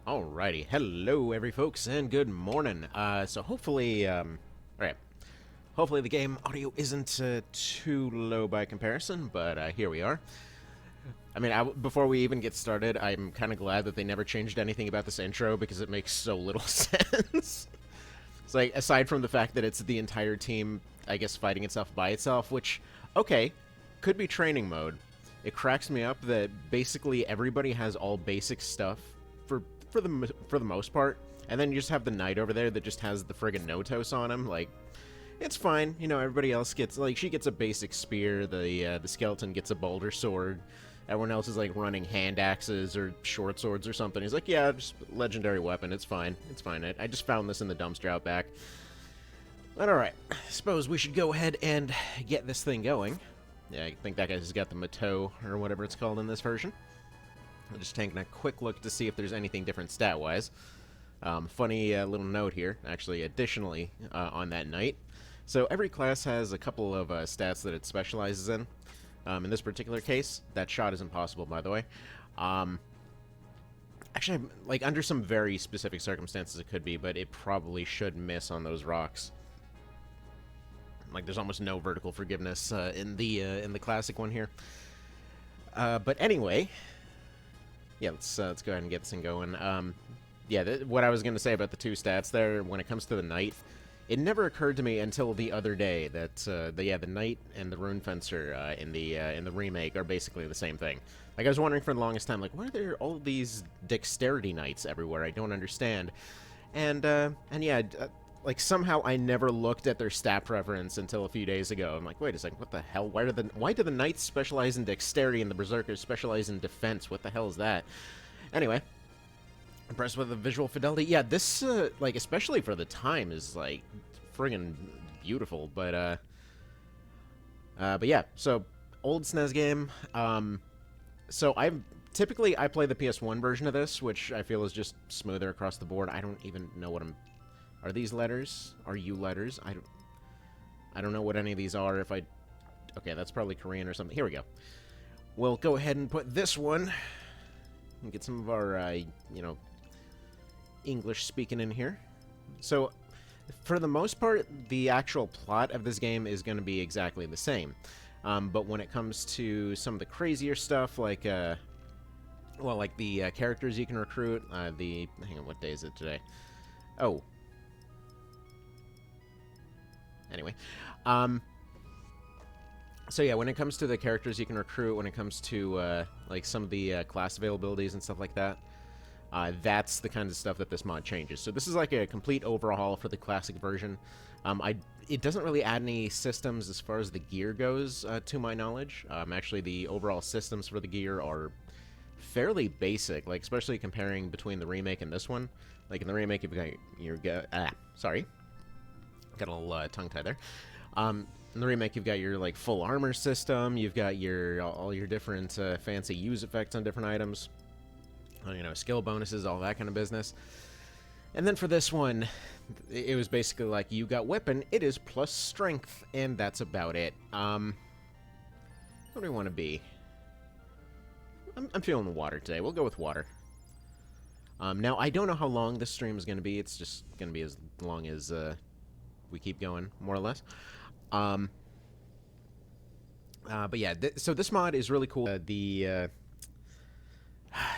Alrighty, hello every folks, and good morning. So hopefully, alright, hopefully the game audio isn't too low by comparison, but here we are. I mean, before we even get started, I'm kind of glad that they never changed anything about this intro because it makes so little sense. It's like, aside from the fact that it's the entire team, I guess, fighting itself by itself, which, okay, could be training mode. It cracks me up that basically everybody has all basic stuff for the most part, and then you just have the knight over there that just has the friggin' Notos on him. Like, it's fine, you know. Everybody else gets, like, she gets a basic spear. The skeleton gets a boulder sword. Everyone else is like running hand axes or short swords or something. He's like, yeah, just legendary weapon. It's fine. It's fine. I just found this in the dumpster out back. But alright, suppose we should go ahead and get this thing going. Yeah, I think that guy's got the Mato, or whatever it's called in this version. I'm just taking a quick look to see if there's anything different stat-wise. Funny little note here, actually, additionally, on that knight. So every class has a couple of stats that it specializes in. In this particular case, that shot is impossible, by the way. Actually, like, under some very specific circumstances it could be, but it probably should miss on those rocks. Like, there's almost no vertical forgiveness in the classic one here. But anyway, yeah, let's go ahead and get this thing going. Yeah, what I was going to say about the two stats there, when it comes to the knight, it never occurred to me until the other day that the knight and the rune fencer in the remake are basically the same thing. Like, I was wondering for the longest time, like, why are there all these dexterity knights everywhere? I don't understand. And yeah, like, somehow I never looked at their stat preference until a few days ago. I'm like, wait a second, what the hell? Why do the knights specialize in dexterity and the berserkers specialize in defense? What the hell is that? Anyway, impressed with the visual fidelity. Yeah, this like, especially for the time, is like friggin' beautiful. But yeah, so old SNES game. So I play the PS1 version of this, which I feel is just smoother across the board. I don't even know what I'm. Are these letters? Are you letters? I don't know what any of these are. If I... Okay, that's probably Korean or something. Here we go. We'll go ahead and put this one and get some of our, you know, English speaking in here. So, for the most part, the actual plot of this game is going to be exactly the same. But when it comes to some of the crazier stuff, like, well, like the characters you can recruit, hang on, what day is it today? Oh. Anyway, so yeah, when it comes to the characters you can recruit, when it comes to, like, some of the class availabilities and stuff like that, that's the kind of stuff that this mod changes. So this is like a complete overhaul for the classic version. It doesn't really add any systems as far as the gear goes, to my knowledge. Actually, the overall systems for the gear are fairly basic, like, especially comparing between the remake and this one. Like, in the remake, you've got your... sorry. Got a little tongue-tied there. In the remake, you've got your, like, full armor system. You've got your all your different fancy use effects on different items. You know, skill bonuses, all that kind of business. And then for this one, it was basically like, you got weapon, it is plus strength, and that's about it. What do we want to be? I'm feeling the water today. We'll go with water. Now, I don't know how long this stream is going to be. It's just going to be as long as we keep going, more or less. But yeah, so this mod is really cool.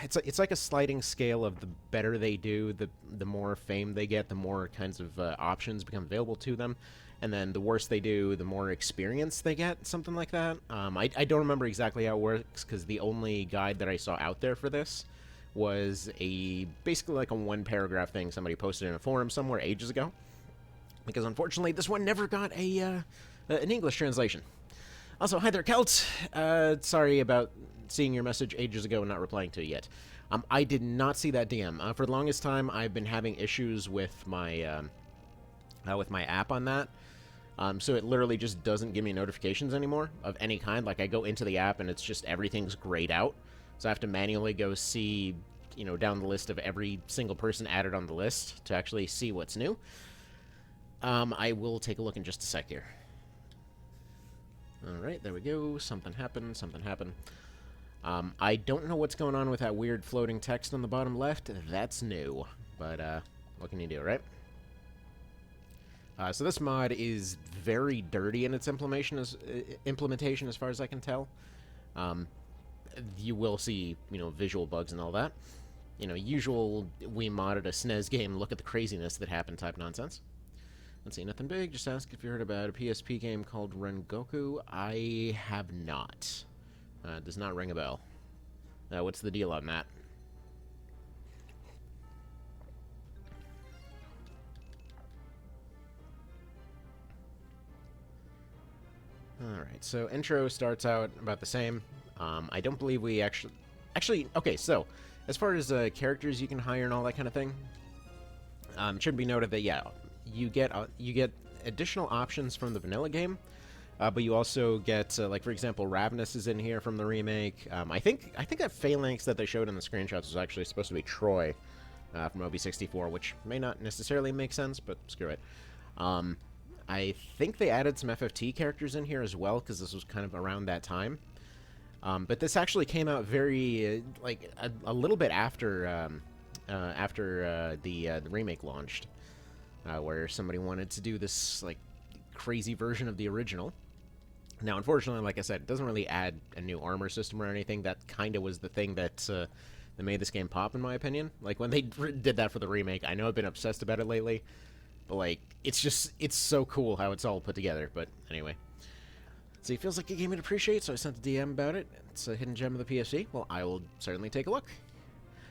It's like a sliding scale of the better they do, the more fame they get, the more kinds of options become available to them. And then the worse they do, the more experience they get, something like that. I don't remember exactly how it works, because the only guide that I saw out there for this was basically like a one-paragraph thing somebody posted in a forum somewhere ages ago. Because unfortunately, this one never got an English translation. Also, hi there, Kelt. Sorry about seeing your message ages ago and not replying to it yet. I did not see that DM. For the longest time, I've been having issues with my app on that. So it literally just doesn't give me notifications anymore of any kind. Like, I go into the app and it's just everything's grayed out. So I have to manually go see, you know, down the list of every single person added on the list to actually see what's new. I will take a look in just a sec here. Alright, there we go. Something happened, something happened. I don't know what's going on with that weird floating text on the bottom left. That's new, but what can you do, right? So this mod is very dirty in its implementation, as far as I can tell. You will see, visual bugs and all that. Usual we modded a SNES game, look at the craziness that happened type nonsense. Let's see, nothing big. Just ask if you heard about a PSP game called Rengoku. I have not. Does not ring a bell. What's the deal on that? Alright, so intro starts out about the same. I don't believe we actually, okay, so, as far as characters you can hire and all that kind of thing, it should be noted that, yeah, you get additional options from the vanilla game, but you also get, like, for example, Ravness is in here from the remake. I think that phalanx that they showed in the screenshots was actually supposed to be Troy from OB64, which may not necessarily make sense, but screw it. I think they added some FFT characters in here as well, because this was kind of around that time. But this actually came out very, like, a little bit after the remake launched, where somebody wanted to do this, like, crazy version of the original. Now, unfortunately, like I said, it doesn't really add a new armor system or anything. That kind of was the thing that made this game pop, in my opinion. Like, when they did that for the remake, I know I've been obsessed about it lately, but, like, it's so cool how it's all put together. But anyway. So it feels like a game I'd appreciate, so I sent a DM about it. It's a hidden gem of the PFC. Well, I will certainly take a look.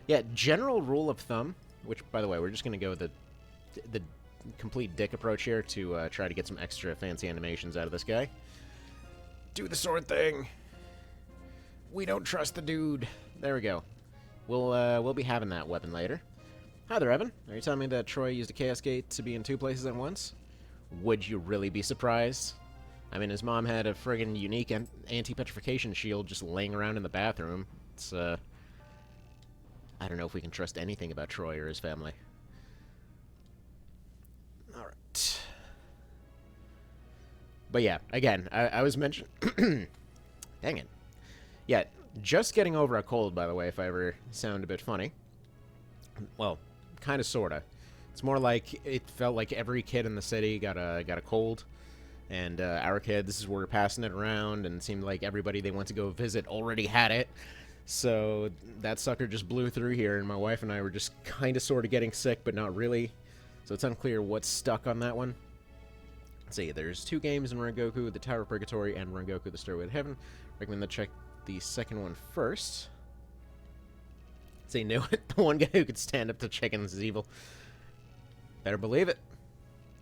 Yeah, general rule of thumb, which, by the way, we're just going to go with the complete dick approach here to try to get some extra fancy animations out of this guy. Do the sword thing. We don't trust the dude. There we go. We'll be having that weapon later. Hi there, Evan. Are you telling me that Troy used a Chaos Gate to be in 2 places at once? Would you really be surprised? I mean, his mom had a friggin' unique anti-petrification shield just laying around in the bathroom. It's, I don't know if we can trust anything about Troy or his family. Alright. But yeah, again, I was mentioning... Dang it. Yeah, just getting over a cold, by the way, if I ever sound a bit funny. Well, kind of, sort of. It's more like it felt like every kid in the city got a cold. And our kids were passing it around, and it seemed like everybody they went to go visit already had it. So that sucker just blew through here, and my wife and I were just kind of sort of getting sick, but not really. So it's unclear what's stuck on that one. Let's see, there's 2 games in Rengoku, the Tower of Purgatory and Rengoku, the Stairway to Heaven. Recommend that check the second one first. See, knew it. The one guy who could stand up to chickens is evil. Better believe it.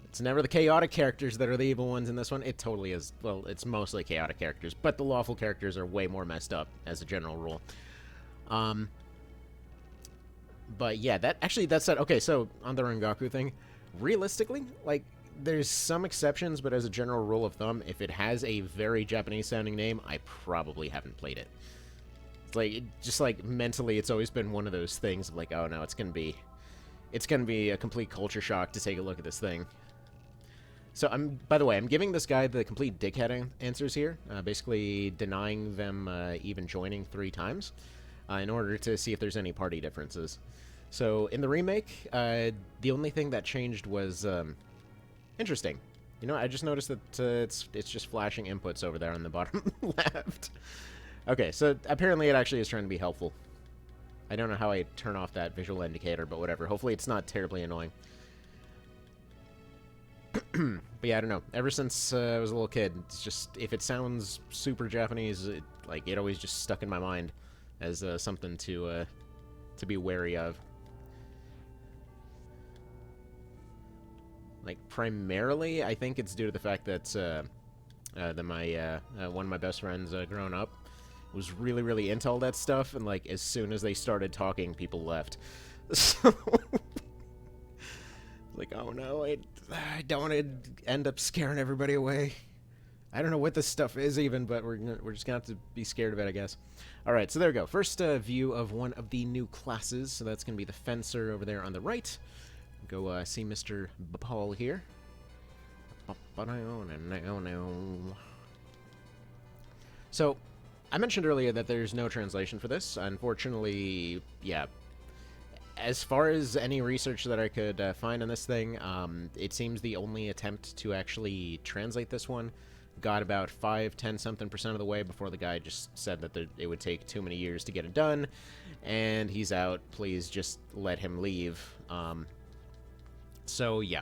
It's never the chaotic characters that are the evil ones in this one. It totally is. Well, it's mostly chaotic characters, but the lawful characters are way more messed up, as a general rule. But yeah, that's that. Okay, so on the Rengoku thing, realistically, like, there's some exceptions, but as a general rule of thumb, if it has a very Japanese-sounding name, I probably haven't played it. It's like, just like mentally, it's always been one of those things of like, oh no, it's gonna be a complete culture shock to take a look at this thing. So by the way, I'm giving this guy the complete dickhead answers here, basically denying them even joining 3 times, in order to see if there's any party differences. So in the remake, the only thing that changed was interesting. You know, I just noticed that it's just flashing inputs over there on the bottom left. Okay, so apparently it actually is trying to be helpful. I don't know how I turn off that visual indicator, but whatever. Hopefully it's not terribly annoying. But yeah, I don't know. Ever since I was a little kid, it's just, if it sounds super Japanese, it always just stuck in my mind as something to be wary of. Like, primarily, I think it's due to the fact that one of my best friends growing up was really, really into all that stuff, and, like, as soon as they started talking, people left. So, like, oh no, I don't want to end up scaring everybody away. I don't know what this stuff is even, but we're just gonna have to be scared of it, I guess. Alright, so there we go. First view of one of the new classes, so that's gonna be the Fencer over there on the right. Go see Mr. Paul here. So, I mentioned earlier that there's no translation for this. Unfortunately, yeah. As far as any research that I could find on this thing, it seems the only attempt to actually translate this one got about 5-10% of the way before the guy just said that it would take too many years to get it done, and he's out. Please just let him leave. So, yeah.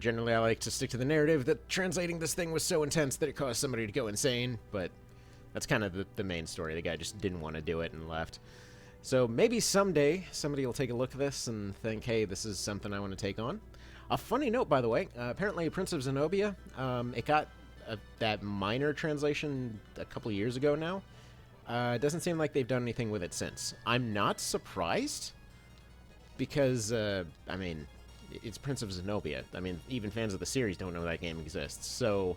Generally, I like to stick to the narrative that translating this thing was so intense that it caused somebody to go insane, but that's kind of the main story. The guy just didn't want to do it and left. So maybe someday somebody will take a look at this and think, hey, this is something I want to take on. A funny note, by the way, apparently Prince of Zenobia, it got that minor translation a couple years ago now. It doesn't seem like they've done anything with it since. I'm not surprised, because, I mean, it's Prince of Zenobia. I mean, even fans of the series don't know that game exists, so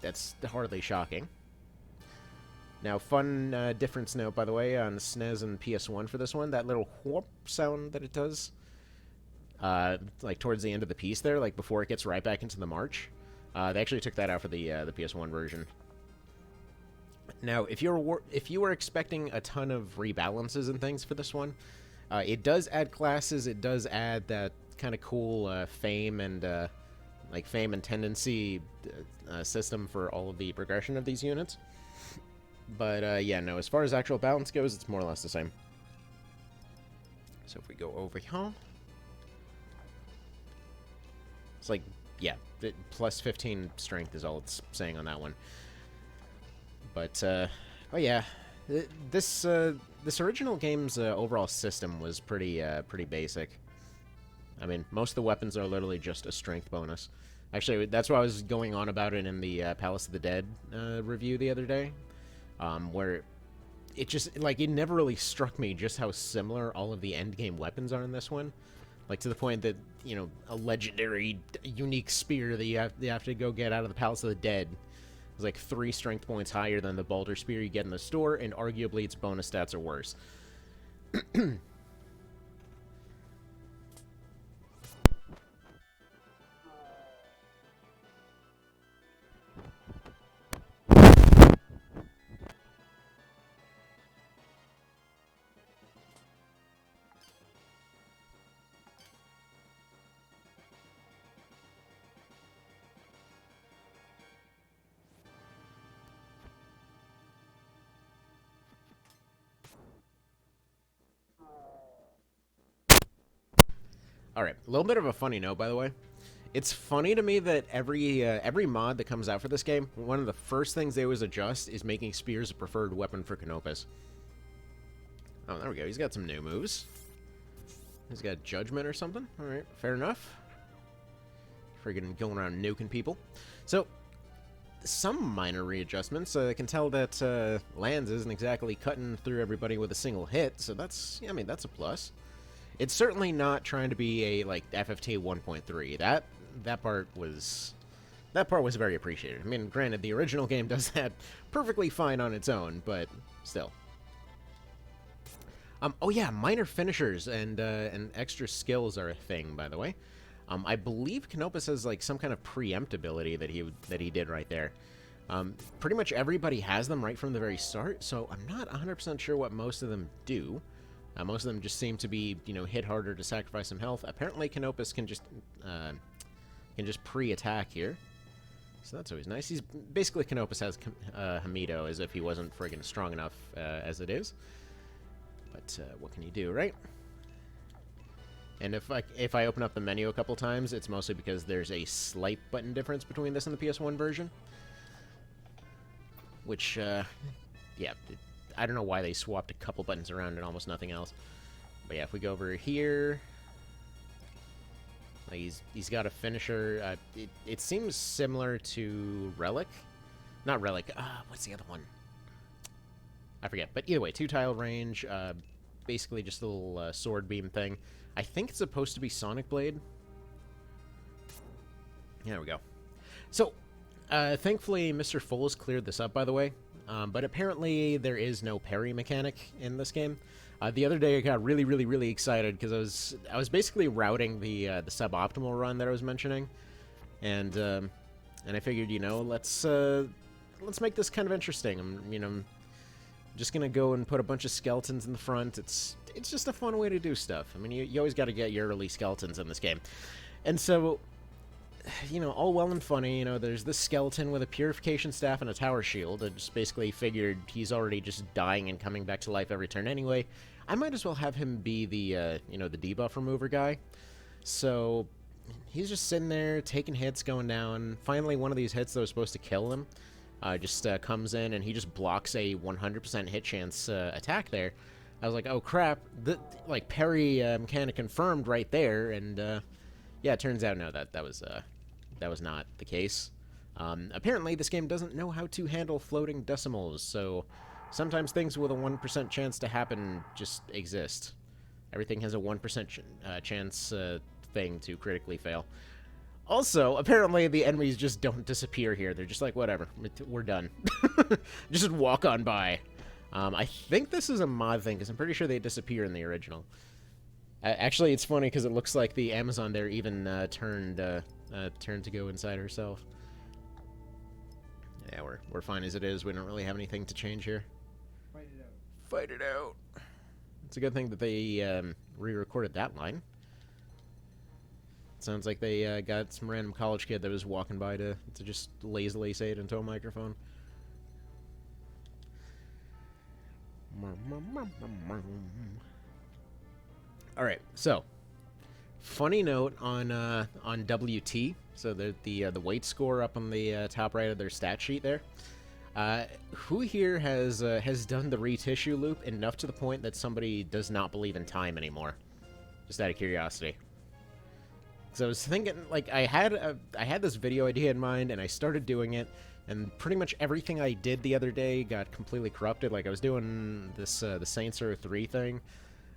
that's hardly shocking. Now, fun difference note, by the way, on the SNES and PS1 for this one, that little whoop sound that it does, like towards the end of the piece there, like before it gets right back into the march, they actually took that out for the PS1 version. Now, if you were expecting a ton of rebalances and things for this one, it does add classes. It does add that kind of cool fame and tendency system for all of the progression of these units. But, yeah, no, as far as actual balance goes, it's more or less the same. So if we go over here, it's like, yeah, plus 15 strength is all it's saying on that one. But, oh yeah, this original game's overall system was pretty basic. I mean, most of the weapons are literally just a strength bonus. Actually, that's what I was going on about it in the Palace of the Dead review the other day. Where it just, like, it never really struck me just how similar all of the endgame weapons are in this one. Like, to the point that, you know, a legendary, unique spear that you have to go get out of the Palace of the Dead is like 3 strength points higher than the Balder spear you get in the store, and arguably its bonus stats are worse. Alright, a little bit of a funny note, by the way. It's funny to me that every mod that comes out for this game, one of the first things they always adjust is making spears a preferred weapon for Canopus. Oh, there we go. He's got some new moves. He's got Judgment or something. Alright, fair enough. Friggin' going around nuking people. So, some minor readjustments. I can tell that Lands isn't exactly cutting through everybody with a single hit, so that's, I mean, that's a plus. It's certainly not trying to be a, like, FFT 1.3. That part was very appreciated. I mean, granted, the original game does that perfectly fine on its own, but still. Oh yeah, minor finishers and extra skills are a thing, by the way. I believe Canopus has, like, some kind of preempt ability that he did right there. Pretty much everybody has them right from the very start, so I'm not 100% sure what most of them do. Most of them just seem to be, you know, hit harder to sacrifice some health. Apparently, Canopus can just pre-attack here, so that's always nice. He's basically, Canopus has Hamido as if he wasn't friggin' strong enough as it is. But what can you do, right? And if I open up the menu a couple times, it's mostly because there's a slight button difference between this and the PS1 version, which, yeah. I don't know why they swapped a couple buttons around and almost nothing else. But yeah, if we go over here, like he's got a finisher. It seems similar to Relic. Not Relic. What's the other one? I forget. But either way, 2-tile range. Basically just a little sword beam thing. I think it's supposed to be Sonic Blade. There we go. So, thankfully, Mr. Full has cleared this up, by the way. But apparently there is no parry mechanic in this game. The other day I got really excited because I was basically routing the suboptimal run that I was mentioning, and I figured, you know, let's let's make this kind of interesting. I'm just gonna go and put a bunch of skeletons in the front. It's just a fun way to do stuff. I mean, you always got to get your early skeletons in this game. And so, all well and funny, there's this skeleton with a purification staff and a tower shield. I just basically figured he's already just dying and coming back to life every turn anyway. I might as well have him be the, the debuff remover guy. So, he's just sitting there, taking hits, going down. Finally, one of these hits that was supposed to kill him just comes in, and he just blocks a 100% hit chance attack there. I was like, oh crap, parry mechanic confirmed right there, and yeah, it turns out no, that was not the case. Apparently, this game doesn't know how to handle floating decimals, so sometimes things with a 1% chance to happen just exist. Everything has a 1% chance thing to critically fail. Also, apparently the enemies just don't disappear here. They're just like, whatever, we're done. Just walk on by. I think this is a mod thing, because I'm pretty sure they disappear in the original. Actually, it's funny, because it looks like the Amazon there even turned to go inside herself. Yeah, we're fine as it is. We don't really have anything to change here. Fight it out. Fight it out. It's a good thing that they re-recorded that line. Sounds like they got some random college kid that was walking by to just lazily say it into a microphone. Alright, so funny note on WT, so the weight score up on the top right of their stat sheet there. Who here has done the retissue loop enough to the point that somebody does not believe in time anymore? Just out of curiosity. So I was thinking, like, I had this video idea in mind, and I started doing it, and pretty much everything I did the other day got completely corrupted. Like, I was doing this the Saints Row 3 thing.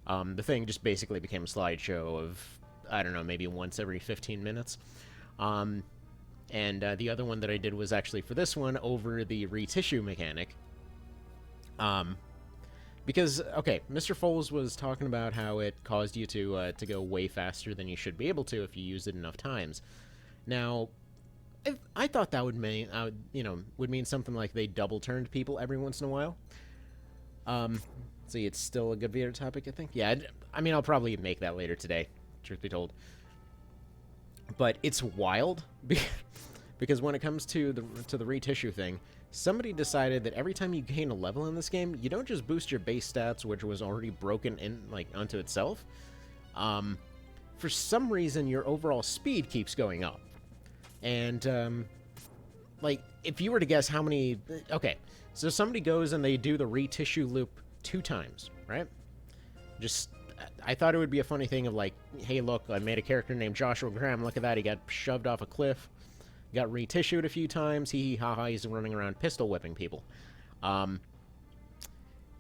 The thing just basically became a slideshow of, I don't know, maybe once every 15 minutes. And the other one that I did was actually for this one over the retissue mechanic. Because, okay, Mr. Foles was talking about how it caused you to go way faster than you should be able to if you used it enough times. Now, I thought that would mean, would mean something like they double-turned people every once in a while. See, it's still a good video topic, I think. Yeah, I mean, I'll probably make that later today, truth be told. But it's wild, because when it comes to the retissue thing, somebody decided that every time you gain a level in this game, you don't just boost your base stats, which was already broken in onto itself. For some reason, your overall speed keeps going up. And, if you were to guess how many... Okay, so somebody goes and they do the retissue loop 2 times, right? I thought it would be a funny thing of like, hey, look, I made a character named Joshua Graham. Look at that, he got shoved off a cliff. Got retissued a few times. Hee hee ha ha, he's running around pistol whipping people.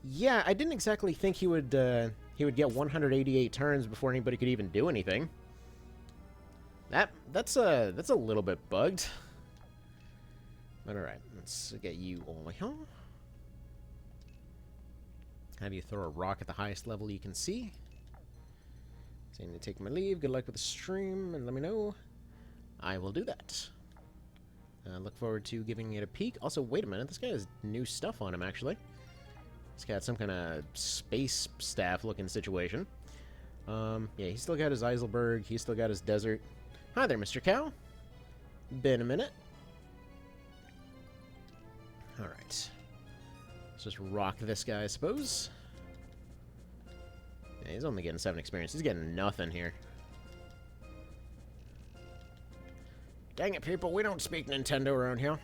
Yeah, I didn't exactly think he would get 188 turns before anybody could even do anything. That's a little bit bugged. But alright, let's get you over here. Have you throw a rock at the highest level you can see. So I need to take my leave. Good luck with the stream, and let me know. I will do that. Look forward to giving it a peek. Also, wait a minute. This guy has new stuff on him, actually. He's got some kind of space staff-looking situation. Yeah, he's still got his Eiselberg. He's still got his desert. Hi there, Mr. Cow. Been a minute. Alright. Let's just rock this guy, I suppose. Yeah, he's only getting 7 experience. He's getting nothing here. Dang it, people, we don't speak Nintendo around here.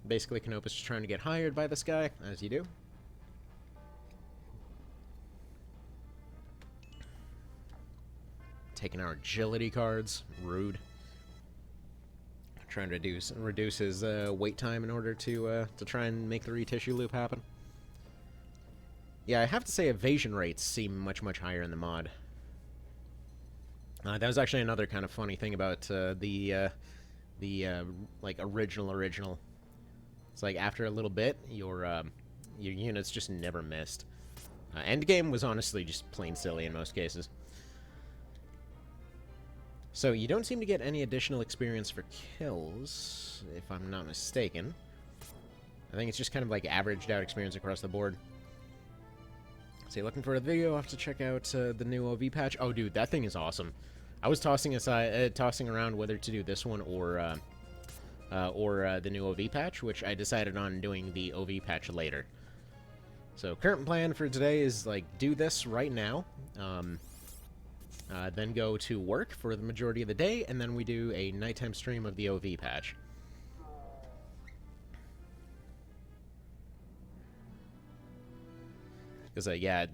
Basically, Canopus is trying to get hired by this guy, as you do. Taking our agility cards. Rude. Trying to reduce his wait time in order to try and make the retissue loop happen. Yeah, I have to say evasion rates seem much, much higher in the mod. That was actually another kind of funny thing about the original. It's like after a little bit, your units just never missed. Endgame was honestly just plain silly in most cases. So you don't seem to get any additional experience for kills, if I'm not mistaken. I think it's just kind of like averaged out experience across the board. So you're looking for a video, I'll have to check out the new OV patch. Oh, dude, that thing is awesome. I was tossing around whether to do this one or the new OV patch, which I decided on doing the OV patch later. So current plan for today is, like, do this right now, then go to work for the majority of the day, and then we do a nighttime stream of the OV patch. Because, yeah,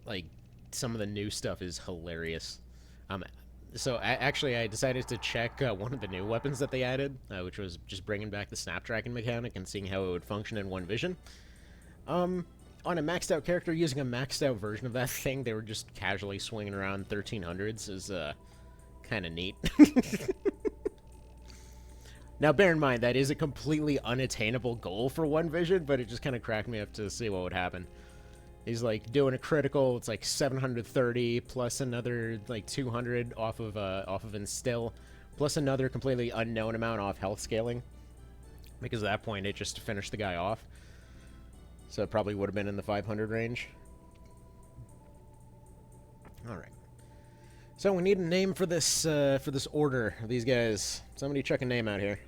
like, some of the new stuff is hilarious. So, actually, I decided to check one of the new weapons that they added, which was just bringing back the snap-tracking mechanic and seeing how it would function in one vision. On a maxed-out character, using a maxed-out version of that thing, they were just casually swinging around 1300s is, kind of neat. Now, bear in mind, that is a completely unattainable goal for one vision, but it just kind of cracked me up to see what would happen. He's, like, doing a critical, it's like 730, plus another, like, 200 off of Instill, plus another completely unknown amount off health scaling. Because at that point, it just finished the guy off. So it probably would have been in the 500 range. Alright. So we need a name for this order, these guys. Somebody check a name out here.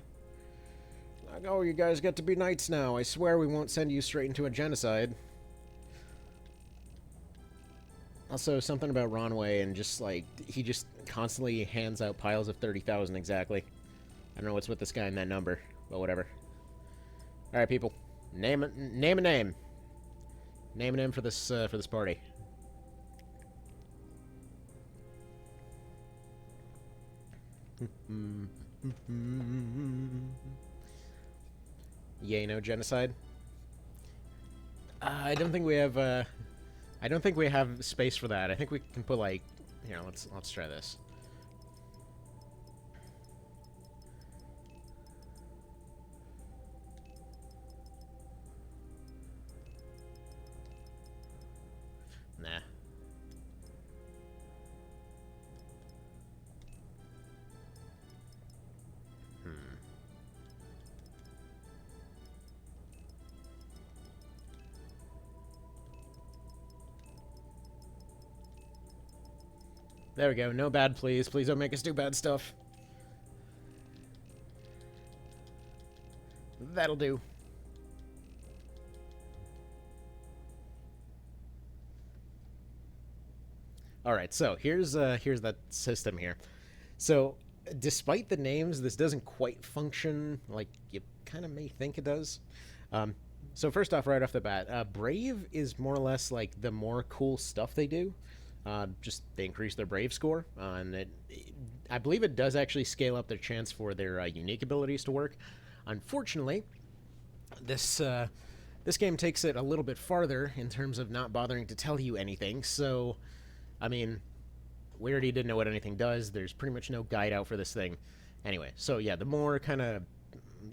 Like, oh, you guys get to be knights now. I swear we won't send you straight into a genocide. Also, something about Ronway and just, like, he just constantly hands out piles of 30,000 exactly. I don't know what's with this guy and that number, but whatever. Alright, people. Name a name. Name a name for this party. Yay, no genocide? I don't think we have, I don't think we have space for that. I think we can put, like... Here, let's try this. Nah. There we go. No bad, please. Please don't make us do bad stuff. That'll do. Alright, so here's that system here. So, despite the names, this doesn't quite function like you kind of may think it does. So first off, right off the bat, Brave is more or less like the more cool stuff they do. Just they increase their Brave score, and I believe it does actually scale up their chance for their unique abilities to work. Unfortunately, this game takes it a little bit farther in terms of not bothering to tell you anything. So, I mean, we already didn't know what anything does. There's pretty much no guide out for this thing. Anyway, so yeah, the more kind of,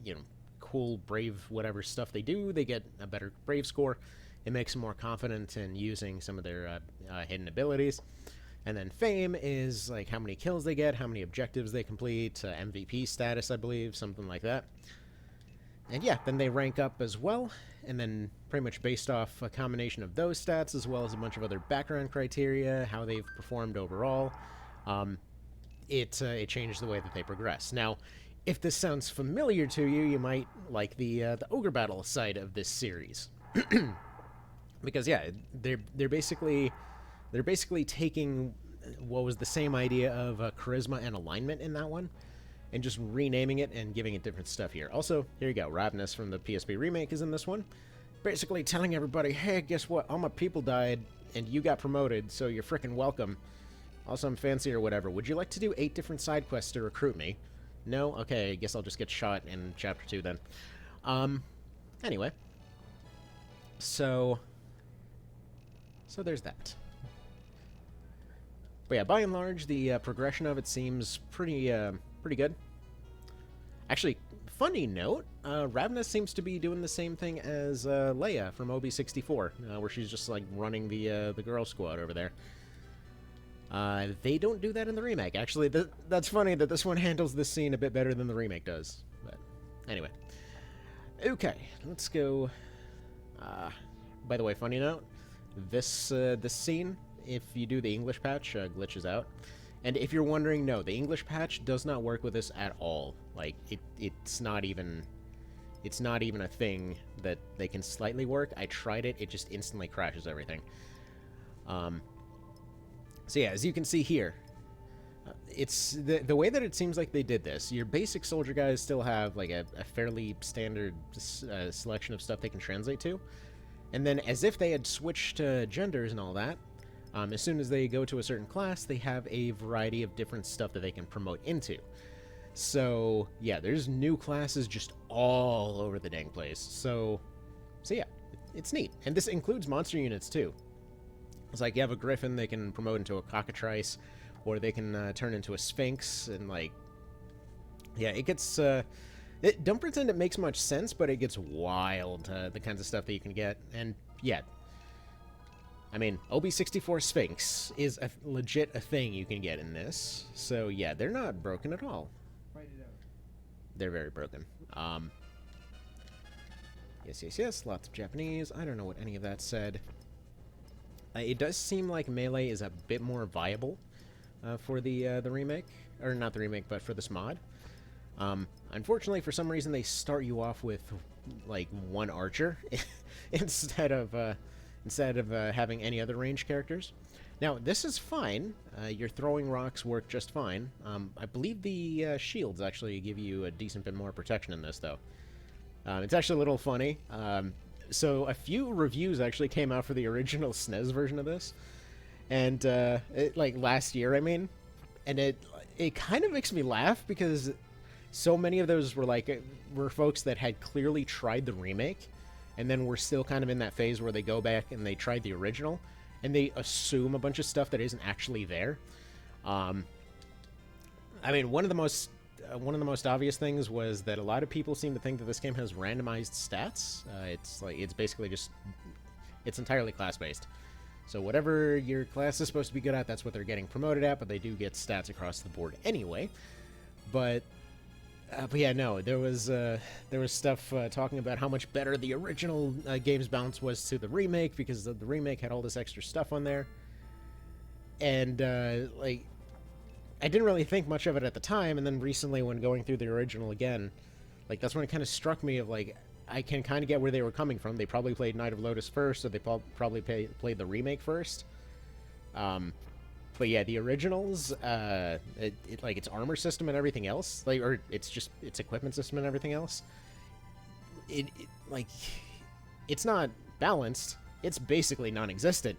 you know, cool, brave, whatever stuff they do, they get a better Brave score. It makes them more confident in using some of their hidden abilities. And then Fame is like how many kills they get, how many objectives they complete, MVP status, I believe, something like that. And yeah, then they rank up as well, and then pretty much based off a combination of those stats, as well as a bunch of other background criteria, how they've performed overall, it changes the way that they progress. Now, if this sounds familiar to you, you might like the Ogre Battle side of this series. Because yeah, they're basically taking what was the same idea of charisma and alignment in that one, and just renaming it and giving it different stuff here. Also, here you go, Ravness from the PSP remake is in this one, basically telling everybody, hey, guess what? All my people died, and you got promoted, so you're frickin' welcome. Also, I'm fancy or whatever. Would you like to do 8 different side quests to recruit me? No? Okay, I guess I'll just get shot in Chapter 2 then. Anyway. So there's that. But yeah, by and large, the progression of it seems pretty good. Actually, funny note, Ravness seems to be doing the same thing as Leia from OB64, where she's just like running the girl squad over there. They don't do that in the remake. Actually, that's funny that this one handles this scene a bit better than the remake does. But anyway. Okay, let's go. By the way, funny note, this scene, if you do the English patch, glitches out. And if you're wondering, no, the English patch does not work with this at all. Like, it's not even a thing that they can slightly work. I tried it, it just instantly crashes everything. So yeah, as you can see here, it's the way that it seems like they did this. Your basic soldier guys still have like a fairly standard selection of stuff they can translate to. And then as if they had switched genders and all that, as soon as they go to a certain class, they have a variety of different stuff that they can promote into. So yeah, there's new classes just all over the dang place. So yeah, it's neat. And this includes monster units too. It's like you have a griffin, they can promote into a cockatrice, or they can turn into a sphinx, and like, yeah, it gets, don't pretend it makes much sense, but it gets wild, the kinds of stuff that you can get. And yeah, I mean, OB64 Sphinx is legit a thing you can get in this. So yeah, they're not broken at all. They're very broken. Yes, lots of Japanese. I don't know what any of that said. It does seem like Melee is a bit more viable for the remake. Or not the remake, but for this mod. Unfortunately, for some reason, they start you off with, like, one archer instead of having any other ranged characters. Now, this is fine. Your throwing rocks work just fine. I believe the shields actually give you a decent bit more protection in this, though. It's actually a little funny. So a few reviews actually came out for the original SNES version of this, and like last year, I mean, and it kind of makes me laugh because so many of those were folks that had clearly tried the remake, and then we're still kind of in that phase where they go back and they tried the original, and they assume a bunch of stuff that isn't actually there. I mean, one of the most obvious things was that a lot of people seem to think that this game has randomized stats. It's basically just, it's entirely class-based. So whatever your class is supposed to be good at, that's what they're getting promoted at, but they do get stats across the board anyway. But yeah, no, there was stuff talking about how much better the original game's balance was to the remake, because the remake had all this extra stuff on there. And, like, I didn't really think much of it at the time, and then recently when going through the original again, like, that's when it kind of struck me of, like, I can kind of get where they were coming from. They probably played Knight of Lotus first, or they probably played the remake first. But yeah, the originals, like, its armor system and everything else, like, or it's just its equipment system and everything else, like, it's not balanced. It's basically non-existent.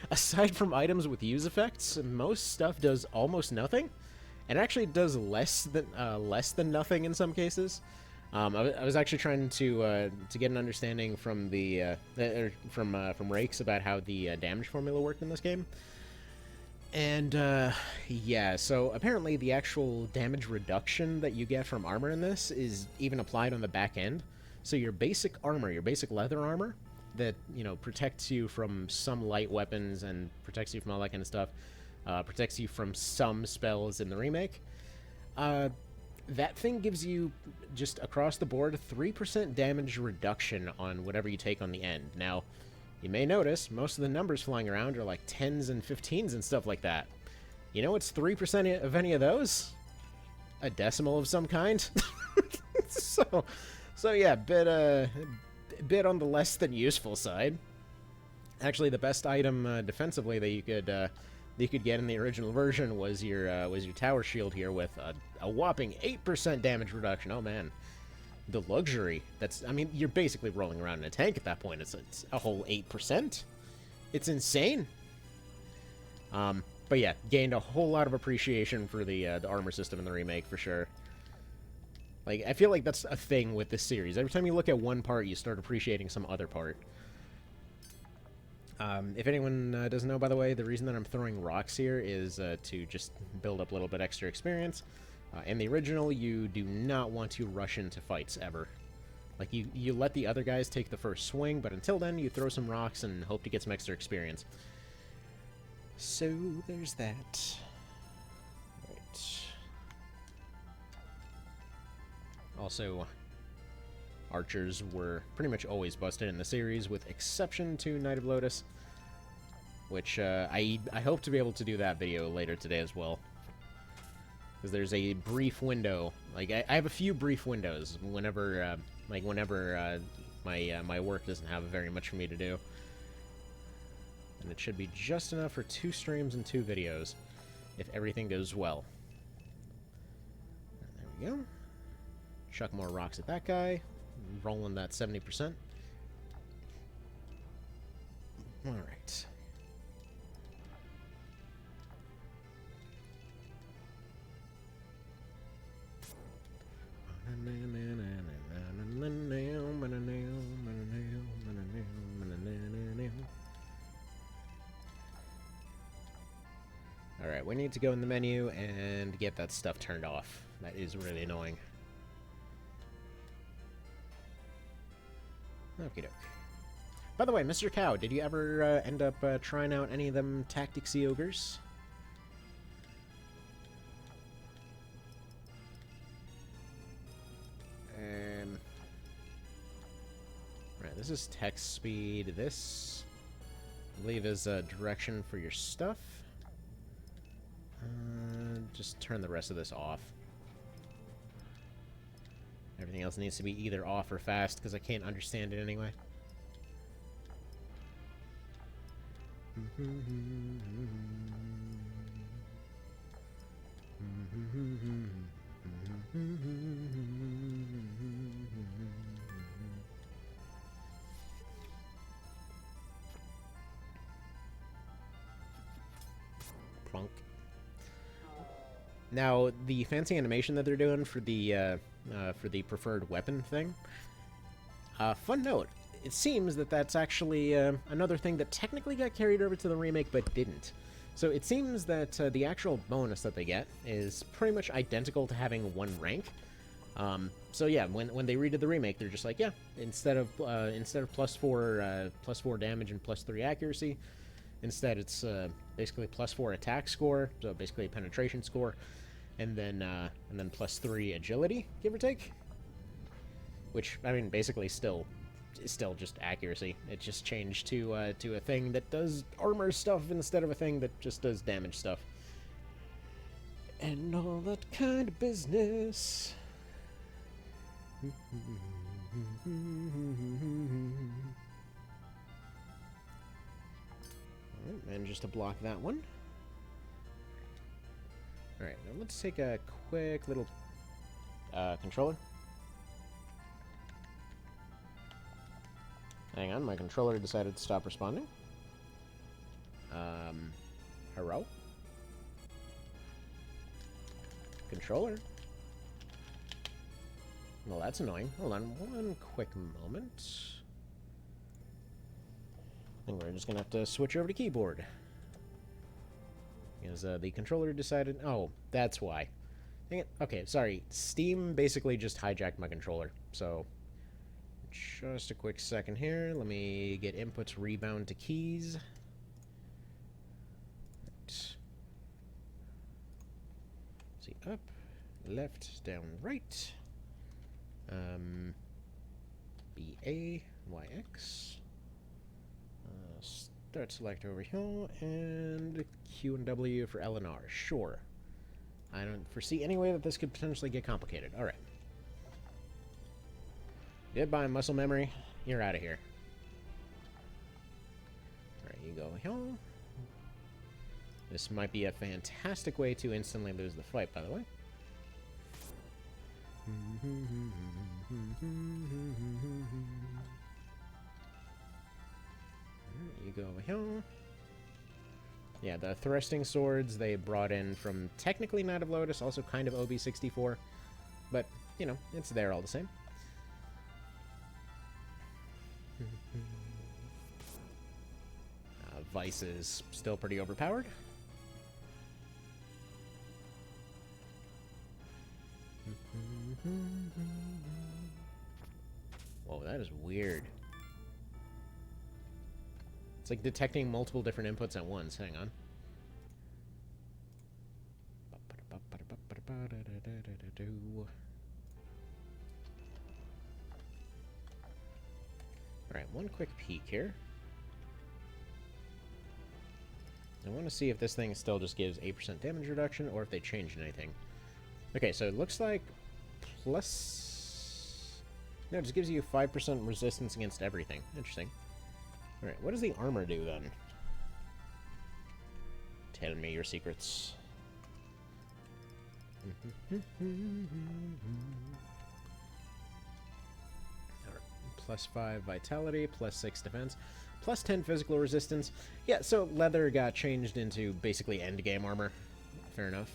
Aside from items with use effects, most stuff does almost nothing, and actually does less than nothing in some cases. I was actually trying to get an understanding from from Rakes about how the damage formula worked in this game, and yeah, so apparently the actual damage reduction that you get from armor in this is even applied on the back end. So your basic armor, your basic leather armor, that, you know, protects you from some light weapons and protects you from all that kind of stuff, protects you from some spells in the remake, that thing gives you, just across the board, 3% damage reduction on whatever you take on the end. Now, you may notice, most of the numbers flying around are like 10s and 15s and stuff like that. You know what's 3% of any of those? A decimal of some kind? So yeah, bit on the less than useful side. Actually, the best item defensively that you could get in the original version was your tower shield here with a whopping 8% damage reduction. Oh man, the luxury. I mean, you're basically rolling around in a tank at that point. It's a whole 8%. It's insane. But yeah, gained a whole lot of appreciation for the armor system in the remake for sure. Like, I feel like that's a thing with this series. Every time you look at one part, you start appreciating some other part. If anyone doesn't know, by the way, the reason that I'm throwing rocks here is to just build up a little bit extra experience. In the original, you do not want to rush into fights, ever. Like, you let the other guys take the first swing, but until then, you throw some rocks and hope to get some extra experience. So there's that. Right. Also, archers were pretty much always busted in the series, with exception to Knight of Lotus, which I hope to be able to do that video later today as well. Because there's a brief window, like I have a few brief windows whenever my work doesn't have very much for me to do, and it should be just enough for 2 streams and 2 videos if everything goes well. There we go. Chuck more rocks at that guy, rolling that 70%. All right. Alright, we need to go in the menu and get that stuff turned off. That is really annoying. Okie doke. By the way, Mr. Cow, did you ever end up trying out any of them Tactics Ogres? Right, this is text speed. This, I believe, is a direction for your stuff. Just turn the rest of this off. Everything else needs to be either off or fast, because I can't understand it anyway. Plunk. Now, the fancy animation that they're doing for the preferred weapon thing, fun note, it seems that that's actually another thing that technically got carried over to the remake but didn't. So it seems that the actual bonus that they get is pretty much identical to having 1 rank. So yeah, when they redid the remake, they're just like, yeah, instead of +4 damage and +3 accuracy, instead it's basically +4 attack score, so basically a penetration score, and then +3 agility, give or take. Which, I mean, basically still just accuracy. It just changed to a thing that does armor stuff instead of a thing that just does damage stuff. And all that kind of business. Alright, managed to block that one. Alright, now let's take a quick little controller. Hang on, my controller decided to stop responding. Hello? Controller? Well, that's annoying. Hold on one quick moment. I think we're just gonna have to switch over to keyboard. Because the controller decided... Oh, that's why. Dang it. Okay, sorry. Steam basically just hijacked my controller. So, just a quick second here. Let me get inputs rebound to keys. Right. See, up, left, down, right. BA, YX. Start select over here, and Q and W for Leonar. Sure. I don't foresee any way that this could potentially get complicated. Alright. Goodbye, muscle memory. You're out of here. Alright, you go here. This might be a fantastic way to instantly lose the fight, by the way. You go over here. Yeah, the thrusting swords they brought in from technically Knight of Lotus, also kind of OB64, but, you know, it's there all the same. Vice is still pretty overpowered. Whoa, that is weird. It's like detecting multiple different inputs at once. Hang on. Alright, one quick peek here. I want to see if this thing still just gives 8% damage reduction, or if they changed anything. Okay, so it looks like plus... No, it just gives you 5% resistance against everything. Interesting. Alright, what does the armor do, then? Tell me your secrets. Plus 5 vitality, plus 6 defense, plus 10 physical resistance. Yeah, so leather got changed into basically endgame armor. Fair enough.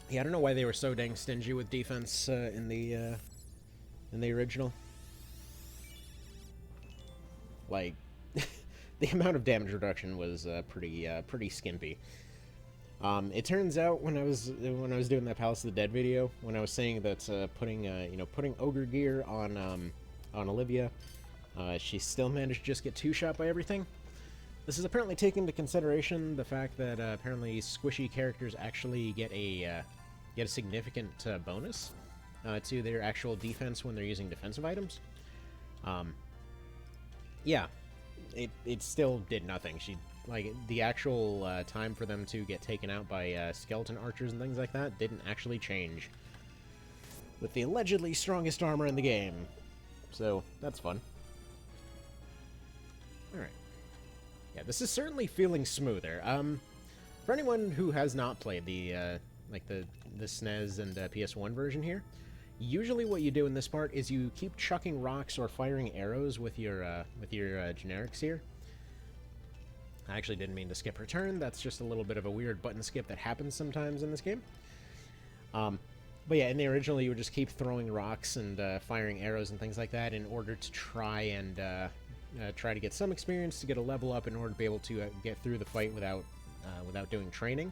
Yeah, I don't know why they were so dang stingy with defense in the original. Like, the amount of damage reduction was pretty skimpy. It turns out when I was doing that Palace of the Dead video, when I was saying that putting ogre gear on Olivia, she still managed to just get 2-shot by everything. This is apparently taking into consideration the fact that apparently squishy characters actually get a significant bonus to their actual defense when they're using defensive items. Yeah, it still did nothing. Like, the actual time for them to get taken out by skeleton archers and things like that didn't actually change. With the allegedly strongest armor in the game. So, that's fun. Alright. Yeah, this is certainly feeling smoother. For anyone who has not played the SNES and PS1 version here, usually what you do in this part is you keep chucking rocks or firing arrows with your generics here. I actually didn't mean to skip return. That's just a little bit of a weird button skip that happens sometimes in this game. But yeah, in the original, you would just keep throwing rocks and firing arrows and things like that in order to try to get some experience, to get a level up in order to be able to get through the fight without doing training.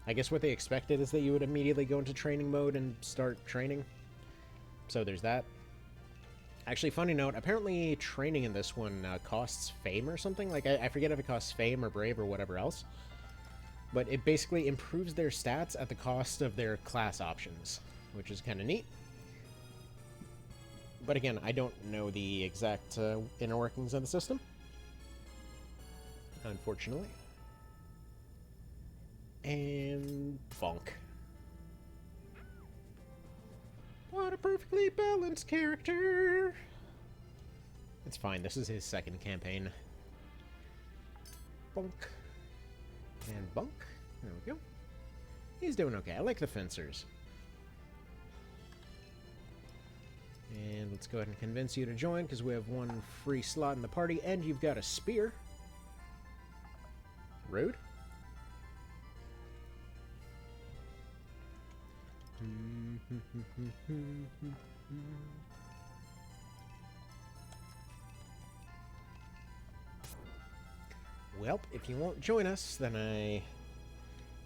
I guess what they expected is that you would immediately go into training mode and start training. So there's that. Actually, funny note, apparently training in this one costs fame or something. Like, I forget if it costs fame or brave or whatever else. But it basically improves their stats at the cost of their class options, which is kind of neat. But again, I don't know the exact inner workings of the system, unfortunately. And bonk. What a perfectly balanced character! It's fine, this is his second campaign. Bonk. And bonk. There we go. He's doing okay. I like the fencers. And let's go ahead and convince you to join, because we have one free slot in the party, and you've got a spear. Rude. Well, if you won't join us, then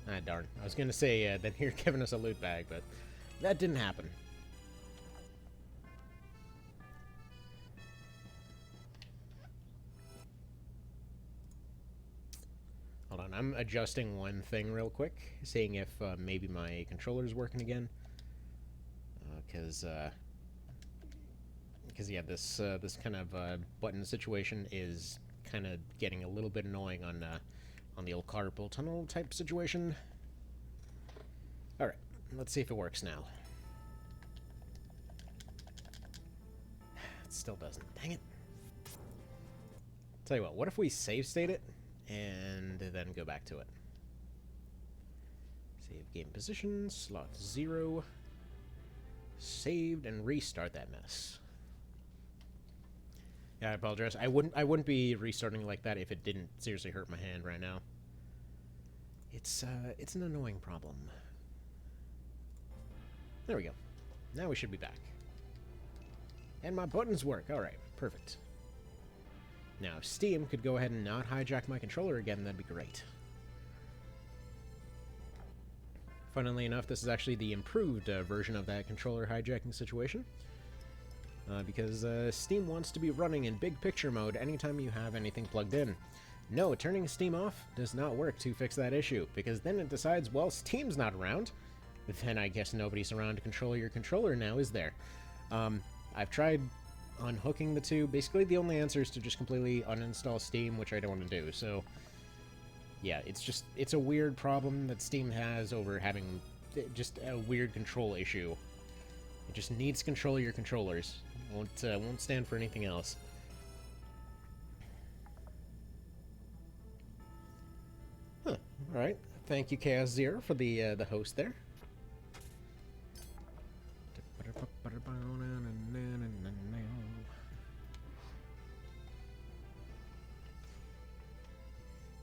ah, darn. I was going to say, then you're giving us a loot bag, but that didn't happen. Hold on, I'm adjusting one thing real quick, seeing if maybe my controller's working again. Because yeah, this kind of button situation is kind of getting a little bit annoying on the old carpal tunnel type situation. All right, let's see if it works now. It still doesn't. Dang it! Tell you what if we save state it and then go back to it? Save game position, slot 0. Saved and restart that mess. Yeah, I apologize. I wouldn't be restarting like that if it didn't seriously hurt my hand right now. It's an annoying problem. There we go. Now we should be back. And my buttons work. All right, perfect. Now, if Steam could go ahead and not hijack my controller again, that'd be great. Funnily enough, this is actually the improved version of that controller hijacking situation. Because Steam wants to be running in big picture mode anytime you have anything plugged in. No, turning Steam off does not work to fix that issue, because then it decides, well, Steam's not around. Then I guess nobody's around to control your controller now, is there? I've tried unhooking the two. Basically, the only answer is to just completely uninstall Steam, which I don't want to do. So, yeah, it's a weird problem that Steam has over having just a weird control issue. It just needs to control your controllers. Won't stand for anything else. Huh. All right. Thank you, Chaos Zero, for the host there.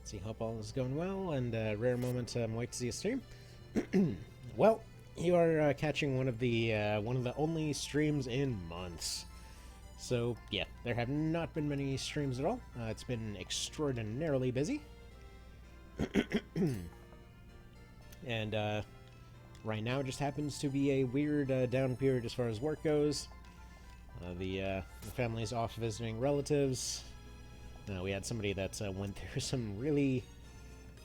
See, hope all is going well, and rare moment. Wait to see a stream. Well, you are catching one of the only streams in months. So yeah, there have not been many streams at all. It's been extraordinarily busy. And right now it just happens to be a weird down period as far as work goes. The family's off visiting relatives. We had somebody that went through some really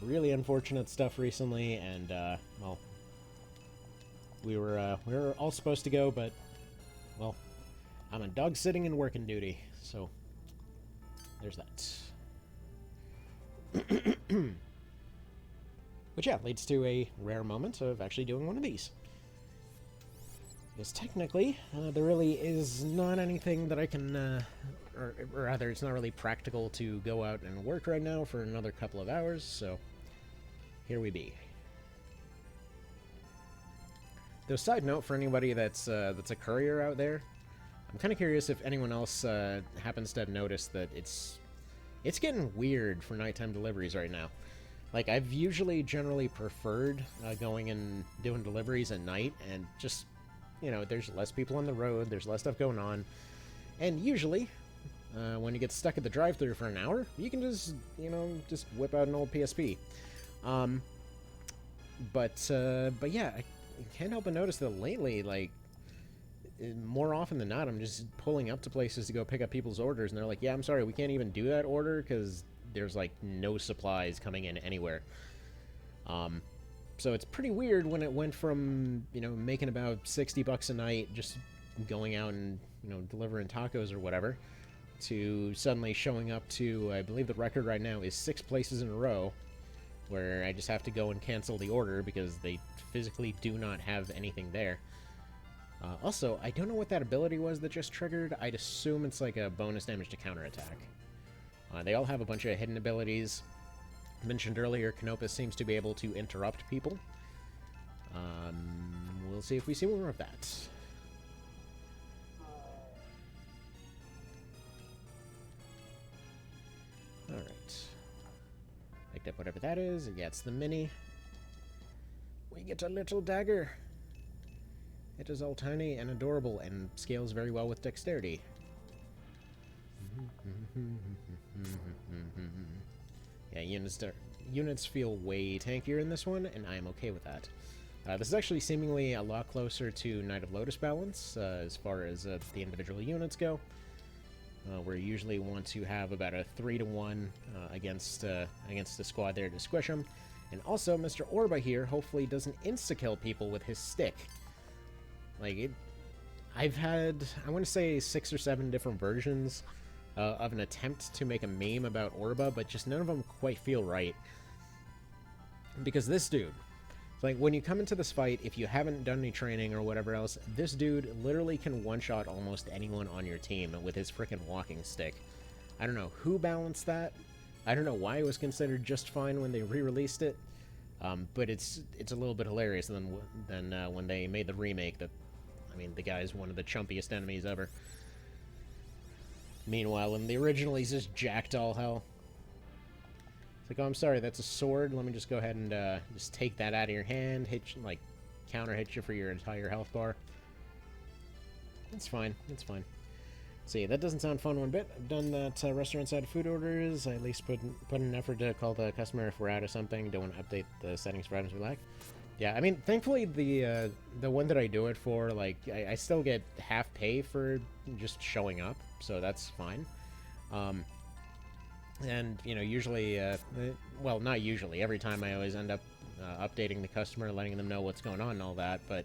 unfortunate stuff recently, and well, we were all supposed to go, but well, I'm on dog sitting and working duty, so there's that. Which, yeah, leads to a rare moment of actually doing one of these. Because technically, there really is not anything that I can, or rather, it's not really practical to go out and work right now for another couple of hours, so here we be. Though, side note for anybody that's a courier out there, I'm kind of curious if anyone else happens to have noticed that it's getting weird for nighttime deliveries right now. Like, I've usually generally preferred going and doing deliveries at night, and just, you know, there's less people on the road, there's less stuff going on, and usually, when you get stuck at the drive-thru for an hour, you can just, you know, just whip out an old PSP. But yeah, I can't help but notice that lately, like, more often than not, I'm just pulling up to places to go pick up people's orders, and they're like, yeah, I'm sorry, we can't even do that order, because there's, like, no supplies coming in anywhere. So it's pretty weird when it went from, you know, making about $60 a night, just going out and, you know, delivering tacos or whatever, to suddenly showing up to, I believe the record right now is 6 places in a row, where I just have to go and cancel the order because they physically do not have anything there. Also, I don't know what that ability was that just triggered. I'd assume it's like a bonus damage to counterattack. They all have a bunch of hidden abilities. Mentioned earlier, Canopus seems to be able to interrupt people. We'll see if we see more of that. Alright. Picked up whatever that is. Yeah, it's the mini. We get a little dagger. It is all tiny and adorable and scales very well with dexterity. Yeah, units feel way tankier in this one, and I am okay with that. This is actually seemingly a lot closer to Knight of Lotus balance as far as the individual units go. Where you usually want to have about a 3-to-1 against the squad there to squish them. And also, Mr. Orba here hopefully doesn't insta-kill people with his stick. Like, I've had, I want to say, 6 or 7 different versions of an attempt to make a meme about Orba, but just none of them quite feel right. Because this dude, like, when you come into this fight, if you haven't done any training or whatever else, this dude literally can one-shot almost anyone on your team with his frickin' walking stick. I don't know who balanced that. I don't know why it was considered just fine when they re-released it. But it's a little bit hilarious than when they made the remake. That, I mean, the guy's one of the chumpiest enemies ever. Meanwhile, in the original, he's just jacked all hell. It's like, oh, I'm sorry, that's a sword. Let me just go ahead and just take that out of your hand, hit you, like, counter hit you for your entire health bar. It's fine. It's fine. See, that doesn't sound fun one bit. I've done that restaurant side food orders. I at least put in an effort to call the customer if we're out of something. Don't want to update the settings for items we like. Yeah, I mean, thankfully the one that I do it for, like, I still get half pay for just showing up, so that's fine. And, you know, usually, well, not usually, every time I always end up updating the customer, letting them know what's going on and all that, but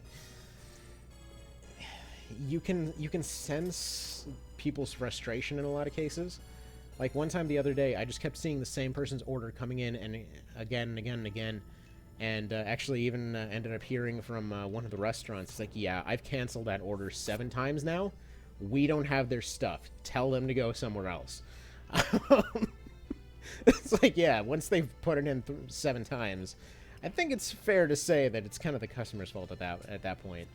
you can sense people's frustration in a lot of cases. Like, one time the other day, I just kept seeing the same person's order coming in and again and again and again, and actually even ended up hearing from one of the restaurants, it's like, yeah, I've canceled that order 7 times now. We don't have their stuff. Tell them to go somewhere else. It's like, yeah, once they've put it in 7 times, I think it's fair to say that it's kind of the customer's fault at that point.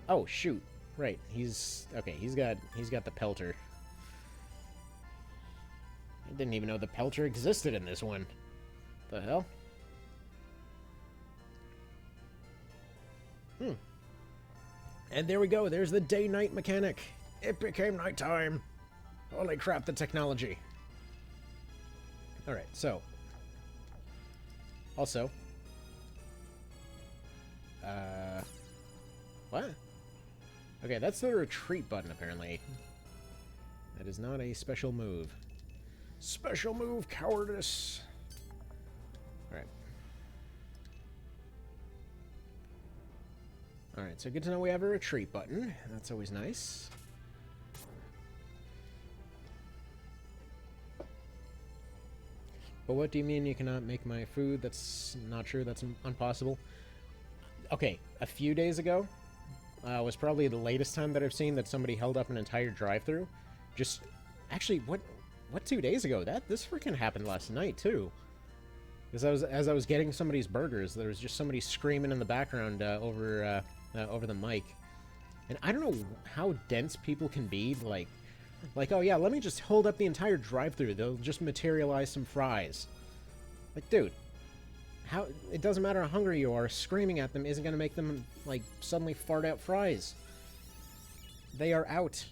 Oh, shoot. Right. He's got the pelter. I didn't even know the pelter existed in this one. The hell? And there we go. There's the day-night mechanic. It became nighttime. Holy crap, the technology. Alright, so. Also. What? Okay, that's the retreat button, apparently. That is not a special move. Special move, cowardice. Alright. Alright, so good to know we have a retreat button. That's always nice. But what do you mean you cannot make my food? That's not true. That's impossible. Okay, a few days ago was probably the latest time that I've seen that somebody held up an entire drive-thru. Just, actually, what 2 days ago? This freaking happened last night too. Because as I was getting somebody's burgers, there was just somebody screaming in the background over the mic, and I don't know how dense people can be. Like, oh yeah, let me just hold up the entire drive-thru. They'll just materialize some fries. Like, dude, how? It doesn't matter how hungry you are. Screaming at them isn't gonna make them like suddenly fart out fries. They are out.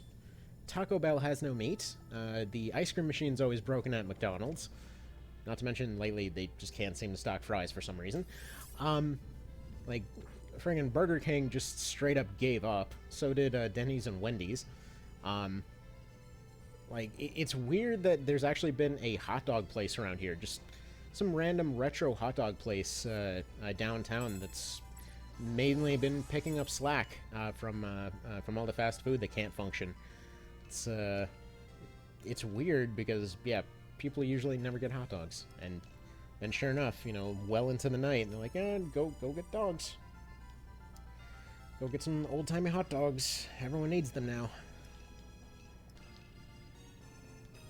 Taco Bell has no meat. The ice cream machine's always broken at McDonald's. Not to mention, lately, they just can't seem to stock fries for some reason. Like, friggin' Burger King just straight up gave up. So did Denny's and Wendy's. Like, it's weird that there's actually been a hot dog place around here. Just some random retro hot dog place downtown that's mainly been picking up slack from all the fast food that can't function. It's weird because, yeah, people usually never get hot dogs. And sure enough, you know, well into the night, they're like, go get dogs. Go get some old-timey hot dogs. Everyone needs them now.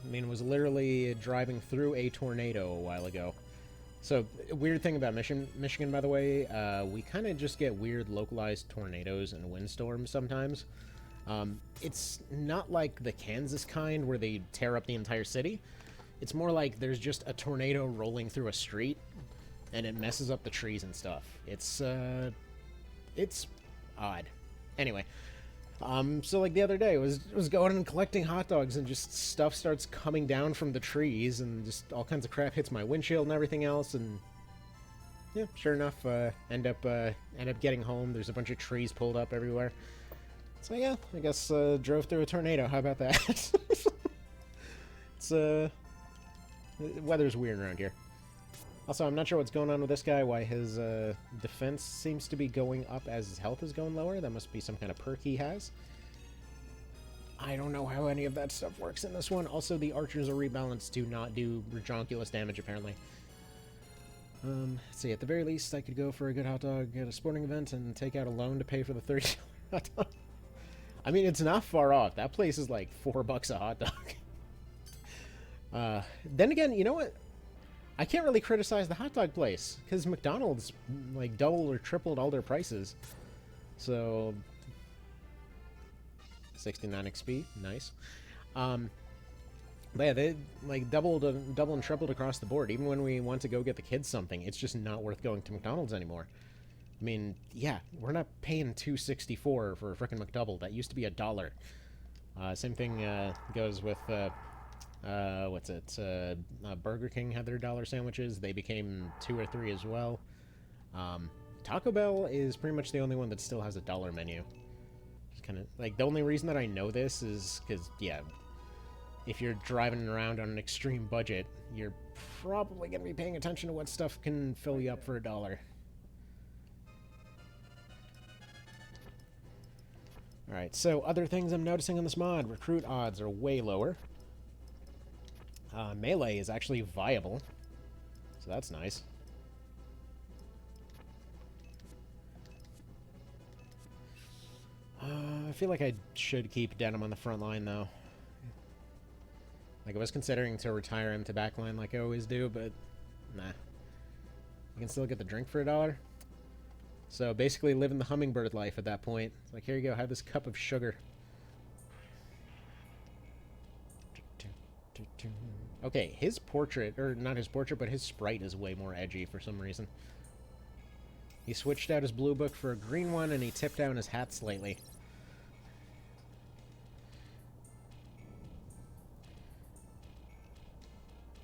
I mean, it was literally driving through a tornado a while ago. So, weird thing about Michigan, by the way, we kind of just get weird localized tornadoes and windstorms sometimes. It's not like the Kansas kind where they tear up the entire city. It's more like there's just a tornado rolling through a street, and it messes up the trees and stuff. It's odd. Anyway, so like the other day, was going and collecting hot dogs, and just stuff starts coming down from the trees, and just all kinds of crap hits my windshield and everything else, and yeah, sure enough, end up getting home. There's a bunch of trees pulled up everywhere. So yeah, I guess drove through a tornado. How about that? It's the weather's weird around here. Also, I'm not sure what's going on with this guy, why his defense seems to be going up as his health is going lower. That must be some kind of perk he has. I don't know how any of that stuff works in this one. Also, the archers are rebalanced to not do ridiculous damage, apparently. Let's see, at the very least, I could go for a good hot dog at a sporting event and take out a loan to pay for the $30 hot dog. I mean, it's not far off. That place is like $4 a hot dog. Then again, you know what? I can't really criticize the hot dog place, because McDonald's, like, doubled or tripled all their prices. So, 69 XP, nice. But yeah, they, like, double and tripled across the board. Even when we want to go get the kids something, it's just not worth going to McDonald's anymore. I mean, yeah, we're not paying $2.64 for a frickin' McDouble. That used to be $1. Same thing goes with... Burger King had their dollar sandwiches. They became $2 or $3 as well. Taco Bell is pretty much the only one that still has a dollar menu. Just kind of like, the only reason that I know this is because, yeah, if you're driving around on an extreme budget, you're probably going to be paying attention to what stuff can fill you up for $1. Alright, so other things I'm noticing on this mod. Recruit odds are way lower. Melee is actually viable, so that's nice. I feel like I should keep Denim on the front line, though. Like, I was considering to retire him to backline like I always do, but nah. You can still get the drink for $1. So, basically living the hummingbird life at that point. It's like, here you go, have this cup of sugar. Okay, his portrait, or not his portrait, but his sprite is way more edgy for some reason. He switched out his blue book for a green one, and he tipped down his hat slightly.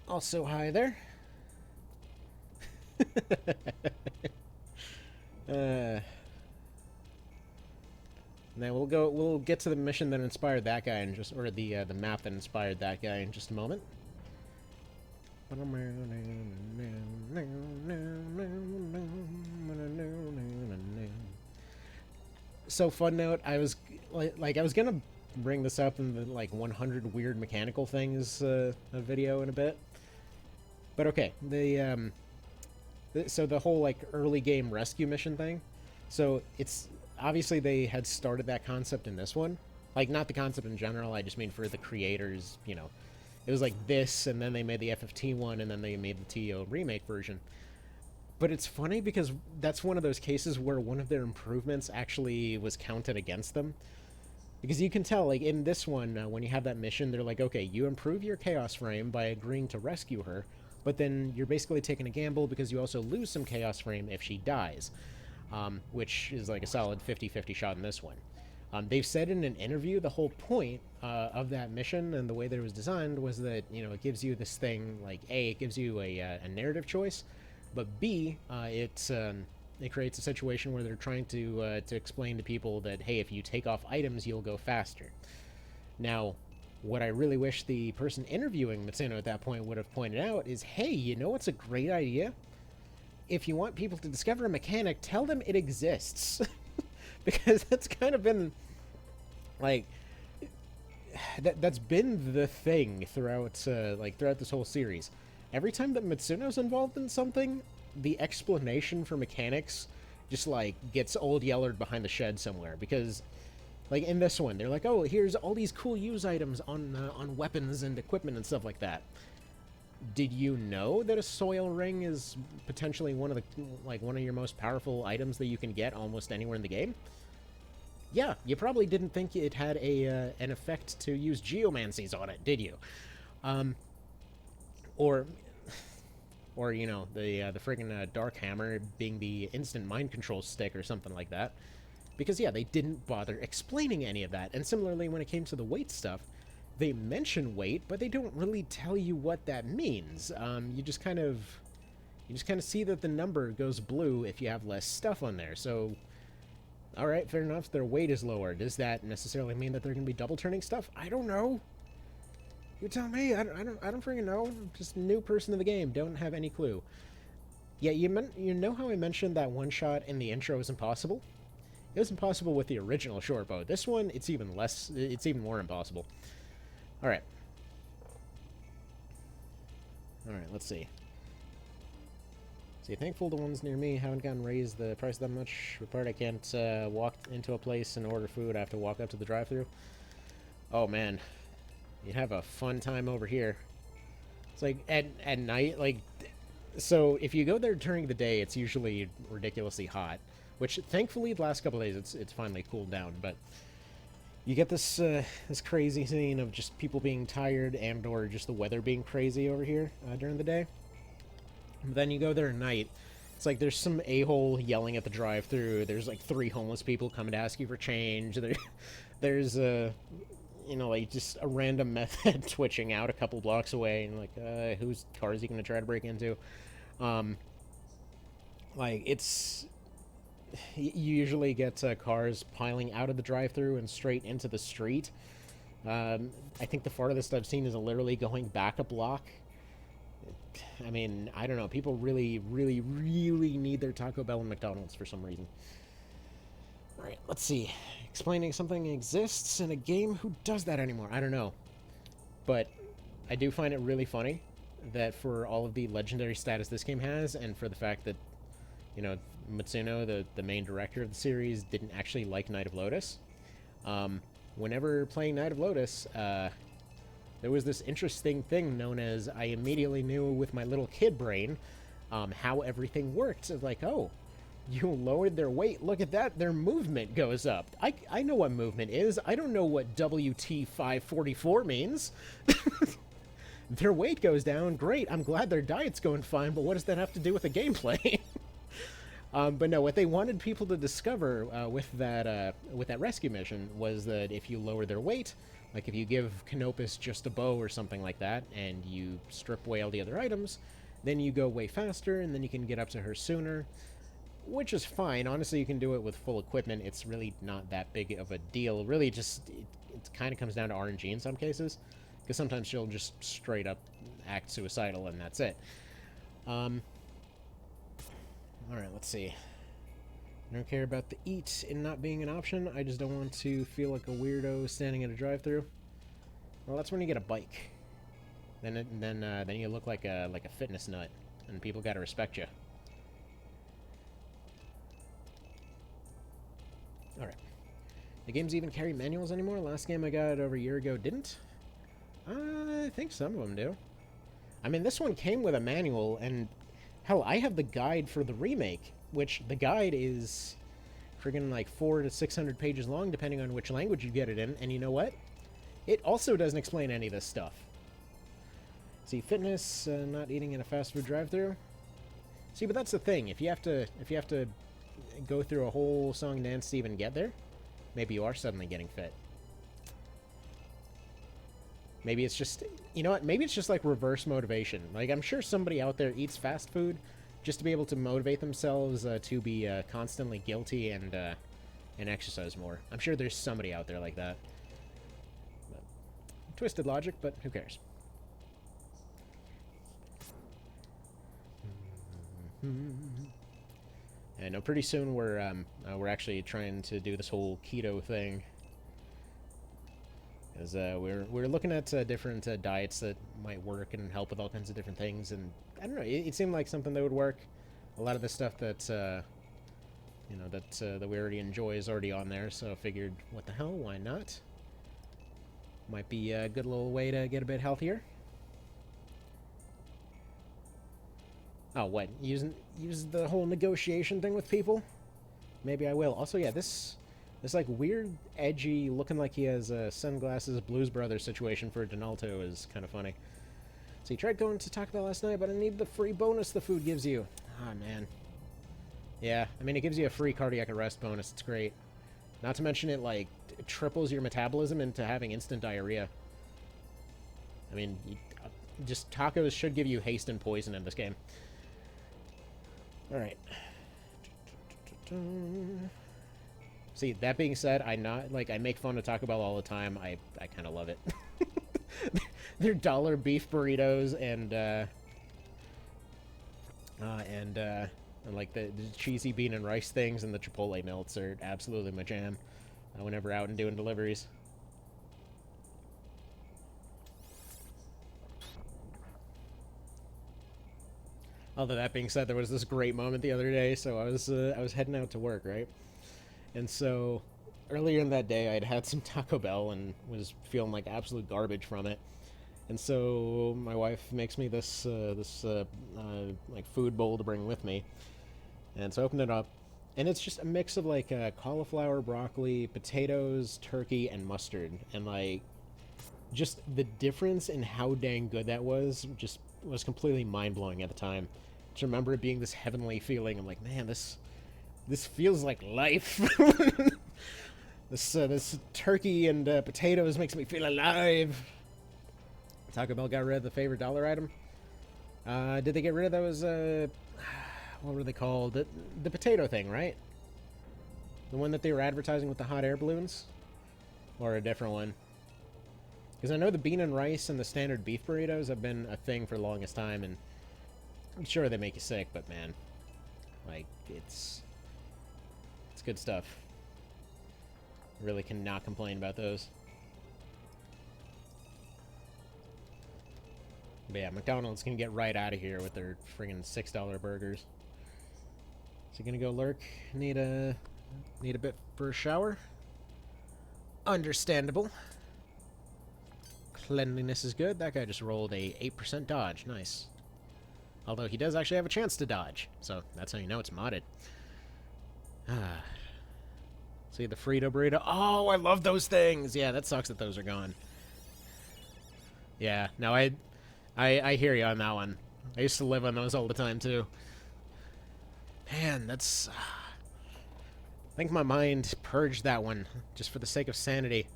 Also, hi there. Now we'll get to the mission that inspired that guy in just, or the map that inspired that guy in just a moment. So, fun note, I was like I was gonna bring this up in the like 100 weird mechanical things video in a bit, but okay, so the whole like early game rescue mission thing, so it's obviously they had started that concept in this one, like not the concept in general, I just mean for the creators, you know, it was like this, and then they made the FFT one, and then they made the TO remake version. But it's funny because that's one of those cases where one of their improvements actually was counted against them. Because you can tell, like, in this one, when you have that mission, they're like, okay, you improve your Chaos Frame by agreeing to rescue her, but then you're basically taking a gamble because you also lose some Chaos Frame if she dies, which is like a solid 50-50 shot in this one. They've said in an interview the whole point of that mission and the way that it was designed was that, you know, it gives you this thing, like, A, it gives you a narrative choice, but B, it creates a situation where they're trying to explain to people that, hey, if you take off items, you'll go faster. Now, what I really wish the person interviewing Matsuno at that point would have pointed out is, hey, you know what's a great idea? If you want people to discover a mechanic, tell them it exists. Because that's kind of been, like, that's been the thing throughout, throughout this whole series. Every time that Matsuno's involved in something, the explanation for mechanics just, like, gets old Yellered behind the shed somewhere. Because, like, in this one, they're like, oh, here's all these cool use items on weapons and equipment and stuff like that. Did you know that a soil ring is potentially one of your most powerful items that you can get almost anywhere in the game? Yeah, you probably didn't think it had an effect to use geomancies on it, did you? Or you know, the friggin' Dark Hammer being the instant mind control stick or something like that. Because, yeah, they didn't bother explaining any of that. And similarly, when it came to the weight stuff, they mention weight, but they don't really tell you what that means. You just kind of see that the number goes blue if you have less stuff on there. So, all right, fair enough. Their weight is lower. Does that necessarily mean that they're going to be double turning stuff? I don't know. You tell me. I don't freaking know. I'm just a new person to the game. Don't have any clue. Yeah, you know how I mentioned that one shot in the intro is impossible? It was impossible with the original short bow. This one, it's even less. It's even more impossible. All right. All right. Let's see. See, thankful the ones near me haven't gotten raised the price that much. The part I can't walk into a place and order food. I have to walk up to the drive-thru. Oh man, you'd have a fun time over here. It's like at night, like, so if you go there during the day, it's usually ridiculously hot. Which thankfully the last couple of days it's finally cooled down, but you get this this crazy scene of just people being tired and or just the weather being crazy over here during the day. But then you go there at night, it's like there's some a-hole yelling at the drive-thru. There's like 3 homeless people coming to ask you for change. There's you know, like just a random method twitching out a couple blocks away, and like whose car is he going to try to break into? Like it's. You usually get cars piling out of the drive-thru and straight into the street. I think the farthest I've seen is literally going back a block. I mean, I don't know. People really, really, really need their Taco Bell and McDonald's for some reason. Alright, let's see. Explaining something exists in a game? Who does that anymore? I don't know. But I do find it really funny that for all of the legendary status this game has, and for the fact that, you know, Matsuno, the main director of the series, didn't actually like Knight of Lotus. Whenever playing Knight of Lotus, there was this interesting thing known as, I immediately knew with my little kid brain how everything worked. It's like, oh, you lowered their weight. Look at that. Their movement goes up. I know what movement is. I don't know what WT544 means. Their weight goes down. Great. I'm glad their diet's going fine, but what does that have to do with the gameplay? But no, what they wanted people to discover with that rescue mission was that if you lower their weight, like if you give Canopus just a bow or something like that, and you strip away all the other items, then you go way faster, and then you can get up to her sooner, which is fine. Honestly, you can do it with full equipment. It's really not that big of a deal. Really, just it kind of comes down to RNG in some cases, because sometimes she'll just straight up act suicidal, and that's it. Alright, let's see. I don't care about the eat and not being an option. I just don't want to feel like a weirdo standing at a drive-thru. Well, that's when you get a bike. Then you look like a fitness nut, and people gotta respect you. Alright. The games even carry manuals anymore? Last game I got over a year ago didn't? I think some of them do. I mean, this one came with a manual, and hell, I have the guide for the remake, which the guide is friggin' like 400 to 600 pages long, depending on which language you get it in, and you know what? It also doesn't explain any of this stuff. See, fitness, not eating in a fast food drive-thru. See, but that's the thing. If you have to go through a whole song and dance to even get there, maybe you are suddenly getting fit. Maybe it's just, you know what? Maybe it's just like reverse motivation. Like, I'm sure somebody out there eats fast food just to be able to motivate themselves to be constantly guilty and exercise more. I'm sure there's somebody out there like that. But, twisted logic, but who cares? I know pretty soon we're actually trying to do this whole keto thing. As we're looking at different diets that might work and help with all kinds of different things, and I don't know, it seemed like something that would work. A lot of the stuff that you know, that we already enjoy is already on there, so I figured, what the hell, why not? Might be a good little way to get a bit healthier. Oh, what? Use the whole negotiation thing with people? Maybe I will. Also, yeah, this like weird, edgy, looking like he has a sunglasses Blues Brothers situation for Donalto is kind of funny. So he tried going to Taco Bell last night, but I need the free bonus the food gives you. Ah, man. Yeah, I mean, it gives you a free cardiac arrest bonus. It's great. Not to mention it, like, triples your metabolism into having instant diarrhea. I mean, just tacos should give you haste and poison in this game. Alright. See, that being said, I make fun of Taco Bell all the time. I kind of love it. Their dollar beef burritos and like the cheesy bean and rice things and the Chipotle melts are absolutely my jam whenever out and doing deliveries. Although that being said, there was this great moment the other day. So I was heading out to work, right? And so earlier in that day, I'd had some Taco Bell and was feeling like absolute garbage from it. And so my wife makes me this like food bowl to bring with me. And so I opened it up, and it's just a mix of like cauliflower, broccoli, potatoes, turkey, and mustard. And like, just the difference in how dang good that was just was completely mind-blowing at the time. To remember it being this heavenly feeling, I'm like, man, this feels like life. This turkey and potatoes makes me feel alive. Taco Bell got rid of the favorite dollar item. Did they get rid of those, what were they called? The potato thing, right? The one that they were advertising with the hot air balloons? Or a different one? Because I know the bean and rice and the standard beef burritos have been a thing for the longest time, and I'm sure they make you sick, but man, like, it's good stuff. Really cannot complain about those. But yeah, McDonald's can get right out of here with their friggin' $6 burgers. So gonna go lurk. Need a bit for a shower. Understandable. Cleanliness is good. That guy just rolled a 8% dodge. Nice. Although he does actually have a chance to dodge, so that's how you know it's modded. See the Frito burrito. Oh, I love those things. Yeah, that sucks that those are gone. Yeah, no, I hear you on that one. I used to live on those all the time, too. Man, that's... I think my mind purged that one, just for the sake of sanity.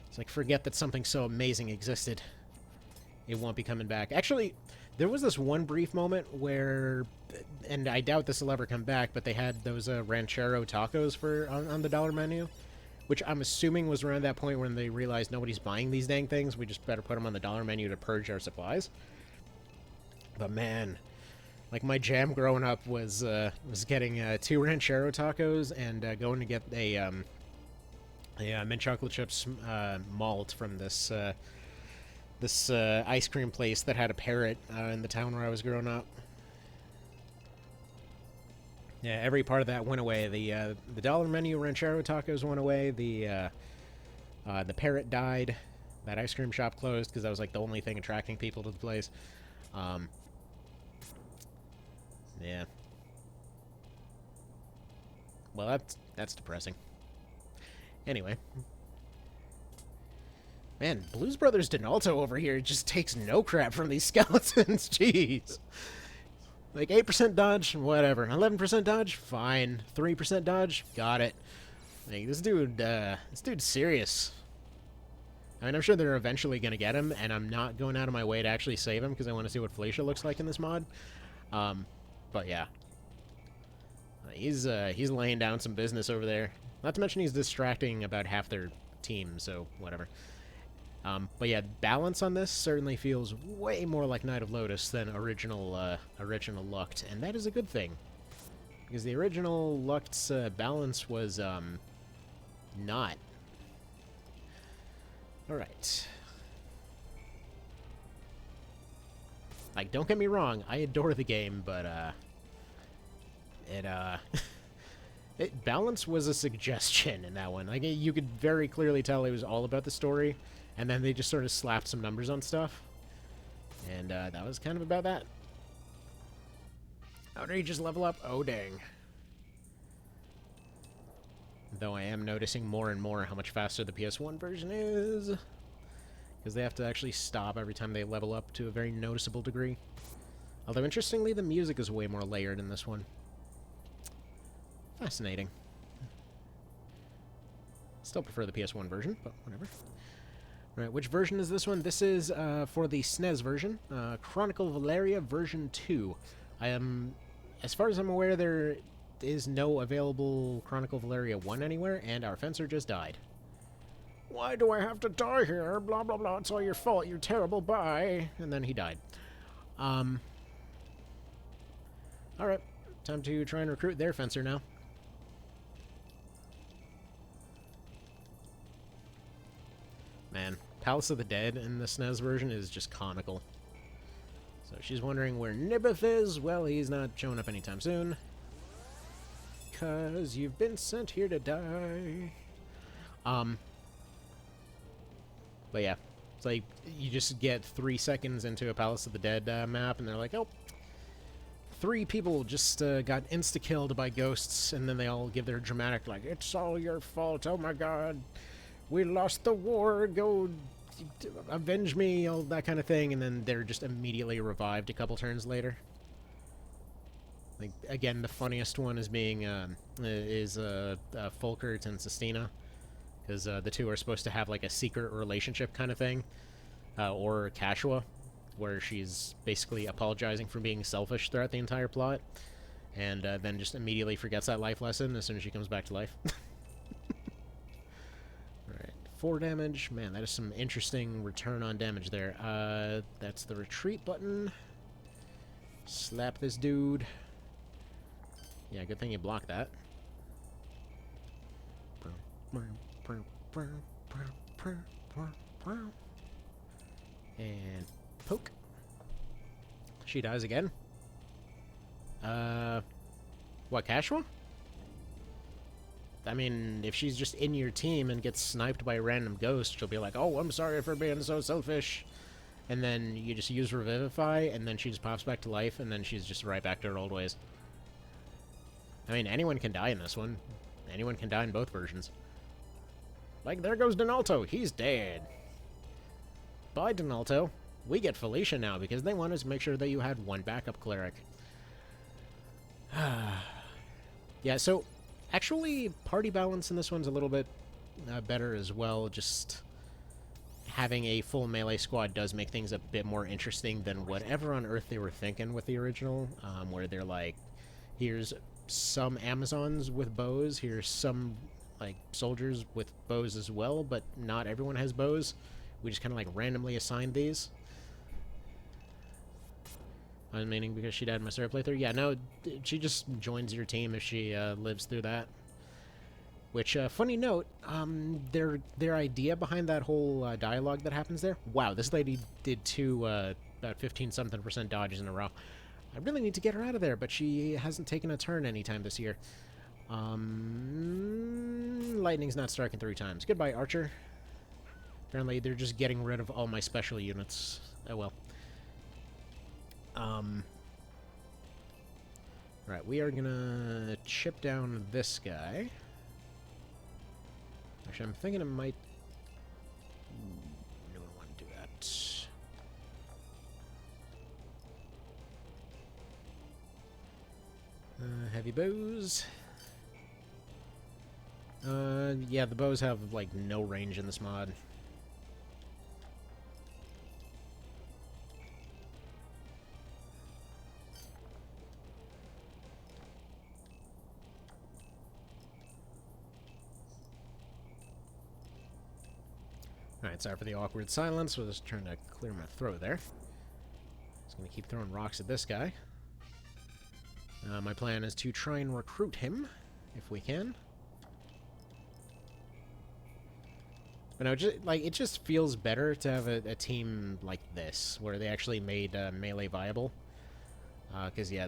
It's like, forget that something so amazing existed. It won't be coming back. Actually, there was this one brief moment where... And I doubt this will ever come back, but they had those ranchero tacos on the dollar menu. Which I'm assuming was around that point when they realized nobody's buying these dang things. We just better put them on the dollar menu to purge our supplies. But man, like my jam growing up was getting 2 ranchero tacos and going to get a mint chocolate chips malt from this ice cream place that had a parrot in the town where I was growing up. Yeah, every part of that went away. The dollar menu ranchero tacos went away. The parrot died. That ice cream shop closed because that was like the only thing attracting people to the place. Yeah. Well, that's depressing. Anyway. Man, Blues Brothers Donalto over here just takes no crap from these skeletons. Jeez. Like, 8% dodge, whatever. 11% dodge, fine. 3% dodge, got it. Like, this dude's serious. I mean, I'm sure they're eventually going to get him, and I'm not going out of my way to actually save him, because I want to see what Felicia looks like in this mod. But yeah. He's laying down some business over there. Not to mention he's distracting about half their team, so whatever. But yeah, balance on this certainly feels way more like Knight of Lotus than original Lucht, and that is a good thing. Because the original Lucht's balance was, not. Alright. Like, don't get me wrong, I adore the game, but, balance was a suggestion in that one. Like, you could very clearly tell it was all about the story. And then they just sort of slapped some numbers on stuff. And that was kind of about that. How did he just level up? Oh, dang. Though I am noticing more and more how much faster the PS1 version is. Because they have to actually stop every time they level up to a very noticeable degree. Although, interestingly, the music is way more layered in this one. Fascinating. Still prefer the PS1 version, but whatever. Right, which version is this one? This is for the SNES version, Chronicle Valeria version 2. As far as I'm aware, there is no available Chronicle Valeria 1 anywhere, and our fencer just died. Why do I have to die here? Blah, blah, blah, it's all your fault, you're terrible, bye. And then he died. Alright, time to try and recruit their fencer now. Man, Palace of the Dead in the SNES version is just conical. So she's wondering where Nibeth is. Well, he's not showing up anytime soon. 'Cause you've been sent here to die. But yeah, it's like you just get 3 seconds into a Palace of the Dead map, and they're like, oh, 3 people just got insta-killed by ghosts, and then they all give their dramatic, like, it's all your fault, oh my god. We lost the war, go avenge me, all that kind of thing, and then they're just immediately revived a couple turns later. Like, again, the funniest one is being, Folkert and Sistina, because the two are supposed to have, like, a secret relationship kind of thing, or Kashua, where she's basically apologizing for being selfish throughout the entire plot, and then just immediately forgets that life lesson as soon as she comes back to life. 4 damage. Man, that is some interesting return on damage there. That's the retreat button. Slap this dude. Yeah, good thing you blocked that. And poke. She dies again. What, Cashua? I mean, if she's just in your team and gets sniped by a random ghost, she'll be like, oh, I'm sorry for being so selfish. And then you just use Revivify, and then she just pops back to life, and then she's just right back to her old ways. I mean, anyone can die in this one. Anyone can die in both versions. Like, there goes Donalto. He's dead. Bye, Donalto. We get Felicia now, because they wanted to make sure that you had one backup cleric. Yeah, so... actually, party balance in this one's a little bit better as well. Just having a full melee squad does make things a bit more interesting than whatever on earth they were thinking with the original, where they're like, here's some Amazons with bows, here's some like soldiers with bows as well, but not everyone has bows. We just kind of like randomly assigned these. I'm meaning because she died in my Sarah playthrough. Yeah, no, she just joins your team if she lives through that. Which, funny note, their idea behind that whole dialogue that happens there. Wow, this lady did 2 about 15-something% dodges in a row. I really need to get her out of there, but she hasn't taken a turn anytime this year. Lightning's not striking 3 times. Goodbye, Archer. Apparently, they're just getting rid of all my special units. Oh well. Right, we are gonna chip down this guy. Actually, I'm thinking it might... no, I want to do that. Heavy bows. Yeah, the bows have, like, no range in this mod. Alright, sorry for the awkward silence. We're just trying to clear my throat there. Just gonna keep throwing rocks at this guy. My plan is to try and recruit him, if we can. But no, just, like, it just feels better to have a team like this, where they actually made melee viable. Because, yeah,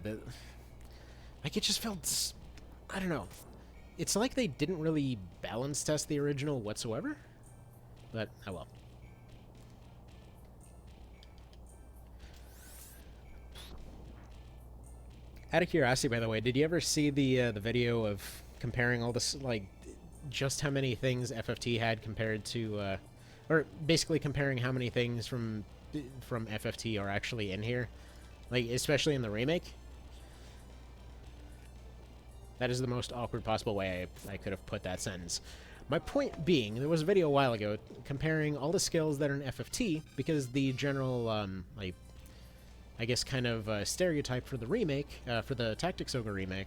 like, it just felt... I don't know. It's like they didn't really balance test the original whatsoever. But, oh well. Out of curiosity, by the way, did you ever see the video of comparing all this, like, just how many things FFT had compared to, or basically comparing how many things from FFT are actually in here? Like, especially in the remake? That is the most awkward possible way I could have put that sentence. My point being, there was a video a while ago comparing all the skills that are in FFT, because the general, like, I guess kind of stereotype for the remake, for the Tactics Ogre remake,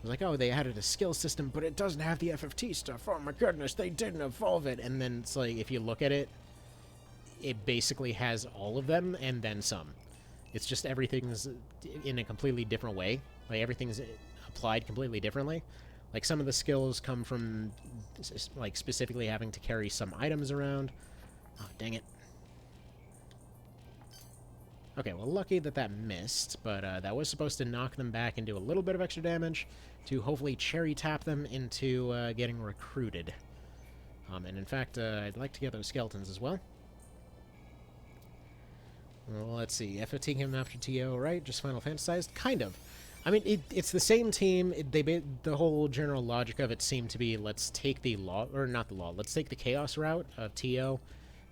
was like, oh, they added a skill system, but it doesn't have the FFT stuff. Oh my goodness, they didn't evolve it. And then it's like, if you look at it, it basically has all of them and then some. It's just everything's in a completely different way. Like, everything's applied completely differently. Like, some of the skills come from, like, specifically having to carry some items around. Oh, dang it. Okay, well, lucky that that missed, but that was supposed to knock them back and do a little bit of extra damage to hopefully cherry tap them into getting recruited. And in fact, I'd like to get those skeletons as well. Well, let's see. FFT came after TO, right? Just Final Fantasized? Kind of. I mean, it's the same team. The whole general logic of it seemed to be, let's take the law, or not the law, let's take the chaos route of TO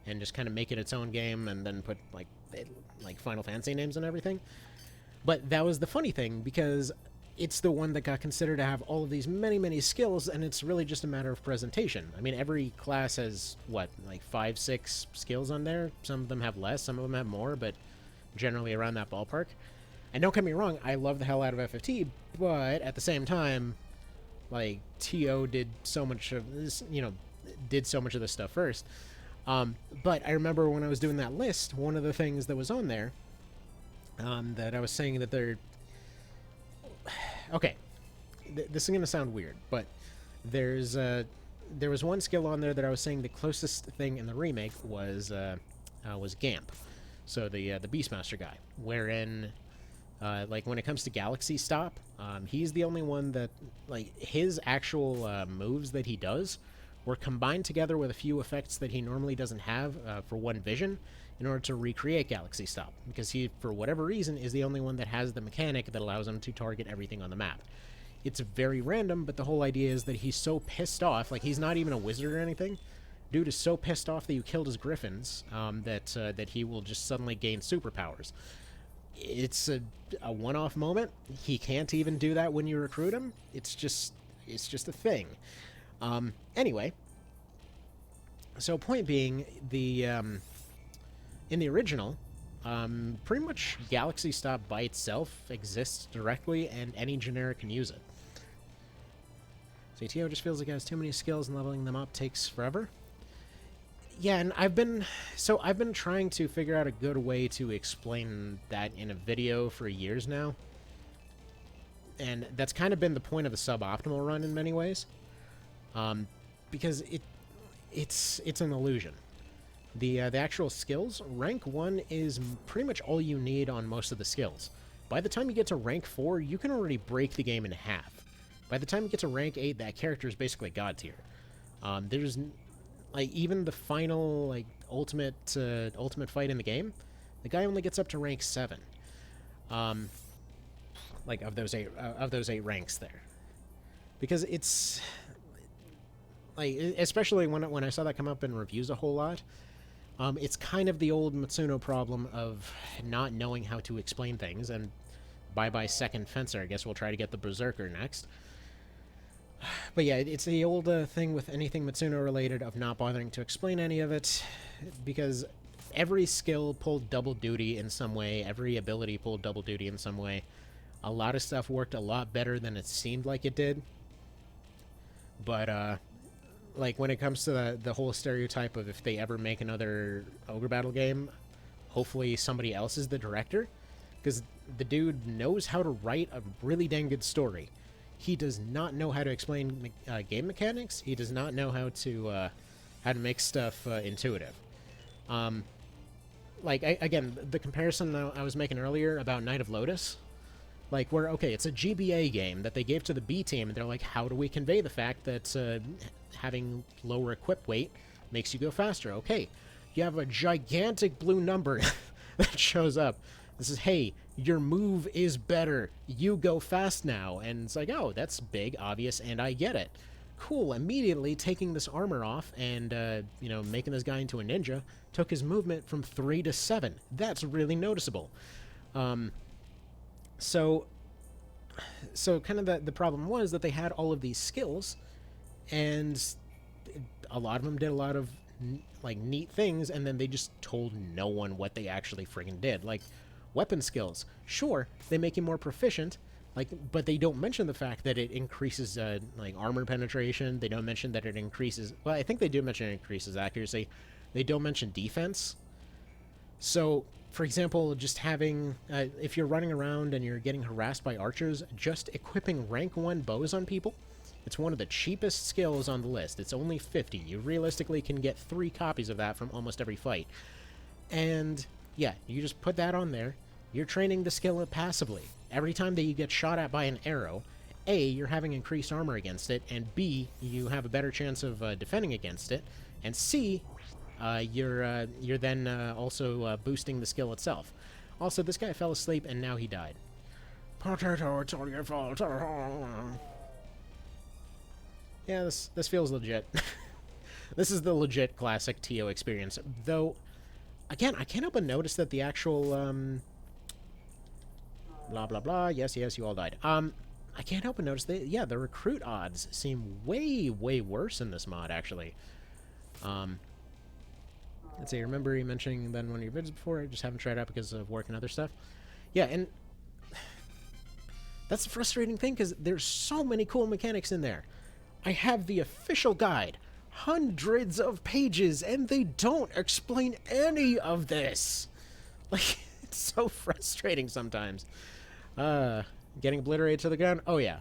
and just kind of make it its own game and then put, like Final Fantasy names and everything. But that was the funny thing, because it's the one that got considered to have all of these many, many skills, and it's really just a matter of presentation. I mean, every class has, what, like 5, 6 skills on there? Some of them have less, some of them have more, but generally around that ballpark. And don't get me wrong, I love the hell out of FFT, but at the same time, like, TO did so much of this, you know, did so much of this stuff first. But I remember when I was doing that list, one of the things that was on there, that I was saying that they're... Okay, this is going to sound weird, but there was one skill on there that I was saying the closest thing in the remake was Gamp, so the Beastmaster guy, wherein, like, when it comes to Galaxy Stop, he's the only one that, like, his actual moves that he does were combined together with a few effects that he normally doesn't have for one vision in order to recreate Galaxy Stop, because he, for whatever reason, is the only one that has the mechanic that allows him to target everything on the map. It's very random, but the whole idea is that he's so pissed off, like, he's not even a wizard or anything. Dude is so pissed off that you killed his griffins, that he will just suddenly gain superpowers. It's a one-off moment. He can't even do that when you recruit him. It's just a thing. Anyway, so point being, in the original, pretty much Galaxy Stop by itself exists directly, and any generic can use it. CTO just feels like it has too many skills, and leveling them up takes forever. Yeah, and I've been trying to figure out a good way to explain that in a video for years now. And that's kind of been the point of the suboptimal run in many ways. Because it's an illusion. The actual skills, rank 1 is pretty much all you need on most of the skills. By the time you get to rank 4, you can already break the game in half. By the time you get to rank 8, that character is basically god tier. There's, like, even the final, like, ultimate fight in the game, the guy only gets up to rank 7. Like, of those eight ranks there. Because it's, like, especially when I saw that come up in reviews a whole lot, it's kind of the old Matsuno problem of not knowing how to explain things, and bye-bye second fencer. I guess we'll try to get the Berserker next. But yeah, it's the old thing with anything Matsuno-related of not bothering to explain any of it, because every skill pulled double duty in some way, every ability pulled double duty in some way. A lot of stuff worked a lot better than it seemed like it did. But, like, when it comes to the whole stereotype of if they ever make another Ogre Battle game, hopefully somebody else is the director, because the dude knows how to write a really dang good story. He does not know how to explain game mechanics. He does not know how to make stuff intuitive. Like, again, the comparison I was making earlier about Knight of Lotus, like, where, okay, it's a GBA game that they gave to the B team, and they're like, how do we convey the fact that having lower equip weight makes you go faster? Okay, you have a gigantic blue number that shows up. This is, hey, your move is better. You go fast now. And it's like, oh, that's big, obvious, and I get it. Cool. Immediately taking this armor off and, you know, making this guy into a ninja took his movement from 3 to 7. That's really noticeable. So kind of the problem was that they had all of these skills, and a lot of them did a lot of, like, neat things, and then they just told no one what they actually friggin' did. Like, weapon skills, sure, they make you more proficient, like, but they don't mention the fact that it increases, like, armor penetration. They don't mention that it increases, well, I think they do mention it increases accuracy. They don't mention defense. So, for example, just having, if you're running around and you're getting harassed by archers, just equipping rank 1 bows on people, it's one of the cheapest skills on the list. It's only 50. You realistically can get 3 copies of that from almost every fight. And yeah, you just put that on there. You're training the skill passively. Every time that you get shot at by an arrow, A, you're having increased armor against it, and B, you have a better chance of defending against it, and C, you're then also boosting the skill itself. Also, this guy fell asleep, and now he died. Potato, it's all your fault. Yeah, this feels legit. This is the legit classic TO experience. Though, again, I can't help but notice that the actual, blah, blah, blah, yes, you all died. I can't help but notice that, yeah, the recruit odds seem way, way worse in this mod, actually. Let's see, I remember you mentioning that in one of your vids before. I just haven't tried out because of work and other stuff. Yeah, and that's the frustrating thing, because there's so many cool mechanics in there. I have the official guide, hundreds of pages, and they don't explain any of this. Like, it's so frustrating sometimes. Getting obliterated to the ground? Oh, yeah.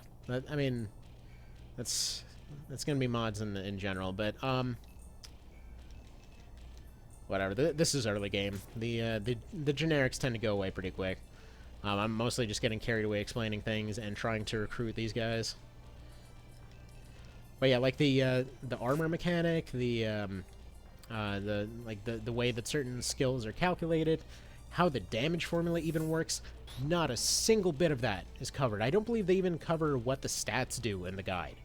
I mean, that's gonna be mods in general, but, whatever. This is early game. The generics tend to go away pretty quick. I'm mostly just getting carried away explaining things and trying to recruit these guys. But yeah, like the armor mechanic, the way that certain skills are calculated, how the damage formula even works, not a single bit of that is covered. I don't believe they even cover what the stats do in the guide.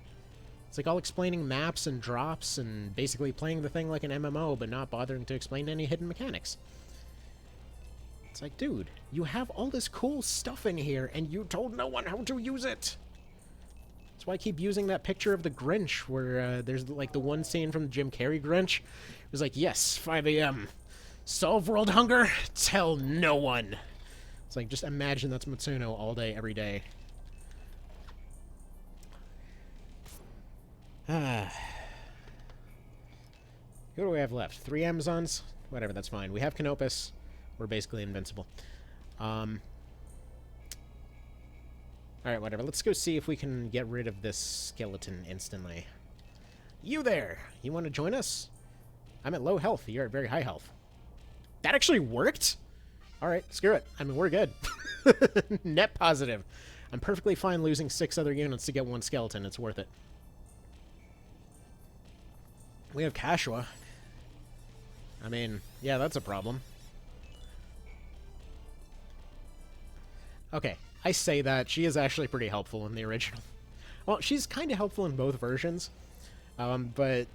It's like all explaining maps and drops and basically playing the thing like an MMO, but not bothering to explain any hidden mechanics. It's like, dude, you have all this cool stuff in here, and you told no one how to use it! That's why I keep using that picture of the Grinch, where there's like the one scene from the Jim Carrey Grinch. It was like, yes, 5 a.m. Solve world hunger? Tell no one! It's like, just imagine that's Matsuno all day, every day. Who do we have left? 3 Amazons? Whatever, that's fine. We have Canopus. We're basically invincible. Alright, whatever. Let's go see if we can get rid of this skeleton instantly. You there! You want to join us? I'm at low health. You're at very high health. That actually worked? Alright, screw it. I mean, we're good. Net positive. I'm perfectly fine losing 6 other units to get 1 skeleton. It's worth it. We have Kashua. I mean, yeah, that's a problem. Okay, I say that. She is actually pretty helpful in the original. Well, she's kind of helpful in both versions, but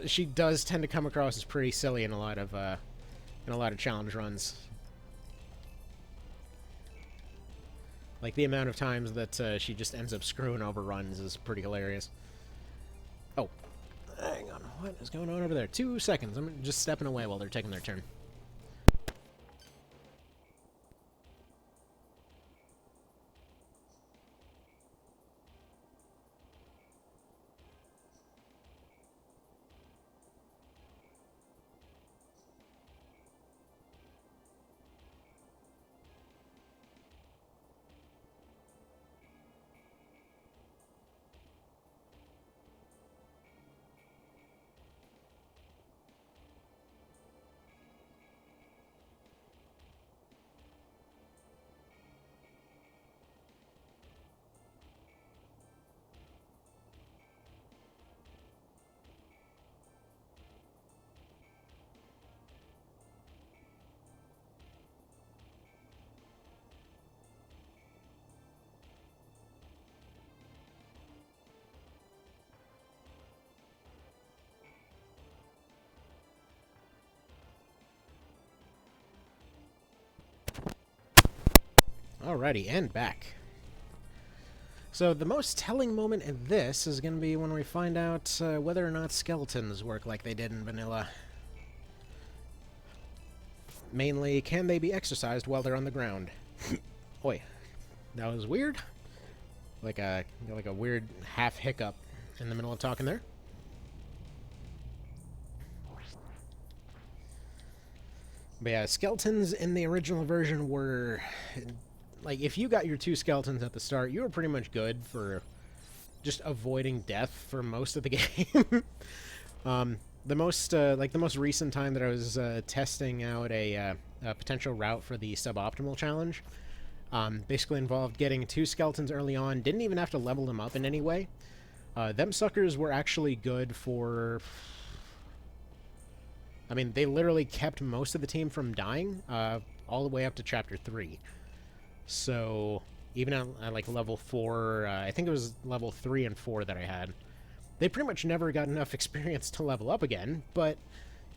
she does tend to come across as pretty silly in a lot of challenge runs. Like, the amount of times that she just ends up screwing over runs is pretty hilarious. Oh, hang on. What is going on over there? 2 seconds. I'm just stepping away while they're taking their turn. Alrighty, and back. So the most telling moment in this is going to be when we find out whether or not skeletons work like they did in vanilla. Mainly, can they be exercised while they're on the ground? Oi, that was weird. Like a weird half hiccup in the middle of talking there. But yeah, skeletons in the original version were... Like, if you got your 2 skeletons at the start, you were pretty much good for just avoiding death for most of the game. The most recent time that I was testing out a potential route for the suboptimal challenge, basically involved getting 2 skeletons early on. Didn't even have to level them up in any way. Them suckers were actually good for... I mean, they literally kept most of the team from dying, all the way up to Chapter 3. So, even at like level 4, I think it was level 3 and 4 that I had, they pretty much never got enough experience to level up again, but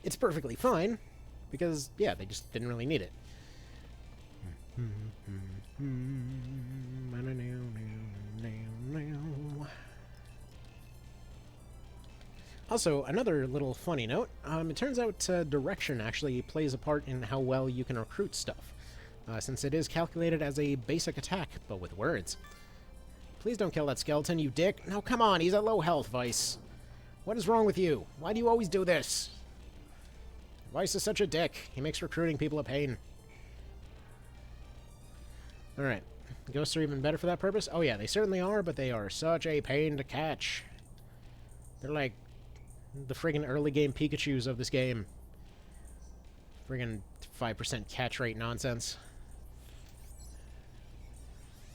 it's perfectly fine, because, yeah, they just didn't really need it. Also, another little funny note, it turns out direction actually plays a part in how well you can recruit stuff. Since it is calculated as a basic attack, but with words. Please don't kill that skeleton, you dick. No, come on, he's at low health, Vice. What is wrong with you? Why do you always do this? Weiss is such a dick. He makes recruiting people a pain. Alright. Ghosts are even better for that purpose? Oh yeah, they certainly are, but they are such a pain to catch. They're like the friggin' early game Pikachus of this game. Friggin' 5% catch rate nonsense.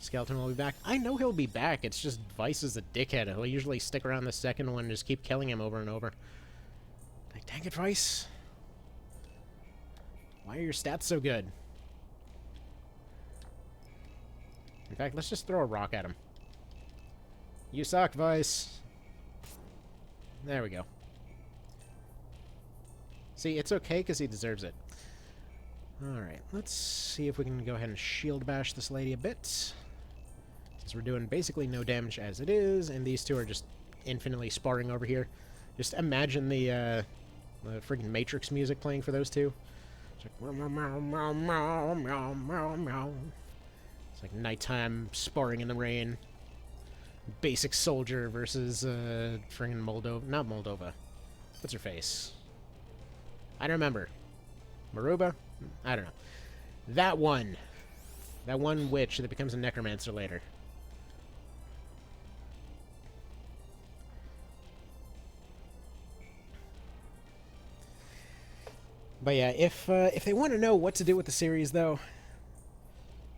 Skeleton will be back. I know he'll be back. It's just Weiss is a dickhead. He'll usually stick around the second one and just keep killing him over and over. Like, dang it, Weiss. Why are your stats so good? In fact, let's just throw a rock at him. You suck, Weiss. There we go. See, it's okay because he deserves it. Alright, let's see if we can go ahead and shield bash this lady a bit. Since we're doing basically no damage as it is, and these two are just infinitely sparring over here. Just imagine the freaking Matrix music playing for those two. It's like, meow, meow, meow, meow, meow, meow, meow. It's like nighttime sparring in the rain. Basic soldier versus friggin' Moldova. Not Moldova. What's her face? I don't remember. Maruba? I don't know. That one. That one witch that becomes a necromancer later. But yeah, if they want to know what to do with the series, though,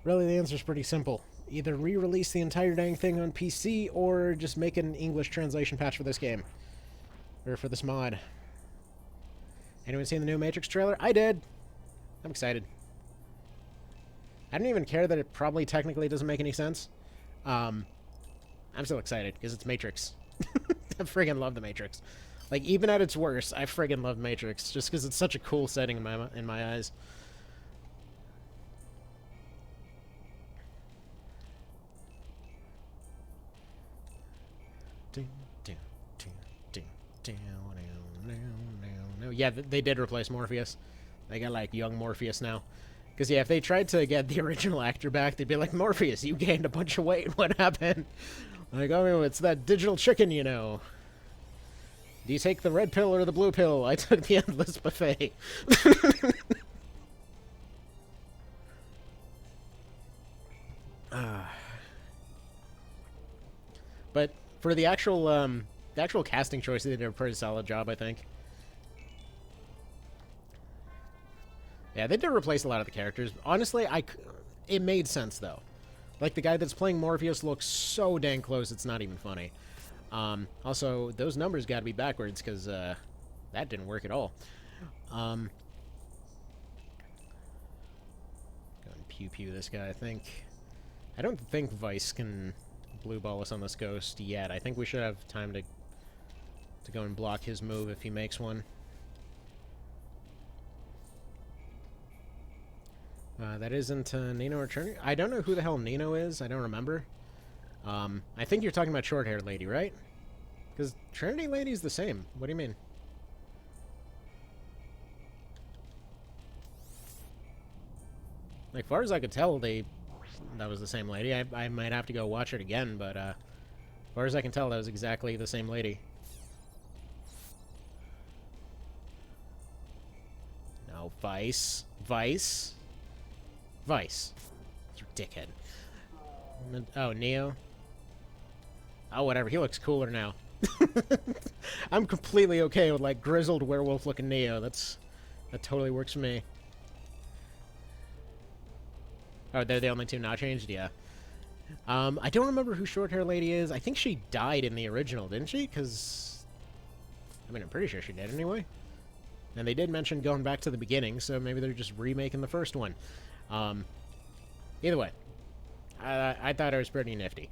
really the answer's pretty simple. Either re-release the entire dang thing on PC, or just make an English translation patch for this game. Or for this mod. Anyone seen the new Matrix trailer? I did! I'm excited. I don't even care that it probably technically doesn't make any sense. I'm still excited, because it's Matrix. I friggin' love the Matrix. Like, even at its worst, I friggin' love Matrix, just because it's such a cool setting in my eyes. Yeah, they did replace Morpheus. They got, like, young Morpheus now. Because, yeah, if they tried to get the original actor back, they'd be like, Morpheus, you gained a bunch of weight. What happened? Like, oh, it's that digital chicken, you know. Do you take the red pill or the blue pill? I took the endless buffet. But for the actual casting choice, they did a pretty solid job, I think. Yeah, they did replace a lot of the characters. Honestly, it made sense, though. Like, the guy that's playing Morpheus looks so dang close, it's not even funny. Also, those numbers gotta be backwards, because, that didn't work at all. Go and pew-pew this guy, I think. I don't think Weiss can blue ball us on this ghost yet. I think we should have time to go and block his move if he makes one. That isn't Nino or Trinity. I don't know who the hell Nino is. I don't remember. I think you're talking about short-haired lady, right? Because Trinity Lady's the same. What do you mean? Like, far as I could tell, that was the same lady. I might have to go watch it again, but as far as I can tell, that was exactly the same lady. No, Weiss. Weiss. Weiss. You dickhead. Oh, Neo. Oh, whatever. He looks cooler now. I'm completely okay with, like, grizzled werewolf-looking Neo. That totally works for me. Oh, they're the only two not changed? Yeah. I don't remember who Short-Hair Lady is. I think she died in the original, didn't she? Because, I mean, I'm pretty sure she did anyway. And they did mention going back to the beginning, so maybe they're just remaking the first one. Either way, I thought it was pretty nifty.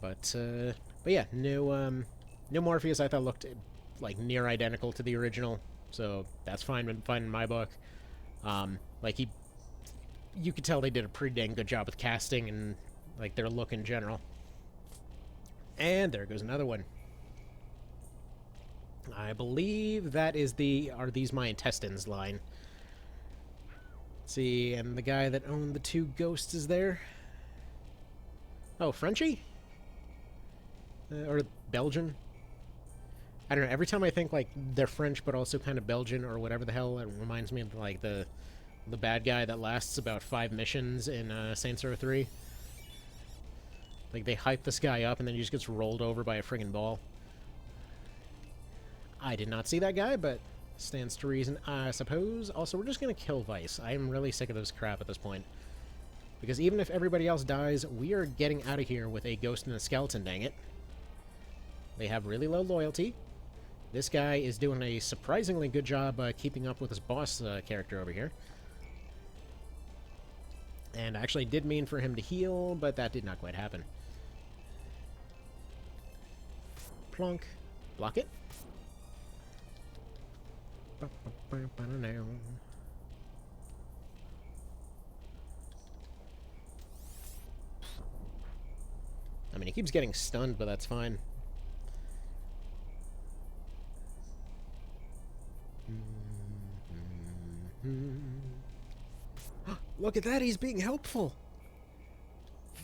But yeah, new Morpheus I thought looked like near identical to the original, so that's fine in my book. Like you could tell they did a pretty dang good job with casting and like their look in general. And there goes another one. I believe that is Are These My Intestines line. Let's see, and the guy that owned the two ghosts is there. Oh, Frenchie? Or Belgian. I don't know. Every time I think like they're French, but also kind of Belgian or whatever the hell, it reminds me of like the bad guy that lasts about 5 missions in Saints Row 3. Like they hype this guy up and then he just gets rolled over by a friggin' ball. I did not see that guy, but stands to reason, I suppose. Also, we're just gonna kill Vice. I am really sick of this crap at this point. Because even if everybody else dies, we are getting out of here with a ghost and a skeleton, dang it. They have really low loyalty. This guy is doing a surprisingly good job keeping up with his boss character over here. And I actually did mean for him to heal, but that did not quite happen. Plonk. Block it. I mean, he keeps getting stunned, but that's fine. Look at that, he's being helpful.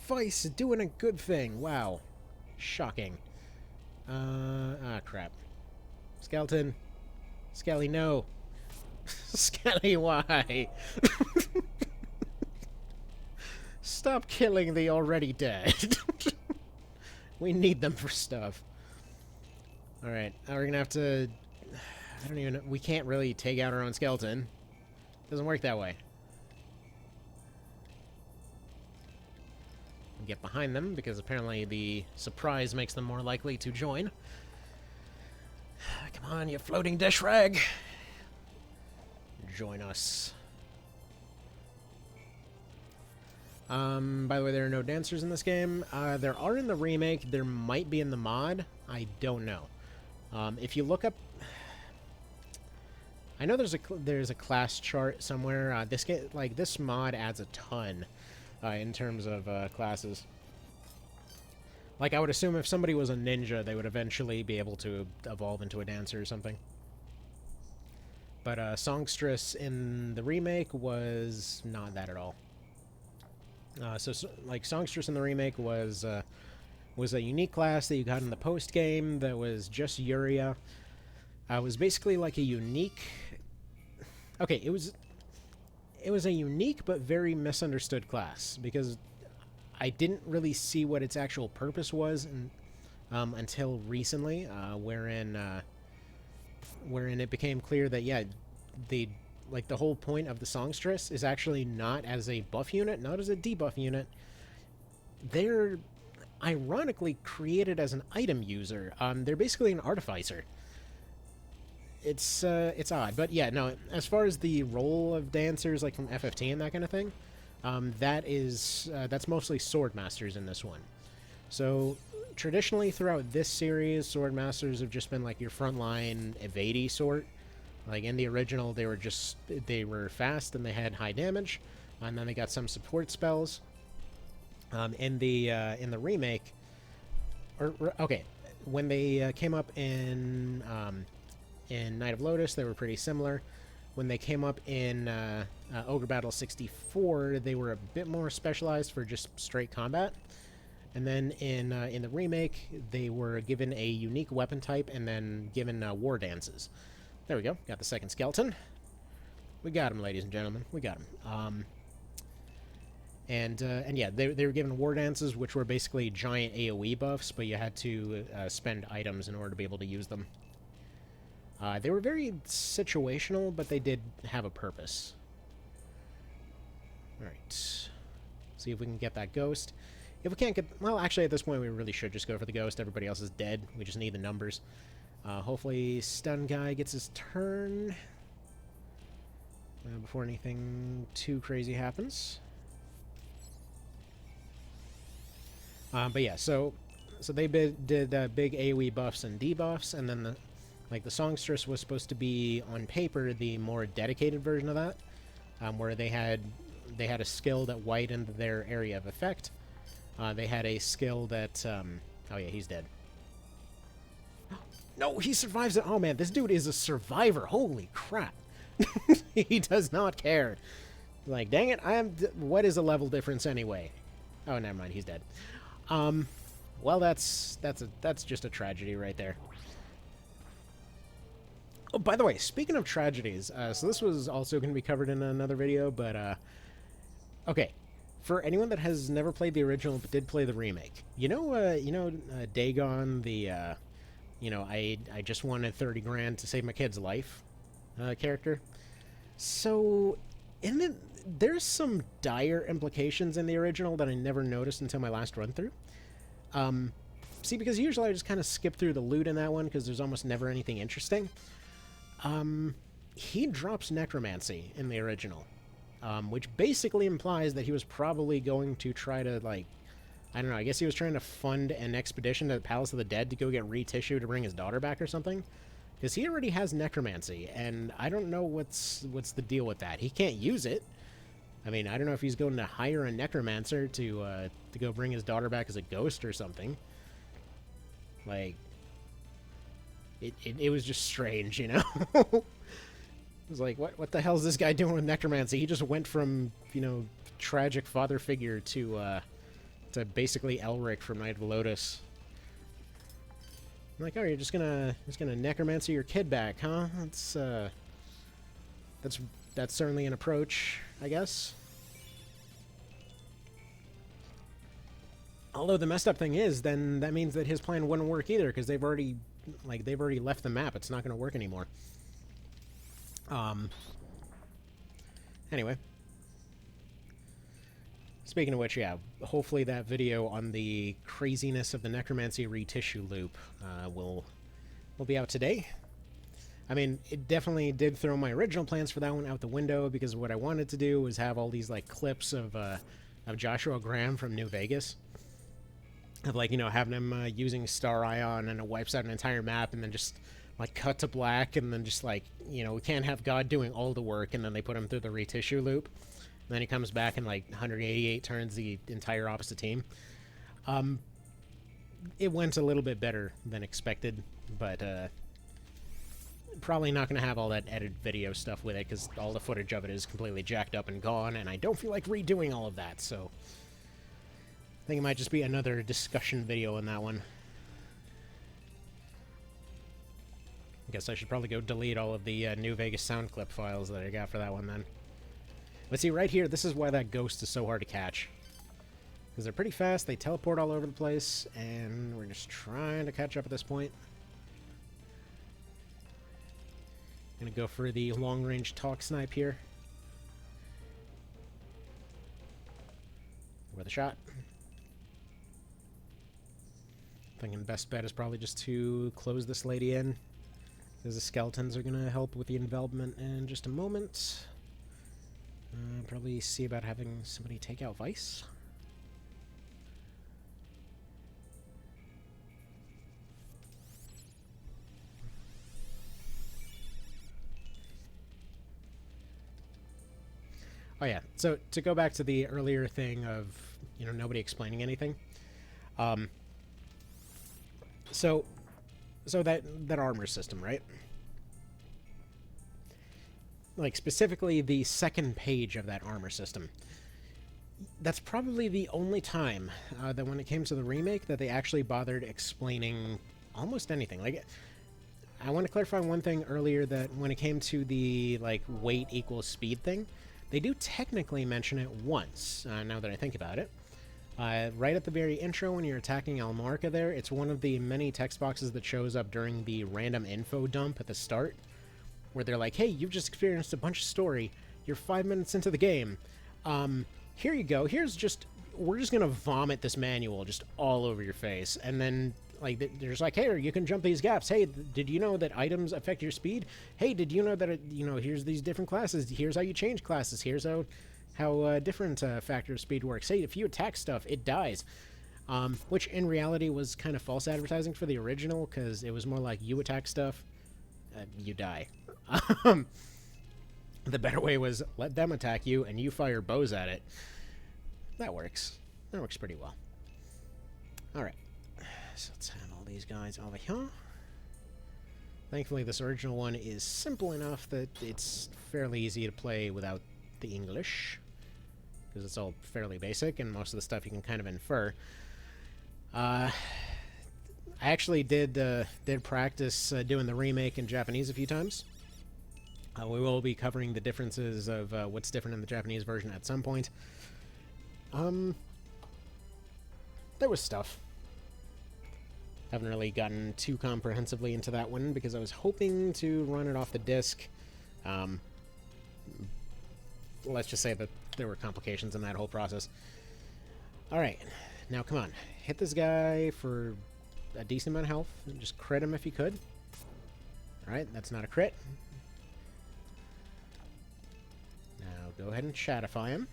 Vice doing a good thing. Wow. Shocking. Crap. Skeleton. Skelly, no. Skelly, why? Stop killing the already dead. We need them for stuff. Alright, now we're gonna have to... I don't even know. We can't really take out our own skeleton. Doesn't work that way. Get behind them, because apparently the surprise makes them more likely to join. Come on, you floating dish rag! Join us. By the way, there are no dancers in this game. There are in the remake. There might be in the mod. I don't know. If you look up... I know there's a class chart somewhere. This mod adds a ton in terms of classes. Like, I would assume if somebody was a ninja, they would eventually be able to evolve into a dancer or something. But songstress in the remake was not that at all. Like, songstress in the remake was a unique class that you got in the post game that was just Yuria. It was basically like a unique... Okay, it was a unique but very misunderstood class, because I didn't really see what its actual purpose was until recently, wherein it became clear that, yeah, the whole point of the songstress is actually not as a buff unit, not as a debuff unit. They're ironically created as an item user. They're basically an artificer. It's odd, but yeah, no, as far as the role of dancers, like from FFT and that kind of thing, that's mostly sword masters in this one. So traditionally throughout this series, sword masters have just been like your frontline evadey sort. Like in the original, they were fast and they had high damage, and then they got some support spells. In the remake, when they came up in Night of Lotus, they were pretty similar. When they came up in Ogre Battle 64, they were a bit more specialized for just straight combat. And then in the remake, they were given a unique weapon type and then given war dances. There we go. Got the second skeleton. We got him, ladies and gentlemen. We got him. And yeah, they were given war dances, which were basically giant AoE buffs, but you had to spend items in order to be able to use them. They were very situational, but they did have a purpose. Alright. See if we can get that ghost. If we can't get... Well, actually, at this point, we really should just go for the ghost. Everybody else is dead. We just need the numbers. Hopefully, stun guy gets his turn before anything too crazy happens. But yeah, so they did big AoE buffs and debuffs, and then the songstress was supposed to be, on paper, the more dedicated version of that, where they had a skill that widened their area of effect. They had a skill that... oh yeah, he's dead. No, he survives it. Oh man, this dude is a survivor. Holy crap. He does not care. Like, dang it, what is a level difference anyway? Oh, never mind, he's dead. Well, that's just a tragedy right there. Oh, by the way, speaking of tragedies, so this was also going to be covered in another video, but okay. For anyone that has never played the original but did play the remake, Dagon, the I just wanted 30 grand to save my kid's life character. So, there's some dire implications in the original that I never noticed until my last run through. See, because usually I just kind of skip through the loot in that one because there's almost never anything interesting. He drops necromancy in the original, which basically implies that he was probably going to try to, like, I don't know, I guess he was trying to fund an expedition to the Palace of the Dead to go get re-tissue to bring his daughter back or something. Because he already has necromancy, and I don't know what's the deal with that. He can't use it. I mean, I don't know if he's going to hire a necromancer to go bring his daughter back as a ghost or something. Like, it was just strange, you know? It was like, what the hell is this guy doing with necromancy? He just went from, tragic father figure to basically Elric from Knight of the Lotus. I'm like, oh, you're just gonna necromancy your kid back, huh? That's certainly an approach, I guess. Although the messed up thing is, then that means that his plan wouldn't work either, because they've already left the map. It's not going to work anymore. Anyway. Speaking of which, yeah, hopefully that video on the craziness of the necromancy retissue loop will be out today. I mean, it definitely did throw my original plans for that one out the window, because what I wanted to do was have all these, like, clips of Joshua Graham from New Vegas. Of, like, having him using Star Ion, and it wipes out an entire map, and then just, like, cut to black, and then just, like, we can't have God doing all the work, and then they put him through the retissue loop. And then he comes back and, like, 188 turns the entire opposite team. It went a little bit better than expected, but probably not going to have all that edited video stuff with it, because all the footage of it is completely jacked up and gone, and I don't feel like redoing all of that, so I think it might just be another discussion video on that one. I guess I should probably go delete all of the New Vegas sound clip files that I got for that one then. But see, right here, this is why that ghost is so hard to catch. Because they're pretty fast, they teleport all over the place, and we're just trying to catch up at this point. Gonna go for the long-range talk snipe here. With a shot. Thinking best bet is probably just to close this lady in, because the skeletons are gonna help with the envelopment in just a moment. Probably see about having somebody take out Vice. Oh yeah, so to go back to the earlier thing of, nobody explaining anything. So that armor system, right? Like, specifically the second page of that armor system. That's probably the only time that when it came to the remake that they actually bothered explaining almost anything. Like, I want to clarify one thing earlier, that when it came to the, like, weight equals speed thing, they do technically mention it once, now that I think about it. Right at the very intro when you're attacking Almarca there, it's one of the many text boxes that shows up during the random info dump at the start, where they're like, hey, you've just experienced a bunch of story, you're 5 minutes into the game, here you go, we're just gonna vomit this manual just all over your face, and then, like, there's like, hey, you can jump these gaps, hey, did you know that items affect your speed, hey, did you know that, here's these different classes, here's how you change classes, here's how different factor of speed works, hey, if you attack stuff, it dies, which in reality was kind of false advertising for the original, because it was more like, you attack stuff, you die. The better way was let them attack you and you fire bows at it. That works. That works pretty well. Alright. So let's have all these guys over here. Thankfully, this original one is simple enough that it's fairly easy to play without the English, because it's all fairly basic and most of the stuff you can kind of infer. I actually did practice doing the remake in Japanese a few times. We will be covering the differences of what's different in the Japanese version at some point. There was stuff. Haven't really gotten too comprehensively into that one because I was hoping to run it off the disc. Let's just say that there were complications in that whole process. Alright, now come on. Hit this guy for a decent amount of health. And just crit him if you could. Alright, that's not a crit. Now go ahead and chatify him.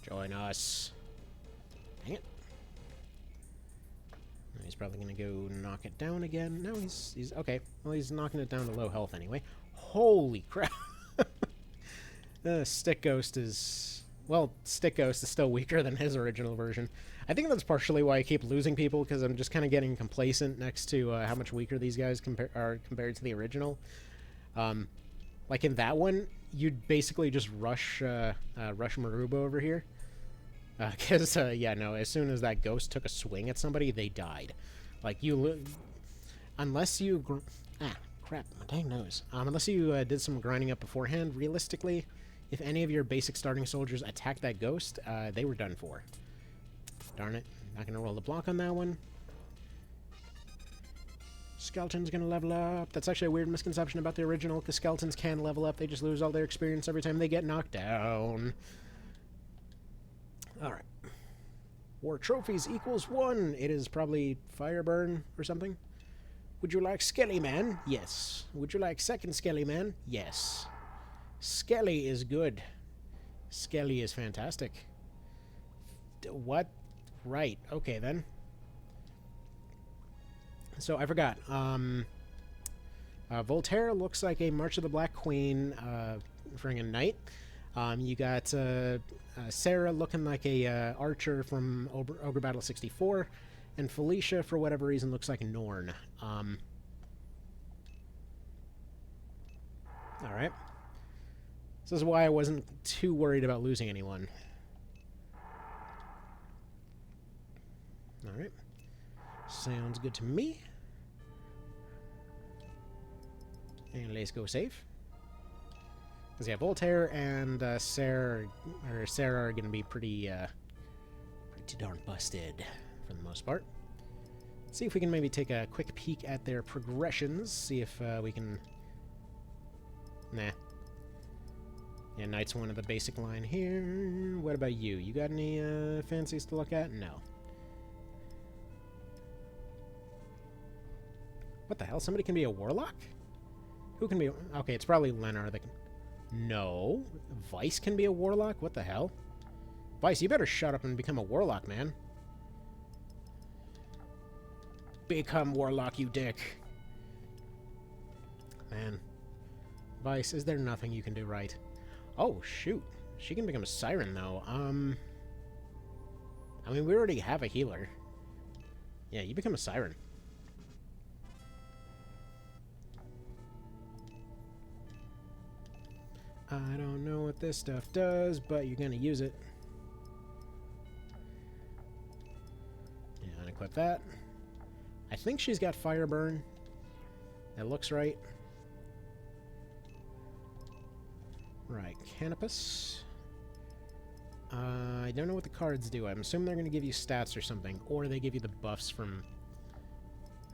Join us. Dang it. He's probably going to go knock it down again. No, he's okay. Well, he's knocking it down to low health anyway. Holy crap. Stick Ghost is... Well, Stick Ghost is still weaker than his original version. I think that's partially why I keep losing people, because I'm just kind of getting complacent next to how much weaker these guys are compared to the original. Like in that one, you'd basically just rush Maruba over here. Because, yeah, no, as soon as that ghost took a swing at somebody, they died. Like, unless you... crap, my dang nose. Unless you did some grinding up beforehand, realistically, if any of your basic starting soldiers attacked that ghost, they were done for. Darn it. Not going to roll the block on that one. Skeleton's going to level up. That's actually a weird misconception about the original, because skeletons can level up. They just lose all their experience every time they get knocked down. Alright. War trophies equals 1. It is probably Fireburn or something. Would you like Skelly Man? Yes. Would you like second Skelly Man? Yes. Skelly is good. Skelly is fantastic. What? Right. Okay, then. So, I forgot. Voltaire looks like a March of the Black Queen friggin' knight. You got Sarah looking like a archer from Ogre Battle 64, and Felicia, for whatever reason, looks like Norn. Alright. This is why I wasn't too worried about losing anyone. Alright. Sounds good to me. And let's go save. Because, yeah, Voltaire and Sarah are going to be pretty darn busted for the most part. Let's see if we can maybe take a quick peek at their progressions. See if we can... Nah. Yeah, Knight's one of the basic line here. What about you? You got any fancies to look at? No. What the hell? Somebody can be a warlock? Who can be... Okay, it's probably Leonar that can... No. Vice can be a warlock? What the hell? Vice, you better shut up and become a warlock, man. Become warlock, you dick. Man. Vice, is there nothing you can do right? Oh, shoot. She can become a siren, though. I mean, we already have a healer. Yeah, you become a siren. I don't know what this stuff does, but you're going to use it. Yeah, unequip that. I think she's got fire burn. That looks right. Right, Canopus. I don't know what the cards do. I'm assuming they're going to give you stats or something. Or they give you the buffs from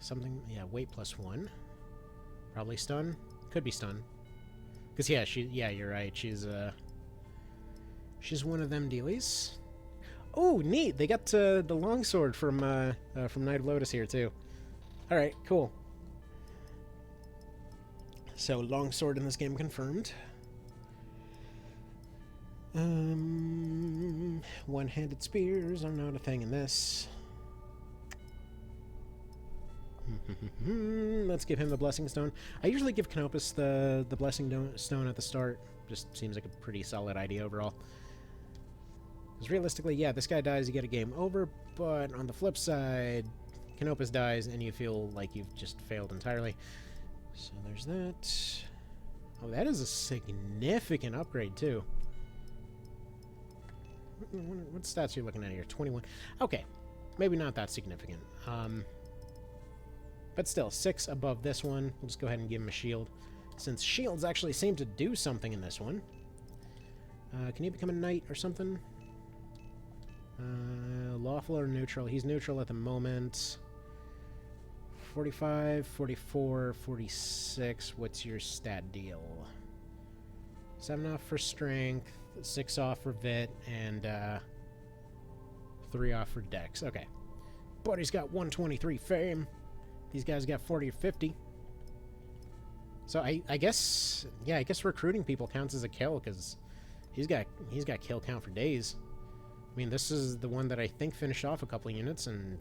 something. Yeah, weight +1. Probably stun. Could be stun. Because, yeah, you're right. She's one of them dealies. Oh, neat! They got the longsword from Knight of Lotus here, too. Alright, cool. So, longsword in this game confirmed. One-handed spears are not a thing in this. Let's give him the Blessing Stone. I usually give Canopus the Blessing Stone at the start. Just seems like a pretty solid idea overall. Because realistically, yeah, this guy dies, you get a game over, but on the flip side, Canopus dies and you feel like you've just failed entirely. So there's that. Oh, that is a significant upgrade, too. What stats are you looking at here? 21. Okay. Maybe not that significant. But still, 6 above this one. We'll just go ahead and give him a shield, since shields actually seem to do something in this one. Can he become a knight or something? Lawful or neutral? He's neutral at the moment. 45, 44, 46. What's your stat deal? 7 off for strength, 6 off for vit, and 3 off for dex. Okay. Buddy's got 123 fame. These guys got 40 or 50. So I guess, yeah, I guess recruiting people counts as a kill, because he's got kill count for days. I mean, this is the one that I think finished off a couple units, and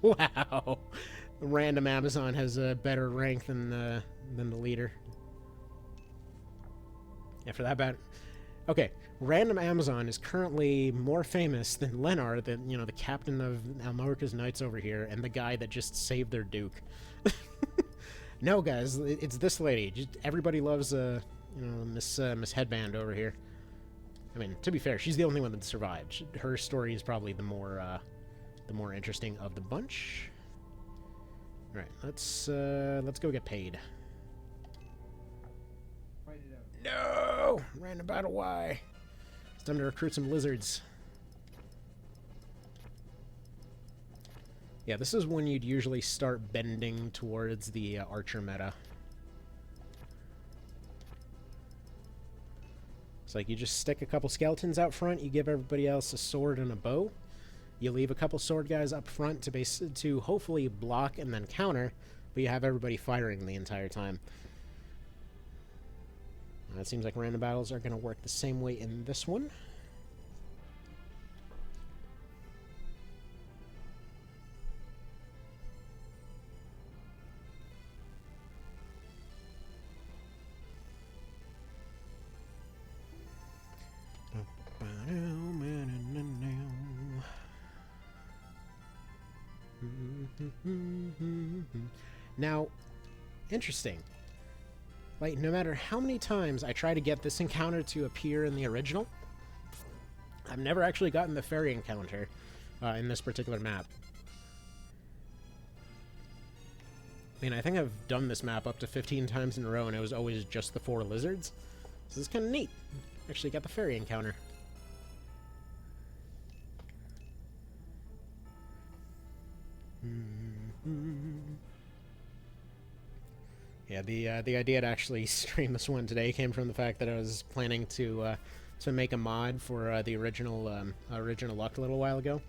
wow, random Amazon has a better rank than the leader. Yeah, for that bad. Okay, random Amazon is currently more famous than Leonar, the the captain of Almorca's Knights over here, and the guy that just saved their duke. No, guys, it's this lady. Just, everybody loves Miss Headband over here. I mean, to be fair, she's the only one that survived. Her story is probably the more interesting of the bunch. All right, let's go get paid. No! Random battle Y. It's time to recruit some lizards. Yeah, this is when you'd usually start bending towards the archer meta. It's like you just stick a couple skeletons out front, you give everybody else a sword and a bow. You leave a couple sword guys up front to hopefully block and then counter, but you have everybody firing the entire time. It seems like random battles are going to work the same way in this one. Now, interesting. Like, no matter how many times I try to get this encounter to appear in the original, I've never actually gotten the fairy encounter in this particular map. I mean, I think I've done this map up to 15 times in a row, and it was always just the 4 lizards. So this is kind of neat. Actually got the fairy encounter. Yeah, the idea to actually stream this one today came from the fact that I was planning to make a mod for the original Luck a little while ago,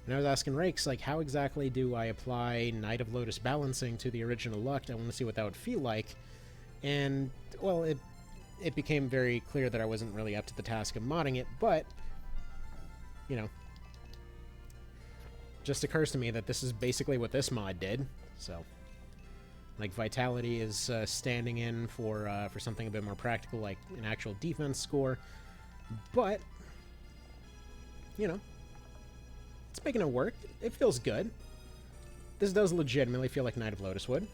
and I was asking Rakes, like, how exactly do I apply Knight of Lotus balancing to the original Luck? I want to see what that would feel like, and well, it became very clear that I wasn't really up to the task of modding it, but just occurs to me that this is basically what this mod did, so. Like, Vitality is standing in for something a bit more practical, like an actual defense score. But, it's making it work. It feels good. This does legitimately feel like Knight of Lotus would.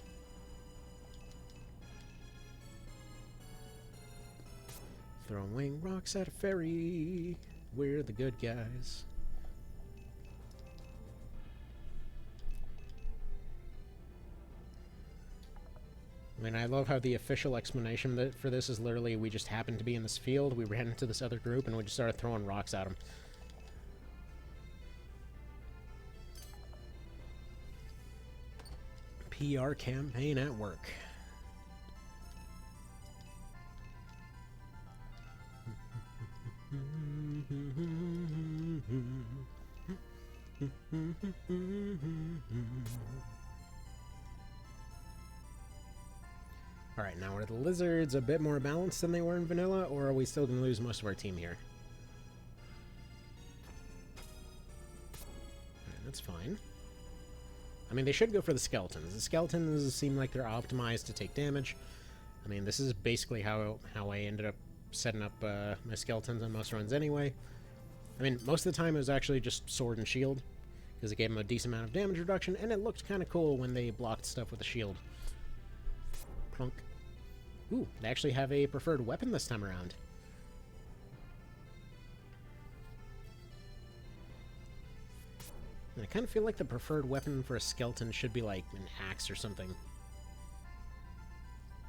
Throwing rocks at a ferry. We're the good guys. I mean, I love how the official explanation for this is literally we just happened to be in this field, we ran into this other group, and we just started throwing rocks at them. PR campaign at work. Alright, now are the lizards a bit more balanced than they were in vanilla, or are we still going to lose most of our team here? Alright, that's fine. I mean, they should go for the skeletons. The skeletons seem like they're optimized to take damage. I mean, this is basically how I ended up setting up my skeletons on most runs anyway. I mean, most of the time it was actually just sword and shield, because it gave them a decent amount of damage reduction, and it looked kind of cool when they blocked stuff with a shield. Plunk. Ooh, they actually have a preferred weapon this time around. And I kind of feel like the preferred weapon for a skeleton should be like an axe or something.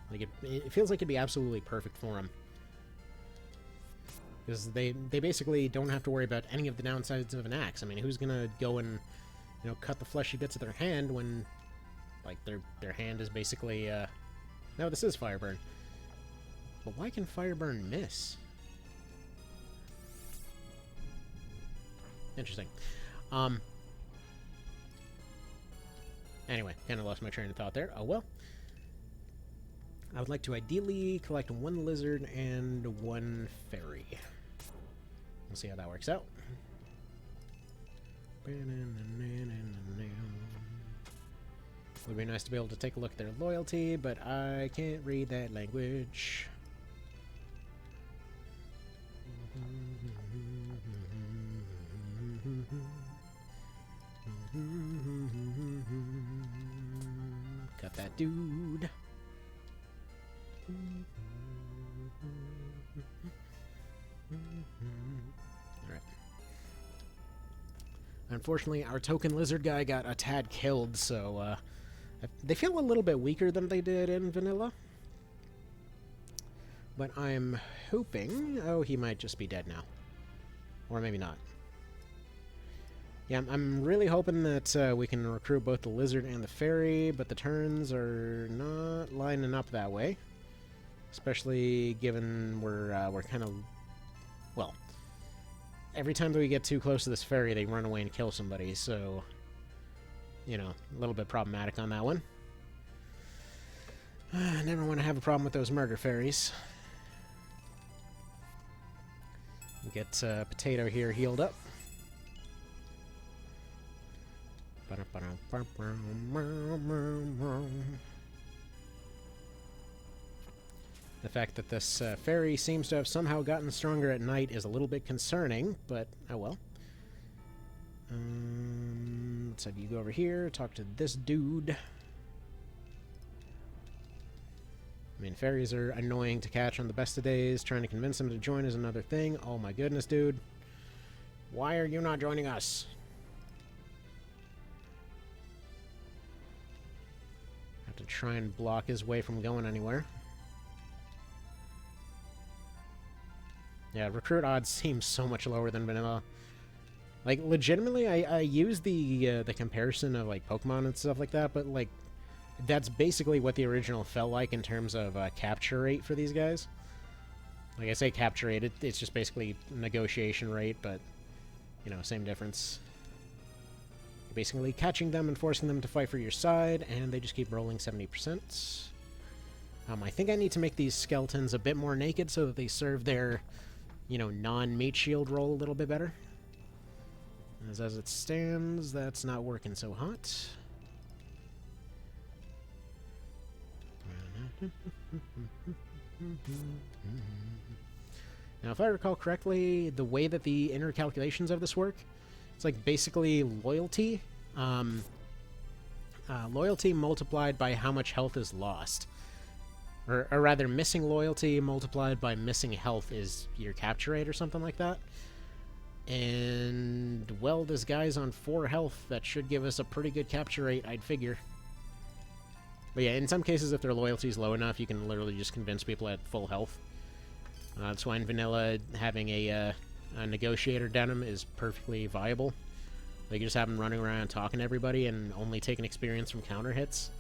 Like it feels like it'd be absolutely perfect for him. Because they basically don't have to worry about any of the downsides of an axe. I mean, who's gonna go and, you know, cut the fleshy bits of their hand when, like, their hand is basically, No, this is Fireburn. But why can Fireburn miss? Interesting. Anyway, kind of lost my train of thought there. Oh well. I would like to ideally collect one lizard and one fairy. We'll see how that works out. Would be nice to be able to take a look at their loyalty, but I can't read that language. Got that dude. Alright. Unfortunately, our token lizard guy got a tad killed, so they feel a little bit weaker than they did in vanilla. But I'm hoping... Oh, he might just be dead now. Or maybe not. Yeah, I'm really hoping that we can recruit both the lizard and the fairy, but the turns are not lining up that way. Especially given we're kind of... Well, every time that we get too close to this fairy, they run away and kill somebody, so... You know, a little bit problematic on that one. I never want to have a problem with those murder fairies. Get Potato here healed up. The fact that this fairy seems to have somehow gotten stronger at night is a little bit concerning, but oh well. Let's have you go over here, talk to this dude. I mean, fairies are annoying to catch on the best of days. Trying to convince them to join is another thing. Oh my goodness, dude. Why are you not joining us? Have to try and block his way from going anywhere. Yeah, recruit odds seem so much lower than vanilla. Like, legitimately, I use the comparison of, like, Pokemon and stuff like that, but, like, that's basically what the original felt like in terms of capture rate for these guys. Like, I say capture rate, it's just basically negotiation rate, but, you know, same difference. You're basically catching them and forcing them to fight for your side, and they just keep rolling 70%. I think I need to make these skeletons a bit more naked so that they serve their, you know, non-meat shield role a little bit better. As it stands, that's not working so hot. Now, if I recall correctly, the way that the inner calculations of this work, it's like basically loyalty. Loyalty multiplied by how much health is lost. Or rather, missing loyalty multiplied by missing health is your capture rate or something like that. And, well, this guy's on 4 health. That should give us a pretty good capture rate, I'd figure. But yeah, in some cases, if their loyalty's low enough, you can literally just convince people at full health. That's why in vanilla, having a negotiator denim is perfectly viable. Like, you just have them running around talking to everybody and only taking experience from counter hits.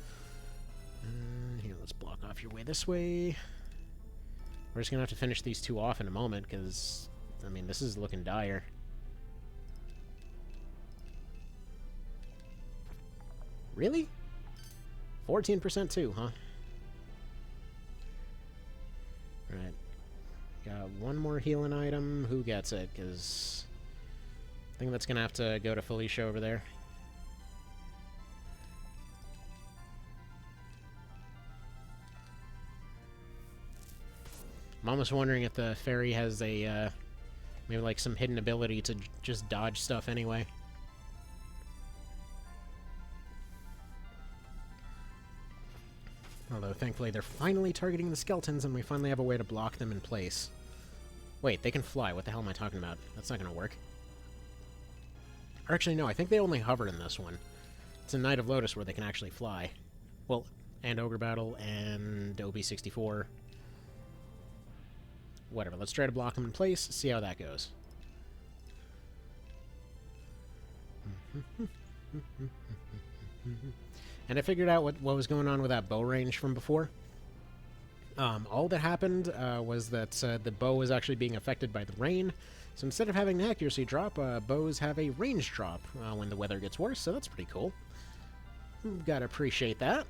Here, let's block off your way this way. We're just gonna have to finish these 2 off in a moment, because... I mean, this is looking dire. Really? 14% too, huh? Alright. Got one more healing item. Who gets it? Because I think that's going to have to go to Felicia over there. I'm almost wondering if the fairy has a... maybe like some hidden ability to just dodge stuff anyway. Although, thankfully, they're finally targeting the skeletons, and we finally have a way to block them in place. Wait, they can fly. What the hell am I talking about? That's not going to work. Or actually, no, I think they only hover in this one. It's a Knight of Lotus where they can actually fly. Well, and Ogre Battle, and OB64. Whatever, let's try to block them in place, see how that goes. And I figured out what was going on with that bow range from before. All that happened was that the bow was actually being affected by the rain. So instead of having an accuracy drop, bows have a range drop when the weather gets worse, so that's pretty cool. Gotta appreciate that.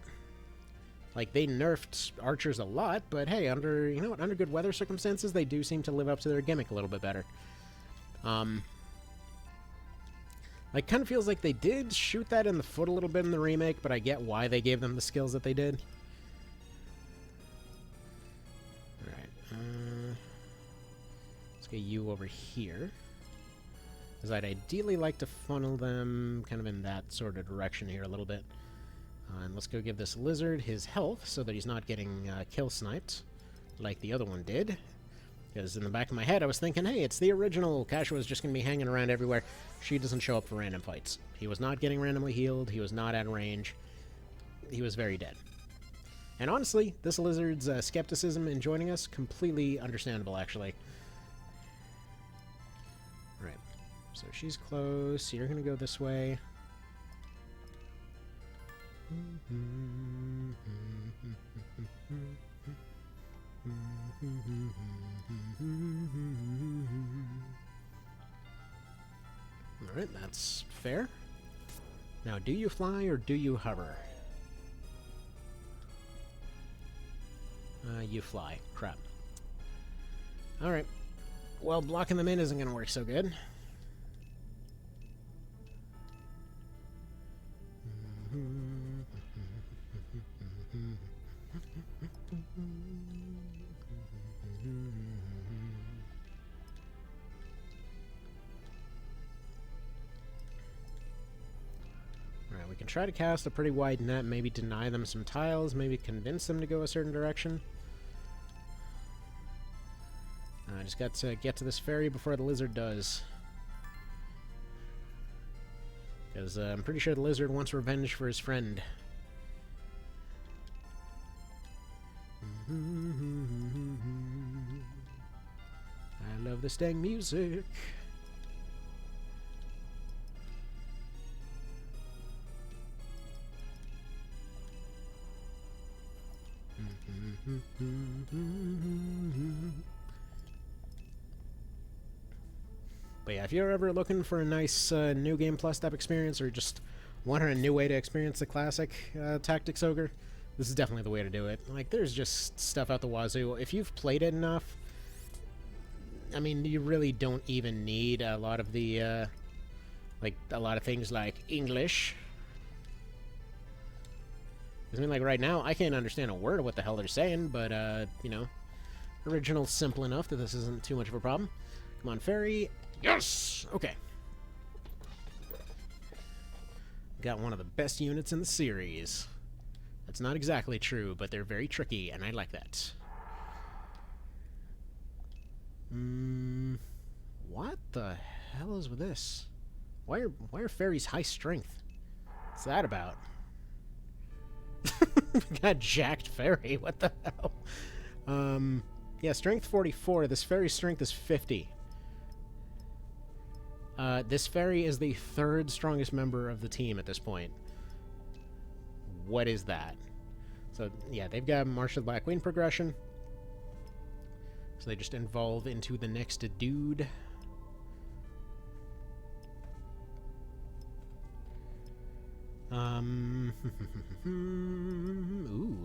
Like, they nerfed archers a lot, but hey, under good weather circumstances, they do seem to live up to their gimmick a little bit better. Like, kind of feels like they did shoot that in the foot a little bit in the remake, but I get why they gave them the skills that they did. Alright, let's get you over here. Because I'd ideally like to funnel them kind of in that sort of direction here a little bit. And let's go give this lizard his health so that he's not getting kill sniped like the other one did. Because in the back of my head I was thinking, hey, it's the original. Kashua is just going to be hanging around everywhere. She doesn't show up for random fights. He was not getting randomly healed. He was not at range. He was very dead. And honestly, this lizard's skepticism in joining us, completely understandable, actually. Right. So she's close. You're going to go this way. Alright, that's fair. Now, do you fly or do you hover? You fly. Crap. Alright. Well, blocking them in isn't going to work so good. Alright, we can try to cast a pretty wide net, maybe deny them some tiles, maybe convince them to go a certain direction. I just got to get to this ferry before the lizard does. Because I'm pretty sure the lizard wants revenge for his friend. I love this dang music. But yeah, if you're ever looking for a nice New Game Plus type experience, or just wanting a new way to experience the classic Tactics Ogre, this is definitely the way to do it. Like, there's just stuff out the wazoo. If you've played it enough, I mean, you really don't even need a lot of the, like, a lot of things like English. I mean, like, right now, I can't understand a word of what the hell they're saying, but, you know, original's simple enough that this isn't too much of a problem. Come on, ferry. Yes! Okay. Got one of the best units in the series. That's not exactly true, but they're very tricky, and I like that. What the hell is with this? Why are fairies high strength? What's that about? Got jacked fairy, what the hell? Yeah, strength 44. This fairy's strength is 50. This fairy is the third strongest member of the team at this point. What is that? So, yeah, they've got March of the Black Queen progression. So they just evolve into the next dude. Ooh,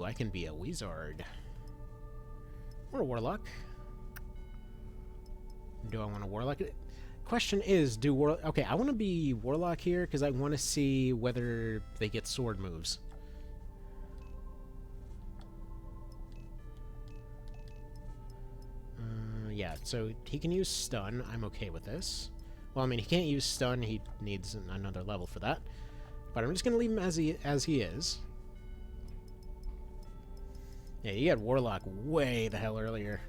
I can be a wizard. Or a warlock. Do I want a warlock? Question is, okay, I want to be warlock here because I want to see whether they get sword moves. Yeah, so he can use stun. I'm okay with this. Well, I mean, he can't use stun. He needs another level for that. But I'm just going to leave him as he is. Yeah, you got warlock way the hell earlier.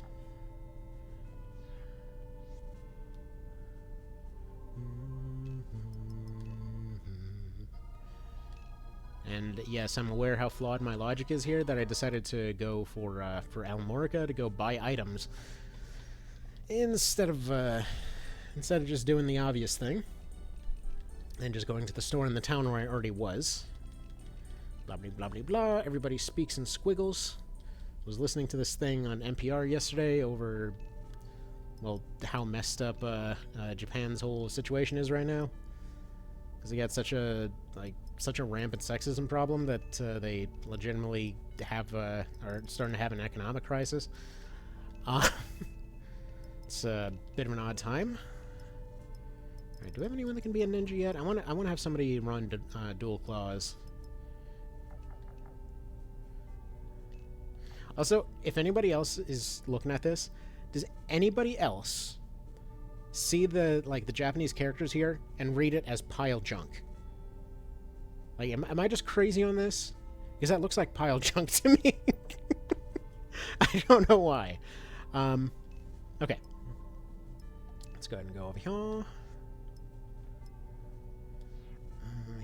yes, I'm aware how flawed my logic is here, that I decided to go for Almorica to go buy items instead of just doing the obvious thing and just going to the store in the town where I already was. Blah, blah, blah, blah, blah. Everybody speaks in squiggles. Was listening to this thing on NPR yesterday over, well, how messed up Japan's whole situation is right now. Because they got such a rampant sexism problem that they legitimately are starting to have an economic crisis. It's a bit of an odd time. Alright, do we have anyone that can be a ninja yet? I want to have somebody run dual claws. Also, if anybody else is looking at this, does anybody else see the Japanese characters here and read it as pile junk? Like, am I just crazy on this? Because that looks like pile junk to me. I don't know why. Okay. Let's go ahead and go over here.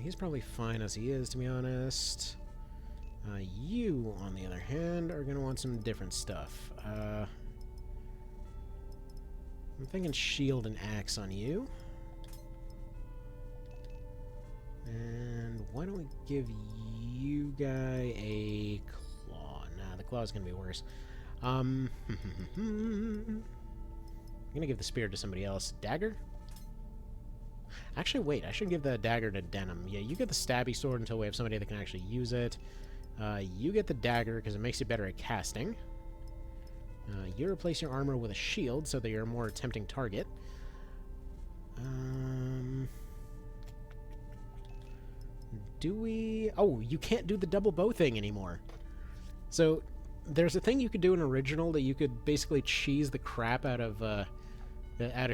He's probably fine as he is, to be honest. You, on the other hand, are going to want some different stuff. I'm thinking shield and axe on you. And why don't we give you guy a claw? Nah, the claw's going to be worse. I'm going to give the spear to somebody else. Dagger? Actually, wait, I should give the dagger to Denim. Yeah, you get the stabby sword until we have somebody that can actually use it. You get the dagger because it makes you better at casting. You replace your armor with a shield so that you're a more tempting target. Do we... Oh, you can't do the double bow thing anymore. So, there's a thing you could do in original that you could basically cheese the crap out of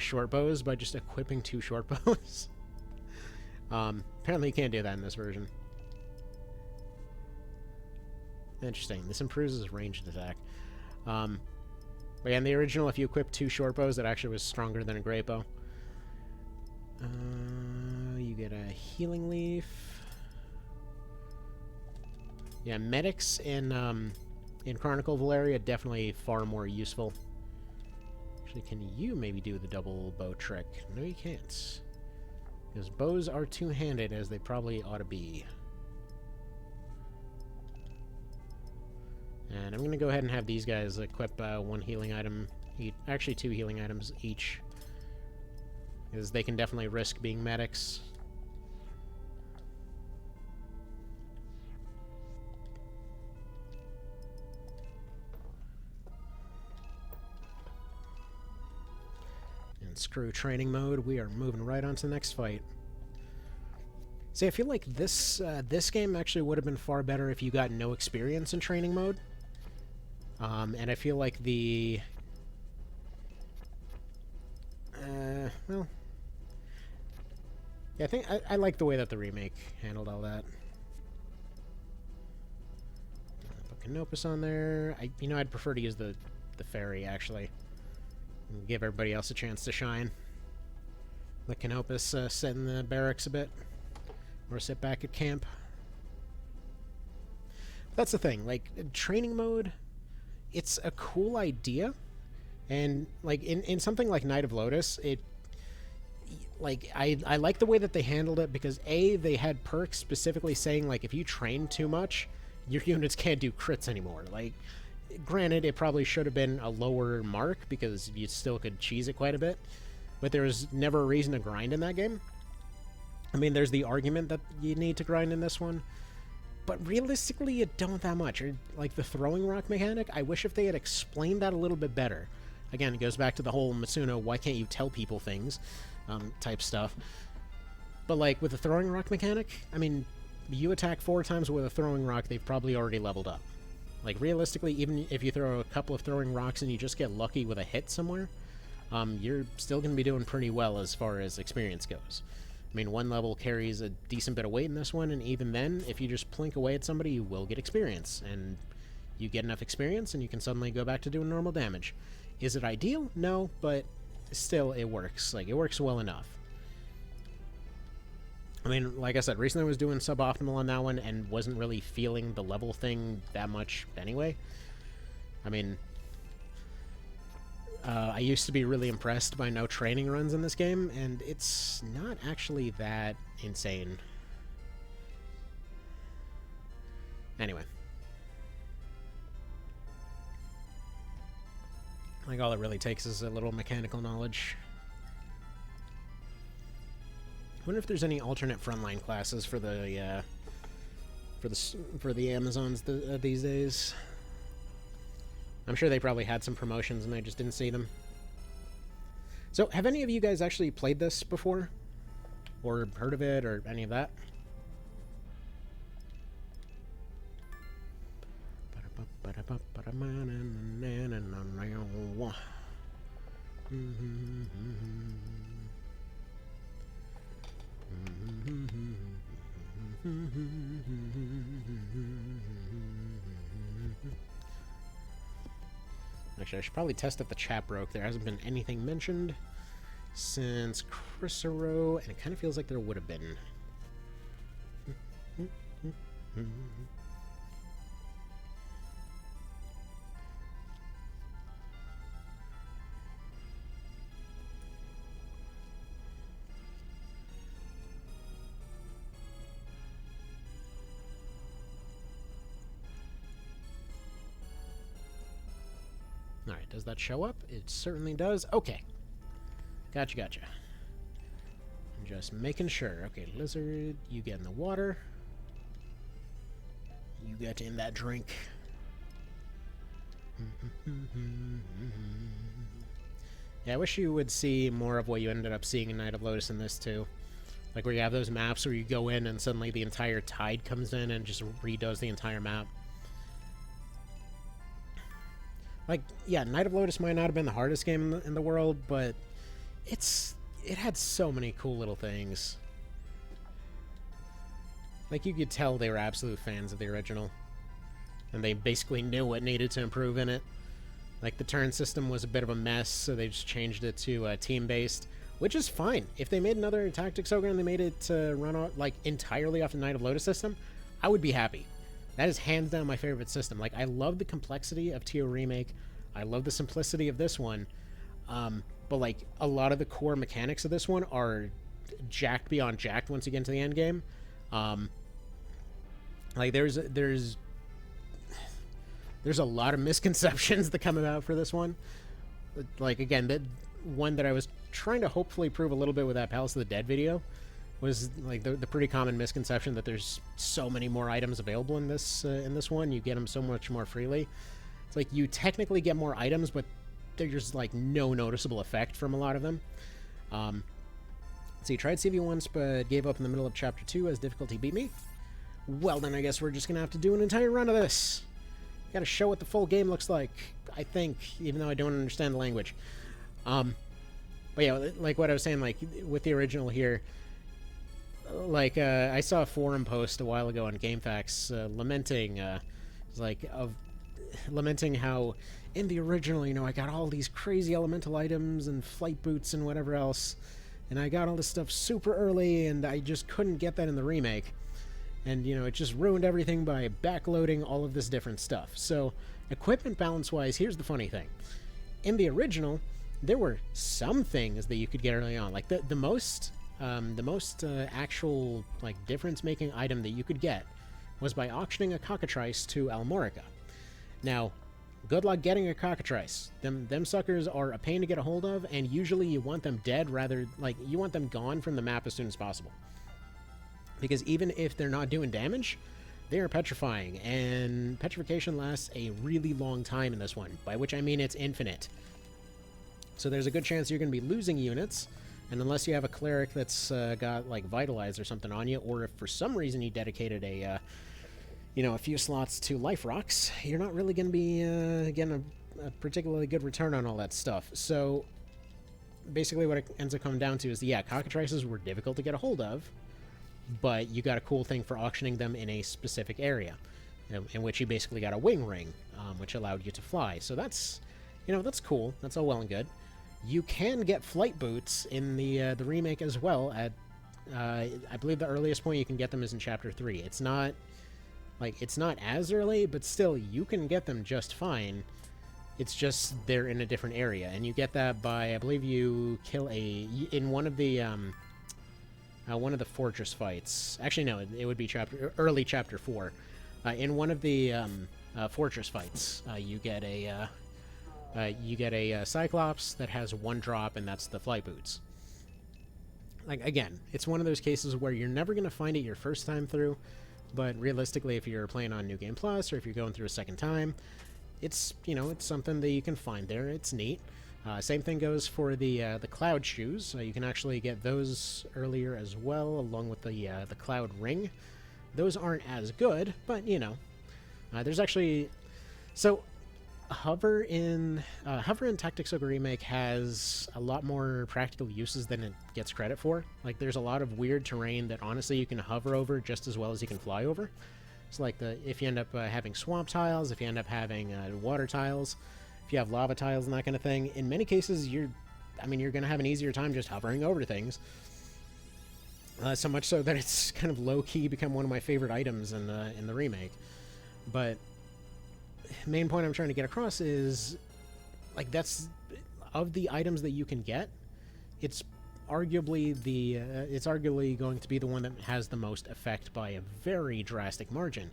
short bows by just equipping 2 short bows. Apparently you can't do that in this version. Interesting. This improves his ranged attack. But yeah, in the original, if you equip 2 short bows, it actually was stronger than a great bow. You get a healing leaf. Yeah, medics in Chronicle Valeria definitely far more useful. Actually, can you maybe do the double bow trick? No, you can't. Because bows are two-handed, as they probably ought to be. And I'm going to go ahead and have these guys equip 1 healing item each. Actually, 2 healing items each. Because they can definitely risk being medics. And screw training mode. We are moving right on to the next fight. See, I feel like this game actually would have been far better if you got no experience in training mode. And I feel like the... well... Yeah, I think I like the way that the remake handled all that. Put Canopus on there. I'd prefer to use the fairy, actually. And give everybody else a chance to shine. Let Canopus sit in the barracks a bit. Or sit back at camp. That's the thing, like, training mode, it's a cool idea, and, like, in something like Knight of Lotus, I like the way that they handled it, because, A, they had perks specifically saying, like, if you train too much, your units can't do crits anymore. Like, granted, it probably should have been a lower mark, because you still could cheese it quite a bit, but there was never a reason to grind in that game. I mean, there's the argument that you need to grind in this one, but realistically, you don't that much. Or, like, the throwing rock mechanic, I wish if they had explained that a little bit better. Again, it goes back to the whole Masuno, why can't you tell people things, type stuff. But, like, with the throwing rock mechanic, I mean, you attack 4 times with a throwing rock, they've probably already leveled up. Like, realistically, even if you throw a couple of throwing rocks and you just get lucky with a hit somewhere, you're still going to be doing pretty well as far as experience goes. I mean, 1 level carries a decent bit of weight in this one, and even then, if you just plink away at somebody, you will get experience. And you get enough experience, and you can suddenly go back to doing normal damage. Is it ideal? No, but still, it works. Like, it works well enough. I mean, like I said, recently I was doing suboptimal on that one and wasn't really feeling the level thing that much anyway. I mean, I used to be really impressed by no training runs in this game, and it's not actually that insane. Anyway. Like, all it really takes is a little mechanical knowledge. I wonder if there's any alternate frontline classes for the Amazons these days. I'm sure they probably had some promotions and I just didn't see them. So, have any of you guys actually played this before? Or heard of it, or any of that? Actually, I should probably test if the chat broke. There hasn't been anything mentioned since Chrysero, and it kind of feels like there would have been. Alright, does that show up? It certainly does. Okay. Gotcha. I'm just making sure. Okay, lizard, you get in the water. You get in that drink. Yeah, I wish you would see more of what you ended up seeing in Night of Lotus in this, too. Like, where you have those maps where you go in and suddenly the entire tide comes in and just redoes the entire map. Like, yeah, Night of Lotus might not have been the hardest game in the world, but it had so many cool little things. Like, you could tell they were absolute fans of the original. And they basically knew what needed to improve in it. Like, the turn system was a bit of a mess, so they just changed it to team-based, which is fine. If they made another Tactics Ogre and they made it run out, like, entirely off the Night of Lotus system, I would be happy. That is hands down my favorite system. Like, I love the complexity of TO Remake. I love the simplicity of this one. But, like, a lot of the core mechanics of this one are jacked beyond jacked once you get into the end game. Like, there's a lot of misconceptions that come about for this one. Like, again, that one that I was trying to hopefully prove a little bit with that Palace of the Dead video was, like, the pretty common misconception that there's so many more items available in this one. You get them so much more freely. It's like, you technically get more items, but there's, like, no noticeable effect from a lot of them. So you tried CV once, but gave up in the middle of Chapter 2 as difficulty beat me? Well, then I guess we're just gonna have to do an entire run of this. Gotta show what the full game looks like, I think, even though I don't understand the language. But yeah, like what I was saying, like, with the original here, like, I saw a forum post a while ago on GameFAQs lamenting how in the original, you know, I got all these crazy elemental items and flight boots and whatever else, and I got all this stuff super early, and I just couldn't get that in the remake. And, you know, it just ruined everything by backloading all of this different stuff. So, equipment balance-wise, here's the funny thing. In the original, there were some things that you could get early on. Like, the most actual, like, difference-making item that you could get was by auctioning a cockatrice to Almorica. Now, good luck getting a cockatrice. Them suckers are a pain to get a hold of, and usually you want them dead rather... Like, you want them gone from the map as soon as possible. Because even if they're not doing damage, they are petrifying, and petrification lasts a really long time in this one, by which I mean it's infinite. So there's a good chance you're going to be losing units, and unless you have a cleric that's got, like, Vitalize or something on you, or if for some reason you dedicated a few slots to Life Rocks, you're not really going to be getting a particularly good return on all that stuff. So basically what it ends up coming down to is, yeah, cockatrices were difficult to get a hold of, but you got a cool thing for auctioning them in a specific area, in which you basically got a wing ring, which allowed you to fly. So that's, you know, that's cool. That's all well and good. You can get flight boots in the remake as well at I believe the earliest point you can get them is in Chapter 3. It's not, like, it's not as early, but still, you can get them just fine. It's just they're in a different area, and you get that by, I believe you kill in one of the fortress fights. Actually, no, it would be early Chapter 4. In one of the fortress fights, you get a Cyclops that has 1 drop, and that's the flight boots. Like, again, it's one of those cases where you're never going to find it your first time through, but realistically, if you're playing on New Game Plus, or if you're going through a second time, it's, you know, it's something that you can find there. It's neat. Same thing goes for the Cloud shoes. You can actually get those earlier as well, along with the Cloud ring. Those aren't as good, but, you know, there's actually... So, Hover in Tactics Ogre Remake has a lot more practical uses than it gets credit for. Like, there's a lot of weird terrain that honestly you can hover over just as well as you can fly over. So, like, if you end up having swamp tiles, if you end up having water tiles, if you have lava tiles and that kind of thing, in many cases you're going to have an easier time just hovering over things. So much so that it's kind of low-key become one of my favorite items in the remake. But main point I'm trying to get across is, like, that's of the items that you can get, it's arguably going to be the one that has the most effect by a very drastic margin.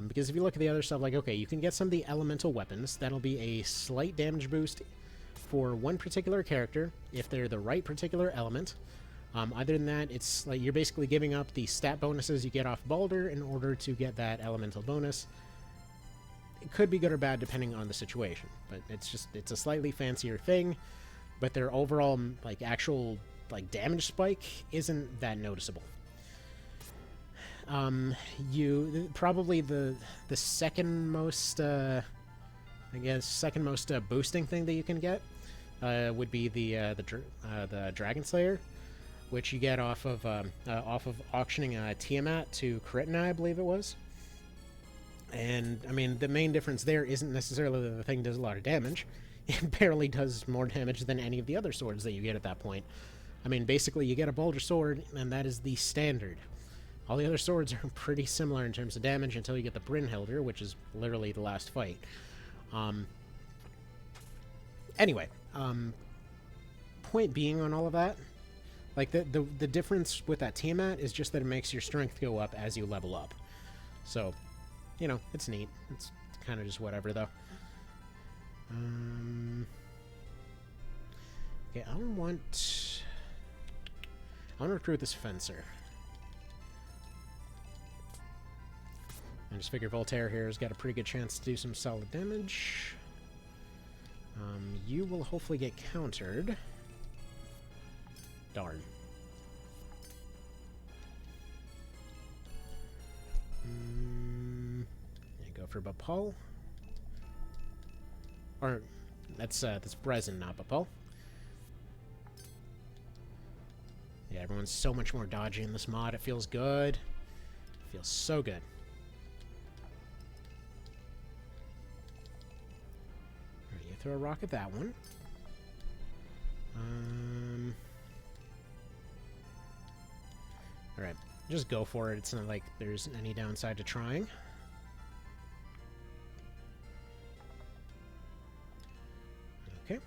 Because if you look at the other stuff, like, okay, you can get some of the elemental weapons. That'll be a slight damage boost for one particular character if they're the right particular element. Other than that, it's like you're basically giving up the stat bonuses you get off Baldur in order to get that elemental bonus. It could be good or bad depending on the situation, but it's a slightly fancier thing, but their overall, like, actual, like, damage spike isn't that noticeable. Probably the second most, boosting thing that you can get would be the Dragon Slayer, which you get off of auctioning Tiamat to Kritna, I believe it was. And, I mean, the main difference there isn't necessarily that the thing does a lot of damage. It barely does more damage than any of the other swords that you get at that point. I mean, basically, you get a Baldur sword, and that is the standard. All the other swords are pretty similar in terms of damage until you get the Brynhildr, which is literally the last fight. Anyway, point being on all of that, like, the difference with that Tiamat is just that it makes your strength go up as you level up. So, you know, it's neat. It's kind of just whatever, though. Okay, I want to recruit this Fencer. I just figure Voltaire here has got a pretty good chance to do some solid damage. You will hopefully get countered. Darn. Go for Bapal. Or that's Brezin, not Bapal. Yeah, everyone's so much more dodgy in this mod. It feels good. It feels so good. Alright, you throw a rock at that one. Alright, just go for it. It's not like there's any downside to trying. Okay.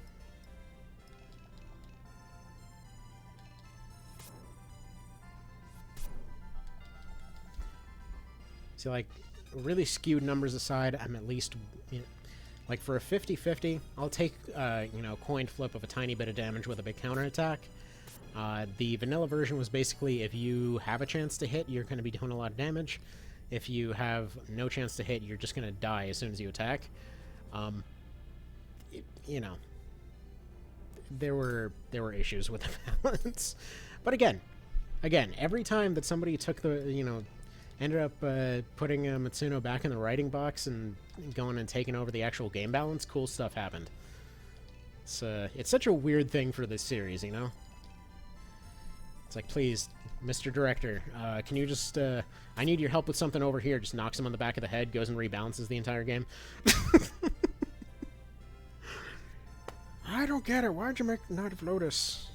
See, like, really skewed numbers aside, I'm at least, you know, like, for a 50-50, I'll take, you know, coin flip of a tiny bit of damage with a big counterattack. The vanilla version was basically, if you have a chance to hit, you're going to be doing a lot of damage. If you have no chance to hit, you're just going to die as soon as you attack. You know, there were issues with the balance. But again, every time that somebody took the, you know, ended up putting Matsuno back in the writing box and going and taking over the actual game balance, cool stuff happened. It's such a weird thing for this series, you know? It's like, please, Mr. Director, can you just, I need your help with something over here. Just knocks him on the back of the head, goes and rebalances the entire game. I don't get it. Why'd you make Knight of Lotus?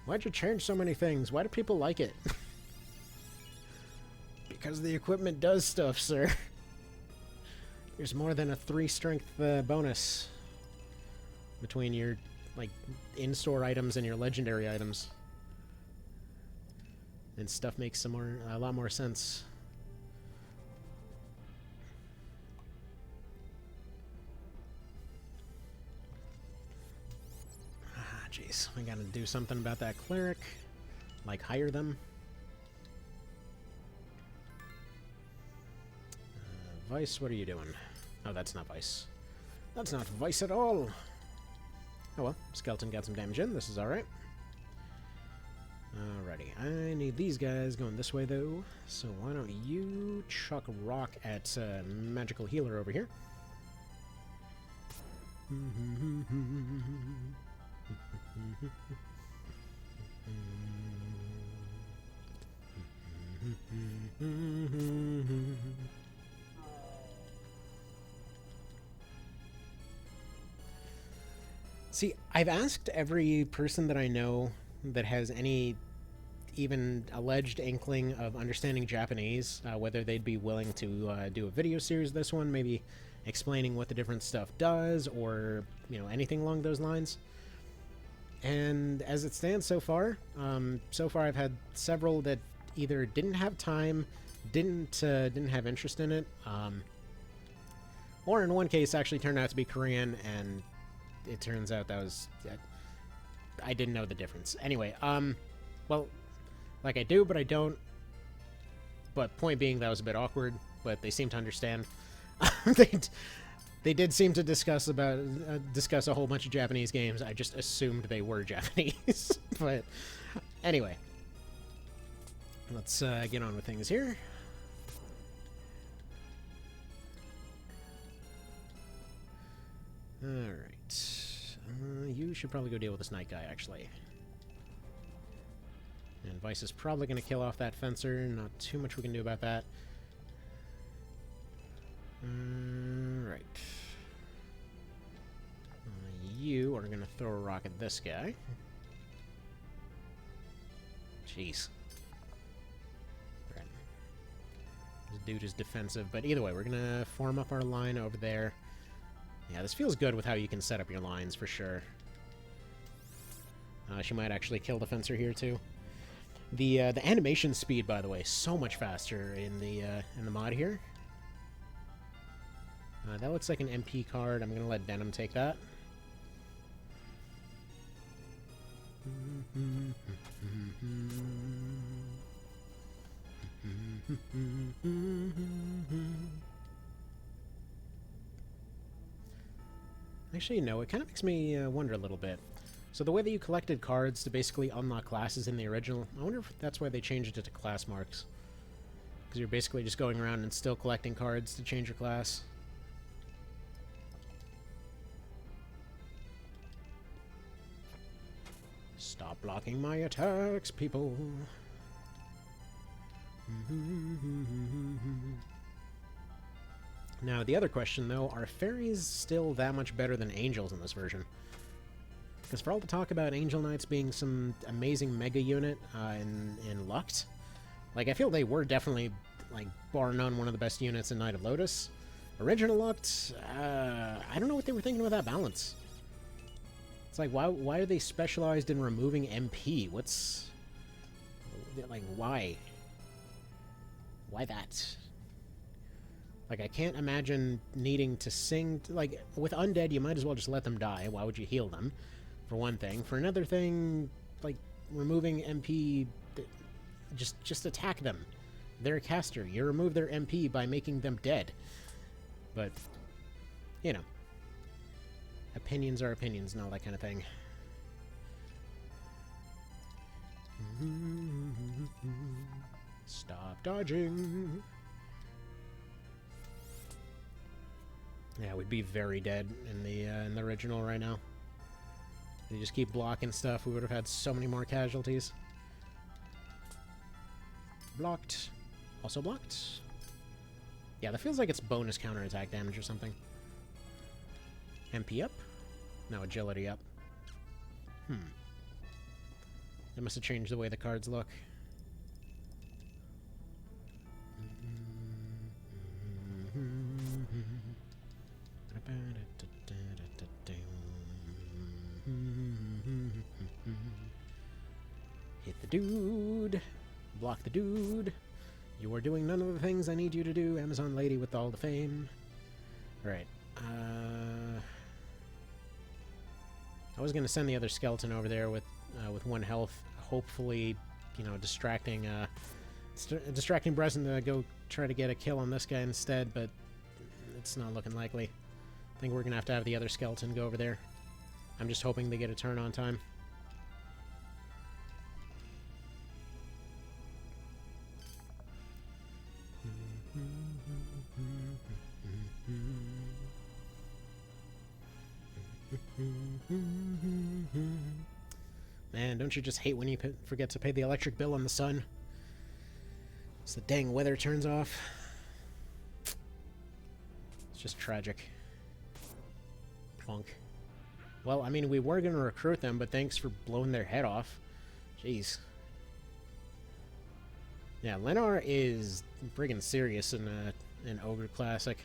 Why'd you change so many things? Why do people like it? Because the equipment does stuff, sir. There's more than a 3 strength bonus between your, like, in-store items and your legendary items. And stuff makes a lot more sense. Ah, jeez. I gotta do something about that cleric. Like, hire them. Vice, what are you doing? Oh, that's not Vice. That's not Vice at all! Oh well, Skeleton got some damage in. This is alright. Alrighty. I need these guys going this way, though. So why don't you chuck rock at Magical Healer over here? See, I've asked every person that I know that has any even alleged inkling of understanding Japanese, whether they'd be willing to do a video series this one, maybe explaining what the different stuff does, or, you know, anything along those lines. And as it stands so far I've had several that either didn't have time, didn't have interest in it, or in one case actually turned out to be Korean, and it turns out that was... I didn't know the difference. Anyway, well, like I do, but I don't. But point being, that was a bit awkward, but they seem to understand. They did seem to discuss a whole bunch of Japanese games. I just assumed they were Japanese. But anyway, let's get on with things here. Alright. You should probably go deal with this night guy, actually. And Vice is probably going to kill off that fencer. Not too much we can do about that. Right. You are going to throw a rock at this guy. Jeez. Right. This dude is defensive, but either way, we're going to form up our line over there. Yeah, this feels good with how you can set up your lines, for sure. She might actually kill the fencer here, too. The animation speed, by the way, so much faster in the mod here. That looks like an MP card. I'm going to let Denim take that. Actually, no, it kind of makes me wonder a little bit. So the way that you collected cards to basically unlock classes in the original, I wonder if that's why they changed it to class marks. Because you're basically just going around and still collecting cards to change your class. Stop blocking my attacks, people. Now, the other question, though, are fairies still that much better than angels in this version? Because for all the talk about Angel Knights being some amazing mega unit in Luct, like, I feel they were definitely, like, bar none, one of the best units in Knight of Lotus. Original Luct, I don't know what they were thinking with that balance. It's like, why are they specialized in removing MP? What's... like, why? Why that? Like, I can't imagine needing to sing... like, with undead, you might as well just let them die. Why would you heal them? For one thing. For another thing, like, removing MP... Just attack them. They're a caster. You remove their MP by making them dead. But, you know. Opinions are opinions and all that kind of thing. Stop dodging. Yeah, we'd be very dead in the original right now. They just keep blocking stuff. We would have had so many more casualties. Blocked. Also blocked. Yeah, that feels like it's bonus counterattack damage or something. MP up? No, agility up. That must have changed the way the cards look. Hit the dude. Block the dude. You are doing none of the things I need you to do, Amazon lady with all the fame. Alright. I was going to send the other skeleton over there with 1 health, hopefully, you know, distracting Breslin to go try to get a kill on this guy instead, but it's not looking likely. I think we're going to have the other skeleton go over there. I'm just hoping they get a turn on time. Man, don't you just hate when you forget to pay the electric bill on the sun? As the dang weather turns off. It's just tragic. Plunk. Well, I mean, we were going to recruit them, but thanks for blowing their head off. Jeez. Yeah, Leonar is friggin' serious in an Ogre Classic.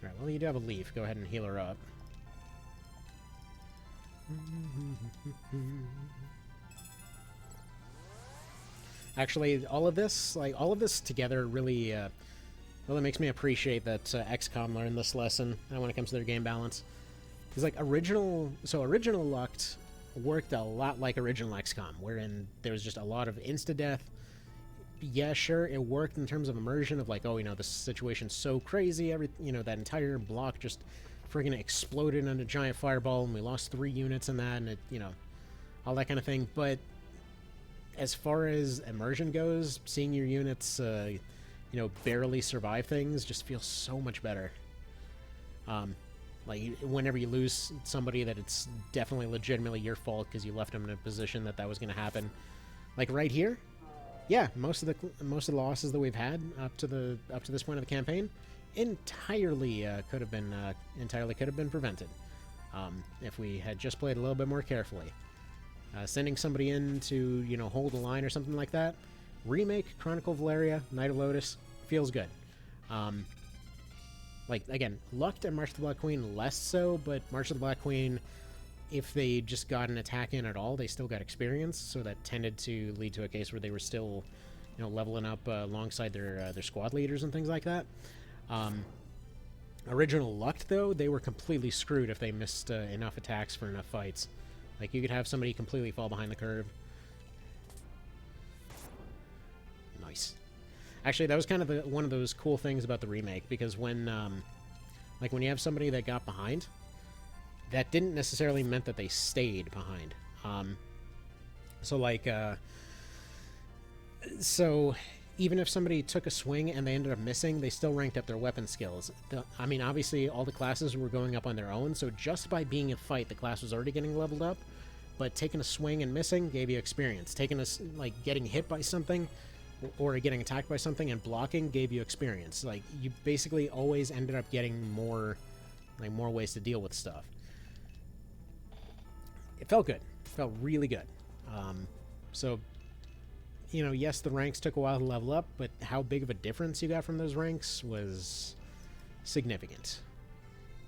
Alright, well, you do have a leaf. Go ahead and heal her up. Actually, all of this together really, really makes me appreciate that XCOM learned this lesson when it comes to their game balance. Because, like, original Luct worked a lot like original XCOM, wherein there was just a lot of insta-death. Yeah, sure, it worked in terms of immersion of, like, oh, you know, this situation's so crazy, that entire block just friggin' exploded in a giant fireball, and we lost 3 units in that, and it, all that kind of thing. But as far as immersion goes, seeing your units, barely survive things just feels so much better. Like, whenever you lose somebody that it's definitely legitimately your fault because you left them in a position that was going to happen. Like, right here, yeah, most of the losses that we've had up to this point of the campaign entirely could have been prevented if we had just played a little bit more carefully. Sending somebody in to hold a line or something like that. Remake Chronicle Valeria, Knight of Lotus feels good. Like, again, Luct and March of the Black Queen less so, but March of the Black Queen, if they just got an attack in at all, they still got experience, so that tended to lead to a case where they were still, leveling up alongside their squad leaders and things like that. Original Luct, though, they were completely screwed if they missed enough attacks for enough fights. Like, you could have somebody completely fall behind the curve. Nice. Actually, that was kind of one of those cool things about the remake, because when you have somebody that got behind, that didn't necessarily meant that they stayed behind. So even if somebody took a swing and they ended up missing, they still ranked up their weapon skills. I mean, obviously, all the classes were going up on their own, so just by being in fight, the class was already getting leveled up, but taking a swing and missing gave you experience. Getting hit by something or getting attacked by something and blocking gave you experience. Like, you basically always ended up getting more ways to deal with stuff. It felt good. It felt really good. So, yes, the ranks took a while to level up, but how big of a difference you got from those ranks was significant.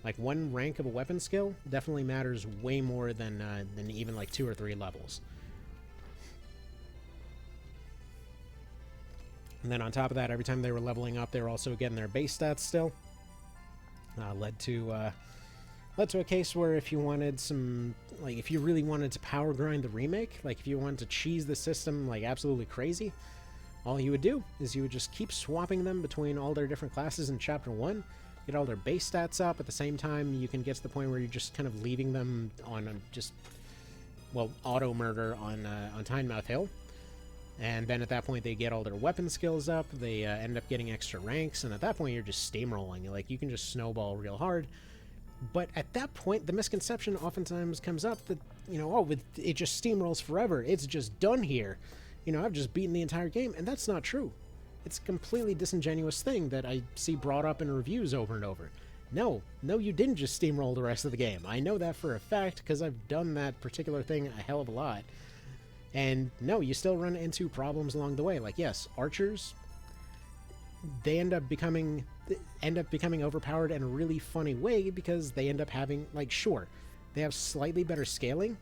Like, 1 rank of a weapon skill definitely matters way more than even, 2 or 3 levels. And then on top of that, every time they were leveling up, they were also getting their base stats still. Led to a case where if you wanted if you really wanted to power grind the remake, if you wanted to cheese the system absolutely crazy, all you would do is you would just keep swapping them between all their different classes in Chapter 1, get all their base stats up. At the same time, you can get to the point where you're just kind of leaving them on auto murder on Tynemouth Hill. And then at that point, they get all their weapon skills up, they end up getting extra ranks, and at that point, you're just steamrolling. You can just snowball real hard. But at that point, the misconception oftentimes comes up that, it just steamrolls forever. It's just done here. I've just beaten the entire game, and that's not true. It's a completely disingenuous thing that I see brought up in reviews over and over. No, you didn't just steamroll the rest of the game. I know that for a fact because I've done that particular thing a hell of a lot. And no, you still run into problems along the way. Like, yes, archers, they end up becoming overpowered in a really funny way because they end up having, like, sure, they have slightly better scaling,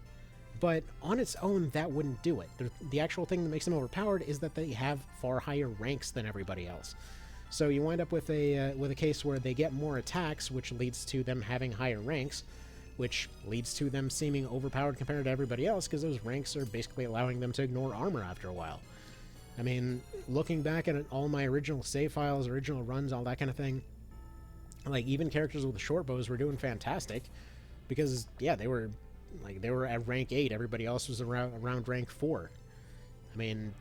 but on its own, that wouldn't do it. The actual thing that makes them overpowered is that they have far higher ranks than everybody else. So you wind up with a case where they get more attacks, which leads to them having higher ranks, which leads to them seeming overpowered compared to everybody else, because those ranks are basically allowing them to ignore armor after a while. I mean, looking back at all my original save files, original runs, all that kind of thing, like, even characters with short bows were doing fantastic, because, yeah, they were at rank 8, everybody else was around rank 4. I mean,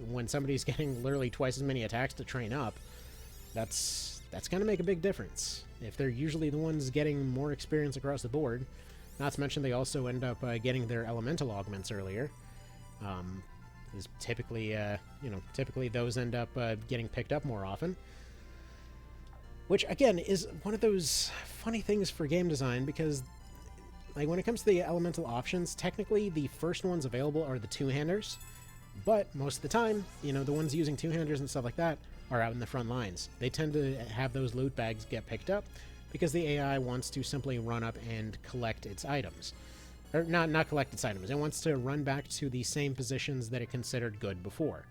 when somebody's getting literally twice as many attacks to train up, that's going to make a big difference. If they're usually the ones getting more experience across the board, not to mention they also end up getting their elemental augments earlier. Is typically, typically those end up getting picked up more often. Which, again, is one of those funny things for game design, because, like, when it comes to the elemental options, technically the first ones available are the two-handers, but most of the time, the ones using two-handers and stuff like that are out in the front lines. They tend to have those loot bags get picked up because the AI wants to simply run up and collect its items. Or not collect its items. It wants to run back to the same positions that it considered good before.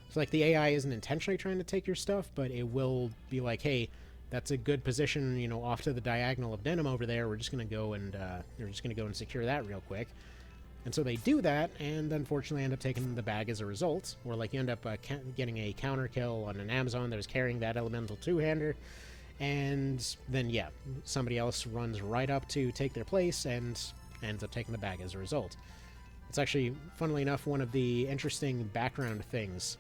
So, like, the AI isn't intentionally trying to take your stuff, but it will be like, hey, that's a good position, off to the diagonal of denim over there. We're just going to go and secure that real quick. And so they do that, and unfortunately end up taking the bag as a result. Or, like, you end up getting a counter kill on an Amazon that was carrying that elemental two-hander. And then, yeah, somebody else runs right up to take their place and ends up taking the bag as a result. It's actually, funnily enough, one of the interesting background things.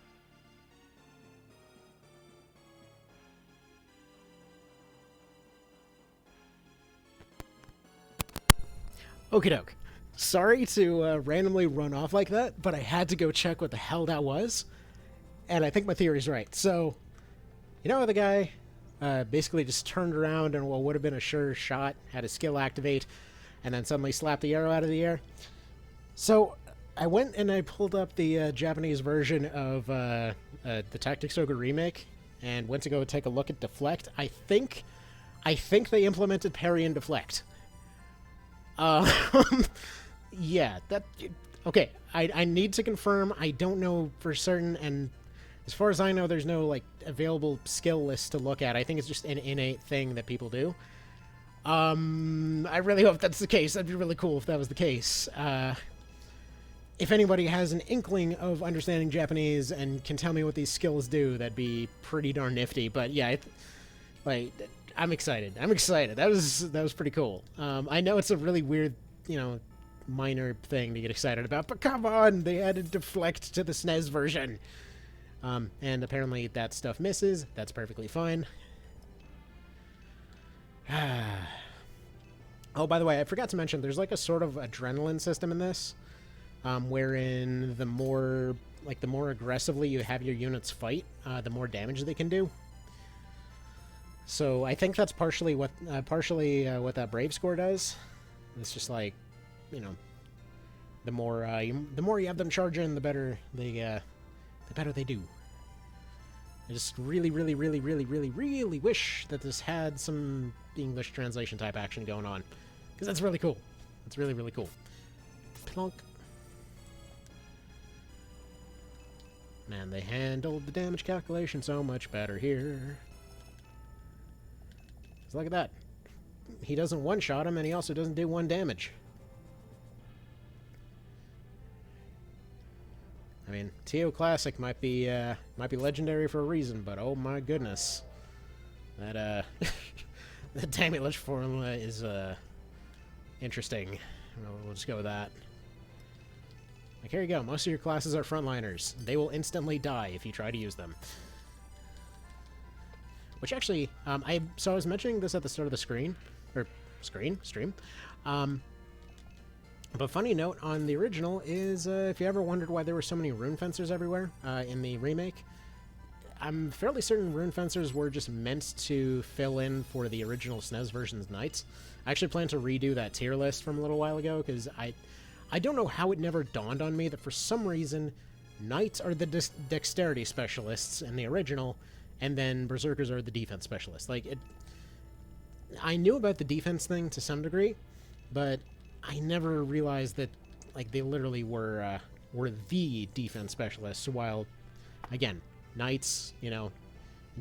Okie doke. Sorry to randomly run off like that, but I had to go check what the hell that was, and I think my theory's right. So, the guy basically just turned around and what would have been a sure shot, had his skill activate, and then suddenly slapped the arrow out of the air. So, I went and I pulled up the Japanese version of the Tactics Ogre remake, and went to go take a look at Deflect. I think they implemented parry and deflect. Yeah, okay, I need to confirm. I don't know for certain, and as far as I know, there's no, like, available skill list to look at. I think it's just an innate thing that people do. I really hope that's the case. That'd be really cool if that was the case. If anybody has an inkling of understanding Japanese and can tell me what these skills do, that'd be pretty darn nifty. But yeah, I'm excited. That was pretty cool. I know it's a really weird, minor thing to get excited about, but come on, they added deflect to the SNES version. And apparently that stuff misses. That's perfectly fine. Oh, by the way, I forgot to mention, there's like a sort of adrenaline system in this, wherein the more aggressively you have your units fight, the more damage they can do. So I think that's partially what that Brave score does. It's just like, the more you have them charging, the better they do. I just really wish that this had some English translation type action going on, because that's really cool. It's really cool. Plonk. Man, they handled the damage calculation so much better here. Look at that. He doesn't one-shot him, and he also doesn't do 1 damage. I mean, TO Classic might be legendary for a reason, but oh my goodness, that the damage formula is interesting. We'll just go with that. Like, here you go. Most of your classes are frontliners. They will instantly die if you try to use them. Which actually, I was mentioning this at the start of the stream. But funny note on the original is, if you ever wondered why there were so many rune fencers everywhere in the remake, I'm fairly certain rune fencers were just meant to fill in for the original SNES version's knights. I actually plan to redo that tier list from a little while ago, because I don't know how it never dawned on me that for some reason knights are the dexterity specialists in the original, and then berserkers are the defense specialists. Like, I knew about the defense thing to some degree, but I never realized that, like, they literally were the defense specialists, while, again, knights, you know,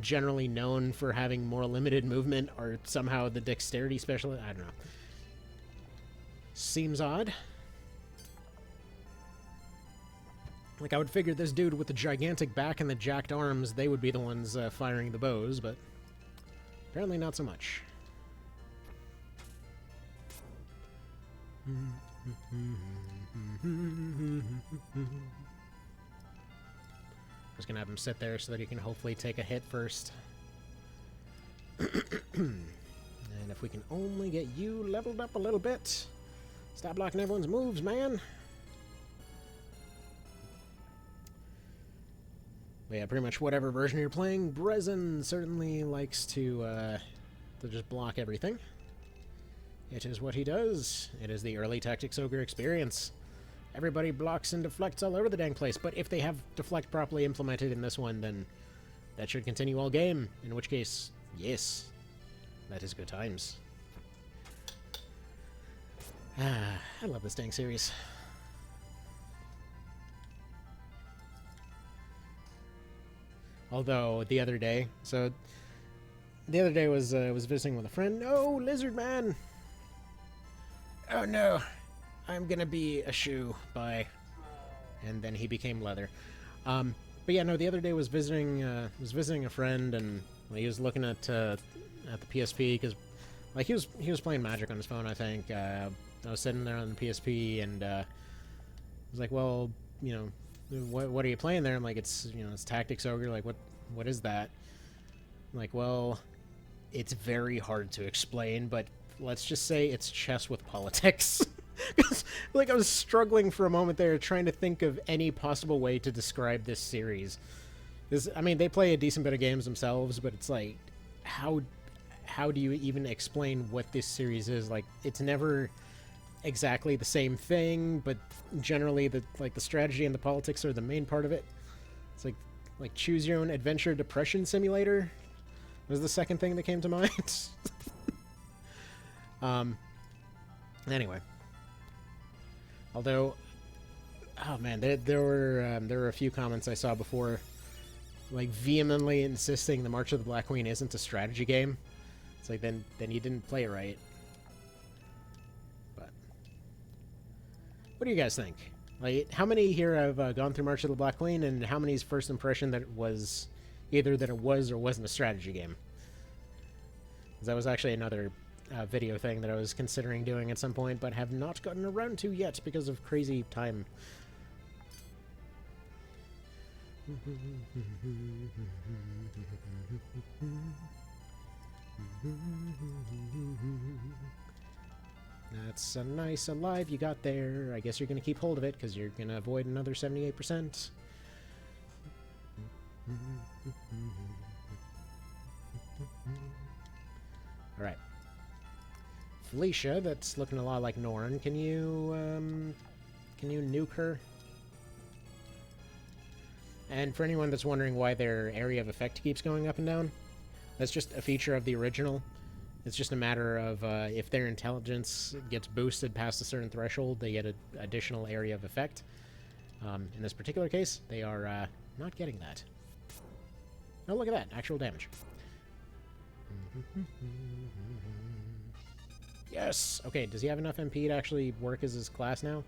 generally known for having more limited movement, are somehow the dexterity specialist. I don't know. Seems odd. Like, I would figure this dude with the gigantic back and the jacked arms, they would be the ones firing the bows, but apparently not so much. Just gonna have him sit there so that he can hopefully take a hit first. And if we can only get you leveled up a little bit. Stop blocking everyone's moves, man. But yeah, pretty much whatever version you're playing, Brezen certainly likes to just block everything. It is what he does. It is the early Tactics Ogre experience. Everybody blocks and deflects all over the dang place, but if they have deflect properly implemented in this one, then that should continue all game, in which case, yes, that is good times. Ah, I love this dang series. Although, the other day was visiting with a friend. No, Lizard Man! Oh no, I'm gonna be a shoe, bye. And then he became leather. But yeah, no, the other day was visiting a friend, and he was looking at the PSP, because like he was playing Magic on his phone, I think. I was sitting there on the PSP, and I was like, well, you know, what are you playing there? I'm like, it's Tactics Ogre. Like, what is that? I'm like, well, it's very hard to explain, but let's just say it's chess with politics. Like, I was struggling for a moment there, trying to think of any possible way to describe this series. Because, I mean, they play a decent bit of games themselves, but it's like, how do you even explain what this series is? Like, it's never exactly the same thing, but generally the strategy and the politics are the main part of it. It's like choose your own adventure depression simulator was the second thing that came to mind. Anyway, although, oh man, there were a few comments I saw before, like, vehemently insisting the March of the Black Queen isn't a strategy game. It's like, then you didn't play it right. But what do you guys think? Like, how many here have gone through March of the Black Queen, and how many's first impression that it was either that it was or wasn't a strategy game? Because that was actually another video thing that I was considering doing at some point, but have not gotten around to yet because of crazy time. That's a nice alive you got there. I guess you're going to keep hold of it, because you're going to avoid another 78%. Alright. Felicia, that's looking a lot like Norn. Can you nuke her? And for anyone that's wondering why their area of effect keeps going up and down, that's just a feature of the original. It's just a matter of if their intelligence gets boosted past a certain threshold, they get an additional area of effect. In this particular case, they are not getting that. Oh, look at that. Actual damage. Yes! Okay, does he have enough MP to actually work as his class now?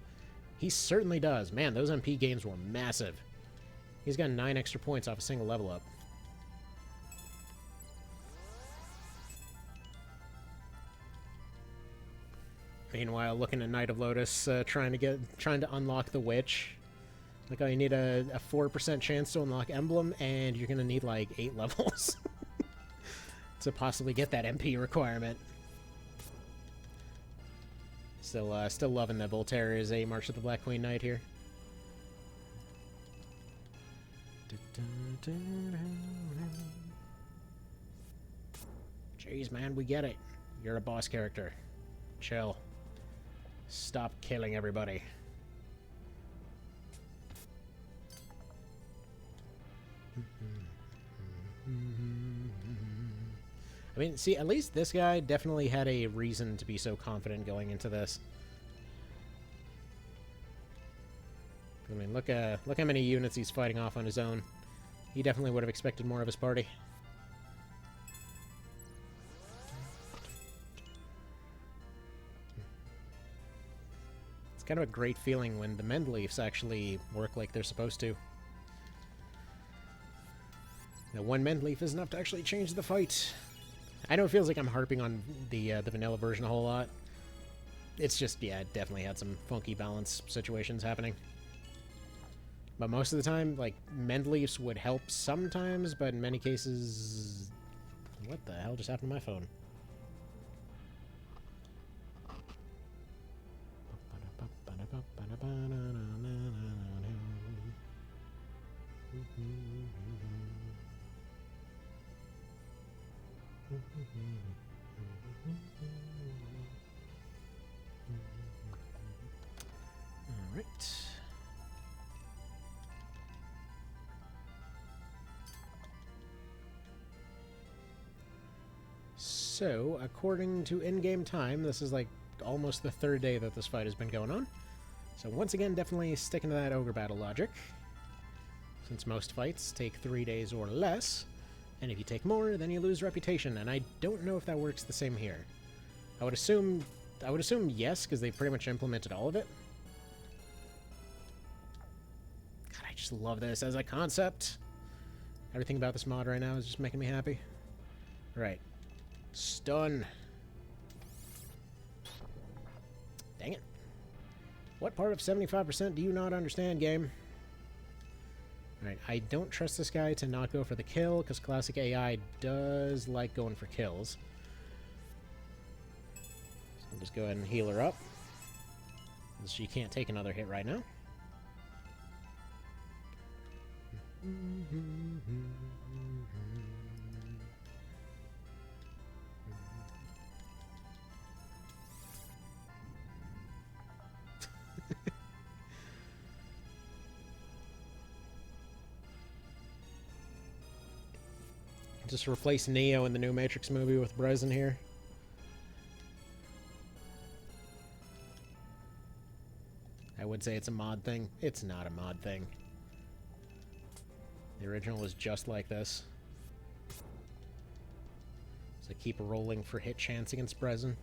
He certainly does. Man, those MP gains were massive. He's got 9 extra points off a single level up. Meanwhile, looking at Knight of Lotus, trying to unlock the Witch. Like, oh, you need a 4% chance to unlock Emblem, and you're gonna need like 8 levels to possibly get that MP requirement. Still loving that Voltaire is a March of the Black Queen Knight here. Jeez, man, we get it. You're a boss character. Chill. Stop killing everybody. I mean, see, at least this guy definitely had a reason to be so confident going into this. I mean, look how many units he's fighting off on his own. He definitely would have expected more of his party. It's kind of a great feeling when the Mend Leafs actually work like they're supposed to. Now, one Mend Leaf is enough to actually change the fight. I know it feels like I'm harping on the vanilla version a whole lot. It's just, yeah, it definitely had some funky balance situations happening. But most of the time, like, Mend Leafs would help sometimes, but in many cases... What the hell just happened to my phone? All right. So, according to in-game time, this is like almost the third day that this fight has been going on. So once again, definitely sticking to that ogre battle logic. Since most fights take 3 days or less, and if you take more, then you lose reputation, and I don't know if that works the same here. I would assume yes, because they've pretty much implemented all of it. God, I just love this as a concept. Everything about this mod right now is just making me happy. Right. Stun. Dang it. What part of 75% do you not understand, game? Alright, I don't trust this guy to not go for the kill, because classic AI does like going for kills. So I'll just go ahead and heal her up. She can't take another hit right now. Just replace Neo in the new Matrix movie with Brezen here. I would say it's a mod thing. It's not a mod thing. The original was just like this. So keep rolling for hit chance against Brezen.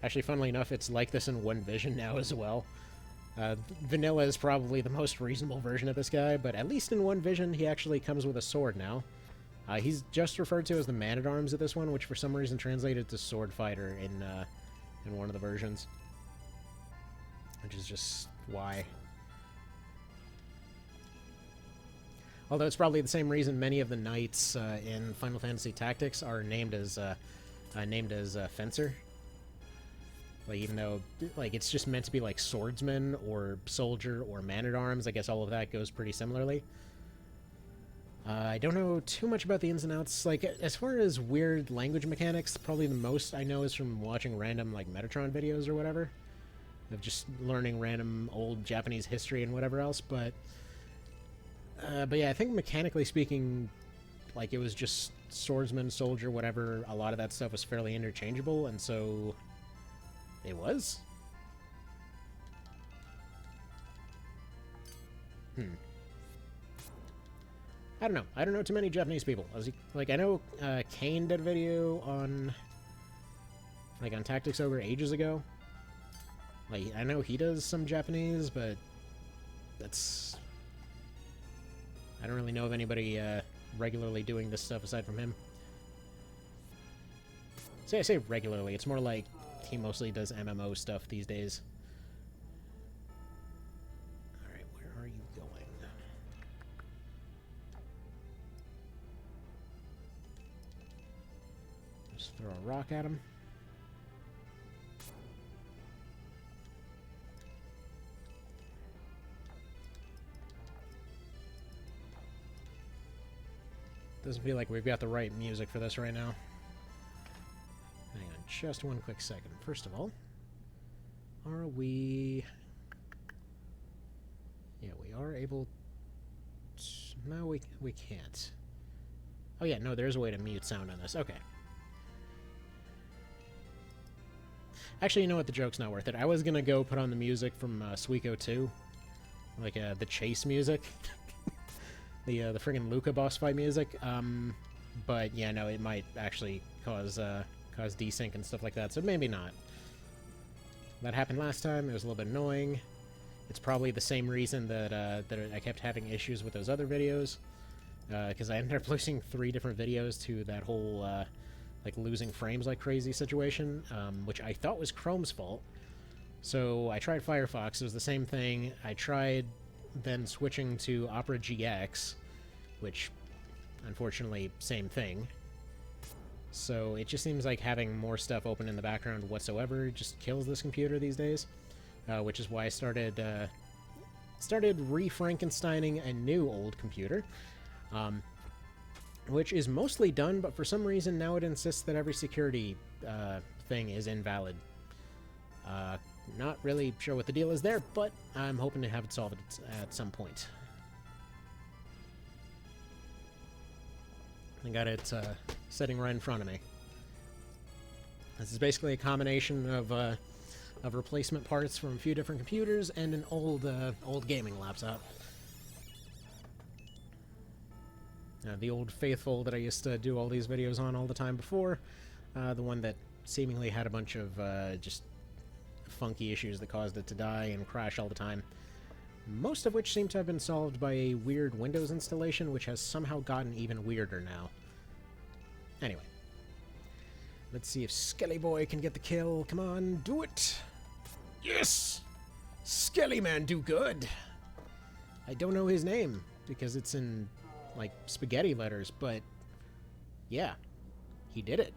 Actually, funnily enough, it's like this in One Vision now as well. Vanilla is probably the most reasonable version of this guy, but at least in One Vision, he actually comes with a sword now. He's just referred to as the Man-at-Arms of this one, which for some reason translated to Sword Fighter in one of the versions. Which is just why. Although it's probably the same reason many of the knights in Final Fantasy Tactics are named as Fencer. Like, even though, like, it's just meant to be, like, swordsman or soldier or man-at-arms, I guess all of that goes pretty similarly. I don't know too much about the ins and outs. Like, as far as weird language mechanics, probably the most I know is from watching random, like, Metatron videos or whatever. Of just learning random old Japanese history and whatever else, but yeah, I think mechanically speaking, like, it was just swordsman, soldier, whatever. A lot of that stuff was fairly interchangeable, and so... It was? I don't know. I don't know too many Japanese people. Like, I know Kane did a video on... Like, on Tactics Ogre ages ago. Like, I know he does some Japanese, but... That's... I don't really know of anybody regularly doing this stuff aside from him. I say regularly. It's more like... He mostly does MMO stuff these days. Alright, where are you Just throw a rock at him. Doesn't feel like we've got the right music for this right now. Hang on just one quick second. First of all, are we... Yeah, we are able to... No, we can't. Oh yeah, no, there's a way to mute sound on this. Okay. Actually, you know what? The joke's not worth it. I was gonna go put on the music from Suiko 2. Like, the chase music. The friggin' Luca boss fight music. But yeah, no, it might actually cause desync and stuff like that, so maybe not. That happened last time. It was a little bit annoying. It's probably the same reason that I kept having issues with those other videos, because I ended up losing 3 different videos to that whole like losing frames like crazy situation, which I thought was Chrome's fault. So I tried Firefox. It was the same thing. I tried then switching to Opera GX, which unfortunately same thing. So it just seems like having more stuff open in the background whatsoever just kills this computer these days, which is why I started re-Frankensteining a new old computer, which is mostly done, but for some reason now it insists that every security thing is invalid. Not really sure what the deal is there, but I'm hoping to have it solved at some point. I got it sitting right in front of me. This is basically a combination of replacement parts from a few different computers and an old gaming laptop. The old faithful that I used to do all these videos on all the time before, the one that seemingly had a bunch of just funky issues that caused it to die and crash all the time. Most of which seem to have been solved by a weird Windows installation, which has somehow gotten even weirder now. Anyway. Let's see if Skelly Boy can get the kill. Come on, do it! Yes! Skelly Man do good! I don't know his name, because it's in, like, spaghetti letters, but yeah, he did it.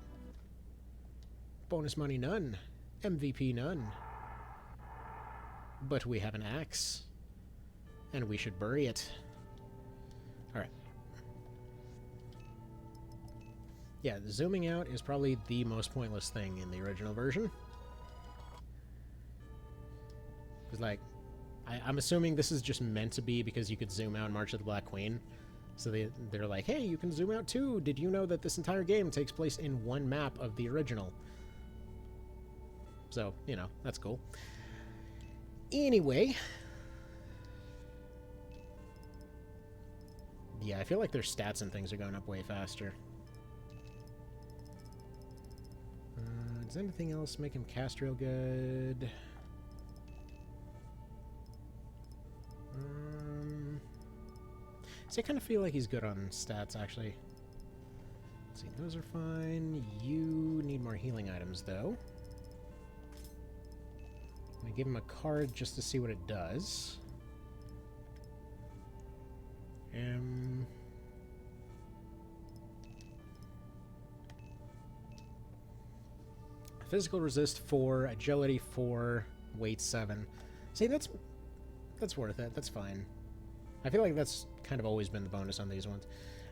Bonus money none. MVP none. But we have an axe. And we should bury it. Alright. Yeah, zooming out is probably the most pointless thing in the original version. Because, like, I'm assuming this is just meant to be because you could zoom out in March of the Black Queen. So they're like, hey, you can zoom out too! Did you know that this entire game takes place in one map of the original? So, you know, that's cool. Anyway. Yeah, I feel like their stats and things are going up way faster. Does anything else make him cast real good? See, I kind of feel like he's good on stats, actually. Let's see, those are fine. You need more healing items, though. I'm gonna give him a card just to see what it does. Physical resist 4, agility 4, weight 7. See, that's worth it. That's fine. I feel like that's kind of always been the bonus on these ones.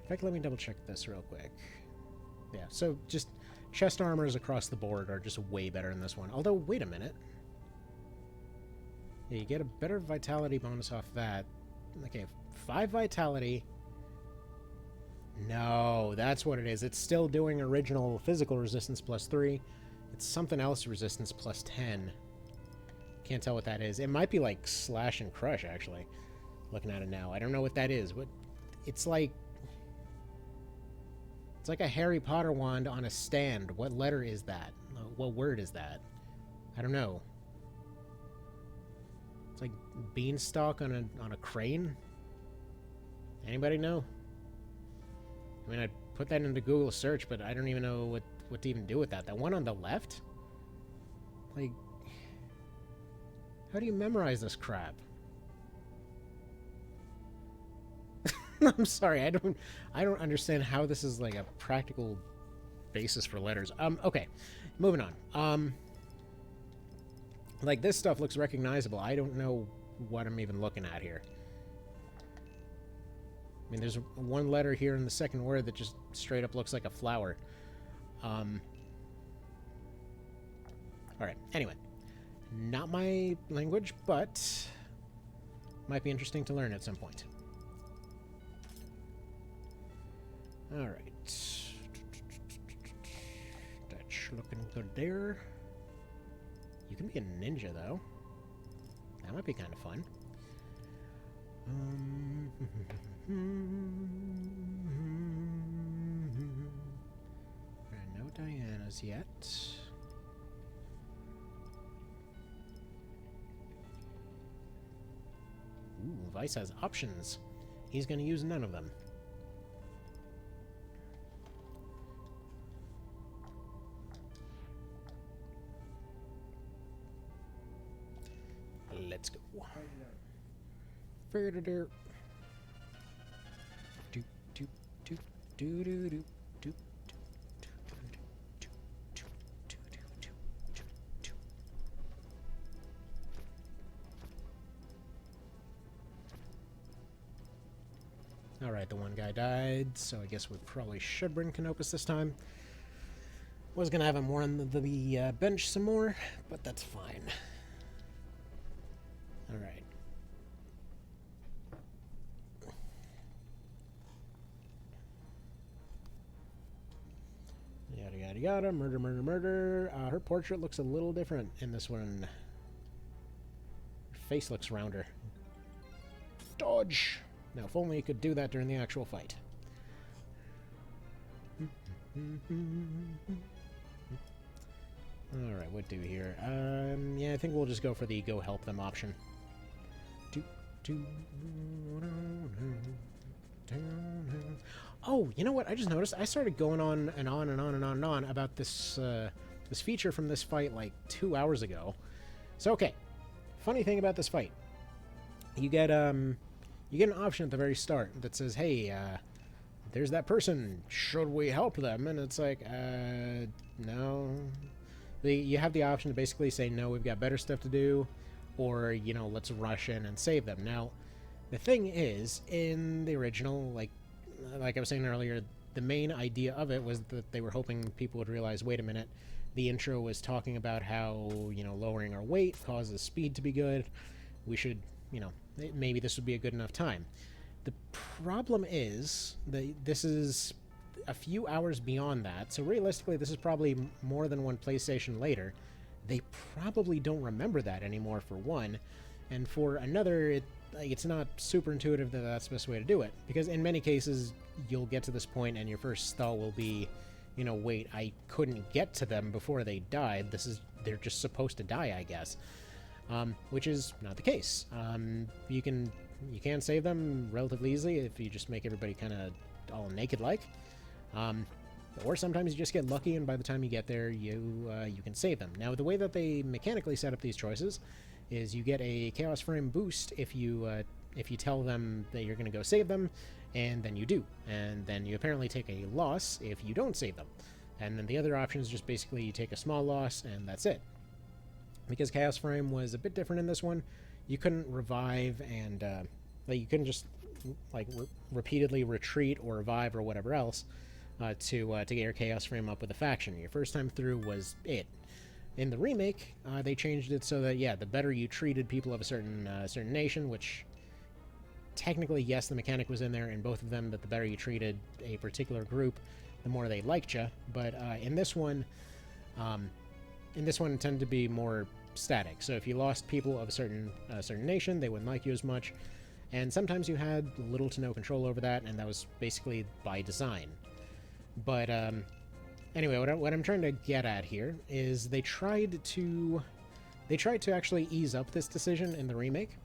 In fact, let me double check this real quick. Yeah, so just chest armors across the board are just way better in this one. Although, wait a minute. Yeah, you get a better vitality bonus off that. Okay, 5 vitality. No, that's what it is. It's still doing original physical resistance plus 3. It's something else resistance plus 10. Can't tell what that is. It might be like slash and crush, actually. Looking at it now. I don't know what that is. What? It's like a Harry Potter wand on a stand. What letter is that? What word is that? I don't know. It's like beanstalk on a crane? Anybody know? I mean, I'd put that into Google search, but I don't even know what to even do with that. That one on the left? Like, how do you memorize this crap? I'm sorry, I don't understand how this is like a practical basis for letters. Okay. Moving on. Like, this stuff looks recognizable. I don't know what I'm even looking at here. I mean, there's one letter here in the second word that just straight up looks like a flower. Alright, anyway. Not my language, but might be interesting to learn at some point. Alright. That's looking good there. You can be a ninja, though. That might be kind of fun. No Dianas yet. Ooh, Vice has options. He's going to use none of them. Let's go. Further. Do do do do do do do. Alright, the one guy died, so I guess we probably should bring Canopus this time. Was gonna have him more on the bench some more, but that's fine. Alright. Yada yada yada, murder, murder, murder. Her portrait looks a little different in this one. Her face looks rounder. Dodge! Now, if only you could do that during the actual fight. Alright, what do here? Yeah, I think we'll just go for the go help them option. Oh, you know what? I just noticed I started going on and on and on and on and on about this this feature from this fight like 2 hours ago. So, okay. Funny thing about this fight. You get an option at the very start that says, hey, there's that person. Should we help them? And it's like, no. You have the option to basically say, no, we've got better stuff to do, or, you know, let's rush in and save them. Now, the thing is, in the original, like I was saying earlier, the main idea of it was that they were hoping people would realize, wait a minute, the intro was talking about how, you know, lowering our weight causes speed to be good. We should, you know, maybe this would be a good enough time. The problem is that this is a few hours beyond that, so realistically this is probably more than one PlayStation later. They probably don't remember that anymore, for one, and for another, it's not super intuitive that that's the best way to do it, because in many cases you'll get to this point and your first thought will be, you know, wait, I couldn't get to them before they died. They're just supposed to die, I guess. Which is not the case. You can save them relatively easily if you just make everybody kind of all naked-like. Or sometimes you just get lucky, and by the time you get there, you can save them. Now, the way that they mechanically set up these choices is you get a Chaos Frame boost if you tell them that you're going to go save them, and then you do. And then you apparently take a loss if you don't save them. And then the other option is just basically you take a small loss, and that's it. Because Chaos Frame was a bit different in this one, you couldn't revive and you couldn't just like repeatedly retreat or revive or whatever else to get your Chaos Frame up with a faction. Your first time through was it. In the remake, they changed it so that, yeah, the better you treated people of a certain nation, which technically, yes, the mechanic was in there in both of them, that the better you treated a particular group, the more they liked you. But in this one, it tended to be more static. So if you lost people of a certain nation, they wouldn't like you as much, and sometimes you had little to no control over that, and that was basically by design. But anyway, what I'm trying to get at here is they tried to actually ease up this decision in the remake,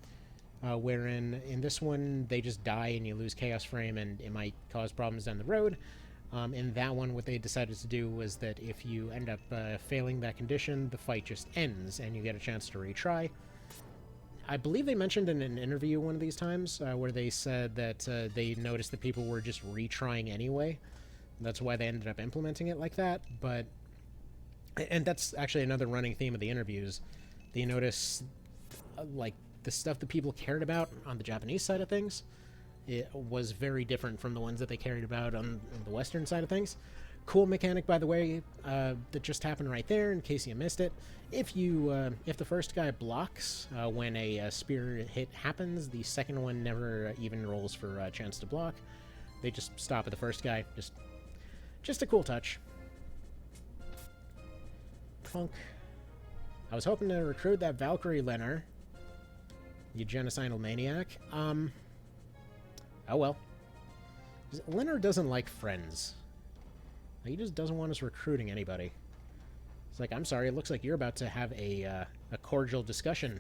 wherein in this one they just die and you lose Chaos Frame and it might cause problems down the road. In that one, what they decided to do was that if you end up failing that condition, the fight just ends and you get a chance to retry. I believe they mentioned in an interview one of these times where they said that they noticed that people were just retrying anyway. That's why they ended up implementing it like that. But, and that's actually another running theme of the interviews. Do you notice, like, the stuff that people cared about on the Japanese side of things, it was very different from the ones that they cared about on the Western side of things. Cool mechanic, by the way, that just happened right there, in case you missed it. If the first guy blocks when a spear hit happens, the second one never even rolls for a chance to block. They just stop at the first guy. Just a cool touch. Funk. I was hoping to recruit that Valkyrie Leonar, you genocidal maniac. Oh well. Leonar doesn't like friends. He just doesn't want us recruiting anybody. It's like, I'm sorry, it looks like you're about to have a cordial discussion.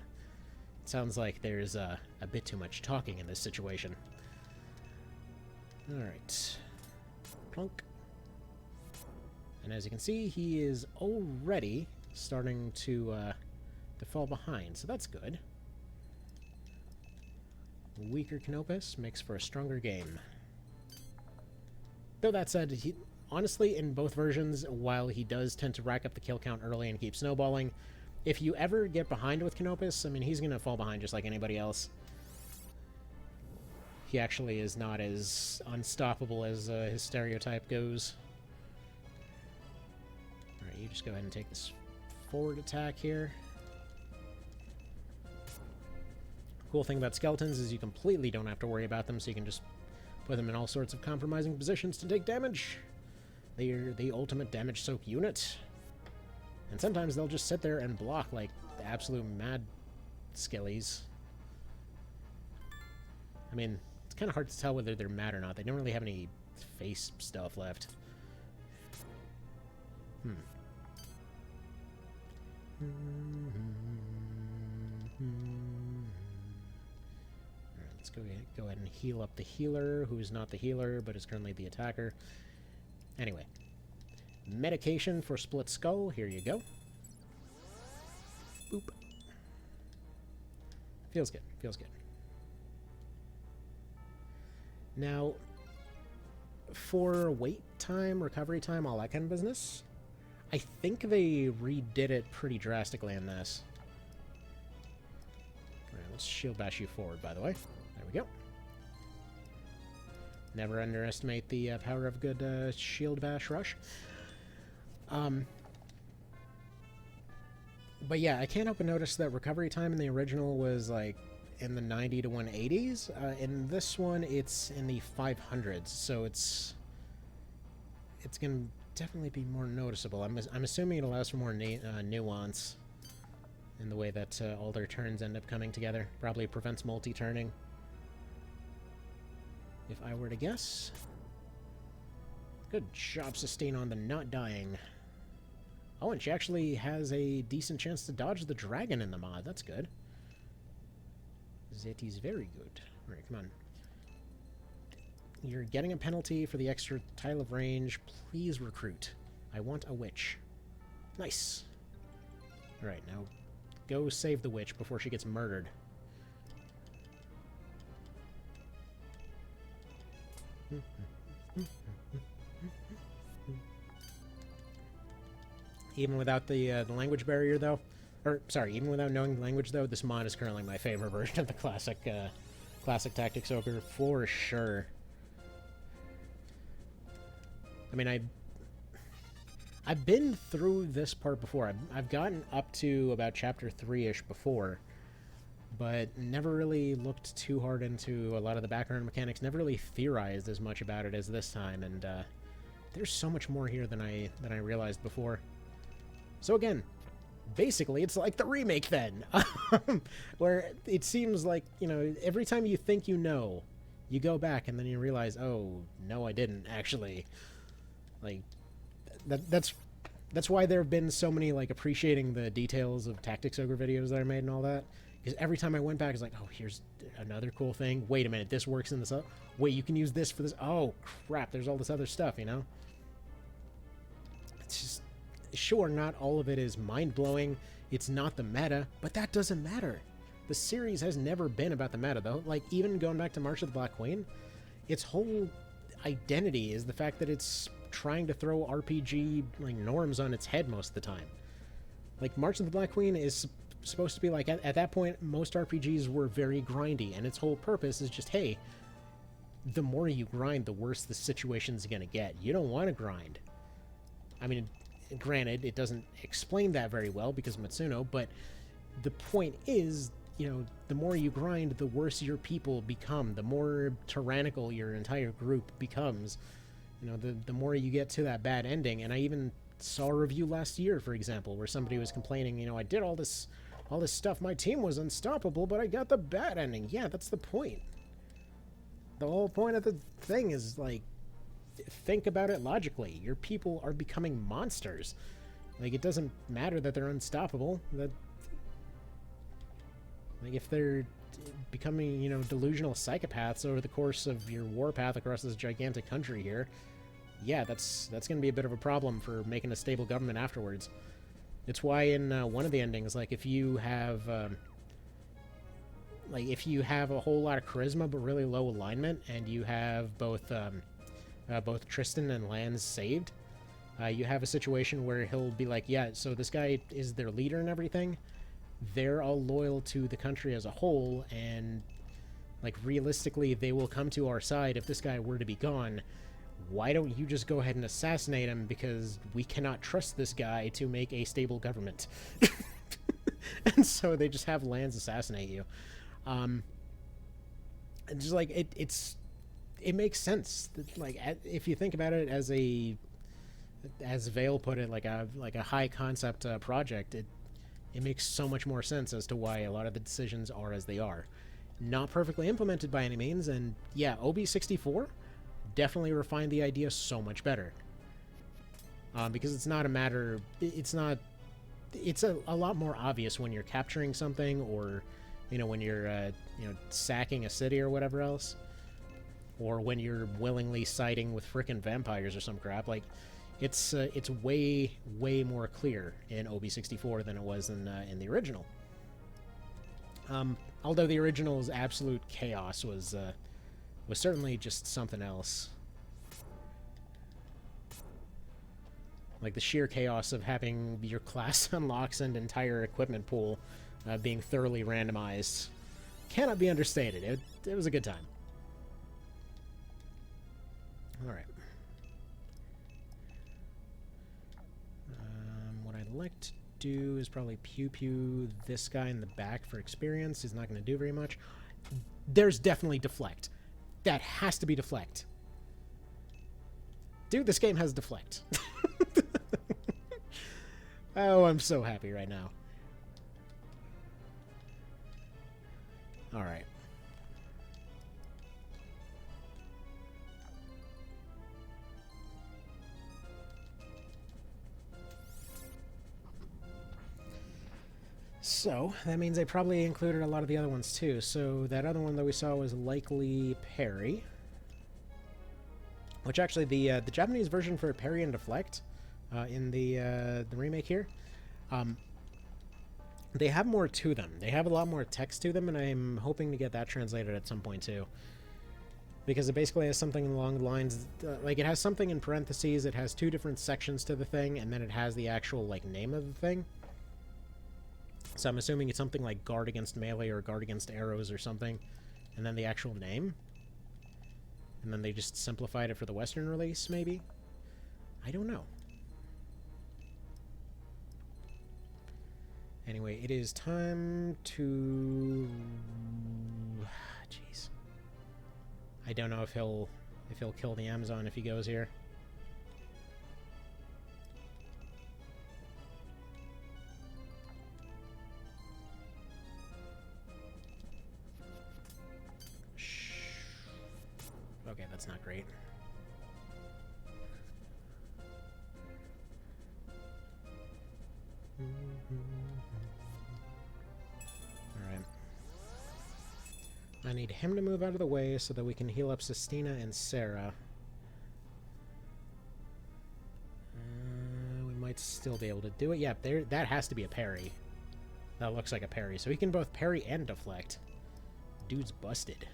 It sounds like there's a bit too much talking in this situation. Alright. Plunk. And as you can see, he is already starting to fall behind, so that's good. Weaker Canopus makes for a stronger game. Though that said, honestly, in both versions, while he does tend to rack up the kill count early and keep snowballing, if you ever get behind with Canopus, I mean, he's going to fall behind just like anybody else. He actually is not as unstoppable as his stereotype goes. Alright, you just go ahead and take this forward attack here. Cool thing about skeletons is you completely don't have to worry about them, so you can just put them in all sorts of compromising positions to take damage. They're the ultimate damage soak unit. And sometimes they'll just sit there and block like the absolute mad skellies. I mean, it's kind of hard to tell whether they're mad or not. They don't really have any face stuff left. Alright, let's go ahead and heal up the healer, who's not the healer, but is currently the attacker. Anyway. Medication for Split Skull. Here you go. Boop. Feels good. Feels good. Now, for wait time, recovery time, all that kind of business, I think they redid it pretty drastically in this. Alright, let's shield bash you forward, by the way. There we go. Never underestimate the power of good shield bash rush. But yeah, I can't help but notice that recovery time in the original was like in the 90 to 180s. In this one, it's in the 500s, so it's gonna definitely be more noticeable. I'm assuming it allows for more nuance in the way that all their turns end up coming together. Probably prevents multi-turning, if I were to guess. Good job, Sustain, on the not dying. Oh, and she actually has a decent chance to dodge the dragon in the mod. That's good. That is very good. Alright, come on. You're getting a penalty for the extra tile of range. Please recruit. I want a witch. Nice. Alright, now go save the witch before she gets murdered. Even without the language barrier, though, or sorry, even without knowing the language, though, this mod is currently my favorite version of the classic Tactics Ogre for sure. I mean, I've been through this part before. I've gotten up to about chapter 3-ish before, but never really looked too hard into a lot of the background mechanics. Never really theorized as much about it as this time, and there's so much more here than I realized before. So again, basically, it's like the remake then, where it seems like, you know, every time you think you know, you go back and then you realize, oh, no, I didn't, actually. Like, that's why there have been so many, like, appreciating the details of Tactics Ogre videos that I made and all that. Because every time I went back, it's like, oh, here's another cool thing. Wait a minute, this works in this. Wait, you can use this for this. Oh, crap, there's all this other stuff, you know? It's just, sure, not all of it is mind-blowing. It's not the meta, but that doesn't matter. The series has never been about the meta, though. Like, even going back to March of the Black Queen, its whole identity is the fact that it's trying to throw RPG like norms on its head most of the time. Like March of the Black Queen is supposed to be like at that point most RPGs were very grindy, and its whole purpose is just, hey, the more you grind, the worse the situation's gonna get. You don't want to grind. I mean, granted, it doesn't explain that very well because Matsuno, but the point is, you know, the more you grind, the worse your people become, the more tyrannical your entire group becomes. You know, the more you get to that bad ending. And I even saw a review last year, for example, where somebody was complaining, you know, I did all this stuff, my team was unstoppable, but I got the bad ending. Yeah, that's the point. The whole point of the thing is, like, think about it logically. Your people are becoming monsters. Like, it doesn't matter that they're unstoppable. That, like, if they're becoming, you know, delusional psychopaths over the course of your warpath across this gigantic country here, yeah, that's going to be a bit of a problem for making a stable government afterwards. It's why in one of the endings, like, if you have a whole lot of charisma but really low alignment, and you have both Tristan and Lance saved, you have a situation where he'll be like, yeah, so this guy is their leader and everything. They're all loyal to the country as a whole, and, like, realistically, they will come to our side if this guy were to be gone. Why don't you just go ahead and assassinate him, because we cannot trust this guy to make a stable government. And so they just have Lance assassinate you. And just, like, it makes sense. Like, if you think about it as Vale put it, like a high concept project, it makes so much more sense as to why a lot of the decisions are as they are. Not perfectly implemented by any means, and yeah, OB64 definitely refined the idea so much better. Because it's not a matter, it's a lot more obvious when you're capturing something, or, you know, when you're, you know, sacking a city or whatever else, or when you're willingly siding with frickin' vampires or some crap. Like, it's way more clear in OB64 than it was in the original. Although the original's absolute chaos was certainly just something else. Like, the sheer chaos of having your class unlocks and entire equipment pool being thoroughly randomized cannot be understated. It was a good time. Alright. What I'd like to do is probably pew-pew this guy in the back for experience. He's not going to do very much. There's definitely deflect. That has to be deflect. Dude, this game has deflect. Oh, I'm so happy right now. Alright. So, that means they probably included a lot of the other ones too. So, that other one that we saw was likely parry. Which actually, the Japanese version for parry and deflect in the remake here, they have more to them. They have a lot more text to them, and I'm hoping to get that translated at some point too. Because it basically has something along the lines, like, it has something in parentheses, it has two different sections to the thing, and then it has the actual, like, name of the thing. So I'm assuming it's something like guard against melee or guard against arrows or something, and then the actual name. And then they just simplified it for the Western release, maybe? I don't know. Anyway, it is time to... Jeez. I don't know if he'll kill the Amazon if he goes here. Okay, that's not great. Alright. I need him to move out of the way so that we can heal up Sistina and Sarah. We might still be able to do it. Yeah, that has to be a parry. That looks like a parry. So he can both parry and deflect. Dude's busted.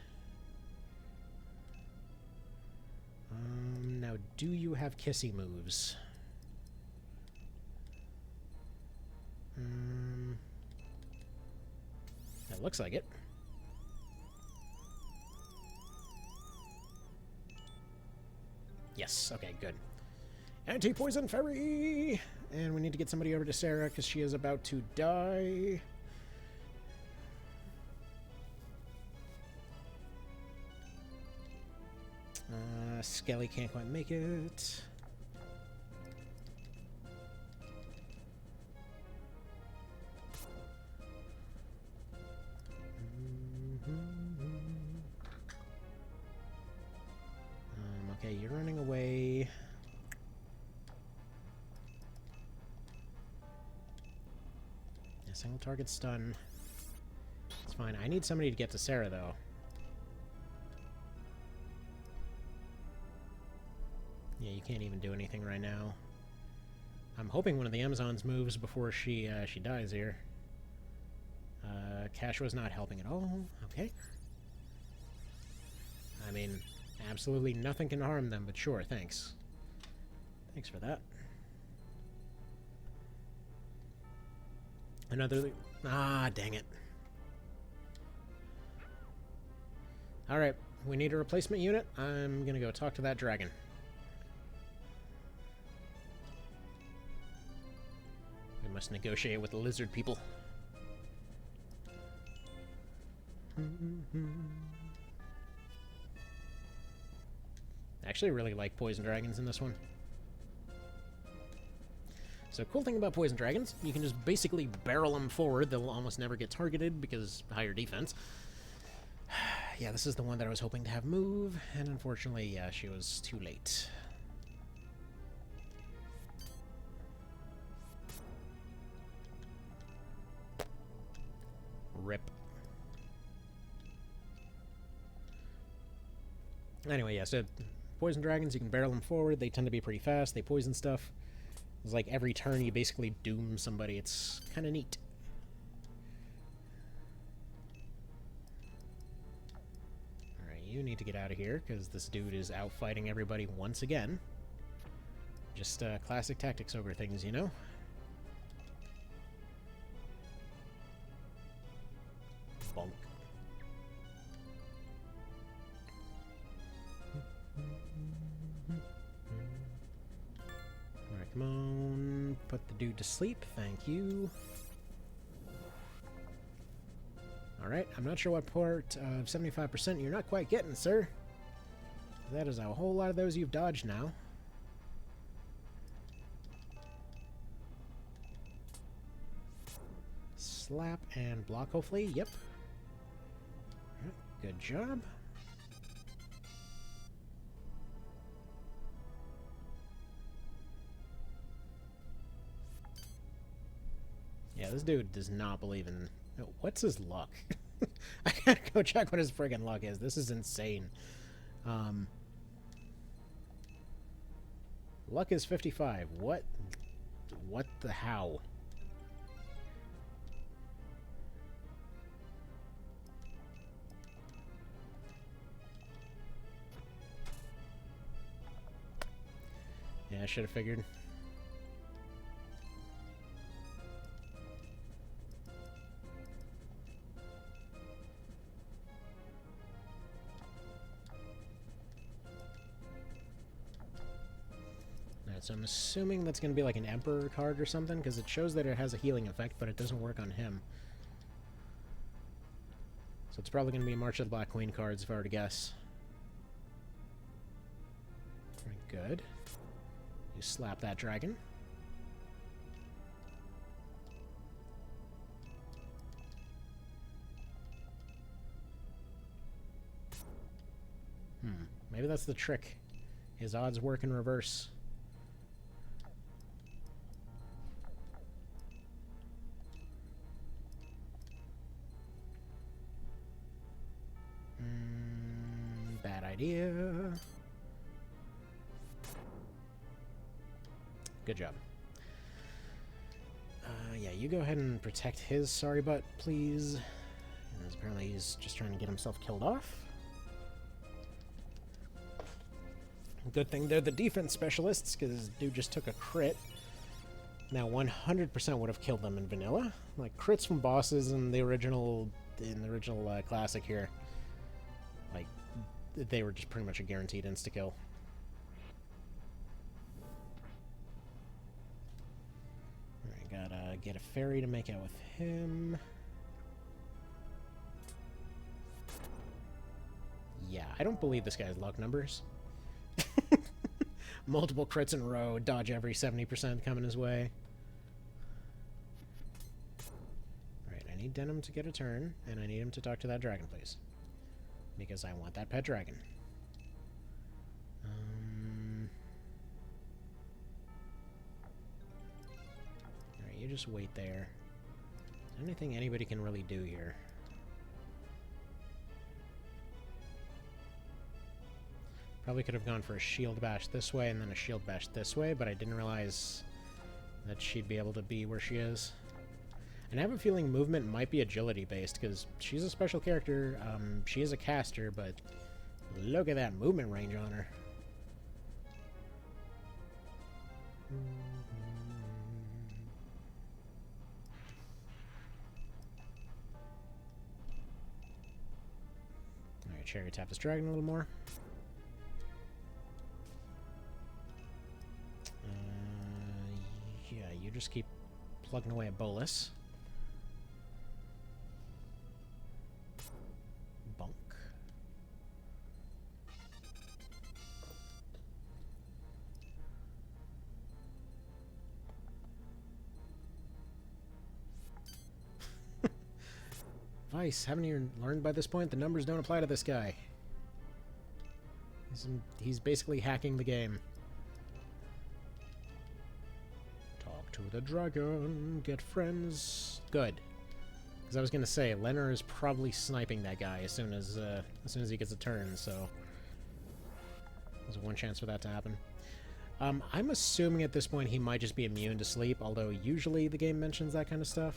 Now do you have kissy moves? That looks like it. Yes, okay, good. Anti-poison fairy! And we need to get somebody over to Sarah because she is about to die. Skelly can't quite make it. Okay, you're running away. A single target stun. It's fine. I need somebody to get to Sarah, though. Yeah, you can't even do anything right now. I'm hoping one of the Amazons moves before she dies here. Cash was not helping at all. Okay. I mean, absolutely nothing can harm them, but sure, thanks. Thanks for that. Another... Ah, dang it. Alright, we need a replacement unit. I'm gonna go talk to that dragon. We must negotiate with the lizard people. I actually really like poison dragons in this one. So, cool thing about poison dragons, you can just basically barrel them forward. They'll almost never get targeted because higher defense. Yeah, this is the one that I was hoping to have move, and unfortunately, yeah, she was too late. Rip. Anyway, yeah, so poison dragons, you can barrel them forward. They tend to be pretty fast. They poison stuff. It's like every turn you basically doom somebody. It's kind of neat. Alright, you need to get out of here, because this dude is out fighting everybody once again. Just classic Tactics Ogre things, you know? Bonk. Alright, come on. Put the dude to sleep. Thank you. Alright, I'm not sure what part of 75% you're not quite getting, sir. That is a whole lot of those you've dodged now. Slap and block, hopefully. Yep. Alright, good job. Yeah, this dude does not believe in... What's his luck? I gotta go check what his friggin' luck is. This is insane. Luck is 55. What the how? Yeah, I should have figured. So I'm assuming that's going to be like an Emperor card or something, because it shows that it has a healing effect, but it doesn't work on him. So it's probably going to be March of the Black Queen cards, if I were to guess. Very good. You slap that dragon. Maybe that's the trick. His odds work in reverse. Bad idea. Good job. Yeah, you go ahead and protect his sorry butt, please. And apparently he's just trying to get himself killed off. Good thing they're the defense specialists, because dude just took a crit. Now 100% would have killed them in vanilla. Like crits from bosses in the original classic here, like they were just pretty much a guaranteed insta-kill. Alright, gotta get a fairy to make out with him. Yeah, I don't believe this guy's luck numbers. Multiple crits in a row, dodge every 70% coming his way. Alright, I need Denim to get a turn, and I need him to talk to that dragon, please. Because I want that pet dragon. Alright, you just wait there. Is there anything anybody can really do here? Probably could have gone for a shield bash this way and then a shield bash this way, but I didn't realize that she'd be able to be where she is. And I have a feeling movement might be agility based, because she's a special character. She is a caster, but look at that movement range on her. Alright, Cherry tap this dragon a little more. Yeah, you just keep plugging away at Bolus. Bunk. Vice, haven't you learned by this point the numbers don't apply to this guy? He's basically hacking the game. To the dragon, get friends. Good, because I was gonna say Leonar is probably sniping that guy as soon as he gets a turn. So there's one chance for that to happen. I'm assuming at this point he might just be immune to sleep, although usually the game mentions that kind of stuff.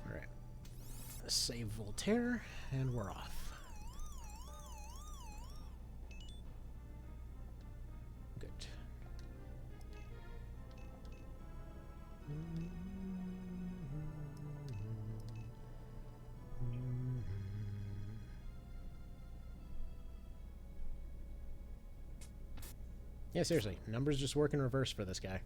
All right, save Voltaire, and we're off. Yeah, seriously, numbers just work in reverse for this guy.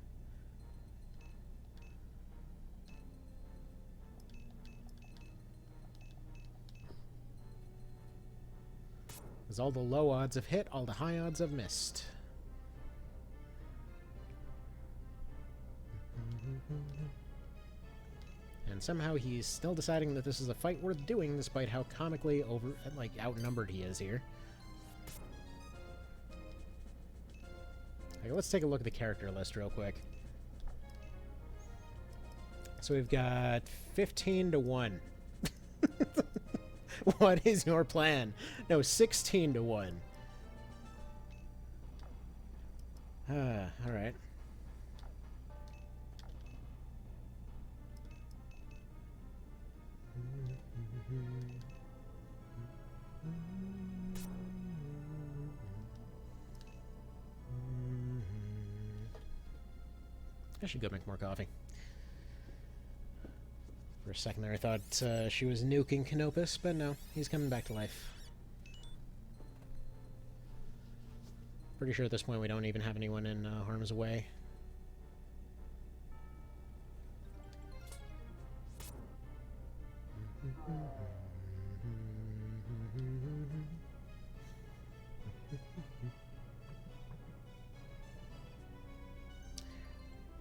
Because all the low odds have hit, all the high odds have missed. And somehow he's still deciding that this is a fight worth doing, despite how comically outnumbered he is here. Okay, let's take a look at the character list real quick. So we've got 15 to 1. What is your plan? No, 16 to 1. Alright. I should go make more coffee. For a second there I thought she was nuking Canopus, but no, he's coming back to life. Pretty sure at this point we don't even have anyone in harm's way.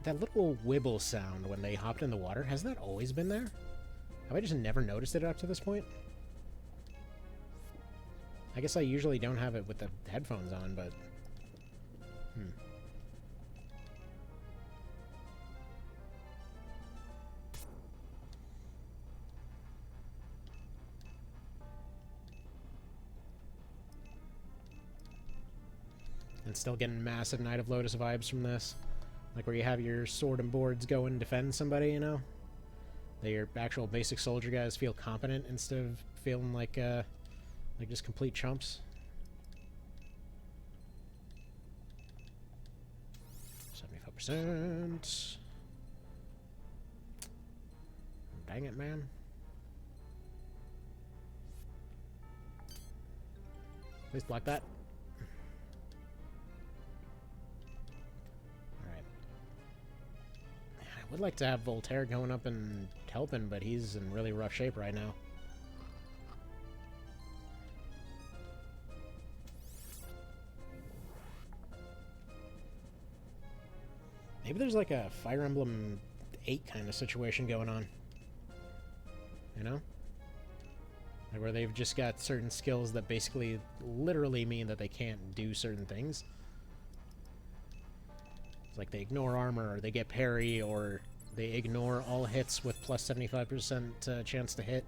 That little wibble sound when they hopped in the water, has that always been there? Have I just never noticed it up to this point? I guess I usually don't have it with the headphones on, but... And still getting massive Knight of Lotus vibes from this. Like where you have your sword and boards go and defend somebody, you know? That your actual basic soldier guys feel competent instead of feeling like Like, just complete chumps. 75%. Dang it, man. Please block that. Alright. I would like to have Voltaire going up and helping, but he's in really rough shape right now. Maybe there's like a Fire Emblem 8 kind of situation going on. You know? Like where they've just got certain skills that basically literally mean that they can't do certain things. It's like they ignore armor, or they get parry, or they ignore all hits with plus 75% chance to hit.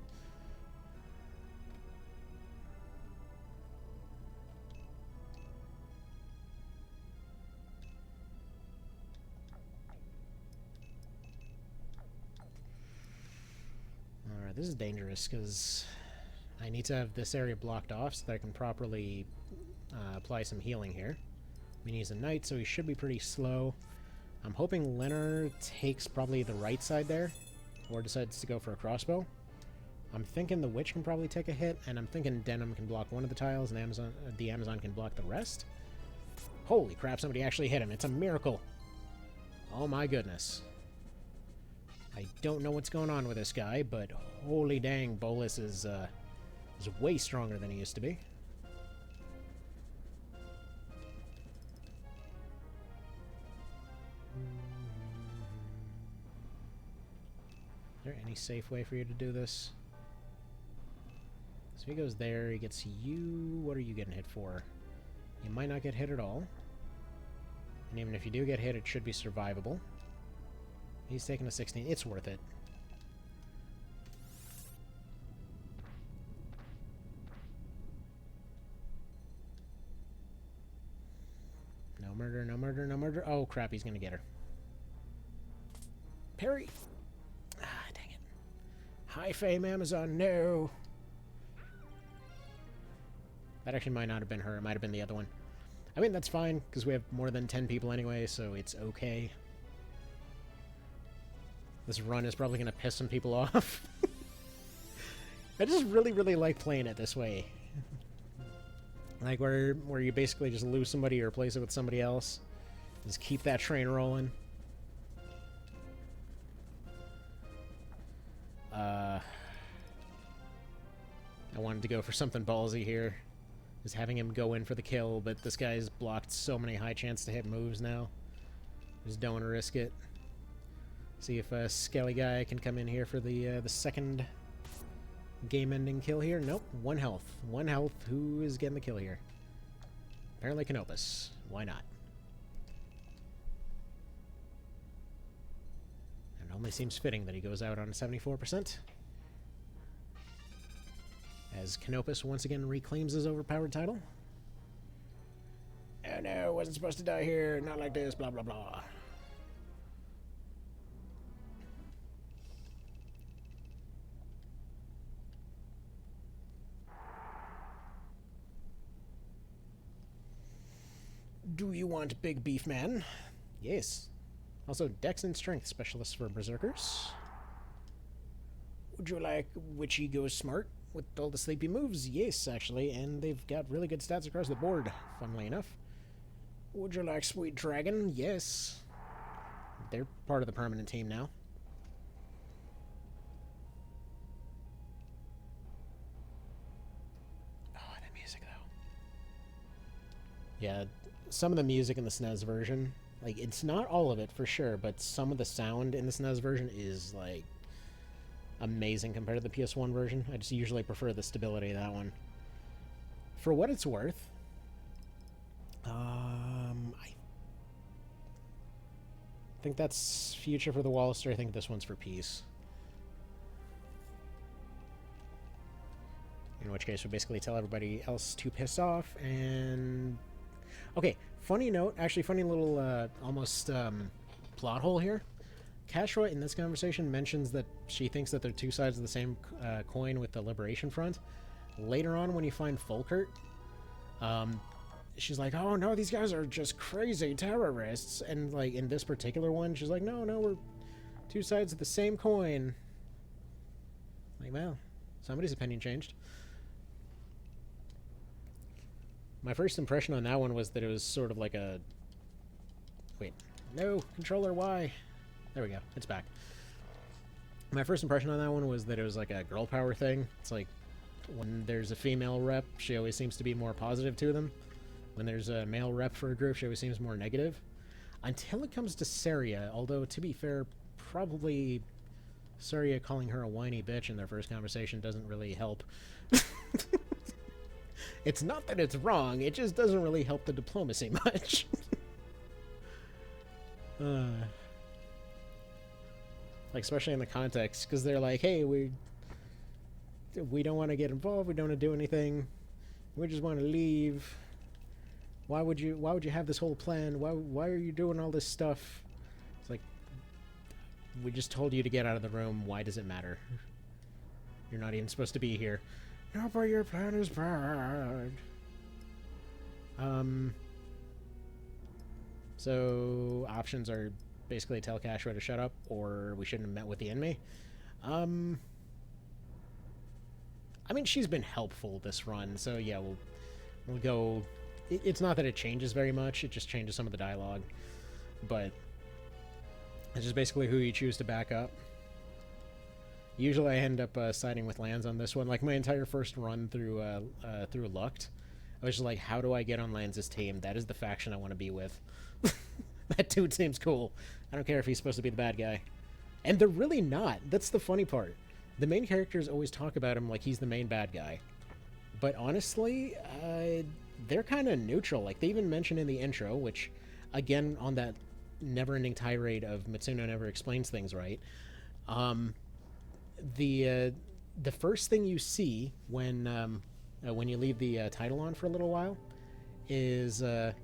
Alright, this is dangerous because I need to have this area blocked off so that I can properly apply some healing here. I mean, he's a knight, so he should be pretty slow. I'm hoping Leonar takes probably the right side there, or decides to go for a crossbow. I'm thinking the witch can probably take a hit, and I'm thinking Denim can block one of the tiles, and the Amazon can block the rest. Holy crap, somebody actually hit him. It's a miracle. Oh my goodness. I don't know what's going on with this guy, but holy dang, Bolus is way stronger than he used to be. Is there any safe way for you to do this? So he goes there, he gets you. What are you getting hit for? You might not get hit at all. And even if you do get hit, it should be survivable. He's taking a 16. It's worth it. No murder, no murder, no murder. Oh, crap, he's gonna get her. Parry! Ah, dang it. High fame Amazon, no! That actually might not have been her. It might have been the other one. I mean, that's fine, because we have more than 10 people anyway, so it's okay. This run is probably gonna piss some people off. I just really, really like playing it this way. Like where you basically just lose somebody or replace it with somebody else. Just keep that train rolling. I wanted to go for something ballsy here. Just having him go in for the kill, but this guy's blocked so many high chance to hit moves now. Just don't want to risk it. See if a Skelly guy can come in here for the second game-ending kill here. Nope, 1 health. 1 health. Who is getting the kill here? Apparently Canopus. Why not? And it only seems fitting that he goes out on 74%. As Canopus once again reclaims his overpowered title. Oh no, wasn't supposed to die here. Not like this, blah blah blah. Do you want big beef, man? Yes. Also, Dex and Strength specialists for Berserkers. Would you like Witchy Goes Smart with all the sleepy moves? Yes, actually, and they've got really good stats across the board, funnily enough. Would you like Sweet Dragon? Yes. They're part of the permanent team now. Oh, that music, though. Yeah, some of the music in the SNES version, like, it's not all of it for sure, but some of the sound in the SNES version is, like, amazing compared to the PS1 version. I just usually prefer the stability of that one. For what it's worth, I think that's Future for the Wallister. I think this one's for Peace. In which case, we basically tell everybody else to piss off, and... Okay, funny note, actually funny little, almost, plot hole here. Cashroy in this conversation mentions that she thinks that they're two sides of the same coin with the Liberation Front. Later on, when you find Folkert, she's like, oh no, these guys are just crazy terrorists. And like in this particular one, she's like, no, we're two sides of the same coin. Like, well, somebody's opinion changed. My first impression on that one was that it was sort of like a... Wait. No! Controller Y! There we go. It's back. My first impression on that one was that it was like a girl power thing. It's like, when there's a female rep, she always seems to be more positive to them. When there's a male rep for a group, she always seems more negative. Until it comes to Saria, although, to be fair, probably Saria calling her a whiny bitch in their first conversation doesn't really help. It's not that it's wrong, it just doesn't really help the diplomacy much. Like, especially in the context, because they're like, hey, we don't want to get involved, we don't want to do anything, we just want to leave. Why would you have this whole plan? Why are you doing all this stuff? It's like, we just told you to get out of the room, why does it matter? You're not even supposed to be here. No, but your plan is bad. So options are basically tell Cashua to shut up, or we shouldn't have met with the enemy. I mean, she's been helpful this run, so yeah, we'll go. It's not that it changes very much; it just changes some of the dialogue, but it's just basically who you choose to back up. Usually I end up siding with Lands on this one. Like, my entire first run through Lucht, I was just like, how do I get on Lands' team? That is the faction I want to be with. That dude seems cool. I don't care if he's supposed to be the bad guy. And they're really not. That's the funny part. The main characters always talk about him like he's the main bad guy. But honestly, they're kind of neutral. Like, they even mention in the intro, which, again, on that never-ending tirade of Mitsuno never explains things right, the first thing you see when you leave the title on for a little while is the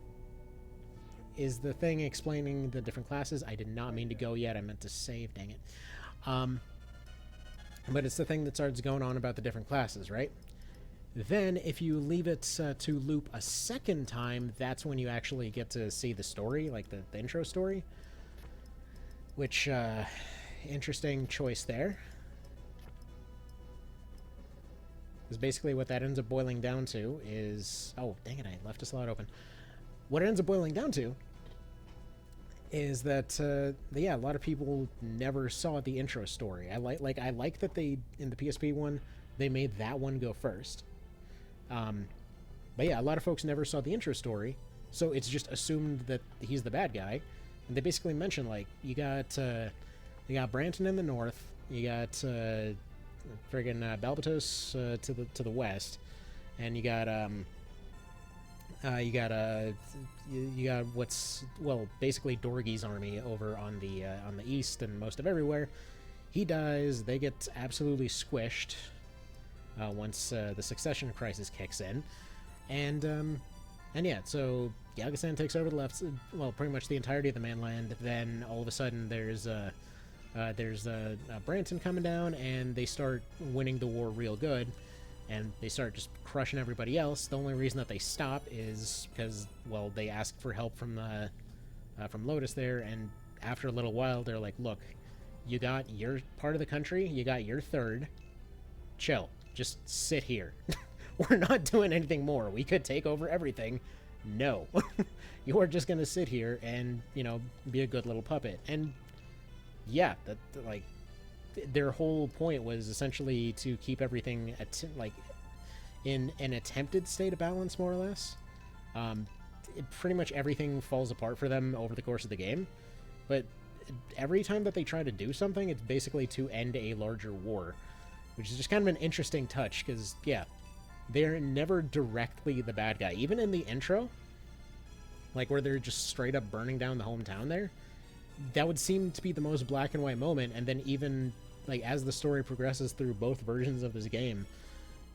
thing explaining the different classes. I did not mean to go yet. I meant to save. Dang it. But it's the thing that starts going on about the different classes, right? Then, if you leave it to loop a second time, that's when you actually get to see the story, like the intro story. Which, interesting choice there. Because basically what that ends up boiling down to is... Oh, dang it, I left a slot open. What it ends up boiling down to is that, yeah, a lot of people never saw the intro story. I like that they, in the PSP one, they made that one go first. But yeah, a lot of folks never saw the intro story, so it's just assumed that he's the bad guy. And they basically mention, like, you got Branton in the north, you got friggin' Balbatos to the west, and you got what's, well, basically Dorgy's army over on the east and most of everywhere. He dies, they get absolutely squished once the succession crisis kicks in, and yeah, so Yagasan takes over the left, well, pretty much the entirety of the mainland. Then all of a sudden there's Branton coming down, and they start winning the war real good, and they start just crushing everybody else. The only reason that they stop is because, well, they asked for help from Lotus there, and after a little while, they're like, look, you got your part of the country, you got your third, chill, just sit here. We're not doing anything more. We could take over everything. No. You are just gonna sit here and, you know, be a good little puppet. And yeah, that, like, their whole point was essentially to keep everything like in an attempted state of balance, more or less. Pretty much everything falls apart for them over the course of the game, but every time that they try to do something, it's basically to end a larger war, which is just kind of an interesting touch, because yeah, they're never directly the bad guy. Even in the intro, like where they're just straight up burning down the hometown there, that would seem to be the most black and white moment. And then even like as the story progresses through both versions of this game,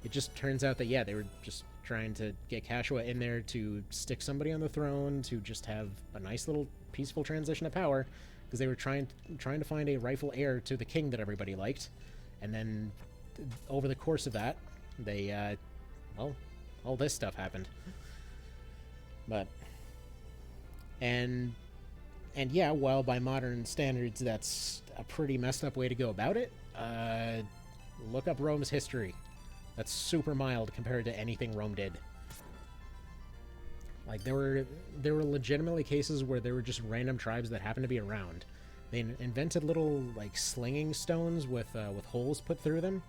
it just turns out that yeah, they were just trying to get Cashua in there to stick somebody on the throne, to just have a nice little peaceful transition of power, because they were trying to find a rightful heir to the king that everybody liked. And then over the course of that, They, well, all this stuff happened. But, and yeah, while by modern standards that's a pretty messed up way to go about it, look up Rome's history. That's super mild compared to anything Rome did. Like, there were legitimately cases where there were just random tribes that happened to be around. They invented little, like, slinging stones with holes put through them,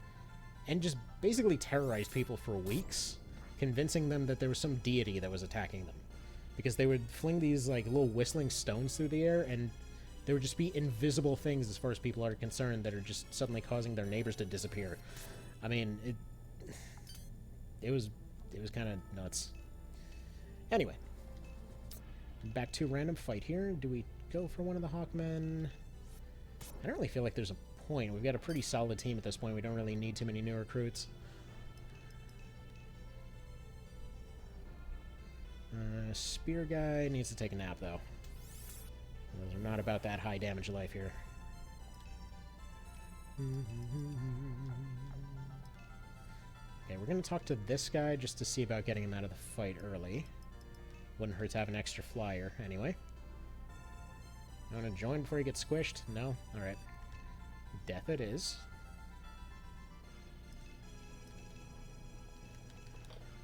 and just basically terrorized people for weeks, convincing them that there was some deity that was attacking them. Because they would fling these, like, little whistling stones through the air, and there would just be invisible things, as far as people are concerned, that are just suddenly causing their neighbors to disappear. I mean, it was kind of nuts. Anyway, back to random fight here. Do we go for one of the Hawkmen? I don't really feel like there's a point. We've got a pretty solid team at this point. We don't really need too many new recruits. Spear guy needs to take a nap, though. Those are not about that high damage life here. Okay, we're going to talk to this guy just to see about getting him out of the fight early. Wouldn't hurt to have an extra flyer, anyway. You want to join before you get squished? No? Alright. Death it is.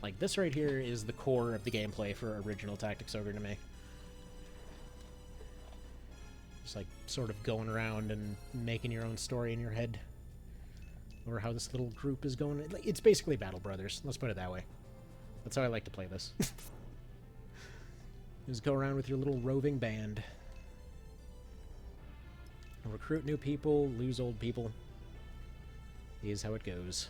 Like, this right here is the core of the gameplay for original Tactics Ogre to me. Just, like, sort of going around and making your own story in your head. Or how this little group is going. It's basically Battle Brothers. Let's put it that way. That's how I like to play this. Just go around with your little roving band. Recruit new people, lose old people. Is how it goes.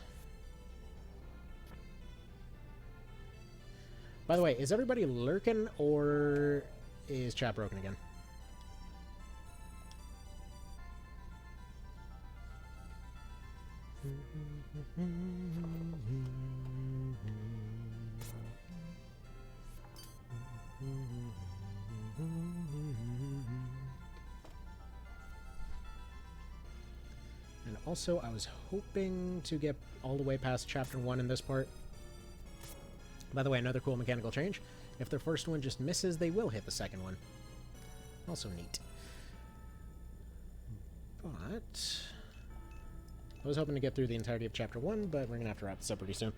By the way, is everybody lurking, or is chat broken again? And also, I was hoping to get all the way past Chapter 1 in this part. By the way, another cool mechanical change. If their first one just misses, they will hit the second one. Also neat. But I was hoping to get through the entirety of Chapter 1, but we're going to have to wrap this up pretty soon.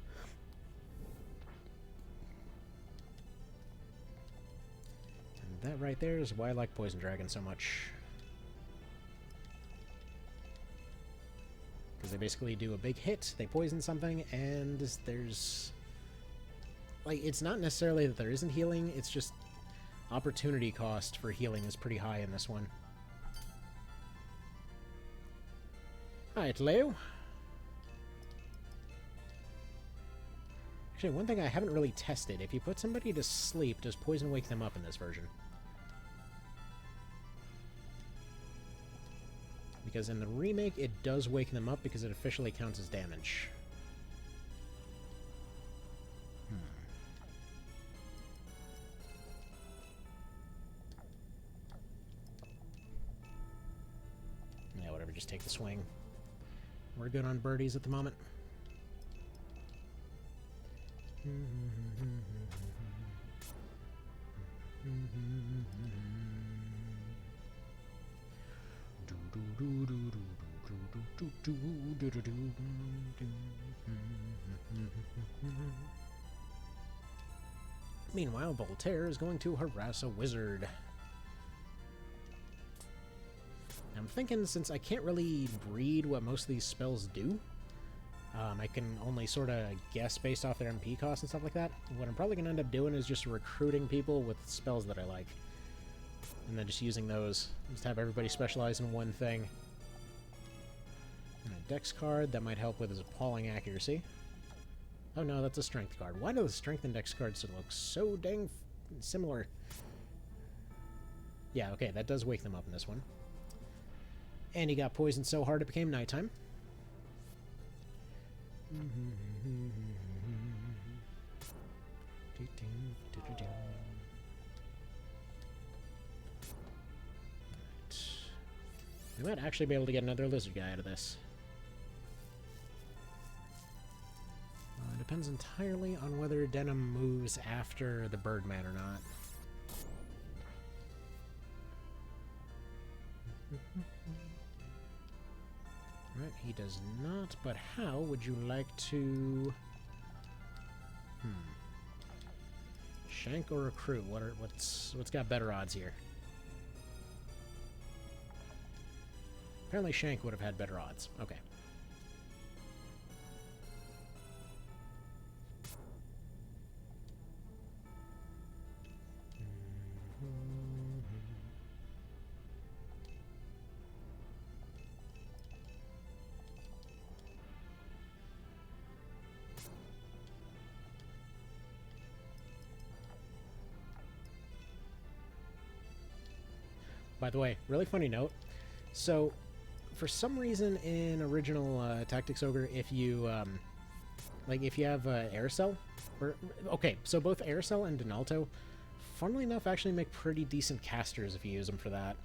And that right there is why I like Poison Dragon so much. Because they basically do a big hit, they poison something, and there's... like, it's not necessarily that there isn't healing, it's just opportunity cost for healing is pretty high in this one. Alright, Leo. Actually, one thing I haven't really tested, if you put somebody to sleep, does poison wake them up in this version? Because in the remake, it does wake them up because it officially counts as damage. Yeah, whatever, just take the swing. We're good on birdies at the moment. Meanwhile, Voltaire is going to harass a wizard. I'm thinking, since I can't really read what most of these spells do, I can only sort of guess based off their MP cost and stuff like that. What I'm probably going to end up doing is just recruiting people with spells that I like. And then just using those. Just have everybody specialize in one thing. And a dex card that might help with his appalling accuracy. Oh no, that's a strength card. Why do the strength and dex cards look so dang similar? Yeah, okay, that does wake them up in this one. And he got poisoned so hard it became nighttime. We might actually be able to get another lizard guy out of this. depends entirely on whether Denim moves after the Birdman or not. Right, he does not, but how would you like to... Shank or recruit? What's got better odds here? Apparently Shank would have had better odds. Okay. By the way, really funny note. So, for some reason in original Tactics Ogre, if you if you have Aircell, okay, so both Aircell and Donalto, funnily enough, actually make pretty decent casters if you use them for that.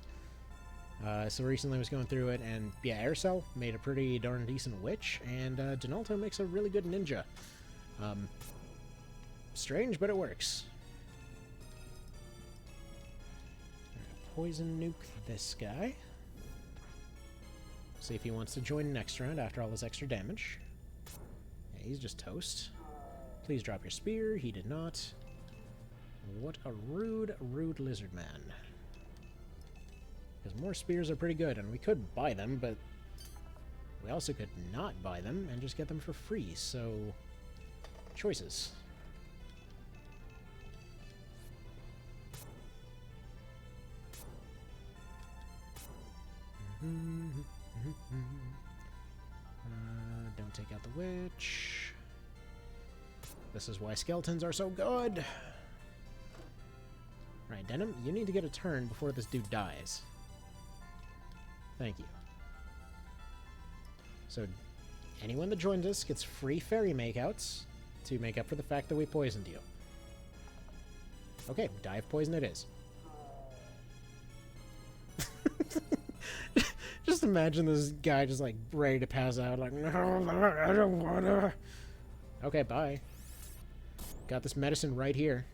So recently I was going through it, and yeah, Aircell made a pretty darn decent witch, and Donalto makes a really good ninja. Strange, but it works. Poison nuke this guy. See if he wants to join next round after all his extra damage. Yeah, he's just toast. Please drop your spear. He did not. What a rude, rude lizard man. Because more spears are pretty good, and we could buy them, but we also could not buy them and just get them for free, so... choices. Don't take out the witch. This is why skeletons are so good. Right, Denim, you need to get a turn before this dude dies. Thank you. So, anyone that joins us gets free fairy makeouts to make up for the fact that we poisoned you. Okay, dive poison it is. Just imagine this guy just like ready to pass out, like, no, I don't wanna. Okay, bye. Got this medicine right here.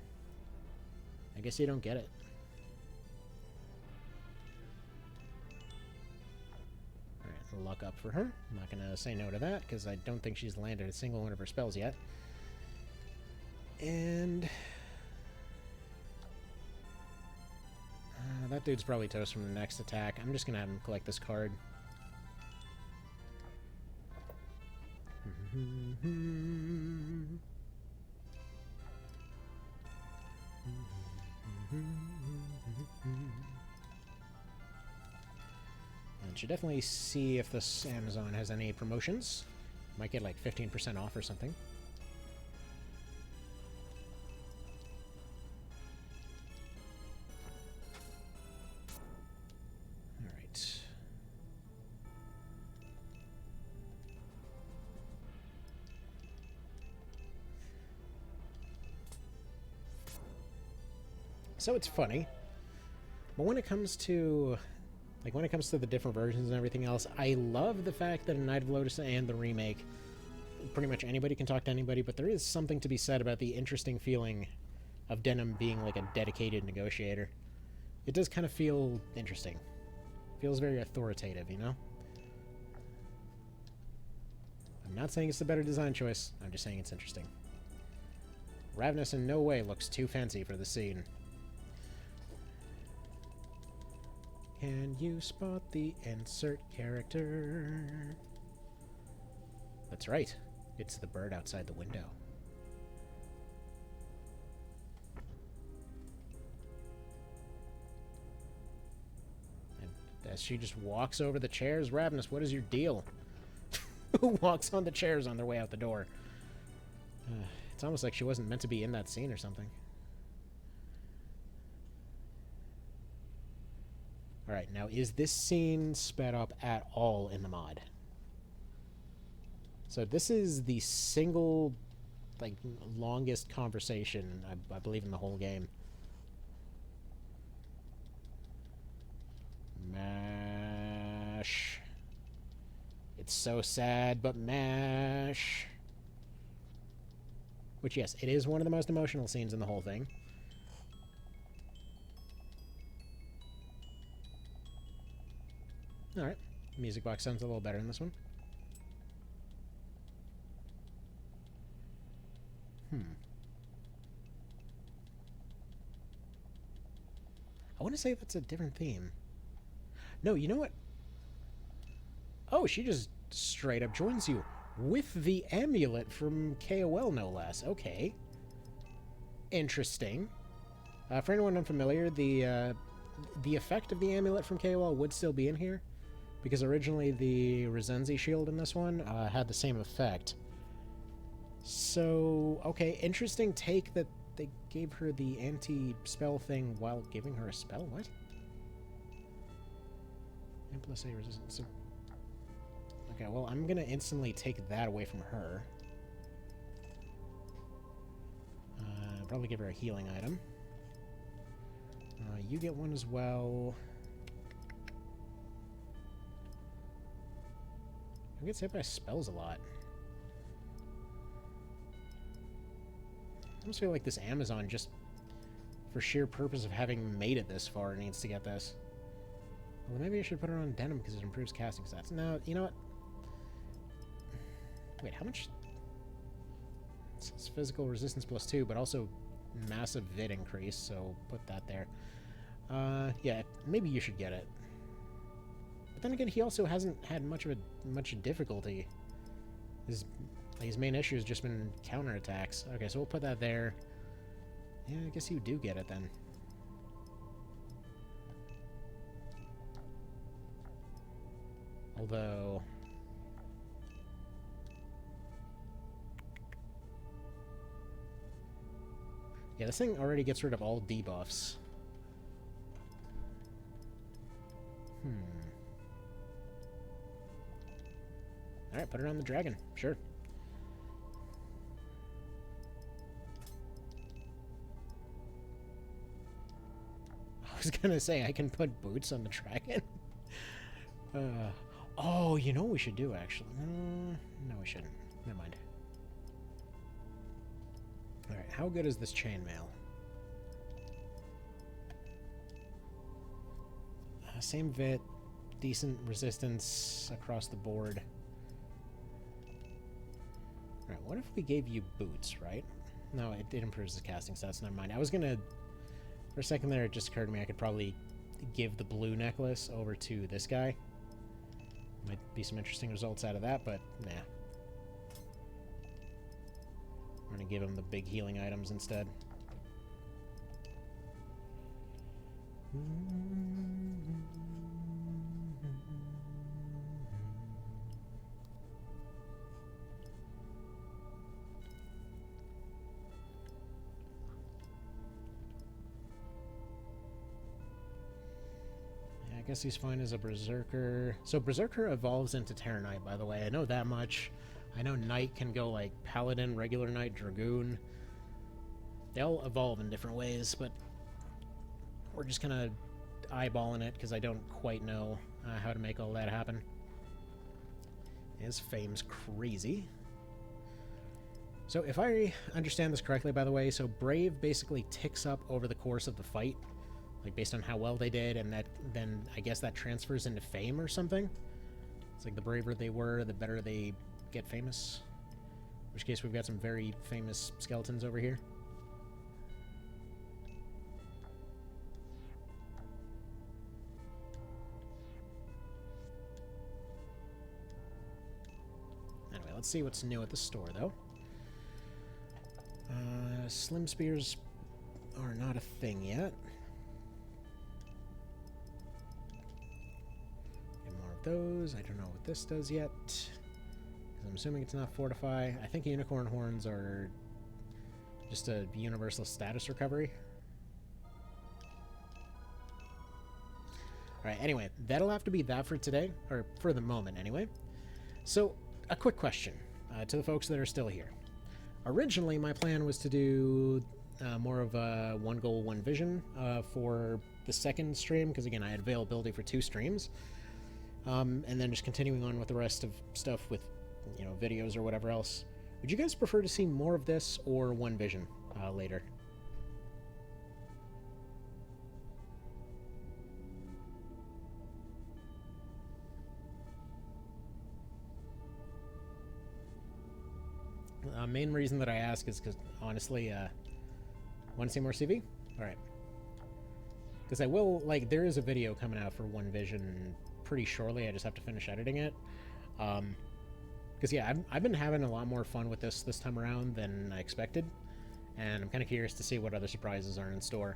I guess you don't get it. Alright, luck up for her. I'm not gonna say no to that, because I don't think she's landed a single one of her spells yet. And... that dude's probably toast from the next attack. I'm just gonna have him collect this card. And should definitely see if this Amazon has any promotions. Might get like 15% off or something. So it's funny, but when it comes to, the different versions and everything else, I love the fact that in Knight of Lotus and the remake, pretty much anybody can talk to anybody, but there is something to be said about the interesting feeling of Denim being like a dedicated negotiator. It does kind of feel interesting. Feels very authoritative, you know? I'm not saying it's the better design choice, I'm just saying it's interesting. Ravness in no way looks too fancy for the scene. Can you spot the insert character? That's right. It's the bird outside the window. And as she just walks over the chairs, Ravness, what is your deal? Who walks on the chairs on their way out the door? It's almost like she wasn't meant to be in that scene or something. Alright, now is this scene sped up at all in the mod? So this is the single, like, longest conversation, I believe, in the whole game. Mash. It's so sad, but mash. Which, yes, it is one of the most emotional scenes in the whole thing. Alright. Music box sounds a little better in this one. I want to say that's a different theme. No, you know what? Oh, she just straight up joins you with the amulet from KOL, no less. Okay. Interesting. For anyone unfamiliar, the effect of the amulet from KOL would still be in here, because originally the Rezenzi shield in this one had the same effect. So, okay, interesting take that they gave her the anti-spell thing while giving her a spell? What? And plus A resistance. So... Okay, well, I'm gonna instantly take that away from her. Probably give her a healing item. You get one as well. Who gets hit by spells a lot? I almost feel like this Amazon, just for sheer purpose of having made it this far, needs to get this. Well, maybe I should put her on Denim because it improves casting stats. No, you know what? Wait, how much? It's physical resistance +2, but also massive vid increase, so put that there. Yeah, maybe you should get it. But then again, he also hasn't had much difficulty. His main issue has just been counterattacks. Okay, so we'll put that there. Yeah, I guess you do get it then. Although... yeah, this thing already gets rid of all debuffs. Alright, put it on the dragon. Sure. I was gonna say, I can put boots on the dragon. Oh, you know what we should do, actually? No, we shouldn't. Never mind. Alright, how good is this chainmail? Same vit, decent resistance across the board. Alright, what if we gave you boots, right? No, it improves the casting stats, never mind. I was gonna... For a second there, it just occurred to me I could probably give the blue necklace over to this guy. Might be some interesting results out of that, but nah. I'm gonna give him the big healing items instead. I guess he's fine as a Berserker. So Berserker evolves into Terror Knight, by the way. I know that much. I know Knight can go like Paladin, regular Knight, Dragoon. They all evolve in different ways, but we're just kind of eyeballing it because I don't quite know how to make all that happen. His fame's crazy. So if I understand this correctly, by the way, so Brave basically ticks up over the course of the fight. Like, based on how well they did, and that then I guess that transfers into fame or something. It's like the braver they were, the better they get famous. In which case, we've got some very famous skeletons over here. Anyway, let's see what's new at the store, though. Slim Spears are not a thing yet. Those. I don't know what this does yet, because I'm assuming it's not Fortify. I think Unicorn Horns are just a universal status recovery. Alright, anyway, that'll have to be that for today, or for the moment anyway. So, a quick question to the folks that are still here. Originally, my plan was to do more of a one goal, one vision for the second stream, because again, I had availability for 2 streams. And then just continuing on with the rest of stuff with, you know, videos or whatever else. Would you guys prefer to see more of this or One Vision later? Main reason that I ask is because, honestly, want to see more CV? Alright. Because I will, like, there is a video coming out for One Vision pretty shortly. I just have to finish editing it. Because, yeah, I've been having a lot more fun with this time around than I expected. And I'm kind of curious to see what other surprises are in store.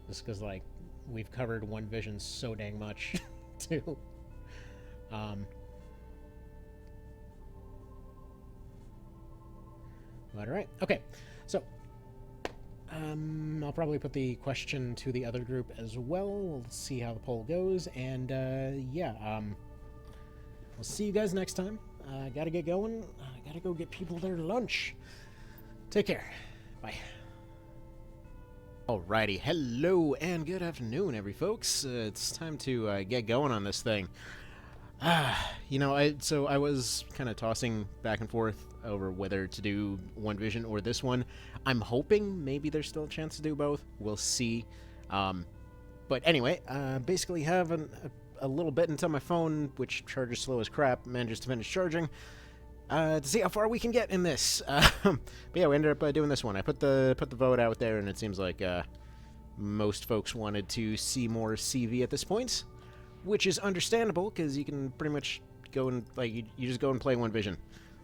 Just because, like, we've covered One Vision so dang much, too. All right. Okay. So, I'll probably put the question to the other group as well. We'll see how the poll goes, and yeah, we'll see you guys next time. Gotta get going. Gotta go get people their lunch. Take care. Bye. Alrighty, hello and good afternoon, folks. It's time to get going on this thing. You know, I was kind of tossing back and forth over whether to do One Vision or this one. I'm hoping maybe there's still a chance to do both. We'll see. But anyway, basically have a little bit until my phone, which charges slow as crap, manages to finish charging, to see how far we can get in this. But yeah, we ended up doing this one. I put the vote out there, and it seems like most folks wanted to see more CV at this point, which is understandable, because you can pretty much go and, like, you just go and play One Vision.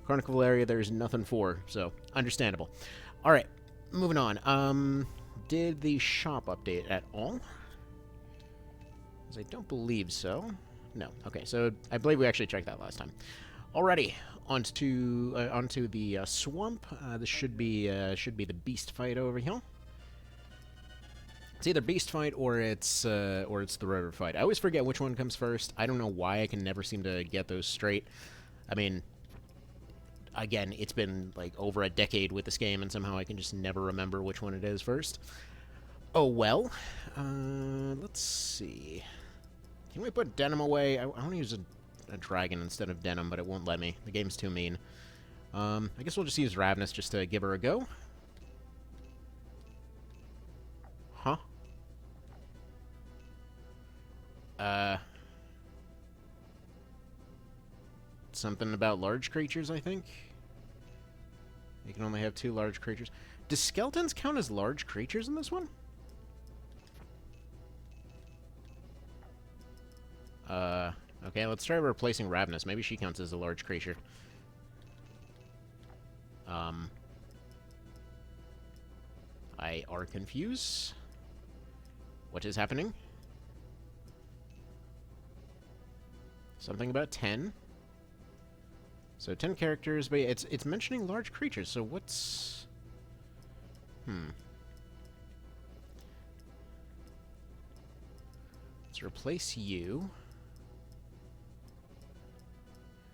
Chronicle Valeria, there's nothing for, so understandable. Alright, moving on. Did the shop update at all? Because I don't believe so. No. Okay, so I believe we actually checked that last time. Alrighty, onto the swamp. This should be the beast fight over here. It's either beast fight or it's the river fight. I always forget which one comes first. I don't know why I can never seem to get those straight. I mean, again, it's been like over a decade with this game, and somehow I can just never remember which one it is first. Oh well. Let's see. Can we put Denim away? I want to use a dragon instead of Denim, but it won't let me. The game's too mean. I guess we'll just use Ravness just to give her a go. Huh? Something about large creatures, I think? You can only have 2 large creatures. Do skeletons count as large creatures in this one? Okay, let's try replacing Ravness. Maybe she counts as a large creature. I are confused. What is happening? Something about 10. So 10 characters, but it's mentioning large creatures, so what's... Let's replace you.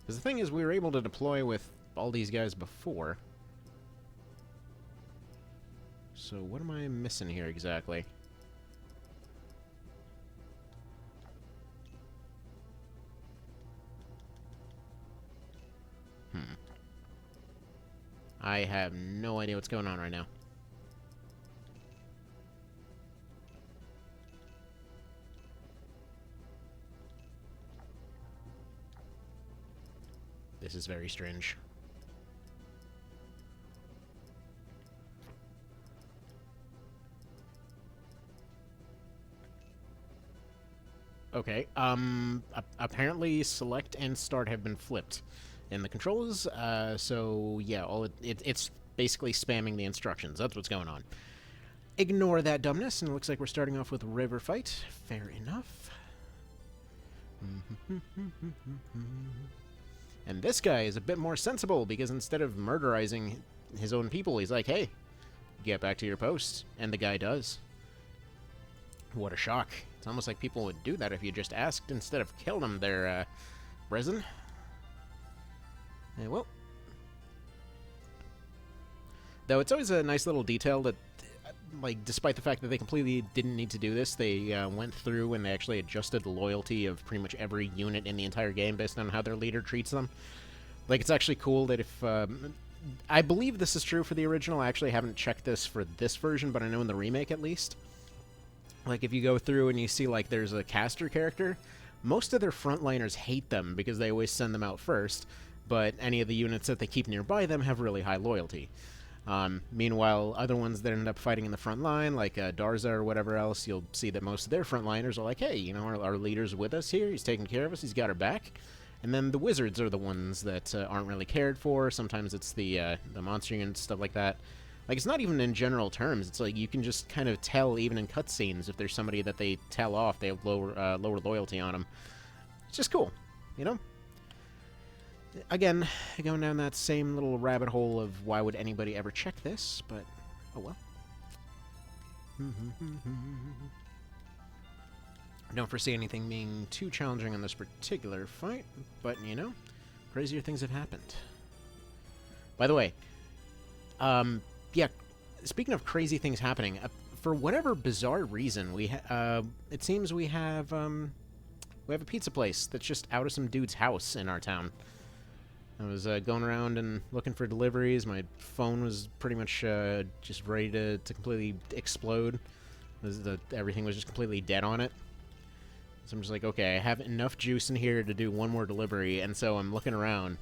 Because the thing is, we were able to deploy with all these guys before. So what am I missing here exactly? I have no idea what's going on right now. This is very strange. Okay, apparently select and start have been flipped in the controls, so yeah, it's basically spamming the instructions. That's what's going on. Ignore that dumbness, and it looks like we're starting off with River Fight. Fair enough. And this guy is a bit more sensible, because instead of murderizing his own people, he's like, hey, get back to your post. And the guy does. What a shock. It's almost like people would do that if you just asked instead of killed them there, Resin. Yeah, well. Though it's always a nice little detail that, like, despite the fact that they completely didn't need to do this, they went through and they actually adjusted the loyalty of pretty much every unit in the entire game based on how their leader treats them. Like, it's actually cool that if... I believe this is true for the original. I actually haven't checked this for this version, but I know in the remake, at least. Like, if you go through and you see, like, there's a caster character, most of their frontliners hate them because they always send them out first, but any of the units that they keep nearby them have really high loyalty. Meanwhile, other ones that end up fighting in the front line, like Darza or whatever else, you'll see that most of their frontliners are like, hey, you know, our leader's with us here, he's taking care of us, he's got our back. And then the wizards are the ones that aren't really cared for. Sometimes it's the monster units, stuff like that. Like, it's not even in general terms. It's like you can just kind of tell, even in cutscenes, if there's somebody that they tell off, they have lower loyalty on them. It's just cool, you know? Again, going down that same little rabbit hole of why would anybody ever check this, but oh well. Don't foresee anything being too challenging in this particular fight, but, you know, crazier things have happened. By the way, yeah, speaking of crazy things happening, for whatever bizarre reason, it seems we have a pizza place that's just out of some dude's house in our town. I was going around and looking for deliveries. My phone was pretty much just ready to completely explode. Everything was just completely dead on it. So I'm just like, okay, I have enough juice in here to do one more delivery, and so I'm looking around.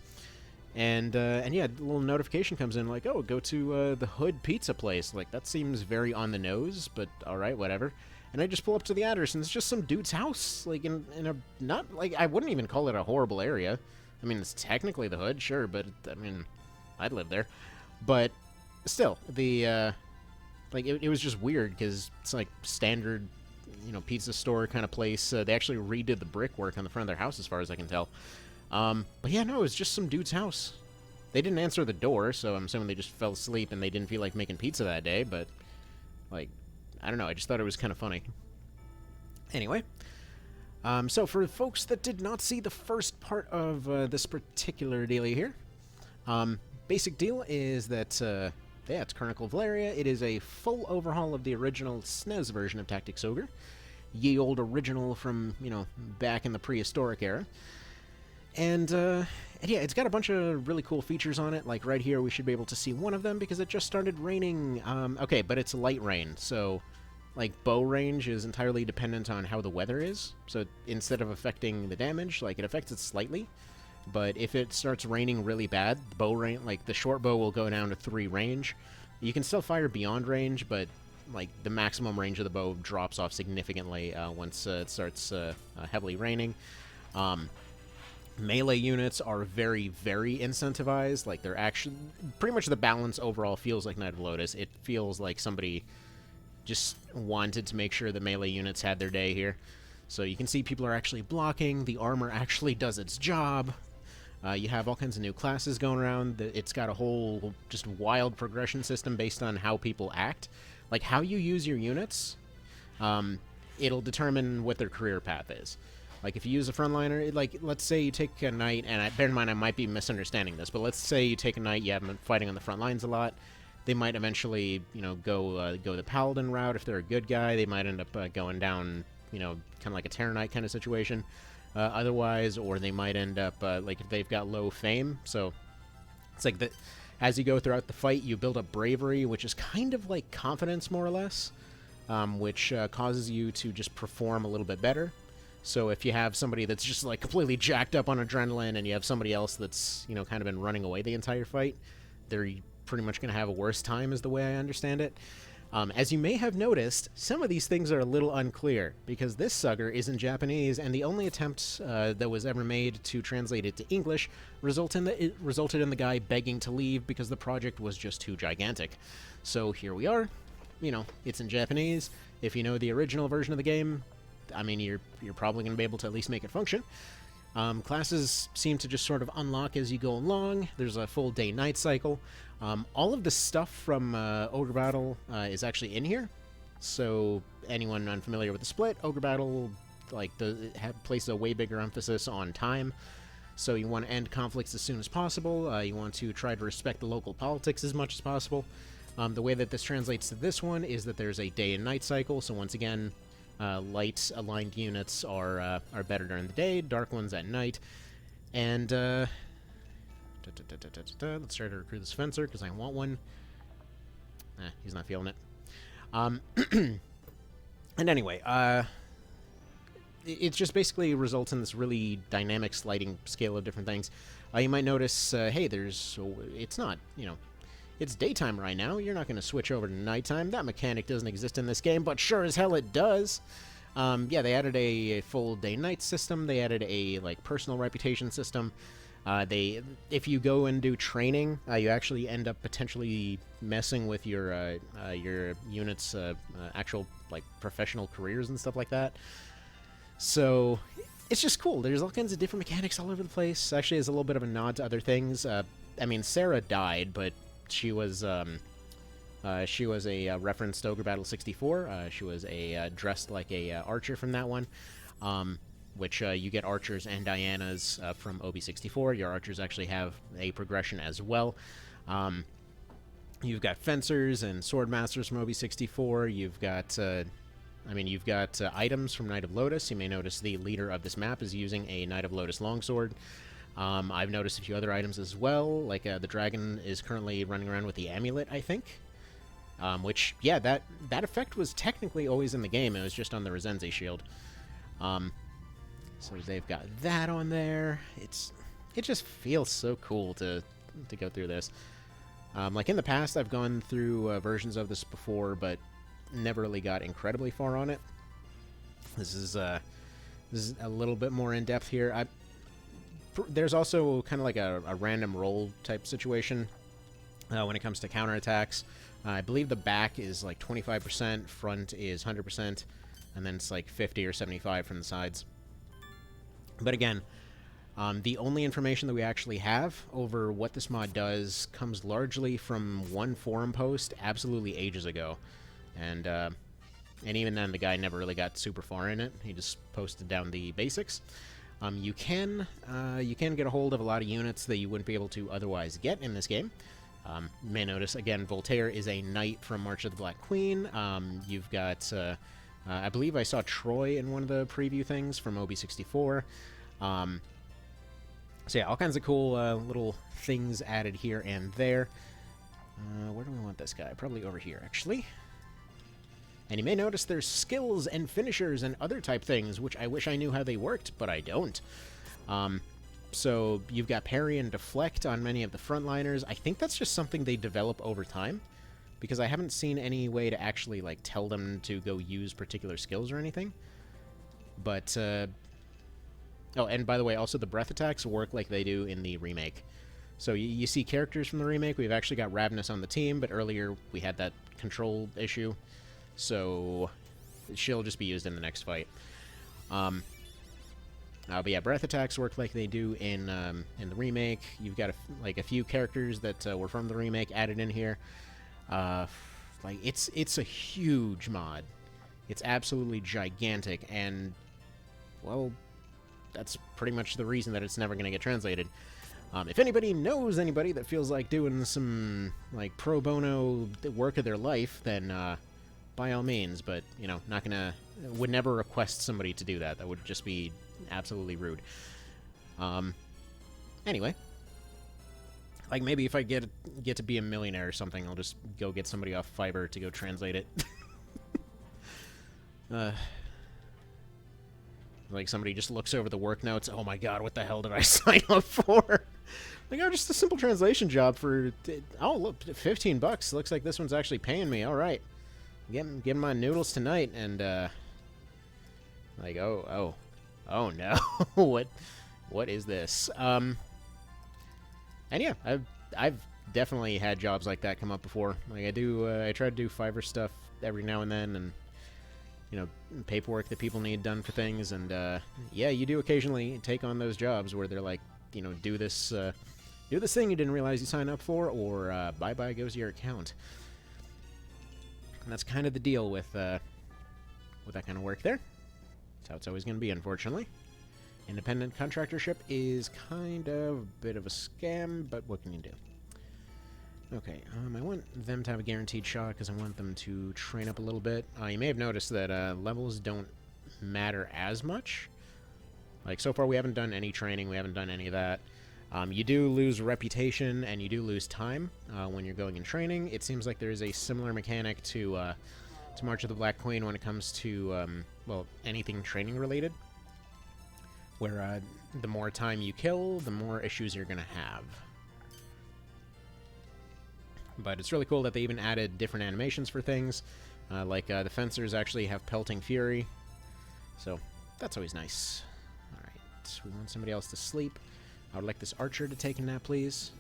And yeah, a little notification comes in like, oh, go to the Hood Pizza Place. Like, that seems very on the nose, but alright, whatever. And I just pull up to the address, and it's just some dude's house. Like, in a, not, like, I wouldn't even call it a horrible area. I mean, it's technically the Hood, sure, but, I mean, I'd live there. But, still, like, it was just weird, because it's, like, standard, you know, pizza store kind of place. They actually redid the brickwork on the front of their house, as far as I can tell. But yeah, no, it was just some dude's house. They didn't answer the door, so I'm assuming they just fell asleep and they didn't feel like making pizza that day, but, like, I don't know, I just thought it was kind of funny. Anyway, so for folks that did not see the first part of this particular dealie here, basic deal is that, yeah, it's Chronicle Valeria. It is a full overhaul of the original SNES version of Tactics Ogre. Ye old original from, you know, back in the prehistoric era. And yeah, it's got a bunch of really cool features on it. Like right here, we should be able to see one of them because it just started raining. Okay, but it's light rain, so like bow range is entirely dependent on how the weather is. So instead of affecting the damage, like it affects it slightly. But if it starts raining really bad, the bow range, like the short bow will go down to 3 range. You can still fire beyond range, but like the maximum range of the bow drops off significantly once it starts heavily raining. Melee units are very, very incentivized. Like, they're actually... Pretty much the balance overall feels like Knight of Lotus. It feels like somebody just wanted to make sure the melee units had their day here. So you can see people are actually blocking. The armor actually does its job. You have all kinds of new classes going around. It's got a whole just wild progression system based on how people act. Like, how you use your units, it'll determine what their career path is. Like, if you use a frontliner, like, let's say you take a knight, and bear in mind I might be misunderstanding this, but let's say you take a knight, you have them fighting on the front lines a lot. They might eventually, you know, go the paladin route if they're a good guy. They might end up going down, you know, kind of like a Terror Knight kind of situation. Otherwise, or they might end up, like, if they've got low fame. So, it's like that as you go throughout the fight, you build up bravery, which is kind of like confidence, more or less, which causes you to just perform a little bit better. So if you have somebody that's just, like, completely jacked up on adrenaline and you have somebody else that's, you know, kind of been running away the entire fight, they're pretty much going to have a worse time, is the way I understand it. As you may have noticed, some of these things are a little unclear, because this sucker is in Japanese, and the only attempt that was ever made to translate it to English resulted in the guy begging to leave because the project was just too gigantic. So here we are. You know, it's in Japanese. If you know the original version of the game, I mean, you're probably going to be able to at least make it function. Classes seem to just sort of unlock as you go along. There's a full day-night cycle. All of the stuff from Ogre Battle is actually in here. So anyone unfamiliar with the split, Ogre Battle, like, places a way bigger emphasis on time. So you want to end conflicts as soon as possible. You want to try to respect the local politics as much as possible. The way that this translates to this one is that there's a day and night cycle. So once again, light aligned units are better during the day, dark ones at night. And let's try to recruit this fencer because I want one. He's not feeling it. And anyway, it just basically results in this really dynamic sliding scale of different things. You might notice, hey, it's not, it's daytime right now. You're not going to switch over to nighttime. That mechanic doesn't exist in this game, but sure as hell it does. Yeah, they added a full day-night system. They added a, personal reputation system. If you go and do training, you actually end up potentially messing with your unit's actual, professional careers and stuff like that. So, it's just cool. There's all kinds of different mechanics all over the place. Actually, it's a little bit of a nod to other things. I mean, Sarah died, but she was a reference to Ogre Battle 64. She was dressed like a archer from that one. Which you get archers and Dianas from OB64. Your archers actually have a progression as well. You've got fencers and sword masters from OB64. You've got, items from Knight of Lotus. You may notice the leader of this map is using a Knight of Lotus longsword. I've noticed a few other items as well, like the dragon is currently running around with the amulet, I think. Which, yeah, that effect was technically always in the game. It was just on the Resenze shield. So they've got that on there. It just feels so cool to go through this. Like in the past, I've gone through versions of this before, but never really got incredibly far on it. This is a little bit more in depth here. There's also kind of like a random roll type situation when it comes to counterattacks. I believe the back is like 25%, front is 100%, and then it's like 50 or 75 from the sides. But again, the only information that we actually have over what this mod does comes largely from one forum post absolutely ages ago. And even then, the guy never really got super far in it. He just posted down the basics. You can get a hold of a lot of units that you wouldn't be able to otherwise get in this game. You may notice, again, Voltaire is a knight from March of the Black Queen. You've got... I believe I saw Troy in one of the preview things from OB64. So yeah, all kinds of cool little things added here and there. Where do we want this guy? Probably over here, actually. And you may notice there's skills and finishers and other type things, which I wish I knew how they worked, but I don't. So you've got parry and deflect on many of the frontliners. I think that's just something they develop over time, because I haven't seen any way to actually, tell them to go use particular skills or anything. But, oh, and by the way, also the breath attacks work like they do in the remake. So you see characters from the remake. We've actually got Ravness on the team, but earlier we had that control issue. So she'll just be used in the next fight. But yeah, breath attacks work like they do in the remake. You've got a few characters that were from the remake added in here. It's a huge mod. It's absolutely gigantic, and well, that's pretty much the reason that it's never going to get translated. If anybody knows anybody that feels like doing some pro bono work of their life, then by all means. But would never request somebody to do that. That would just be absolutely rude. Anyway. Maybe if I get to be a millionaire or something, I'll just go get somebody off Fiverr to go translate it. Somebody just looks over the work notes. Oh my god, what the hell did I sign up for? Just a simple translation job for... Oh, look, $15. Looks like this one's actually paying me. All right. Getting my noodles tonight, and, oh no. What is this? And yeah, I've definitely had jobs like that come up before. I try to do Fiverr stuff every now and then, and paperwork that people need done for things, and yeah, you do occasionally take on those jobs where they're do this thing you didn't realize you signed up for, or bye goes your account. And that's kind of the deal with that kind of work there. That's how it's always going to be, unfortunately. Independent contractorship is kind of a bit of a scam, but what can you do? Okay, I want them to have a guaranteed shot because I want them to train up a little bit. You may have noticed that levels don't matter as much. Like, so far we haven't done any training, we haven't done any of that. You do lose reputation and you do lose time when you're going in training. It seems like there is a similar mechanic to March of the Black Queen when it comes to, well, anything training related. Where the more time you kill, the more issues you're going to have. But it's really cool that they even added different animations for things. Like the fencers actually have Pelting Fury. So that's always nice. Alright, we want somebody else to sleep. I would like this archer to take a nap, please.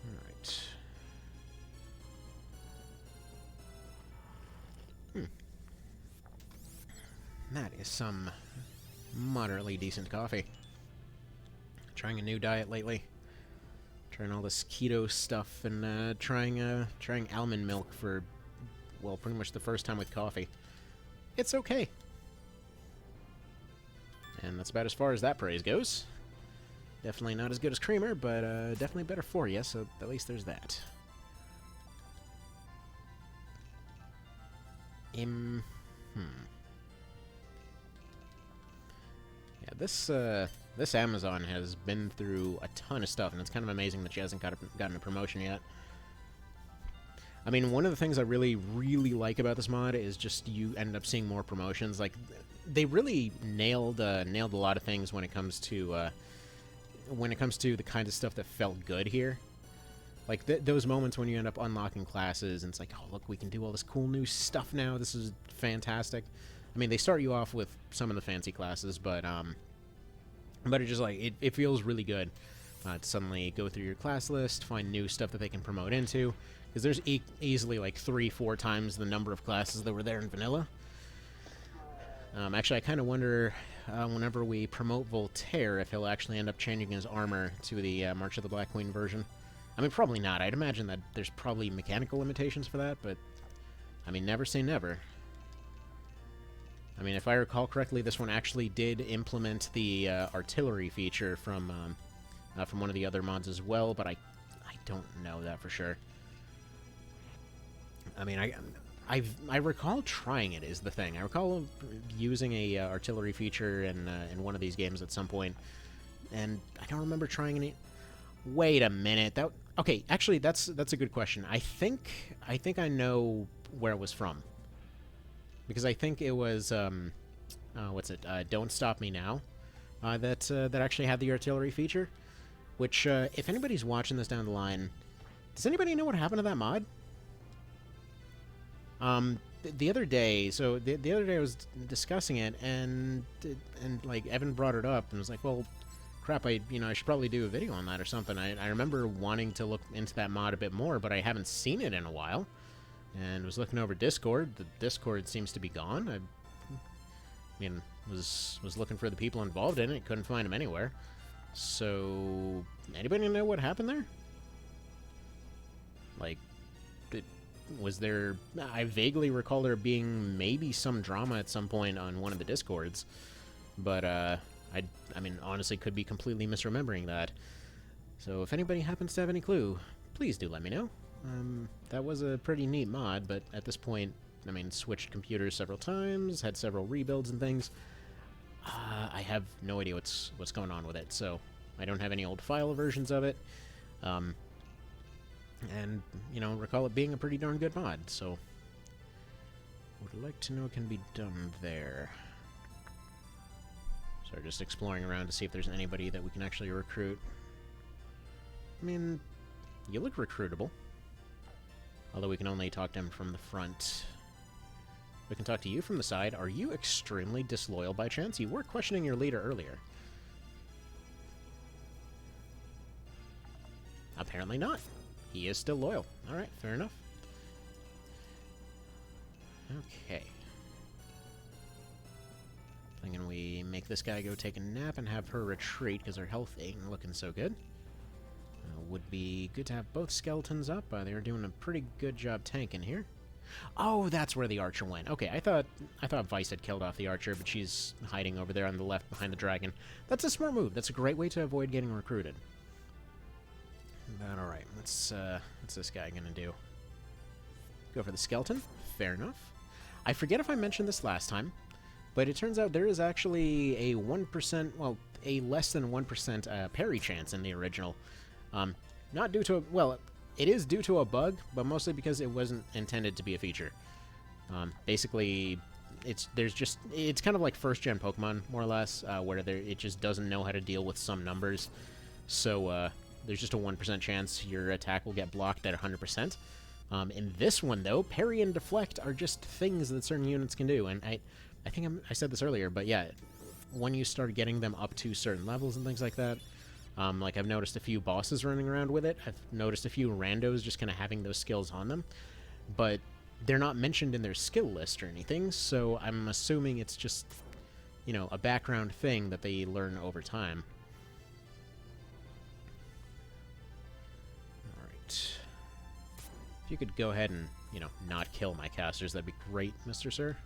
Alright. That is some moderately decent coffee. Trying a new diet lately. Trying all this keto stuff and trying almond milk for, well, pretty much the first time with coffee. It's okay. And that's about as far as that praise goes. Definitely not as good as creamer, but definitely better for you, so at least there's that. Yeah, this Amazon has been through a ton of stuff, and it's kind of amazing that she hasn't gotten a promotion yet. I mean, one of the things I really, really like about this mod is just you end up seeing more promotions. Like, they really nailed a lot of things when it comes to the kind of stuff that felt good here. Like, those moments when you end up unlocking classes, and it's like, oh, look, we can do all this cool new stuff now. This is fantastic. I mean, they start you off with some of the fancy classes, but it just, like, it feels really good to suddenly go through your class list, find new stuff that they can promote into, because there's easily, like, 3-4 times the number of classes that were there in vanilla. Actually, I kind of wonder, whenever we promote Voltaire, if he'll actually end up changing his armor to the March of the Black Queen version. I mean, probably not. I'd imagine that there's probably mechanical limitations for that, but, I mean, never say never. I mean, if I recall correctly, this one actually did implement the artillery feature from one of the other mods as well, but I don't know that for sure. I mean, I recall trying it is the thing. I recall using a artillery feature in one of these games at some point, and I don't remember trying any. Wait a minute. Okay, actually, that's a good question. I think I know where it was from. Because I think it was, what's it, Don't Stop Me Now, that actually had the artillery feature, which, if anybody's watching this down the line, does anybody know what happened to that mod? The other day, the other day I was discussing it, and like, Evan brought it up, and was like, well, crap, I should probably do a video on that or something. I remember wanting to look into that mod a bit more, but I haven't seen it in a while. And was looking over Discord. The Discord seems to be gone. I mean, was looking for the people involved in it. Couldn't find them anywhere. So, anybody know what happened there? Like, was there... I vaguely recall there being maybe some drama at some point on one of the Discords. But, I mean, honestly, could be completely misremembering that. So, if anybody happens to have any clue, please do let me know. That was a pretty neat mod, but at this point, I mean, switched computers several times, had several rebuilds and things. I have no idea what's going on with it, so I don't have any old file versions of it. And, recall it being a pretty darn good mod, so would like to know what can be done there. So we're just exploring around to see if there's anybody that we can actually recruit. I mean, you look recruitable. Although we can only talk to him from the front. We can talk to you from the side. Are you extremely disloyal by chance? You were questioning your leader earlier. Apparently not. He is still loyal. Alright, fair enough. Okay. Thinking we make this guy go take a nap and have her retreat because her health ain't looking so good. Would be good to have both skeletons up. They are doing a pretty good job tanking here. Oh, that's where the archer went. Okay, I thought Vice had killed off the archer, but she's hiding over there on the left behind the dragon. That's a smart move. That's a great way to avoid getting recruited. But alright, what's this guy gonna do? Go for the skeleton. Fair enough. I forget if I mentioned this last time, but it turns out there is actually a 1%, well, a less than 1% parry chance in the original. Not due to, well, it is due to a bug, but mostly because it wasn't intended to be a feature. Basically, it's kind of like first-gen Pokemon, more or less, where it just doesn't know how to deal with some numbers. So, there's just a 1% chance your attack will get blocked at 100%. In this one, though, parry and deflect are just things that certain units can do, and I think I said this earlier, but yeah, when you start getting them up to certain levels and things like that, like I've noticed a few bosses running around with it, I've noticed a few randos just kind of having those skills on them, but they're not mentioned in their skill list or anything, so I'm assuming it's just, you know, a background thing that they learn over time. Alright. If you could go ahead and, you know, not kill my casters, that'd be great, Mr. Sir.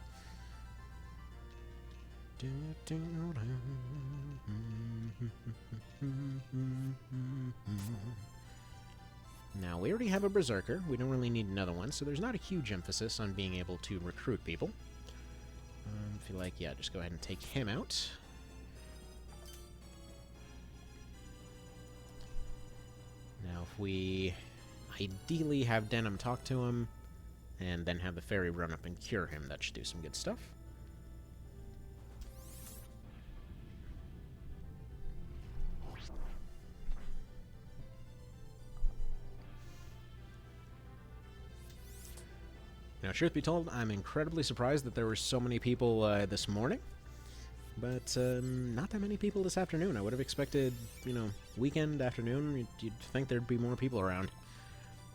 Now, we already have a Berserker. We don't really need another one, so there's not a huge emphasis on being able to recruit people. I feel like, yeah, just go ahead and take him out. Now, if we ideally have Denim talk to him, and then have the fairy run up and cure him, that should do some good stuff. Now, truth be told, I'm incredibly surprised that there were so many people this morning, but not that many people this afternoon. I would have expected, you know, weekend afternoon, you'd think there'd be more people around.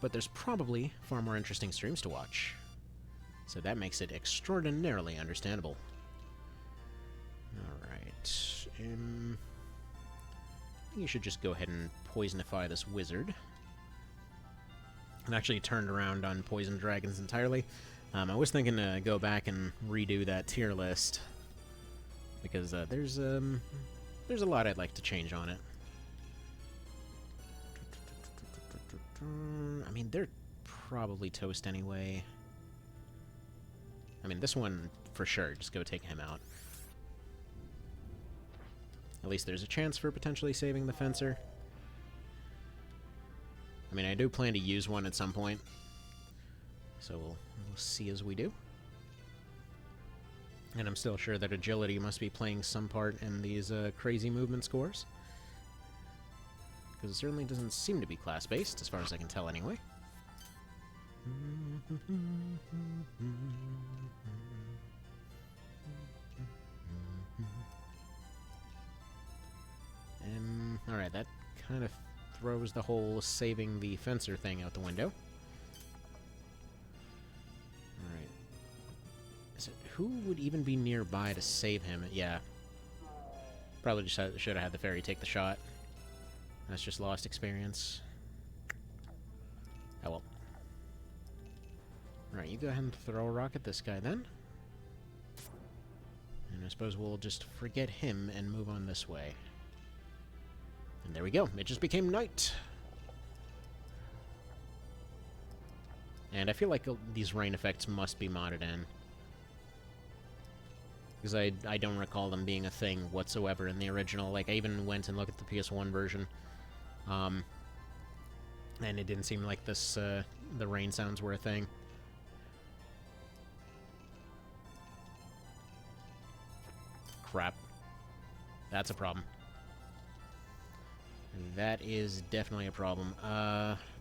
But there's probably far more interesting streams to watch. So that makes it extraordinarily understandable. Alright. I think you should just go ahead and poisonify this wizard. And actually turned around on poison dragons entirely. I was thinking to go back and redo that tier list. Because there's a lot I'd like to change on it. I mean, they're probably toast anyway. I mean, this one, for sure, just go take him out. At least there's a chance for potentially saving the Fencer. I mean, I do plan to use one at some point. So we'll see as we do. And I'm still sure that agility must be playing some part in these crazy movement scores. Because it certainly doesn't seem to be class-based, as far as I can tell anyway. Alright, that kind of throws the whole saving the Fencer thing out the window. Alright. Who would even be nearby to save him? Yeah. Probably just should have had the fairy take the shot. That's just lost experience. Oh well. Alright, you go ahead and throw a rock at this guy then. And I suppose we'll just forget him and move on this way. And there we go. It just became night. And I feel like these rain effects must be modded in. Because I don't recall them being a thing whatsoever in the original. Like, I even went and looked at the PS1 version. And it didn't seem like this, the rain sounds were a thing. Crap. That's a problem. That is definitely a problem.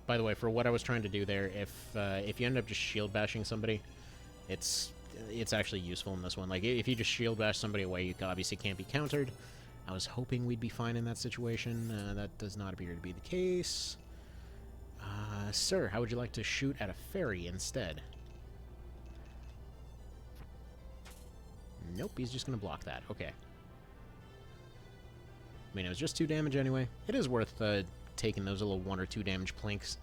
By the way, for what I was trying to do there, if you end up just shield bashing somebody, it's actually useful in this one. Like, if you just shield bash somebody away, you obviously can't be countered. I was hoping we'd be fine in that situation. That does not appear to be the case. Sir, how would you like to shoot at a fairy instead? Nope, he's just going to block that. Okay. I mean, it was just 2 damage anyway. It is worth taking those little 1 or 2 damage plinks.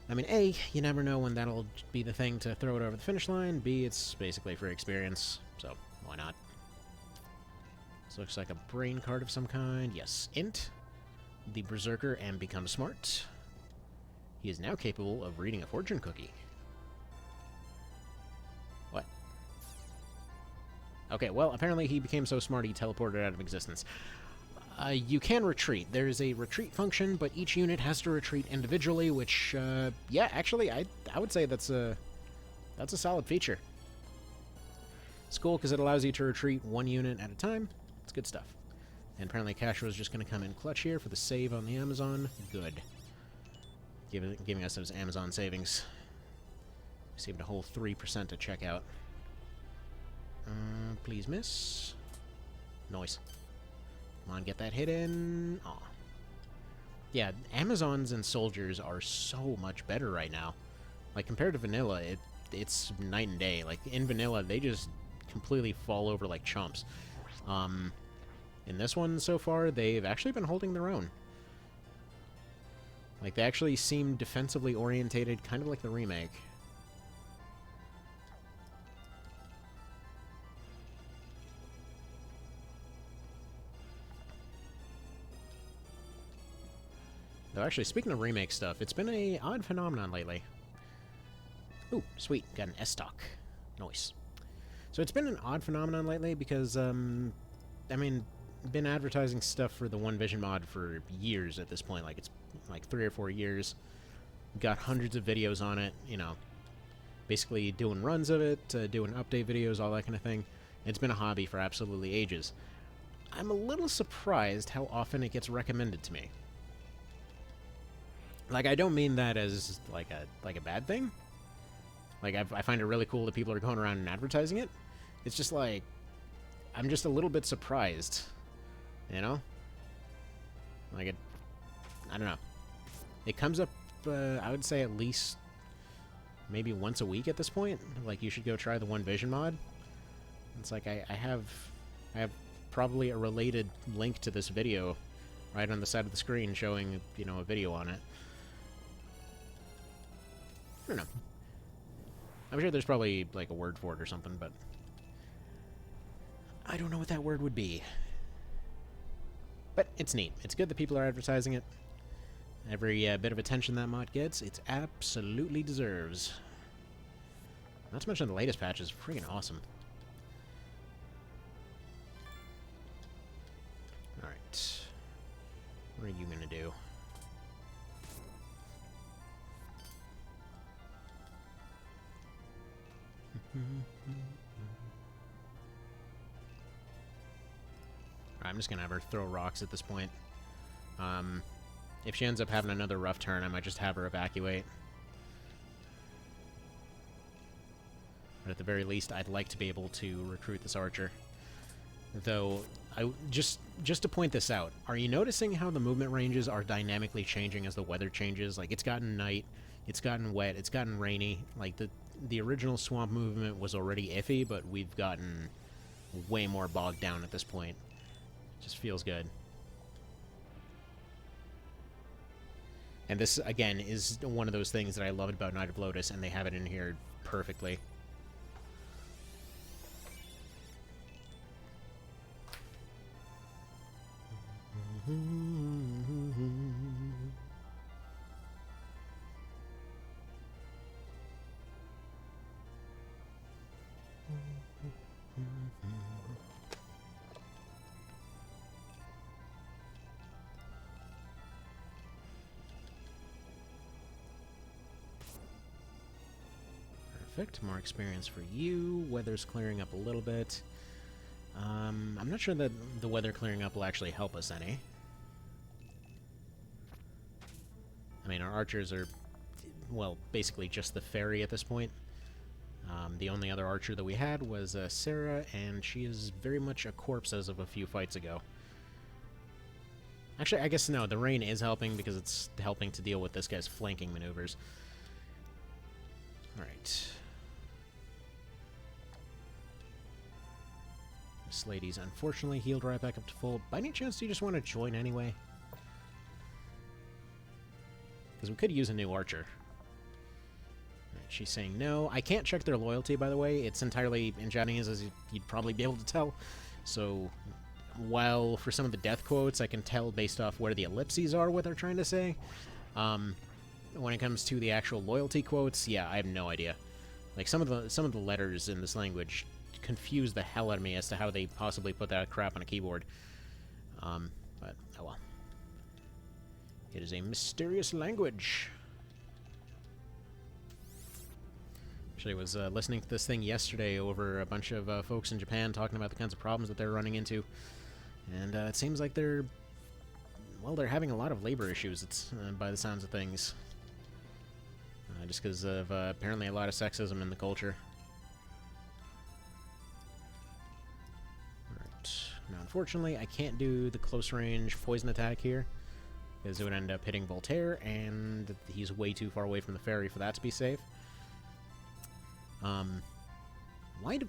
I mean, A, you never know when that'll be the thing to throw it over the finish line. B, it's basically free experience, so why not? This looks like a brain card of some kind. Yes, Int, the Berserker, and Become Smart. He is now capable of reading a fortune cookie. What? Okay, well, apparently he became so smart he teleported out of existence. You can retreat. There's a retreat function, but each unit has to retreat individually, which, yeah, actually, I would say that's a solid feature. It's cool because it allows you to retreat one unit at a time. It's good stuff. And apparently Cash was just going to come in clutch here for the save on the Amazon. Good. Giving us those Amazon savings. Saved a whole 3% to check out. Please miss. Noise. Come on, get that hit in. Aw. Yeah, Amazons and soldiers are so much better right now. Like, compared to vanilla, it's night and day. Like, in vanilla, they just completely fall over like chumps. In this one so far, they've actually been holding their own. Like, they actually seem defensively orientated, kind of like the remake. Though, actually, speaking of remake stuff, it's been an odd phenomenon lately. Ooh, sweet. Got an S-Stock. Nice. So it's been an odd phenomenon lately because, I mean, been advertising stuff for the One Vision mod for years at this point. Like, it's like 3 or 4 years. Got hundreds of videos on it, you know. Basically doing runs of it, doing update videos, all that kind of thing. It's been a hobby for absolutely ages. I'm a little surprised how often it gets recommended to me. Like, I don't mean that as, like a bad thing. Like, I find it really cool that people are going around and advertising it. It's just like, I'm just a little bit surprised, you know? Like, I don't know. It comes up, I would say at least maybe once a week at this point. Like, you should go try the One Vision mod. It's like, I have probably a related link to this video right on the side of the screen showing, you know, a video on it. I don't know. I'm sure there's probably, like, a word for it or something, but I don't know what that word would be. But it's neat. It's good that people are advertising it. Every bit of attention that mod gets, it absolutely deserves. Not to mention the latest patch is freaking awesome. Alright. What are you gonna do? I'm just gonna have her throw rocks at this point. If she ends up having another rough turn, I might just have her evacuate. But at the very least, I'd like to be able to recruit this archer. Though, just to point this out, are you noticing how the movement ranges are dynamically changing as the weather changes? Like, it's gotten night, it's gotten wet, it's gotten rainy. Like, the original swamp movement was already iffy, but we've gotten way more bogged down at this point. Just feels good. And this, again, is one of those things that I loved about Knight of Lotus, and they have it in here perfectly. Perfect. More experience for you. Weather's clearing up a little bit. I'm not sure that the weather clearing up will actually help us any. I mean, our archers are, well, basically just the ferry at this point. The only other archer that we had was Sarah, and she is very much a corpse as of a few fights ago. Actually, I guess no, the rain is helping because it's helping to deal with this guy's flanking maneuvers. Alright. This lady's unfortunately healed right back up to full. By any chance, do you just want to join anyway? Because we could use a new archer. She's saying no. I can't check their loyalty, by the way. It's entirely in Japanese, as you'd probably be able to tell. So, while for some of the death quotes, I can tell based off where the ellipses are what they're trying to say. When it comes to the actual loyalty quotes, yeah, I have no idea. Like, some of the letters in this language confuse the hell out of me as to how they possibly put that crap on a keyboard. But, oh well. It is a mysterious language. Actually, I was listening to this thing yesterday over a bunch of folks in Japan talking about the kinds of problems that they're running into. And it seems like they're having a lot of labor issues, it's by the sounds of things. Just because of apparently a lot of sexism in the culture. Alright. Now, unfortunately, I can't do the close-range poison attack here, because it would end up hitting Voltaire, and he's way too far away from the ferry for that to be safe. Why do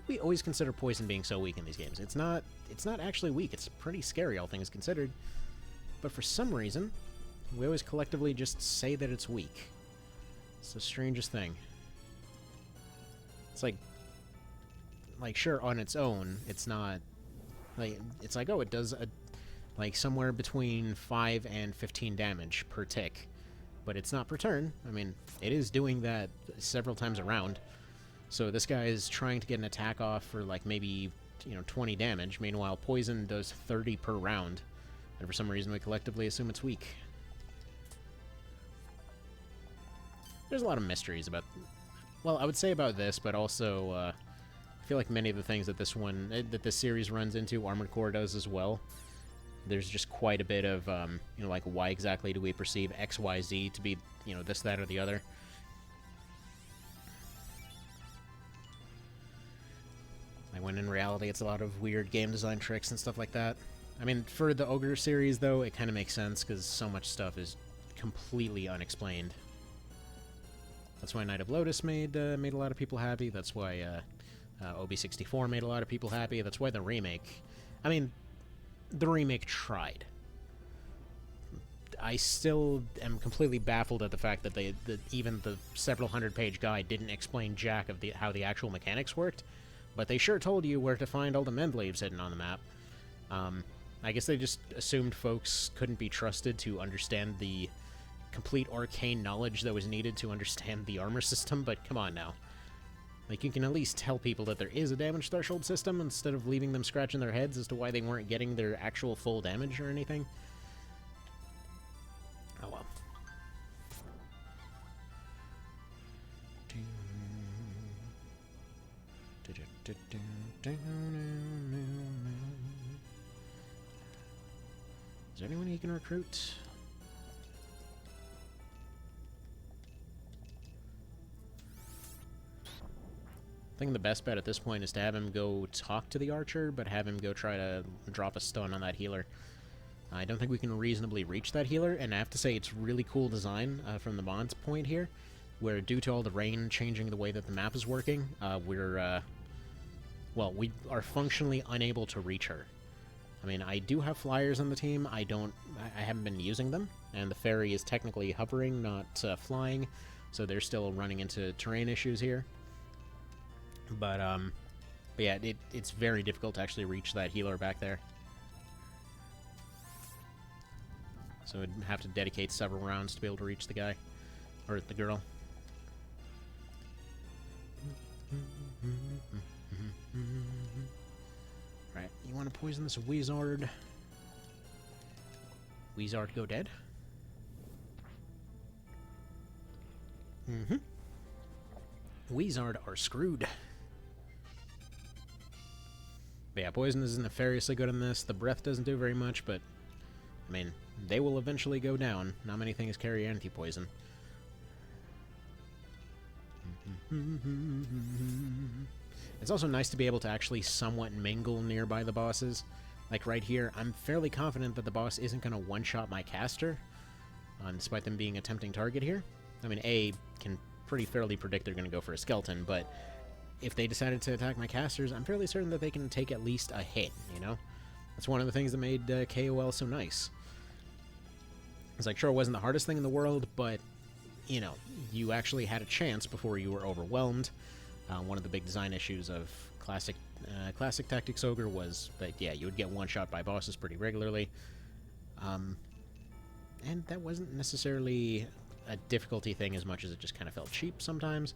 we always consider poison being so weak in these games? It's not actually weak. It's pretty scary, all things considered. But for some reason, we always collectively just say that it's weak. It's the strangest thing. It's like sure, on its own, it's not like it's like, oh, it does like somewhere between 5 and 15 damage per tick. But it's not per turn. I mean, it is doing that several times around. So this guy is trying to get an attack off for like maybe, 20 damage. Meanwhile, poison does 30 per round. And for some reason, we collectively assume it's weak. There's a lot of mysteries about... Well, I would say about this, but also I feel like many of the things that this series runs into, Armored Core does as well. There's just quite a bit of, like, why exactly do we perceive X, Y, Z to be, this, that, or the other. Like, when in reality it's a lot of weird game design tricks and stuff like that. I mean, for the Ogre series, though, it kind of makes sense, because so much stuff is completely unexplained. That's why Knight of Lotus made a lot of people happy. That's why OB64 made a lot of people happy. That's why the remake... I mean... The remake tried. I still am completely baffled at the fact that even the several hundred-page guide didn't explain jack of how the actual mechanics worked, but they sure told you where to find all the Mendleaves hidden on the map. I guess they just assumed folks couldn't be trusted to understand the complete arcane knowledge that was needed to understand the armor system, but come on now. Like, you can at least tell people that there is a damage threshold system instead of leaving them scratching their heads as to why they weren't getting their actual full damage or anything. Oh well. Is there anyone you can recruit? I think the best bet at this point is to have him go talk to the archer, but have him go try to drop a stun on that healer. I don't think we can reasonably reach that healer, and I have to say it's really cool design from the Bond's point here, where due to all the rain changing the way that the map is working, we are functionally unable to reach her. I mean, I do have flyers on the team. I haven't been using them, and the ferry is technically hovering, not flying, so they're still running into terrain issues here. But yeah, it's very difficult to actually reach that healer back there. So I'd have to dedicate several rounds to be able to reach the guy. Or the girl. Right, you want to poison this Wizard? Wizard go dead? Wizard are screwed. But yeah, poison is nefariously good in this. The breath doesn't do very much, but I mean, they will eventually go down. Not many things carry anti-poison. It's also nice to be able to actually somewhat mingle nearby the bosses. Like right here, I'm fairly confident that the boss isn't going to one-shot my caster, despite them being a tempting target here. I mean, A, can pretty fairly predict they're going to go for a skeleton, but if they decided to attack my casters, I'm fairly certain that they can take at least a hit, you know? That's one of the things that made KOL so nice. It's like, sure, it wasn't the hardest thing in the world, but you know, you actually had a chance before you were overwhelmed. One of the big design issues of classic Tactics Ogre was that, yeah, you would get one-shot by bosses pretty regularly. And that wasn't necessarily a difficulty thing as much as it just kind of felt cheap sometimes.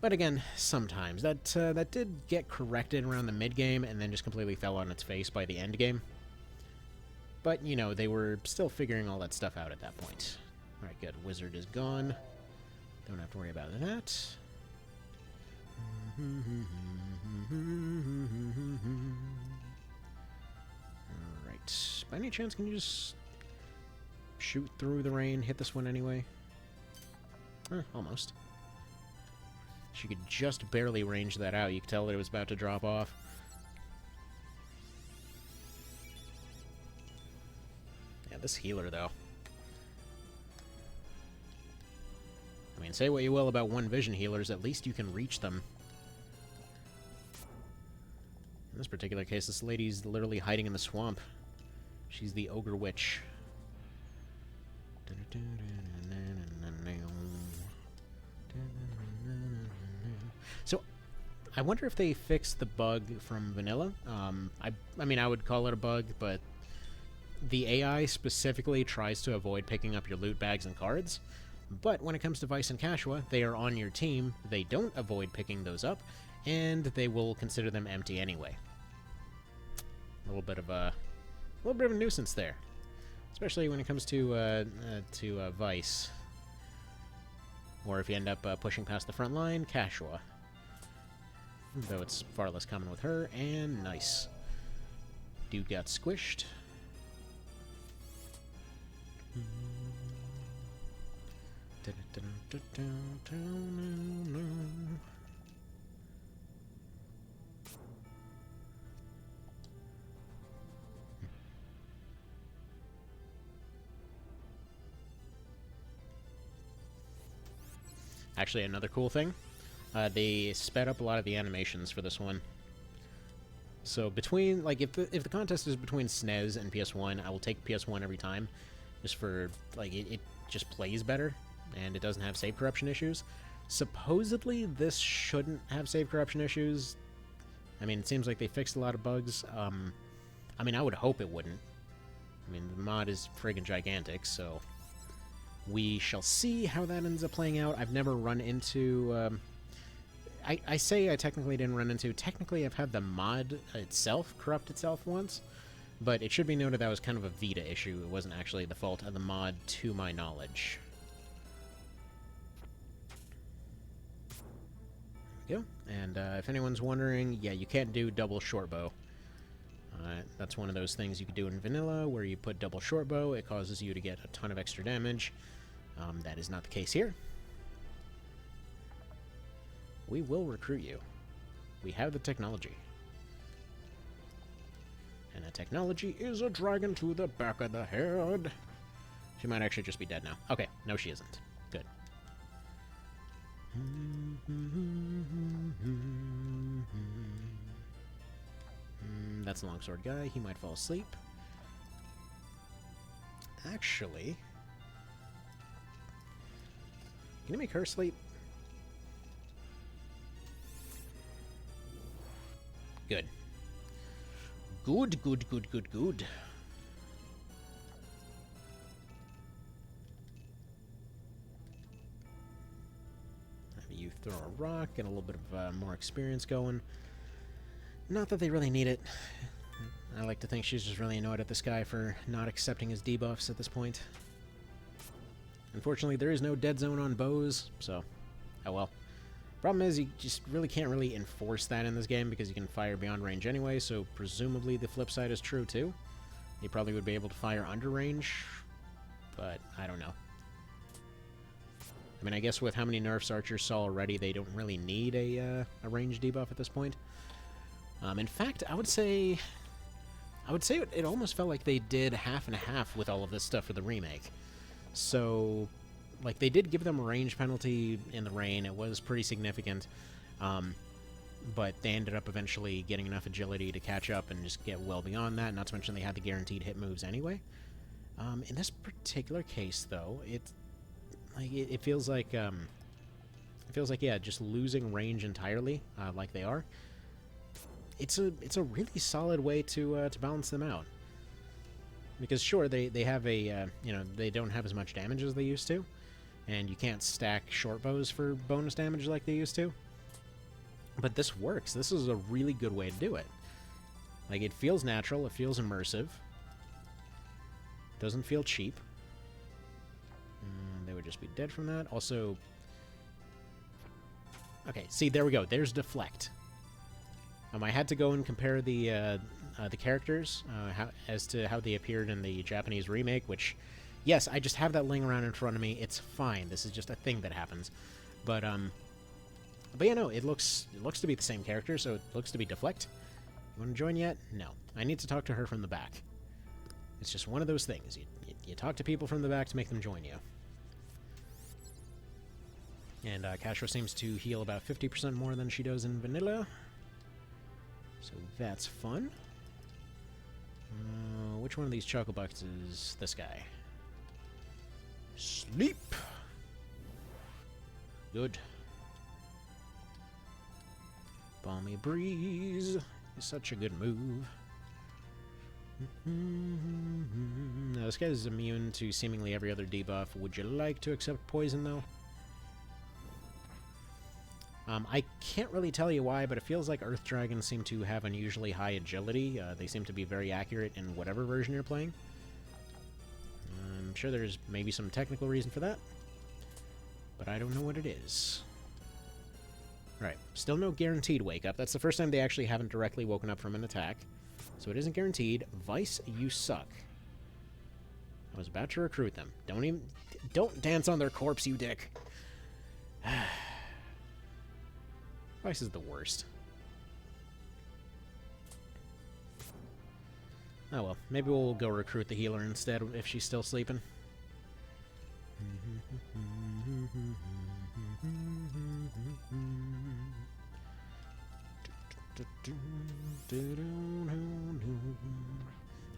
But again, sometimes. That did get corrected around the mid-game and then just completely fell on its face by the end game. But, you know, they were still figuring all that stuff out at that point. Alright, good. Wizard is gone. Don't have to worry about that. Alright. By any chance, can you just shoot through the rain, hit this one anyway? Almost. She could just barely range that out. You could tell that it was about to drop off. Yeah, this healer, though. I mean, say what you will about one vision healers, at least you can reach them. In this particular case, this lady's literally hiding in the swamp. She's the Ogre Witch. So, I wonder if they fixed the bug from vanilla. I mean, I would call it a bug, but the AI specifically tries to avoid picking up your loot bags and cards. But when it comes to Vice and Kashua, they are on your team. They don't avoid picking those up, and they will consider them empty anyway. A little bit of a nuisance there, especially when it comes to Vice, or if you end up pushing past the front line, Kashua. Though it's far less common with her, and nice. Dude got squished. Actually, another cool thing, they sped up a lot of the animations for this one. So between, like, if the contest is between SNES and PS1, I will take PS1 every time, just for, like, it just plays better, and it doesn't have save corruption issues. Supposedly, this shouldn't have save corruption issues. I mean, it seems like they fixed a lot of bugs. I mean, I would hope it wouldn't. I mean, the mod is friggin' gigantic, so we shall see how that ends up playing out. I've never run into... I say I technically didn't run into... Technically, I've had the mod itself corrupt itself once, but it should be noted that was kind of a Vita issue. It wasn't actually the fault of the mod, to my knowledge. There we go. And if anyone's wondering, yeah, you can't do double short bow. That's one of those things you could do in vanilla, where you put double short bow, it causes you to get a ton of extra damage. That is not the case here. We will recruit you. We have the technology. And the technology is a dragon to the back of the head. She might actually just be dead now. Okay, no she isn't. Good. That's the longsword guy. He might fall asleep. Actually, can you make her sleep? Good. Good, good, good, good, good. Have you throw a rock, get a little bit of more experience going. Not that they really need it. I like to think she's just really annoyed at this guy for not accepting his debuffs at this point. Unfortunately, there is no dead zone on bows, so oh well. Problem is, you just really can't really enforce that in this game because you can fire beyond range anyway, so presumably the flip side is true too. You probably would be able to fire under range, but I don't know. I mean, I guess with how many nerfs archers saw already, they don't really need a range debuff at this point. In fact, I would say it almost felt like they did half and half with all of this stuff for the remake. So, like, they did give them a range penalty in the rain. It was pretty significant, but they ended up eventually getting enough agility to catch up and just get well beyond that, not to mention they had the guaranteed hit moves anyway. In this particular case, though, Like it feels like yeah, just losing range entirely, like they are. It's a really solid way to balance them out. Because sure, they have a they don't have as much damage as they used to, and you can't stack short bows for bonus damage like they used to. But this works. This is a really good way to do it. Like, it feels natural, it feels immersive. Doesn't feel cheap. They would just be dead from that. Also, okay, see, there we go. There's deflect. I had to go and compare the characters as to how they appeared in the Japanese remake, which, yes, I just have that laying around in front of me. It's fine. This is just a thing that happens. But yeah, no, it looks to be the same character, so it looks to be deflect. You want to join yet? No. I need to talk to her from the back. It's just one of those things. You talk to people from the back to make them join you. And Castro seems to heal about 50% more than she does in vanilla. So that's fun. Which one of these chocolate buckets is this guy? Sleep! Good. Balmy breeze is such a good move. Now, this guy is immune to seemingly every other debuff. Would you like to accept poison, though? I can't really tell you why, but it feels like Earth Dragons seem to have unusually high agility. They seem to be very accurate in whatever version you're playing. I'm sure there's maybe some technical reason for that, but I don't know what it is. Right, still no guaranteed wake up. That's the first time they actually haven't directly woken up from an attack, so it isn't guaranteed. Vice, you suck. I was about to recruit them. Don't dance on their corpse, you dick. Vice is the worst. Oh well, maybe we'll go recruit the healer instead if she's still sleeping.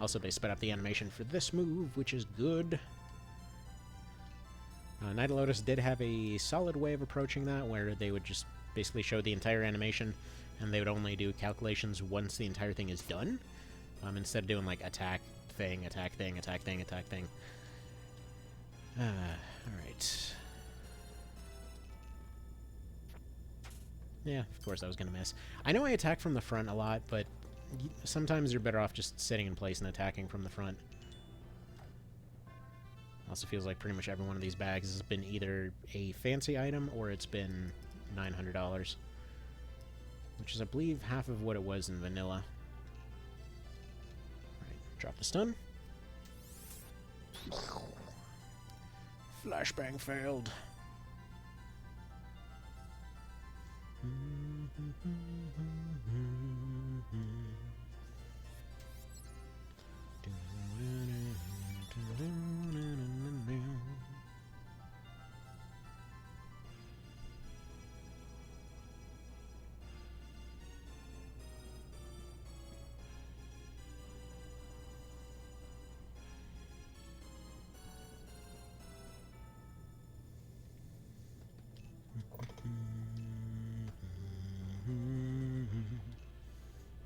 Also, they sped up the animation for this move, which is good. Night Lotus did have a solid way of approaching that, where they would just basically show the entire animation, and they would only do calculations once the entire thing is done, instead of doing, like, attack thing, attack thing, attack thing, attack thing. Alright. Yeah, of course I was going to miss. I know I attack from the front a lot, but sometimes you're better off just sitting in place and attacking from the front. Also feels like pretty much every one of these bags has been either a fancy item or it's been $900, which is, I believe, half of what it was in vanilla. Alright, drop the stun. Flashbang failed.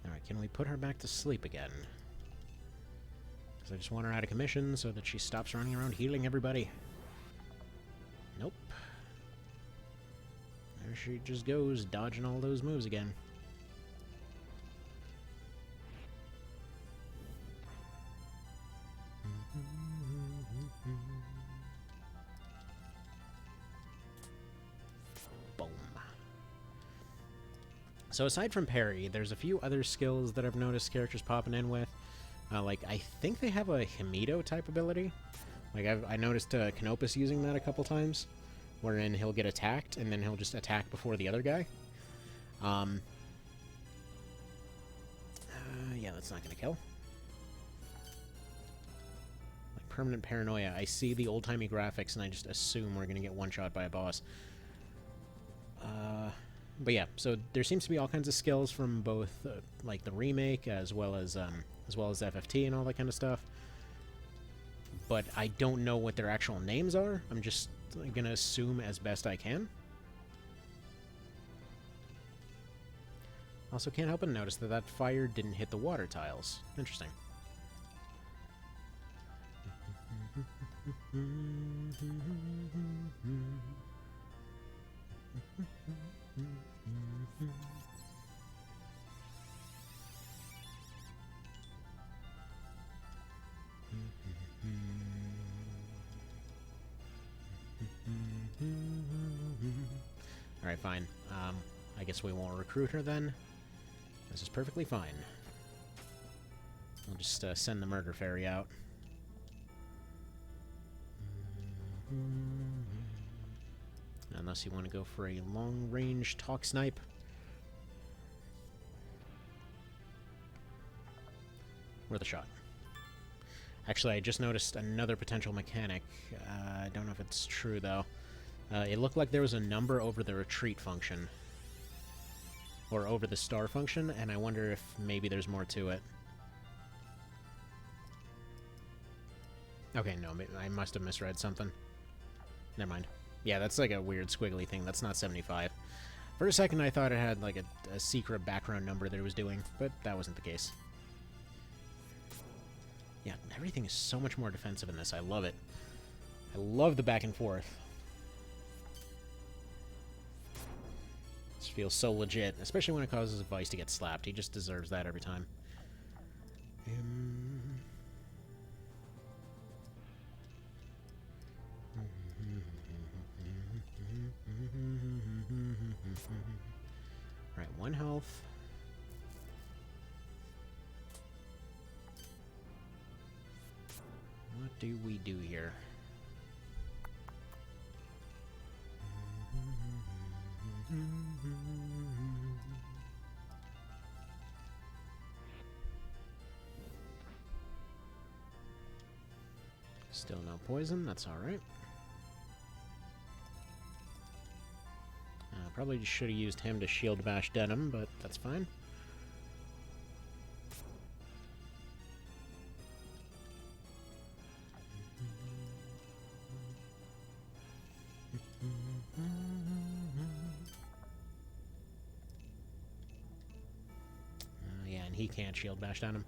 Alright, can we put her back to sleep again? Because I just want her out of commission so that she stops running around healing everybody. Nope. There she just goes, dodging all those moves again. So aside from parry, there's a few other skills that I've noticed characters popping in with. Like, I think they have a Himido type ability. Like, I noticed Canopus using that a couple times, wherein he'll get attacked, and then he'll just attack before the other guy. Yeah, that's not going to kill. Like, permanent paranoia. I see the old-timey graphics, and I just assume we're going to get one-shot by a boss. But yeah, so there seems to be all kinds of skills from both, like the remake as well as FFT and all that kind of stuff. But I don't know what their actual names are. I'm just gonna assume as best I can. Also, can't help but notice that that fire didn't hit the water tiles. Interesting. Alright, fine. I guess we won't recruit her then. This is perfectly fine. I'll just send the murder fairy out. Unless you want to go for a long-range talk snipe. Worth a shot. Actually, I just noticed another potential mechanic. I don't know if it's true, though. It looked like there was a number over the retreat function. Or over the star function, and I wonder if maybe there's more to it. Okay, no, I must have misread something. Never mind. Yeah, that's like a weird squiggly thing. That's not 75. For a second, I thought it had like a secret background number that it was doing, but that wasn't the case. Yeah, everything is so much more defensive in this. I love it. I love the back and forth. This feels so legit, especially when it causes Vice to get slapped. He just deserves that every time. Right, 1 health. What do we do here? Still no poison, that's alright. Probably just should have used him to shield bash Denim, but that's fine. Yeah, and he can't shield bash Denim.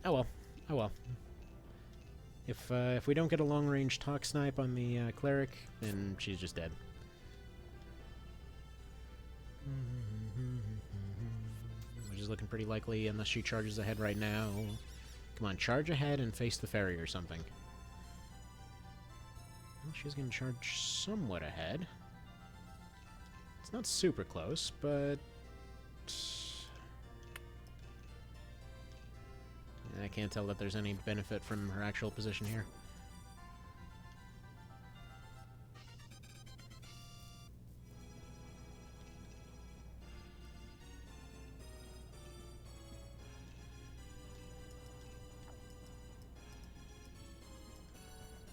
Oh well. Oh well. If we don't get a long-range talk snipe on the cleric, then she's just dead. Which is looking pretty likely unless she charges ahead right now. Come on, charge ahead and face the ferry or something. Well, she's going to charge somewhat ahead. It's not super close, but... I can't tell that there's any benefit from her actual position here.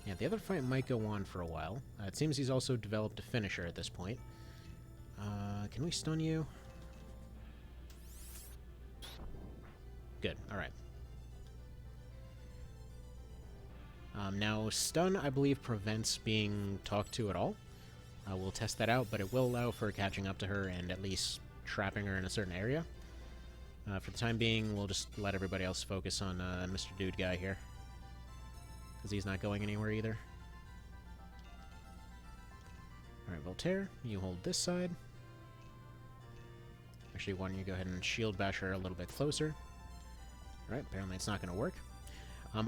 Yeah, the other fight might go on for a while. It seems he's also developed a finisher at this point. Can we stun you? Good, alright. Now, stun, I believe, prevents being talked to at all. We'll test that out, but it will allow for catching up to her and at least trapping her in a certain area. For the time being, we'll just let everybody else focus on Mr. Dude Guy here. Because he's not going anywhere either. Alright, Voltaire, you hold this side. Actually, why don't you go ahead and shield bash her a little bit closer. Alright, apparently it's not going to work.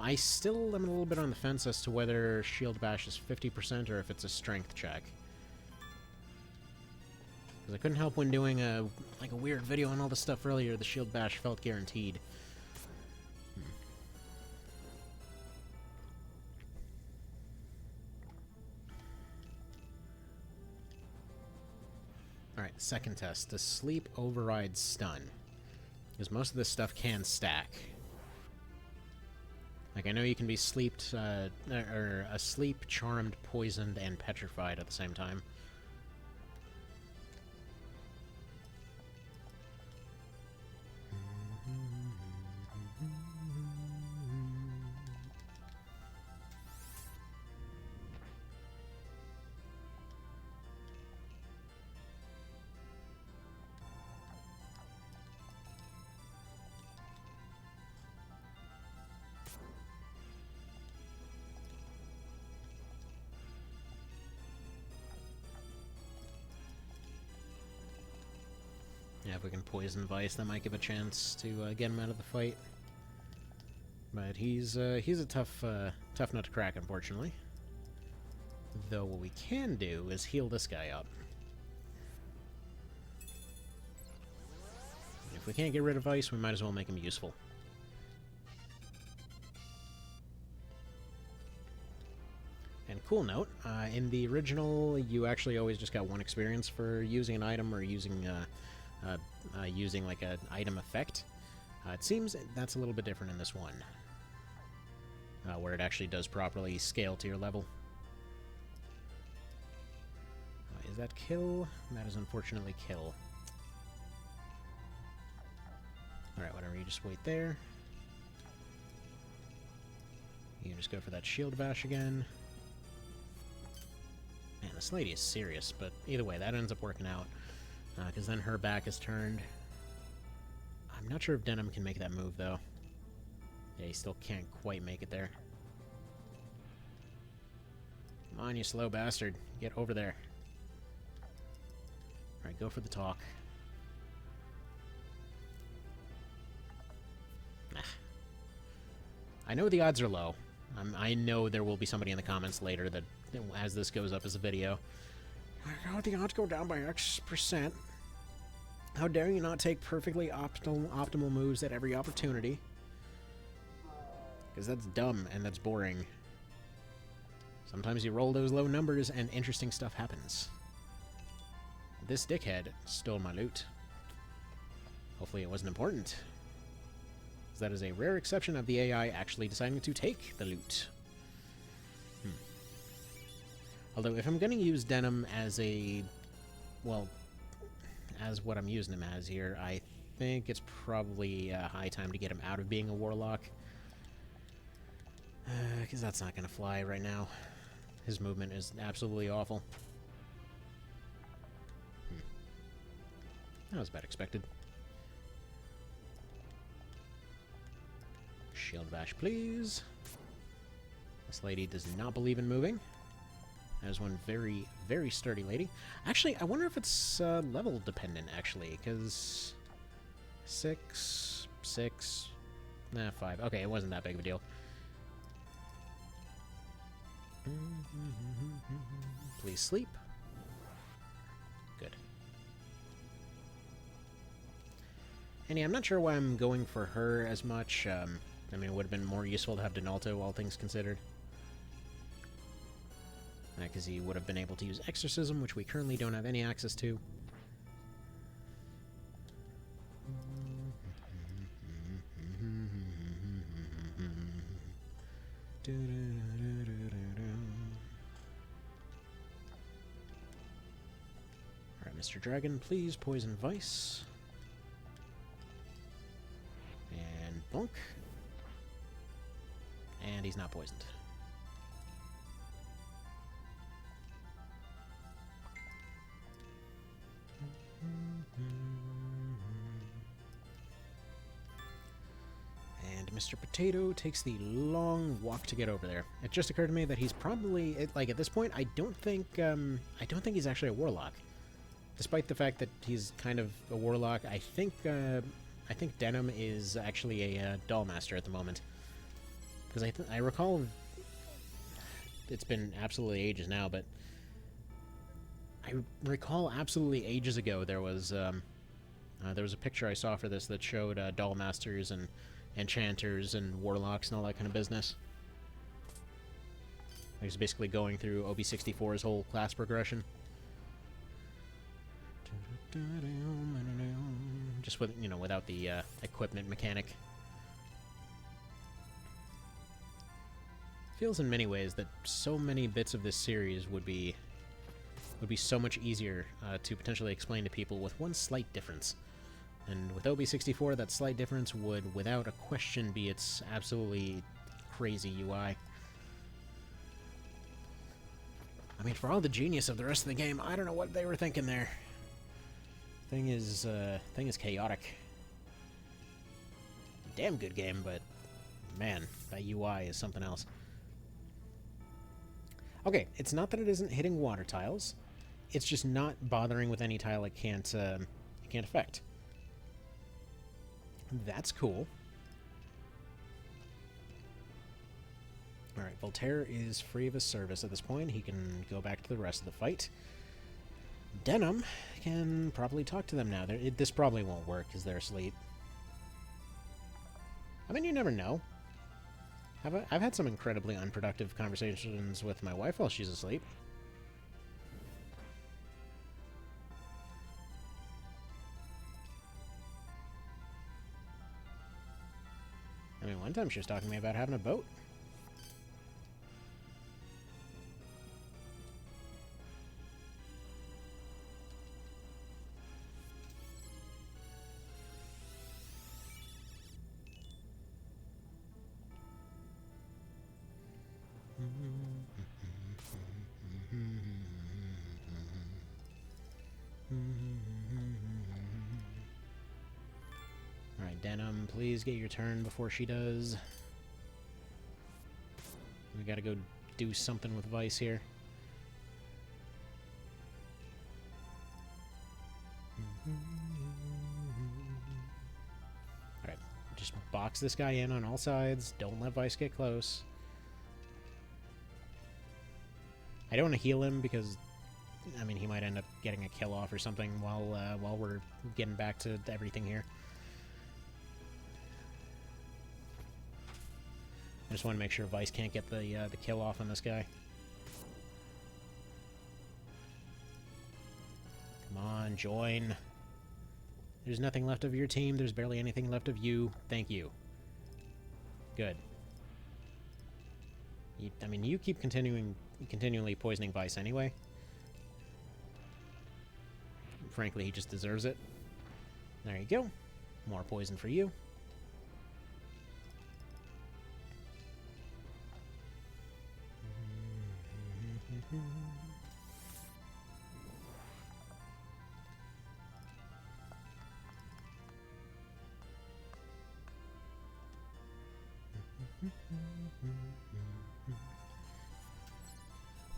I still am a little bit on the fence as to whether shield bash is 50% or if it's a strength check. Because I couldn't help when doing a weird video on all this stuff earlier, the shield bash felt guaranteed. Alright, second test. Does sleep override stun? Because most of this stuff can stack. Like, I know you can be sleeped, or asleep, charmed, poisoned, and petrified at the same time. Yeah, if we can poison Vice, that might give a chance to get him out of the fight. But he's a tough nut to crack, unfortunately. Though what we can do is heal this guy up. If we can't get rid of Vice, we might as well make him useful. And cool note, in the original, you actually always just got 1 experience for using an item or using using like an item effect. It seems that's a little bit different in this one, where it actually does properly scale to your level. Is that kill? That is unfortunately kill. Alright, whatever, you just wait there. You can just go for that shield bash again. Man, this lady is serious, but either way, that ends up working out. Because then her back is turned. I'm not sure if Denim can make that move, though. Yeah, he still can't quite make it there. Come on, you slow bastard. Get over there. Alright, go for the talk. I know the odds are low. I know there will be somebody in the comments later that, as this goes up as a video, how the odds go down by X%. How dare you not take perfectly optimal moves at every opportunity? Because that's dumb and that's boring. Sometimes you roll those low numbers and interesting stuff happens. This dickhead stole my loot. Hopefully it wasn't important. That is a rare exception of the AI actually deciding to take the loot. Although, if I'm going to use Denim as a... well, as what I'm using him as here, I think it's probably high time to get him out of being a Warlock. Because that's not going to fly right now. His movement is absolutely awful. That was about expected. Shield bash, please. This lady does not believe in moving. That is one very, very sturdy lady. Actually, I wonder if it's level dependent, actually, because 6, 6, 5. Okay, it wasn't that big of a deal. Please sleep. Good. And yeah, I'm not sure why I'm going for her as much. I mean, it would have been more useful to have Donalto, all things considered. Because he would have been able to use Exorcism, which we currently don't have any access to. Alright, Mr. Dragon, please poison Vice. And bonk. And he's not poisoned. And Mr. Potato takes the long walk to get over there. It just occurred to me that he's probably, like, at this point, I don't think he's actually a Warlock. Despite the fact that he's kind of a Warlock, I think Denim is actually a Dollmaster at the moment. Because I recall, it's been absolutely ages now, but I recall absolutely ages ago there was a picture I saw for this that showed Dollmasters and Enchanters and Warlocks and all that kind of business. He was basically going through OB64's whole class progression. Just with, without the equipment mechanic. Feels in many ways that so many bits of this series would be so much easier to potentially explain to people with one slight difference. And with OB64, that slight difference would, without a question, be its absolutely crazy UI. I mean, for all the genius of the rest of the game, I don't know what they were thinking there. Thing is chaotic. Damn good game, but man, that UI is something else. Okay, it's not that it isn't hitting water tiles. It's just not bothering with any tile it can't affect. That's cool. Alright, Voltaire is free of his service at this point. He can go back to the rest of the fight. Denim can probably talk to them now. This probably won't work because they're asleep. I mean, you never know. I've had some incredibly unproductive conversations with my wife while she's asleep. I mean, one time she was talking to me about having a boat. Alright, Denim, please get your turn before she does. We gotta go do something with Vice here. Alright, just box this guy in on all sides. Don't let Vice get close. I don't want to heal him because, I mean, he might end up getting a kill off or something while we're getting back to everything here. I just want to make sure Vice can't get the kill off on this guy. Come on, join. There's nothing left of your team. There's barely anything left of you. Thank you. Good. I mean, you keep continually poisoning Vice anyway. Frankly, he just deserves it. There you go. More poison for you.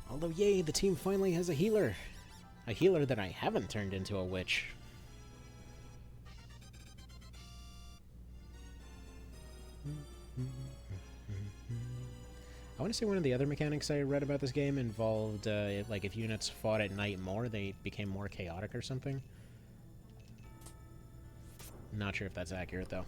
Although, yay, the team finally has a healer. A healer that I haven't turned into a witch. I want to say one of the other mechanics I read about this game involved, like, if units fought at night more, they became more chaotic or something. Not sure if that's accurate, though.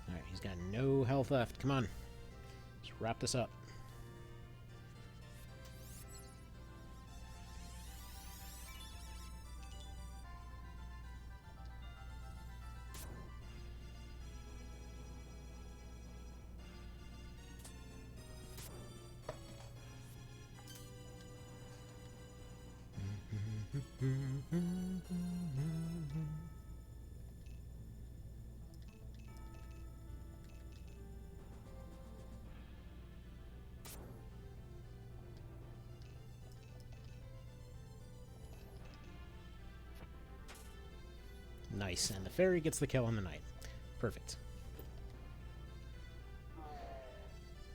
Alright, he's got no health left. Come on. Let's wrap this up. Nice, and the fairy gets the kill on the knight. Perfect.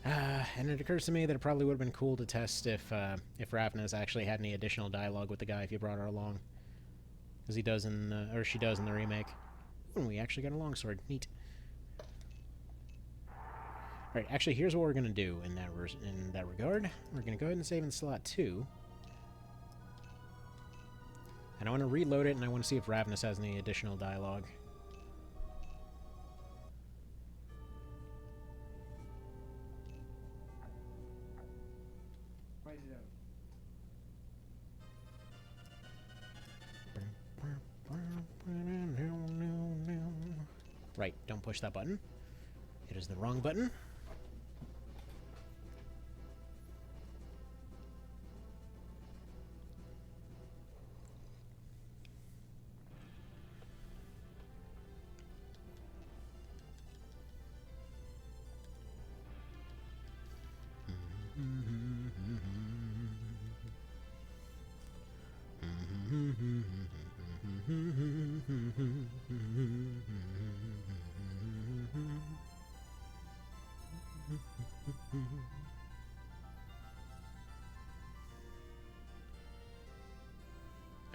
And it occurs to me that it probably would have been cool to test if Ravness actually had any additional dialogue with the guy if you brought her along. Because he does in, or she does in the remake. And we actually got a longsword. Neat. Alright, actually, here's what we're going to do in that regard. We're going to go ahead and save in slot 2. And I want to reload it, and I want to see if Ravness has any additional dialogue. Right, don't push that button. It is the wrong button.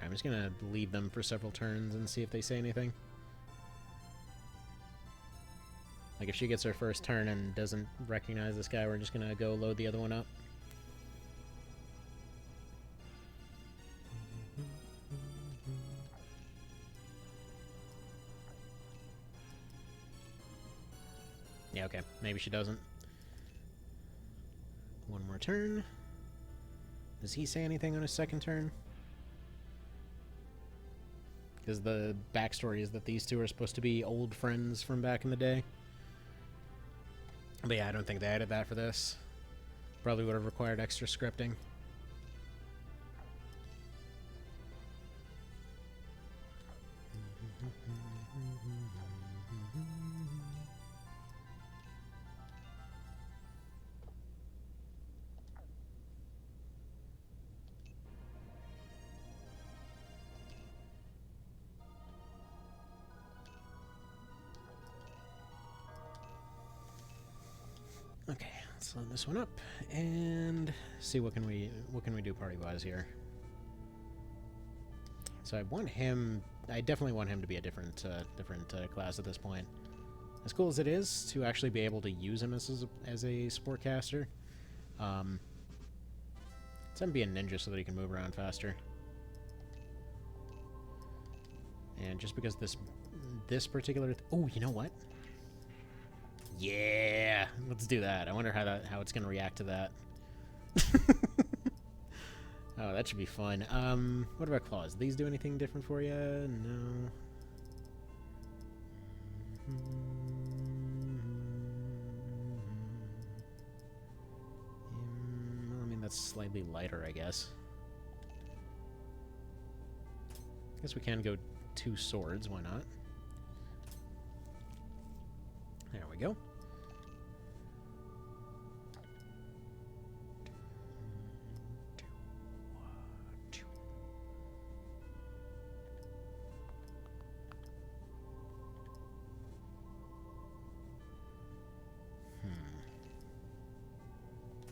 I'm just gonna leave them for several turns and see if they say anything. Like, if she gets her first turn and doesn't recognize this guy, we're just gonna go load the other one up. Yeah, okay. Maybe she doesn't. One more turn. Does he say anything on his second turn? Because the backstory is that these two are supposed to be old friends from back in the day. But yeah, I don't think they added that for this. Probably would have required extra scripting. Okay, let's load this one up and see what can we do party wise here. So I want him. I definitely want him to be a different class at this point. As cool as it is to actually be able to use him as a sportcaster, let's have him be a ninja so that he can move around faster. And just because this particular oh, you know what? Yeah, let's do that. I wonder how it's gonna react to that. Oh, that should be fun. What about claws? These do anything different for you? No. Well, I mean, that's slightly lighter, I guess. I guess we can go 2 swords. Why not? There we go.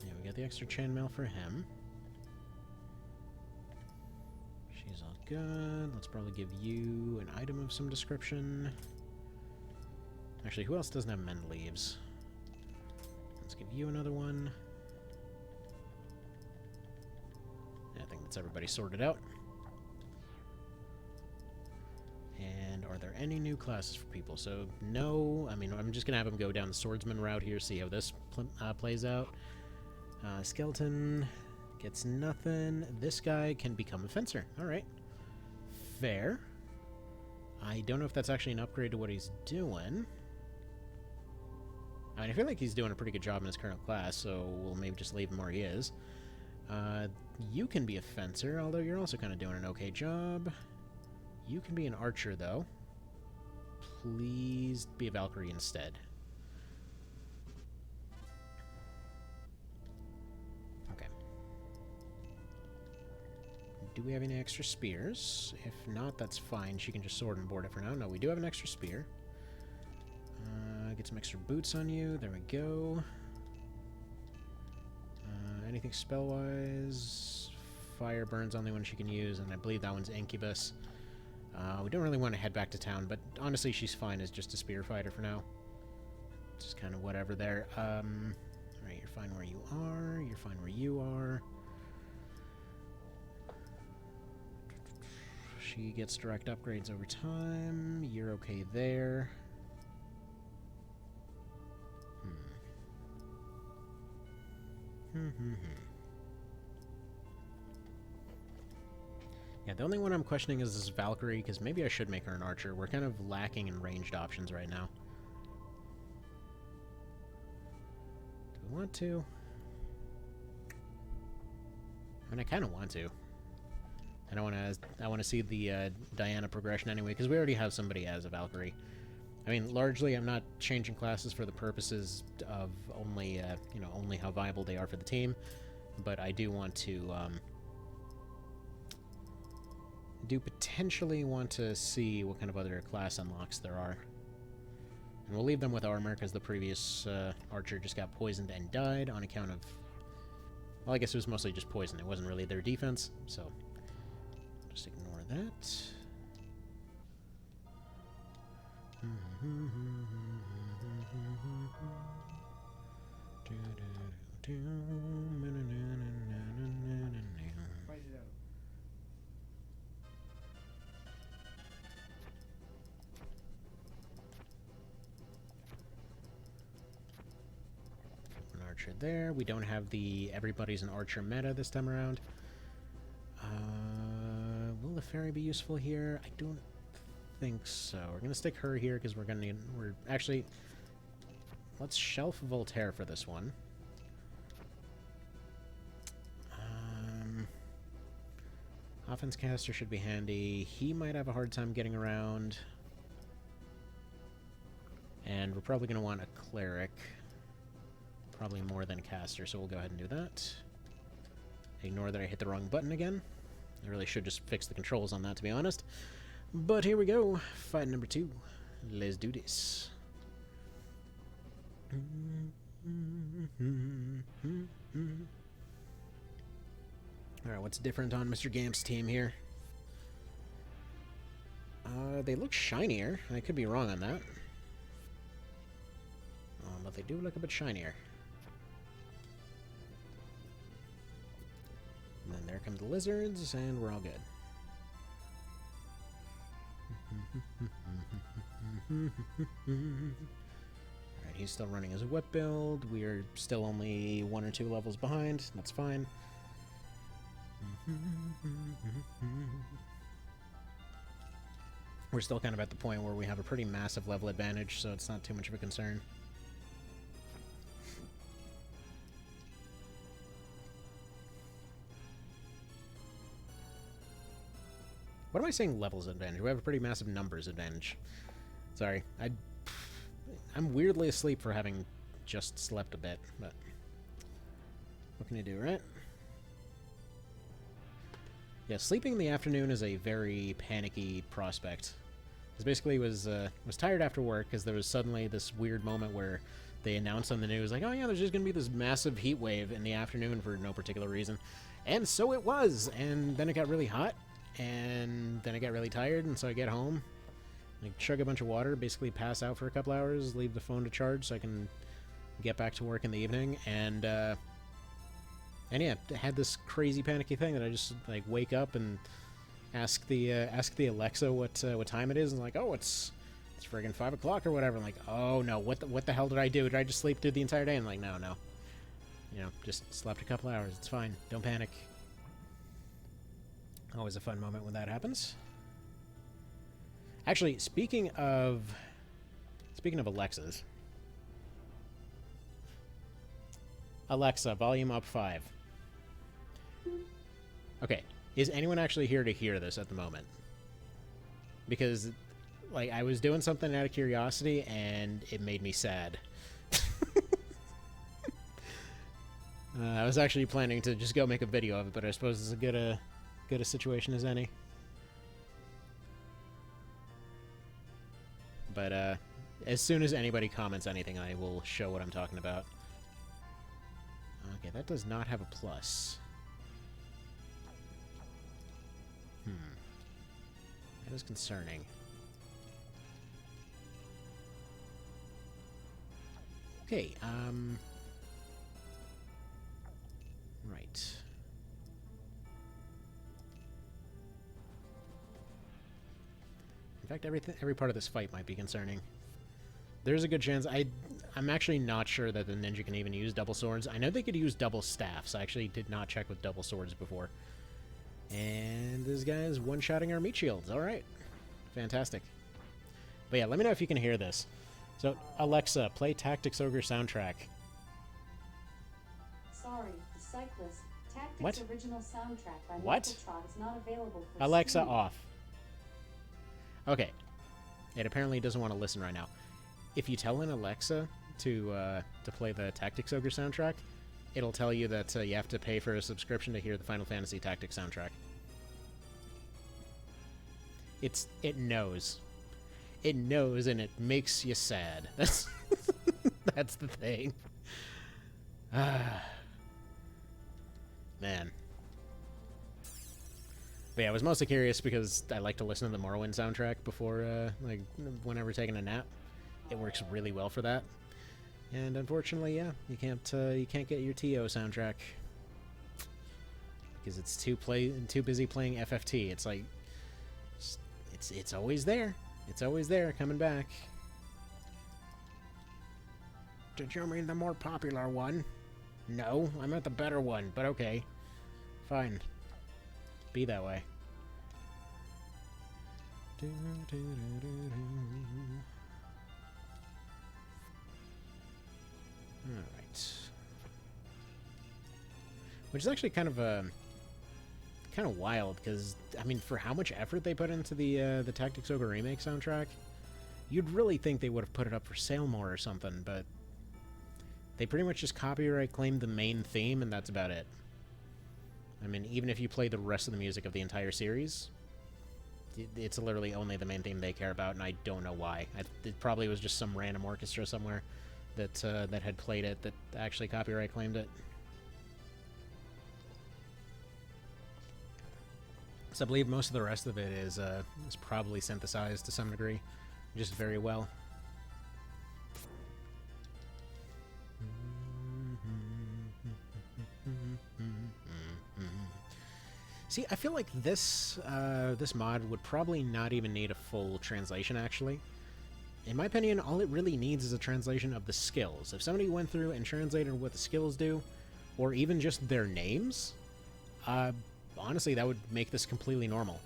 Yeah, we got the extra chainmail for him. She's all good. Let's probably give you an item of some description. Actually, who else doesn't have mend leaves? Let's give you another one. Yeah, I think that's everybody sorted out. And are there any new classes for people? So, no. I mean, I'm just going to have them go down the swordsman route here, see how this plays out. Skeleton gets nothing. This guy can become a fencer. Alright. Fair. I don't know if that's actually an upgrade to what he's doing. I mean, I feel like he's doing a pretty good job in his current class, so we'll maybe just leave him where he is. You can be a fencer, although you're also kind of doing an okay job. You can be an archer, though. Please be a Valkyrie instead. Okay. Do we have any extra spears? If not, that's fine. She can just sword and board it for now. No, we do have an extra spear. Get some extra boots on you. There we go. Anything spell-wise? Fire burn's only one she can use, and I believe that one's Incubus. We don't really want to head back to town, but honestly, she's fine as just a spear fighter for now. Just kind of whatever there. Alright, you're fine where you are. You're fine where you are. She gets direct upgrades over time. You're okay there. Yeah, the only one I'm questioning is this Valkyrie, because maybe I should make her an archer. We're kind of lacking in ranged options right now. Do we want to? I mean, I kind of want to. I want to see the Diana progression anyway, because we already have somebody as a Valkyrie. I mean, largely, I'm not changing classes for the purposes of only, only how viable they are for the team, but I do want to, do potentially want to see what kind of other class unlocks there are. And we'll leave them with armor, because the previous archer just got poisoned and died on account of... Well, I guess it was mostly just poison. It wasn't really their defense, so... Just ignore that. An archer there. We don't have the everybody's an archer meta this time around. Will the fairy be useful here? I don't think so. We're gonna stick her here because we're gonna need... We're actually... Let's shelf Voltaire for this one. Offense caster should be handy. He might have a hard time getting around. And we're probably going to want a cleric. Probably more than a caster, so we'll go ahead and do that. Ignore that I hit the wrong button again. I really should just fix the controls on that, to be honest. But here we go. Fight number 2. Let's do this. Alright, what's different on Mr. Gamp's team here? They look shinier. I could be wrong on that. But they do look a bit shinier. And then there come the lizards, and we're all good. Alright, he's still running his whip build. We're still only 1 or 2 levels behind. That's fine. We're still kind of at the point where we have a pretty massive level advantage, so it's not too much of a concern. What am I saying levels advantage? We have a pretty massive numbers advantage. Sorry, I'm weirdly asleep for having just slept a bit, but what can you do, right? Yeah, sleeping in the afternoon is a very panicky prospect. Because basically was tired after work because there was suddenly this weird moment where they announced on the news, like, oh yeah, there's just going to be this massive heat wave in the afternoon for no particular reason. And so it was, and then it got really hot, and then I got really tired, and so I get home, like chug a bunch of water, basically pass out for a couple hours, leave the phone to charge so I can get back to work in the evening, and yeah, I had this crazy panicky thing that I just like wake up and ask the Alexa what time it is, and like, oh, it's friggin' 5 o'clock or whatever. I'm like, oh no, what the hell did I do? Did I just sleep through the entire day? And like, no, you know, just slept a couple hours. It's fine. Don't panic. Always a fun moment when that happens. Actually, speaking of Alexas, Alexa, volume up 5. Okay, is anyone actually here to hear this at the moment? Because, like, I was doing something out of curiosity, and it made me sad. I was actually planning to just go make a video of it, but I suppose it's as good a situation as any. But, as soon as anybody comments anything, I will show what I'm talking about. Okay, that does not have a plus. That is concerning. Okay, right. In fact, every part of this fight might be concerning. There's a good chance. I'm actually not sure that the ninja can even use double swords. I know they could use double staffs. I actually did not check with double swords before. And this guy's one-shotting our meat shields. All right. Fantastic. But yeah, let me know if you can hear this. So, Alexa, play Tactics Ogre soundtrack. Sorry, the Cyclist Tactics What? original soundtrack by What? Michael is not available for Alexa, streaming. off. Okay. It apparently doesn't want to listen right now. If you tell an Alexa to play the Tactics Ogre soundtrack, it'll tell you that you have to pay for a subscription to hear the Final Fantasy Tactics soundtrack. It knows. It knows, and it makes you sad. That's that's the thing. Ah, man. But yeah, I was mostly curious because I like to listen to the Morrowind soundtrack before, like, whenever taking a nap. It works really well for that. And unfortunately, yeah, you can't get your TO soundtrack because it's too busy playing FFT. It's like it's always there. It's always there, coming back. Did you mean the more popular one? No, I meant the better one, but okay. Fine. Be that way. Alright. Which is actually kind of wild, because, I mean, for how much effort they put into the Tactics Ogre remake soundtrack, you'd really think they would have put it up for sale more or something, but they pretty much just copyright claimed the main theme, and that's about it. I mean, even if you play the rest of the music of the entire series, it's literally only the main theme they care about, and I don't know why. It probably was just some random orchestra somewhere that had played it that actually copyright claimed it. So I believe most of the rest of it is probably synthesized to some degree, just very well. See, I feel like this this mod would probably not even need a full translation, actually. In my opinion, all it really needs is a translation of the skills. If somebody went through and translated what the skills do, or even just their names, honestly, that would make this completely normal.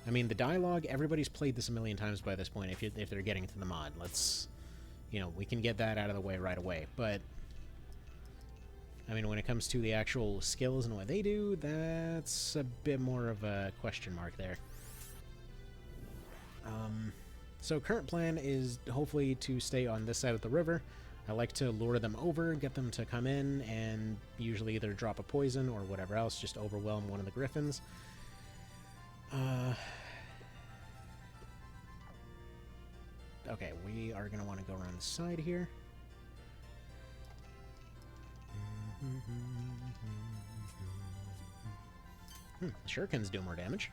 I mean, the dialogue, everybody's played this a million times by this point if they're getting to the mod. Let's, we can get that out of the way right away. But, I mean, when it comes to the actual skills and what they do, that's a bit more of a question mark there. So current plan is hopefully to stay on this side of the river. I like to lure them over, get them to come in, and usually either drop a poison or whatever else, just overwhelm one of the griffins. Okay, we are going to want to go around the side here. Shurikens do more damage.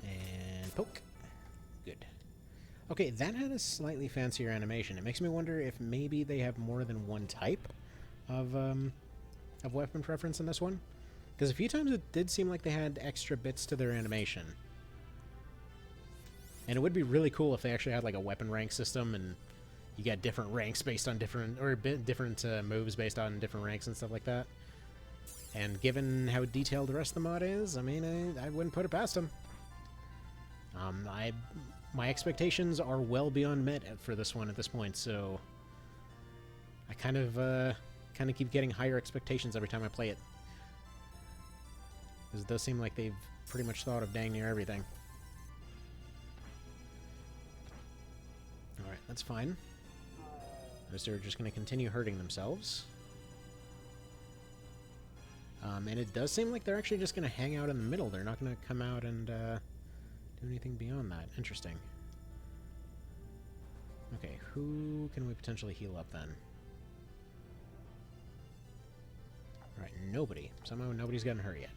And poke. Good. Okay, that had a slightly fancier animation. It makes me wonder if maybe they have more than one type of weapon preference in this one. Because a few times it did seem like they had extra bits to their animation. And it would be really cool if they actually had like a weapon rank system and you got different ranks based on different moves based on different ranks and stuff like that. And given how detailed the rest of the mod is, I mean, I wouldn't put it past them. My expectations are well beyond met for this one at this point, so I kind of keep getting higher expectations every time I play it. Because it does seem like they've pretty much thought of dang near everything. Alright, that's fine. They're just going to continue hurting themselves. And it does seem like they're actually just going to hang out in the middle. They're not going to come out and do anything beyond that. Interesting. Okay, who can we potentially heal up then? Alright, nobody. Somehow nobody's gotten hurt yet.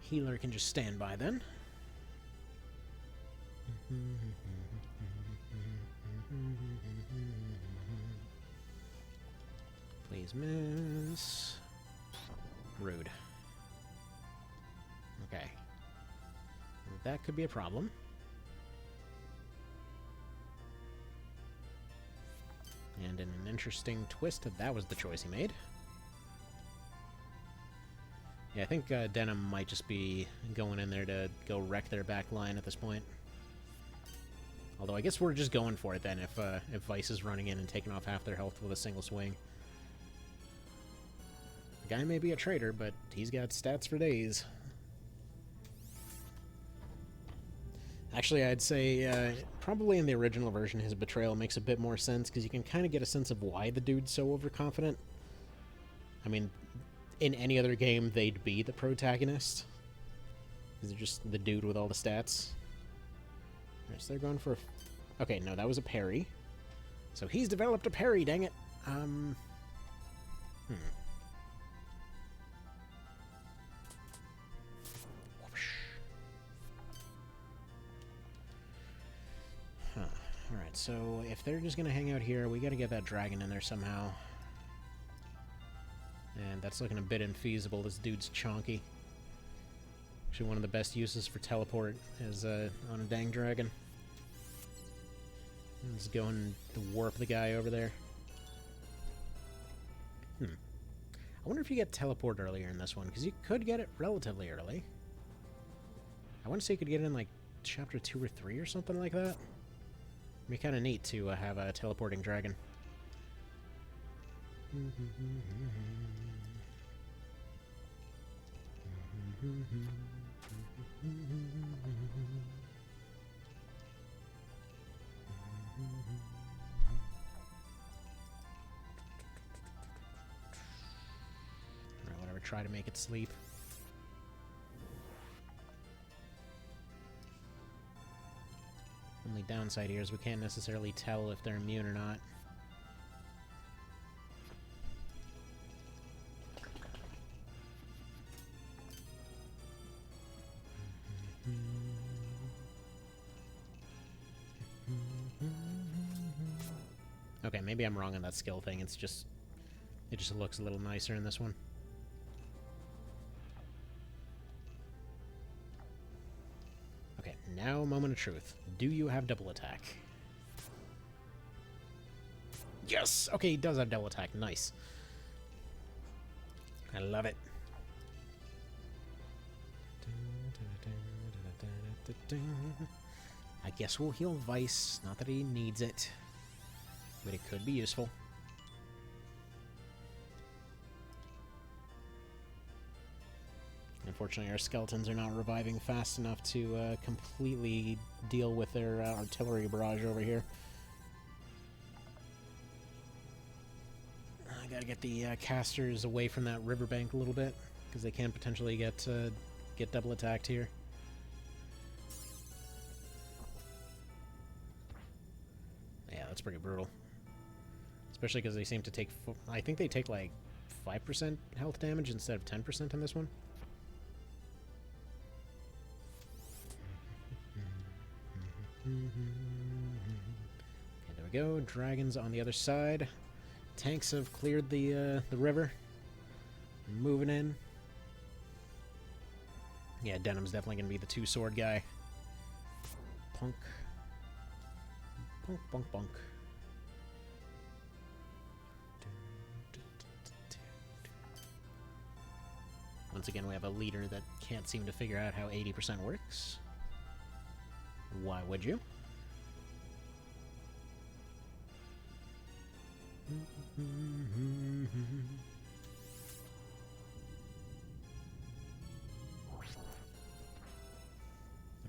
Healer can just stand by then. Please miss. Rude. Okay. That could be a problem. And in an interesting twist, that was the choice he made. Yeah, I think Denim might just be going in there to go wreck their back line at this point. Although I guess we're just going for it then if Vice is running in and taking off half their health with a single swing. The guy may be a traitor, but he's got stats for days. Actually, I'd say probably in the original version, his betrayal makes a bit more sense because you can kind of get a sense of why the dude's so overconfident. I mean, in any other game, they'd be the protagonist. They're just the dude with all the stats. Alright, so they're going for a... Okay, no, that was a parry. So he's developed a parry, dang it. Huh. Alright, so if they're just gonna hang out here, we gotta get that dragon in there somehow. And that's looking a bit infeasible. This dude's chonky. Actually, one of the best uses for teleport is on a dang dragon. Let's go and warp the guy over there. I wonder if you get teleport earlier in this one, because you could get it relatively early. I want to say you could get it in, like, chapter 2 or 3 or something like that. It'd be kind of neat to have a teleporting dragon. Or whatever, try to make it sleep. Only downside here is we can't necessarily tell if they're immune or not. Okay, maybe I'm wrong on that skill thing. It just looks a little nicer in this one. Okay, now moment of truth. Do you have double attack? Yes! Okay, he does have double attack. Nice. I love it. I guess we'll heal Vice. Not that he needs it, but it could be useful. Unfortunately, our skeletons are not reviving fast enough to completely deal with their artillery barrage over here. I gotta get the casters away from that riverbank a little bit, because they can potentially get double attacked here. Yeah, that's pretty brutal. Especially because they seem to take... I think they take like 5% health damage instead of 10% on this one. Okay, there we go. Dragons on the other side. Tanks have cleared the river. Moving in. Yeah, Denham's definitely going to be the two-sword guy. Punk. Punk, punk, punk. Once again, we have a leader that can't seem to figure out how 80% works. Why would you?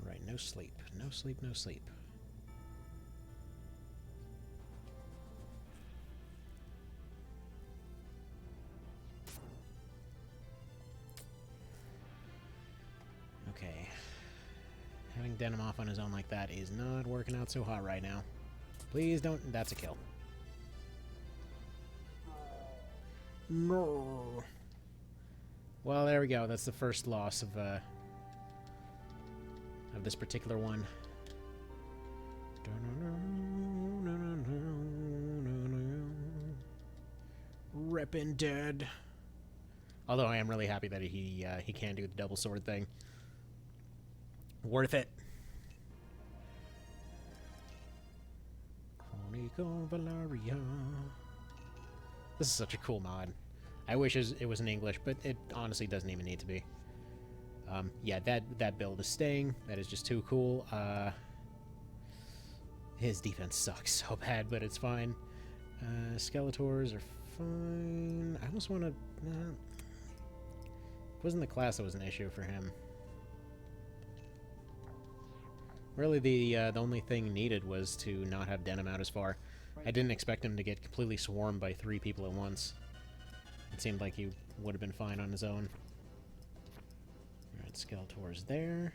Alright, no sleep. No sleep, no sleep. Okay. Having Denim off on his own like that is not working out so hot right now. Please don't... That's a kill. No. Well, there we go. That's the first loss of this particular one. Rippin' dead. Although I am really happy that he can do the double sword thing. Worth it. Chronicle Valeria. This is such a cool mod. I wish it was in English, but it honestly doesn't even need to be. Yeah, that build is staying. That is just too cool. His defense sucks so bad, but it's fine. Skeletors are fine. I almost want to... it wasn't the class that was an issue for him. Really, the only thing needed was to not have Denim out as far. I didn't expect him to get completely swarmed by 3 people at once. It seemed like he would have been fine on his own. Alright, Skeletor's there.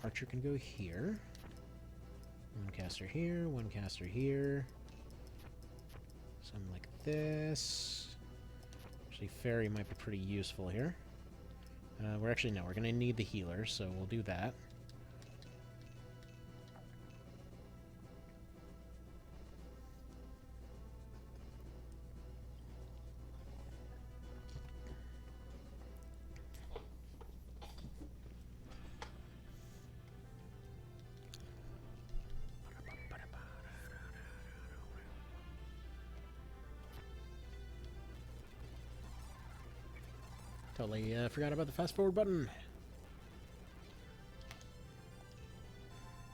Archer can go here. One caster here, one caster here. Something like this. Actually, Fairy might be pretty useful here. We're going to need the healer, so we'll do that. Totally forgot about the fast forward button.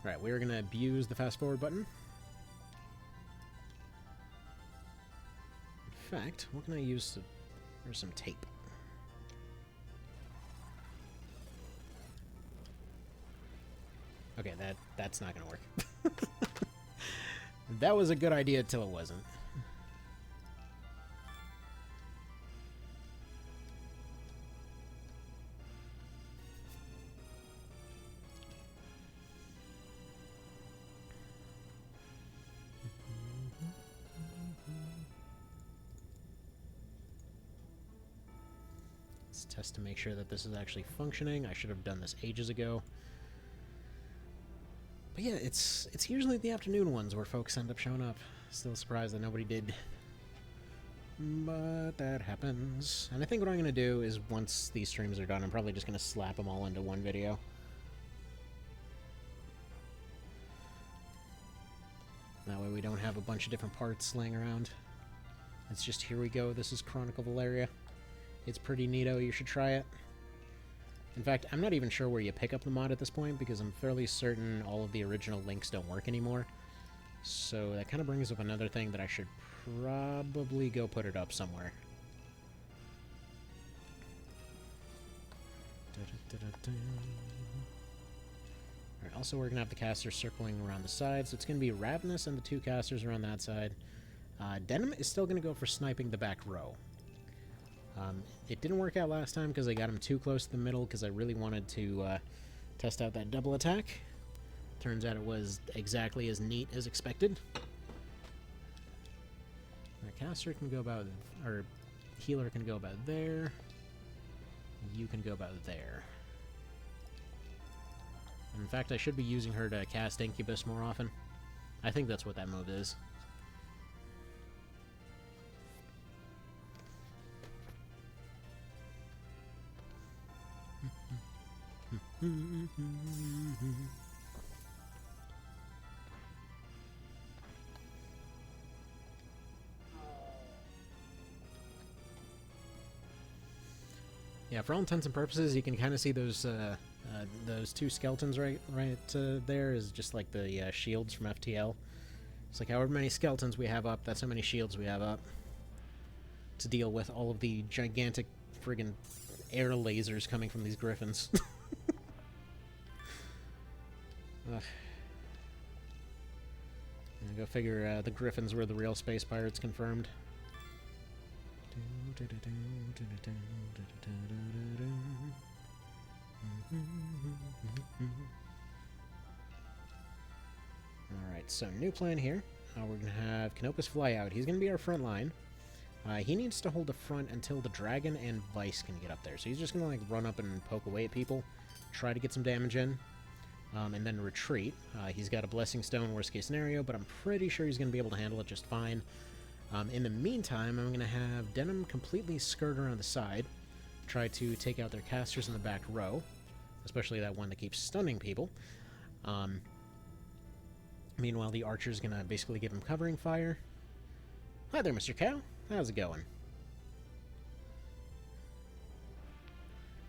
Right, we're going to abuse the fast forward button. In fact, what can I use to... There's some tape. Okay, that's not going to work. That was a good idea till it wasn't. Let's test to make sure that this is actually functioning. I should have done this ages ago. But yeah, it's usually the afternoon ones where folks end up showing up. Still surprised that nobody did. But that happens. And I think what I'm going to do is once these streams are done, I'm probably just going to slap them all into one video. That way we don't have a bunch of different parts laying around. It's just, here we go, this is Chronicle Valeria. It's pretty neato, you should try it. In fact, I'm not even sure where you pick up the mod at this point, because I'm fairly certain all of the original links don't work anymore. So that kind of brings up another thing that I should probably go put it up somewhere. Alright, also we're going to have the casters circling around the side, so it's going to be Ravness and the 2 casters around that side. Denim is still going to go for sniping the back row. It didn't work out last time because I got him too close to the middle because I really wanted to test out that double attack. Turns out it was exactly as neat as expected. Our caster can go about, or healer can go about there. You can go about there. In fact, I should be using her to cast Incubus more often. I think that's what that move is. Yeah, for all intents and purposes, you can kind of see those 2 skeletons right there is just like the shields from FTL. It's like however many skeletons we have up, that's how many shields we have up to deal with all of the gigantic friggin' air lasers coming from these griffins. Ugh. Yeah, go figure the griffins were the real space pirates confirmed. Alright, so new plan here. We're going to have Canopus fly out. He's going to be our front line. He needs to hold the front until the dragon and Vice can get up there. So he's just going to like run up and poke away at people, try to get some damage in, and then retreat. He's got a Blessing Stone, worst case scenario, but I'm pretty sure he's going to be able to handle it just fine. In the meantime, I'm going to have Denim completely skirt around the side, try to take out their casters in the back row, especially that one that keeps stunning people. Meanwhile, the Archer's going to basically give him covering fire. Hi there, Mr. Cow. How's it going?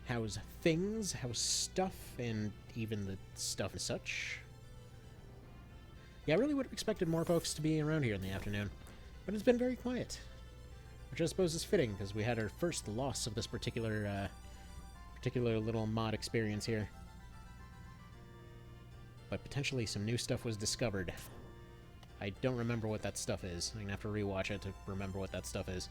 How's things? How's stuff? And even the stuff and such? Yeah, I really would have expected more folks to be around here in the afternoon. But it's been very quiet. Which I suppose is fitting, because we had our first loss of this particular little mod experience here. but potentially some new stuff was discovered. I don't remember what that stuff is. I'm gonna have to rewatch it to remember what that stuff is.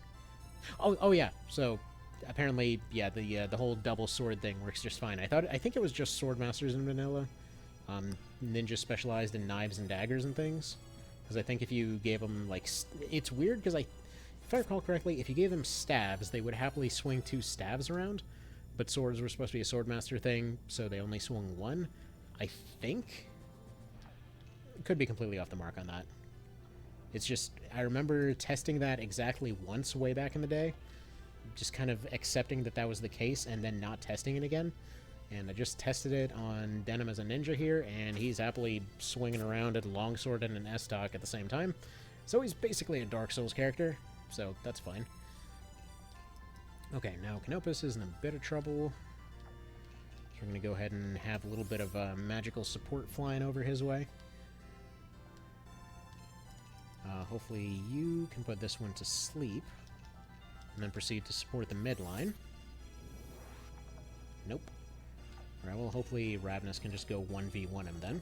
Oh yeah. So apparently, yeah, the whole double sword thing works just fine. I think it was just sword masters in vanilla. Ninjas specialized in knives and daggers and things. Because I think if you gave them like, it's weird because if I recall correctly, if you gave them staves, they would happily swing 2 staves around. But swords were supposed to be a swordmaster thing, so they only swung 1. I think. Could be completely off the mark on that. It's just, I remember testing that exactly once way back in the day. Just kind of accepting that was the case and then not testing it again. And I just tested it on Denim as a ninja here, and he's happily swinging around at a longsword and an S-Talk at the same time. So he's basically a Dark Souls character, so that's fine. Okay, now Canopus is in a bit of trouble. So we're going to go ahead and have a little bit of magical support flying over his way. Hopefully you can put this one to sleep, and then proceed to support the midline. Nope. Alright, well, hopefully Ravness can just go 1v1 him then.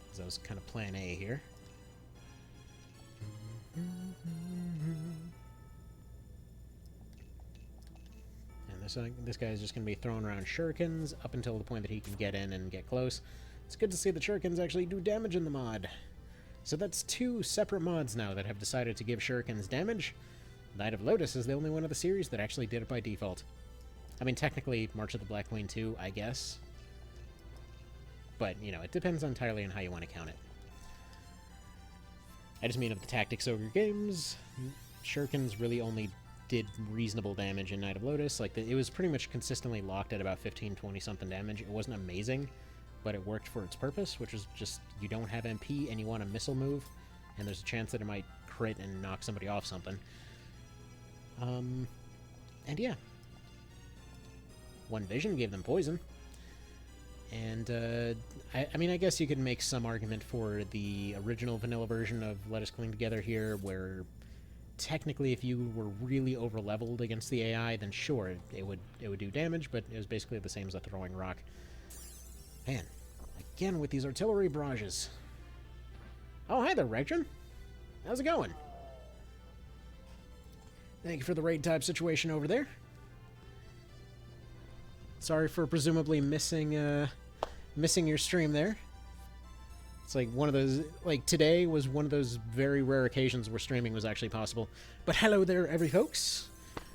Because that was kind of plan A here. And this guy is just going to be throwing around shurikens up until the point that he can get in and get close. It's good to see the shurikens actually do damage in the mod. So that's 2 separate mods now that have decided to give shurikens damage. Knight of Lotus is the only one of the series that actually did it by default. I mean, technically, March of the Black Queen 2, I guess. But, you know, it depends entirely on how you want to count it. I just mean of the Tactics Ogre games, shurikens really only did reasonable damage in Knight of Lotus. Like, it was pretty much consistently locked at about 15-20-something damage. It wasn't amazing, but it worked for its purpose, which is just you don't have MP and you want a missile move, and there's a chance that it might crit and knock somebody off something. And yeah. One Vision gave them poison. And, I mean, I guess you could make some argument for the original vanilla version of Let Us Cling Together here, where technically if you were really over-leveled against the AI, then sure, it would do damage, but it was basically the same as a throwing rock. Man, again with these artillery barrages. Oh, hi there, Regin. How's it going? Thank you for the raid type situation over there. Sorry for presumably missing your stream there. It's like one of those, like today was one of those very rare occasions where streaming was actually possible. But hello there, every folks.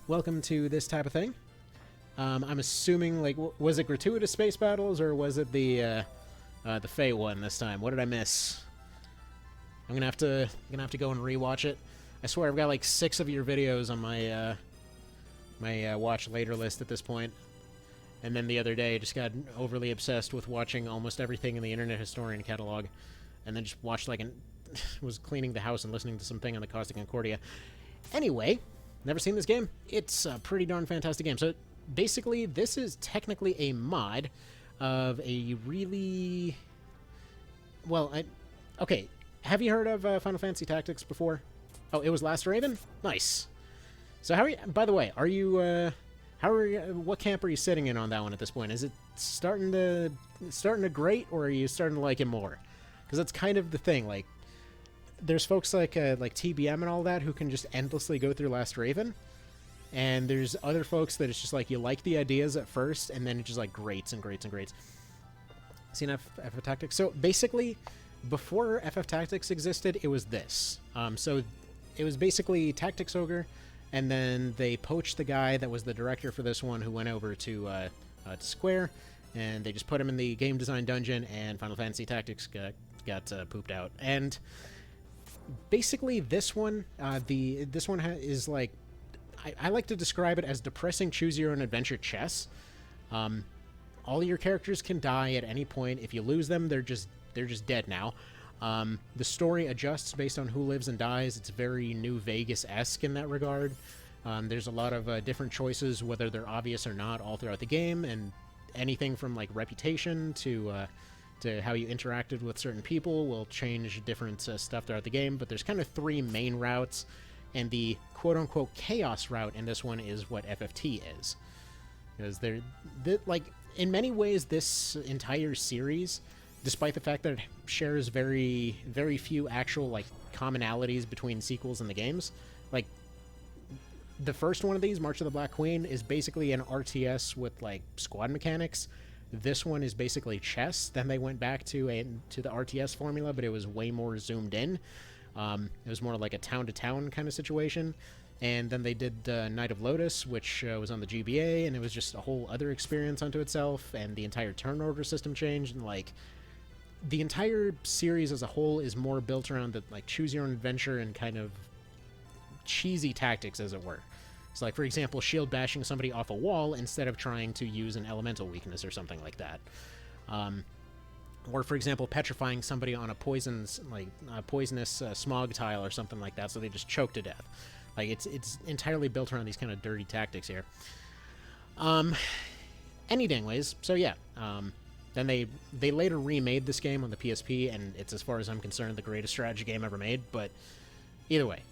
Welcome to this type of thing. I'm assuming, like, was it gratuitous space battles or was it the Fey one this time? What did I miss? I'm gonna have to go and rewatch it. I swear I've got like 6 of your videos on my my watch later list at this point. And then the other day, I just got overly obsessed with watching almost everything in the Internet Historian catalog, and then just watched like was cleaning the house and listening to something on the Caustic Concordia. Anyway, never seen this game. It's a pretty darn fantastic game. So basically, this is technically a mod of a really okay. Have you heard of Final Fantasy Tactics before? Oh, it was Last Raven? Nice. So how are you, by the way, are you, what camp are you sitting in on that one at this point? Is it starting to grate, or are you starting to like it more? Because that's kind of the thing, like, there's folks like TBM and all that who can just endlessly go through Last Raven, and there's other folks that it's just like, you like the ideas at first, and then it just like grates and grates and grates. Seen FF Tactics? So basically, before FF Tactics existed, it was this. So it was basically Tactics Ogre, and then they poached the guy that was the director for this one, who went over to Square, and they just put him in the game design dungeon, and Final Fantasy Tactics got pooped out. And basically, this one, is like, I like to describe it as depressing choose-your-own-adventure chess. All your characters can die at any point. If you lose them, they're just dead now. The story adjusts based on who lives and dies. It's very New Vegas-esque in that regard. There's a lot of different choices, whether they're obvious or not, all throughout the game, and anything from like reputation to how you interacted with certain people will change different stuff throughout the game. But there's kind of 3 main routes, and the quote-unquote chaos route in this one is what FFT is. Because like, in many ways, this entire series despite the fact that it shares very, very few actual, like, commonalities between sequels and the games. Like, the first one of these, March of the Black Queen, is basically an RTS with, like, squad mechanics. This one is basically chess. Then they went back to the RTS formula, but it was way more zoomed in. It was more like a town-to-town kind of situation. And then they did Knight of Lotus, which was on the GBA, and it was just a whole other experience unto itself, and the entire turn order system changed, and, like, the entire series as a whole is more built around the, like, choose-your-own-adventure and kind of cheesy tactics, as it were. So, like, for example, shield bashing somebody off a wall instead of trying to use an elemental weakness or something like that. Or, for example, petrifying somebody on a poisonous smog tile or something like that, so they just choke to death. Like, it's entirely built around these kind of dirty tactics here. Any dang ways, so yeah. Then they later remade this game on the PSP, and it's, as far as I'm concerned, the greatest strategy game ever made. But either way,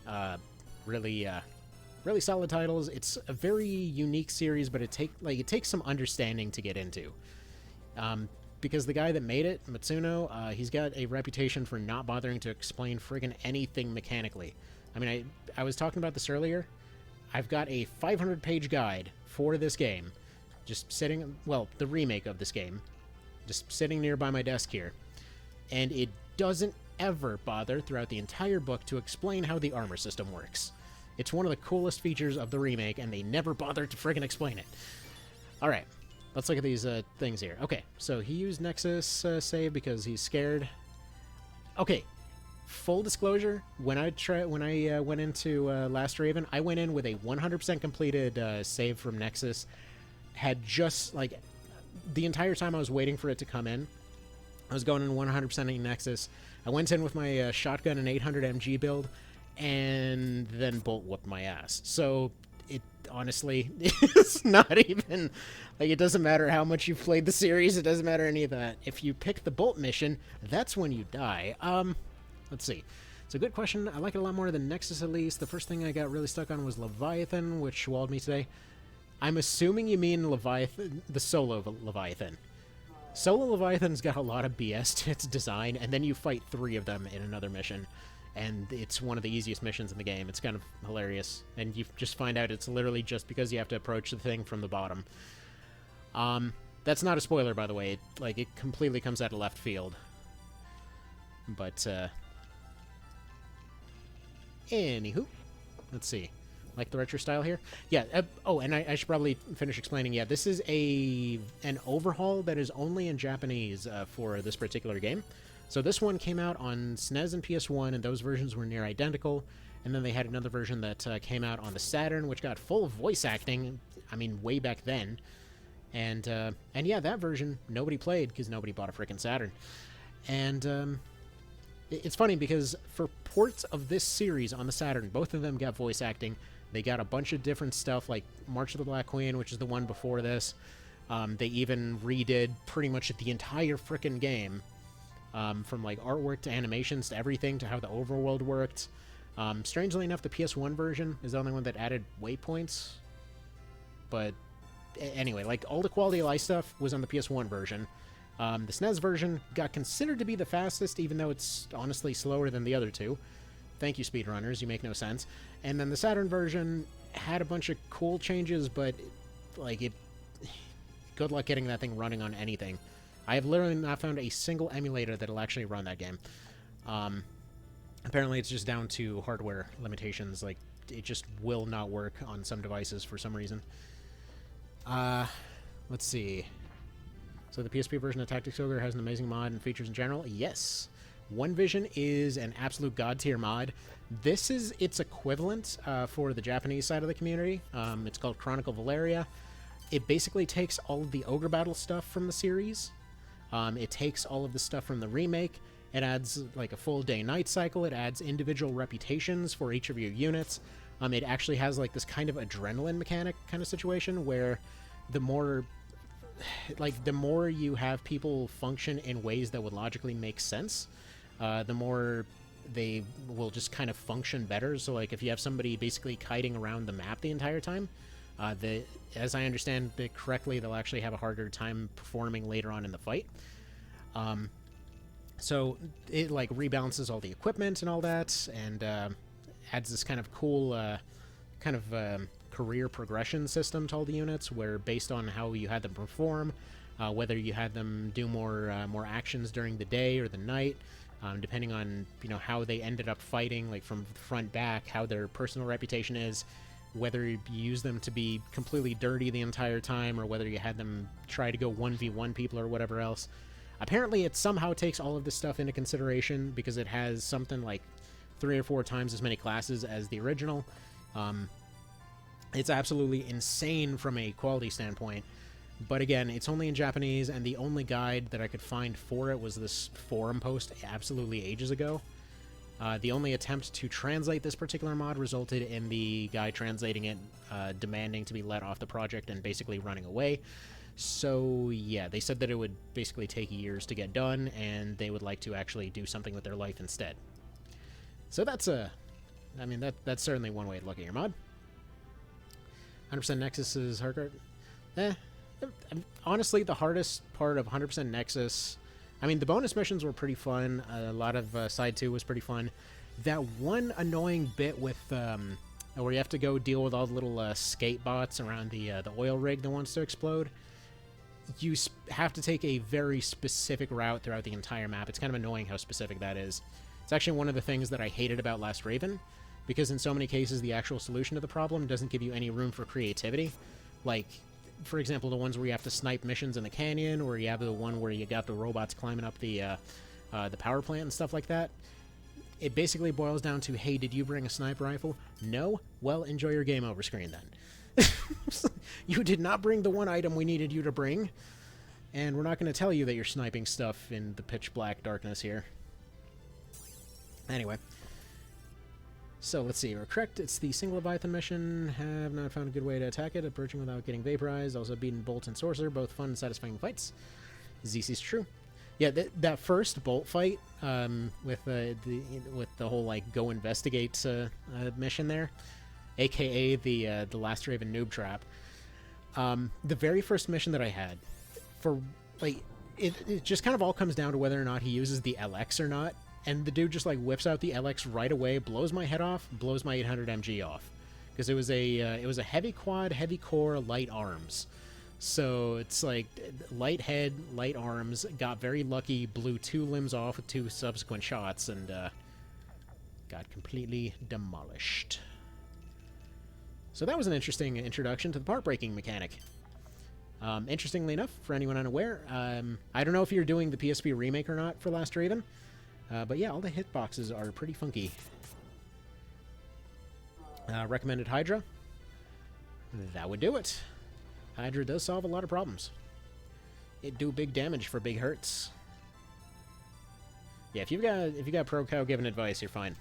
really solid titles. It's a very unique series, but it takes some understanding to get into. Because the guy that made it, Matsuno, he's got a reputation for not bothering to explain friggin' anything mechanically. I mean, I was talking about this earlier. I've got a 500-page guide for this game, just sitting, well, the remake of this game, just sitting nearby my desk here. And it doesn't ever bother throughout the entire book to explain how the armor system works. It's one of the coolest features of the remake, and they never bothered to friggin' explain it. Alright, let's look at these things here. Okay, so he used Nexus save because he's scared. Okay, full disclosure, when I went into Last Raven, I went in with a 100% completed save from Nexus. Had just, like, the entire time I was waiting for it to come in, I was going in 100% in Nexus. I went in with my shotgun and 800 MG build, and then bolt whooped my ass. So it honestly is not even, like, it doesn't matter how much you've played the series, it doesn't matter any of that. If you pick the bolt mission, that's when you die. Let's see. It's a good question. I like it a lot more than Nexus, at least. The first thing I got really stuck on was Leviathan, which walled me today. I'm assuming you mean Leviathan, the solo Leviathan. Solo Leviathan's got a lot of BS to its design, and then you fight 3 of them in another mission. And it's one of the easiest missions in the game. It's kind of hilarious. And you just find out it's literally just because you have to approach the thing from the bottom. That's not a spoiler, by the way. It completely comes out of left field. But, anywho. Let's see. Like the retro style here? Yeah, oh, and I should probably finish explaining. Yeah, this is an overhaul that is only in Japanese for this particular game. So this one came out on SNES and PS1, and those versions were near identical. And then they had another version that came out on the Saturn, which got full voice acting, I mean, way back then. And yeah, that version nobody played because nobody bought a frickin' Saturn. And it's funny because for ports of this series on the Saturn, both of them got voice acting. They got a bunch of different stuff, like March of the Black Queen, which is the one before this. They even redid pretty much the entire frickin' game. From, like, artwork to animations to everything to how the overworld worked. Strangely enough, the PS1 version is the only one that added waypoints. But anyway, like, all the quality of life stuff was on the PS1 version. The SNES version got considered to be the fastest, even though it's honestly slower than the other two. Thank you, speedrunners, you make no sense. And then the Saturn version had a bunch of cool changes, but, like, good luck getting that thing running on anything. I have literally not found a single emulator that'll actually run that game. Apparently it's just down to hardware limitations. Like, it just will not work on some devices for some reason. Let's see. So the PSP version of Tactics Ogre has an amazing mod and features in general? Yes. One Vision is an absolute god-tier mod. This is its equivalent for the Japanese side of the community. It's called Chronicle Valeria. It basically takes all of the Ogre Battle stuff from the series. It takes all of the stuff from the remake. It adds, like, a full day-night cycle. It adds individual reputations for each of your units. It actually has, like, this kind of adrenaline mechanic kind of situation where the more you have people function in ways that would logically make sense, the more they will just kind of function better. So, like, if you have somebody basically kiting around the map the entire time, as I understand it correctly, they'll actually have a harder time performing later on in the fight. So it like rebalances all the equipment and all that, and adds this kind of cool career progression system to all the units, where based on how you had them perform, whether you had them do more actions during the day or the night, depending on how they ended up fighting, like from front back, how their personal reputation is, whether you use them to be completely dirty the entire time, or whether you had them try to go 1v1 people or whatever else. Apparently, it somehow takes all of this stuff into consideration because it has something like 3 or 4 times as many classes as the original. It's absolutely insane from a quality standpoint. But again, it's only in Japanese, and the only guide that I could find for it was this forum post absolutely ages ago. The only attempt to translate this particular mod resulted in the guy translating it demanding to be let off the project and basically running away. So yeah, they said that it would basically take years to get done, and they would like to actually do something with their life instead. So that's that's certainly one way to look at your mod. 100% Nexus is hardcore. Honestly, the hardest part of 100% Nexus, I mean, the bonus missions were pretty fun. A lot of Side 2 was pretty fun. That one annoying bit with where you have to go deal with all the little skate bots around the oil rig that wants to explode. You have to take a very specific route throughout the entire map. It's kind of annoying how specific that is. It's actually one of the things that I hated about Last Raven, because in so many cases the actual solution to the problem doesn't give you any room for creativity. Like, for example, the ones where you have to snipe missions in the canyon, or you have the one where you got the robots climbing up the power plant and stuff like that. It basically boils down to, hey, did you bring a sniper rifle? No? Well, enjoy your game over screen then. You did not bring the one item we needed you to bring, and we're not going to tell you that you're sniping stuff in the pitch black darkness here. Anyway. So, let's see. We're correct. It's the single Leviathan mission. Have not found a good way to attack it. Approaching without getting vaporized. Also beaten Bolt and Sorcerer. Both fun and satisfying fights. ZC's true. Yeah, that first Bolt fight with the whole, like, go investigate mission there, a.k.a. the Last Raven Noob Trap. The very first mission that I had, for, like, it just kind of all comes down to whether or not he uses the LX or not. And the dude just, like, whips out the LX right away, blows my head off, blows my 800 MG off. Because it was a heavy quad, heavy core, light arms. So it's like light head, light arms, got very lucky, blew 2 limbs off with 2 subsequent shots, and got completely demolished. So that was an interesting introduction to the part breaking mechanic. Interestingly enough, for anyone unaware, I don't know if you're doing the PSP remake or not for Last Raven. But yeah, all the hitboxes are pretty funky. Recommended Hydra. That would do it. Hydra does solve a lot of problems. It do big damage for big hurts. Yeah, if you got Pro Cow giving advice, you're fine.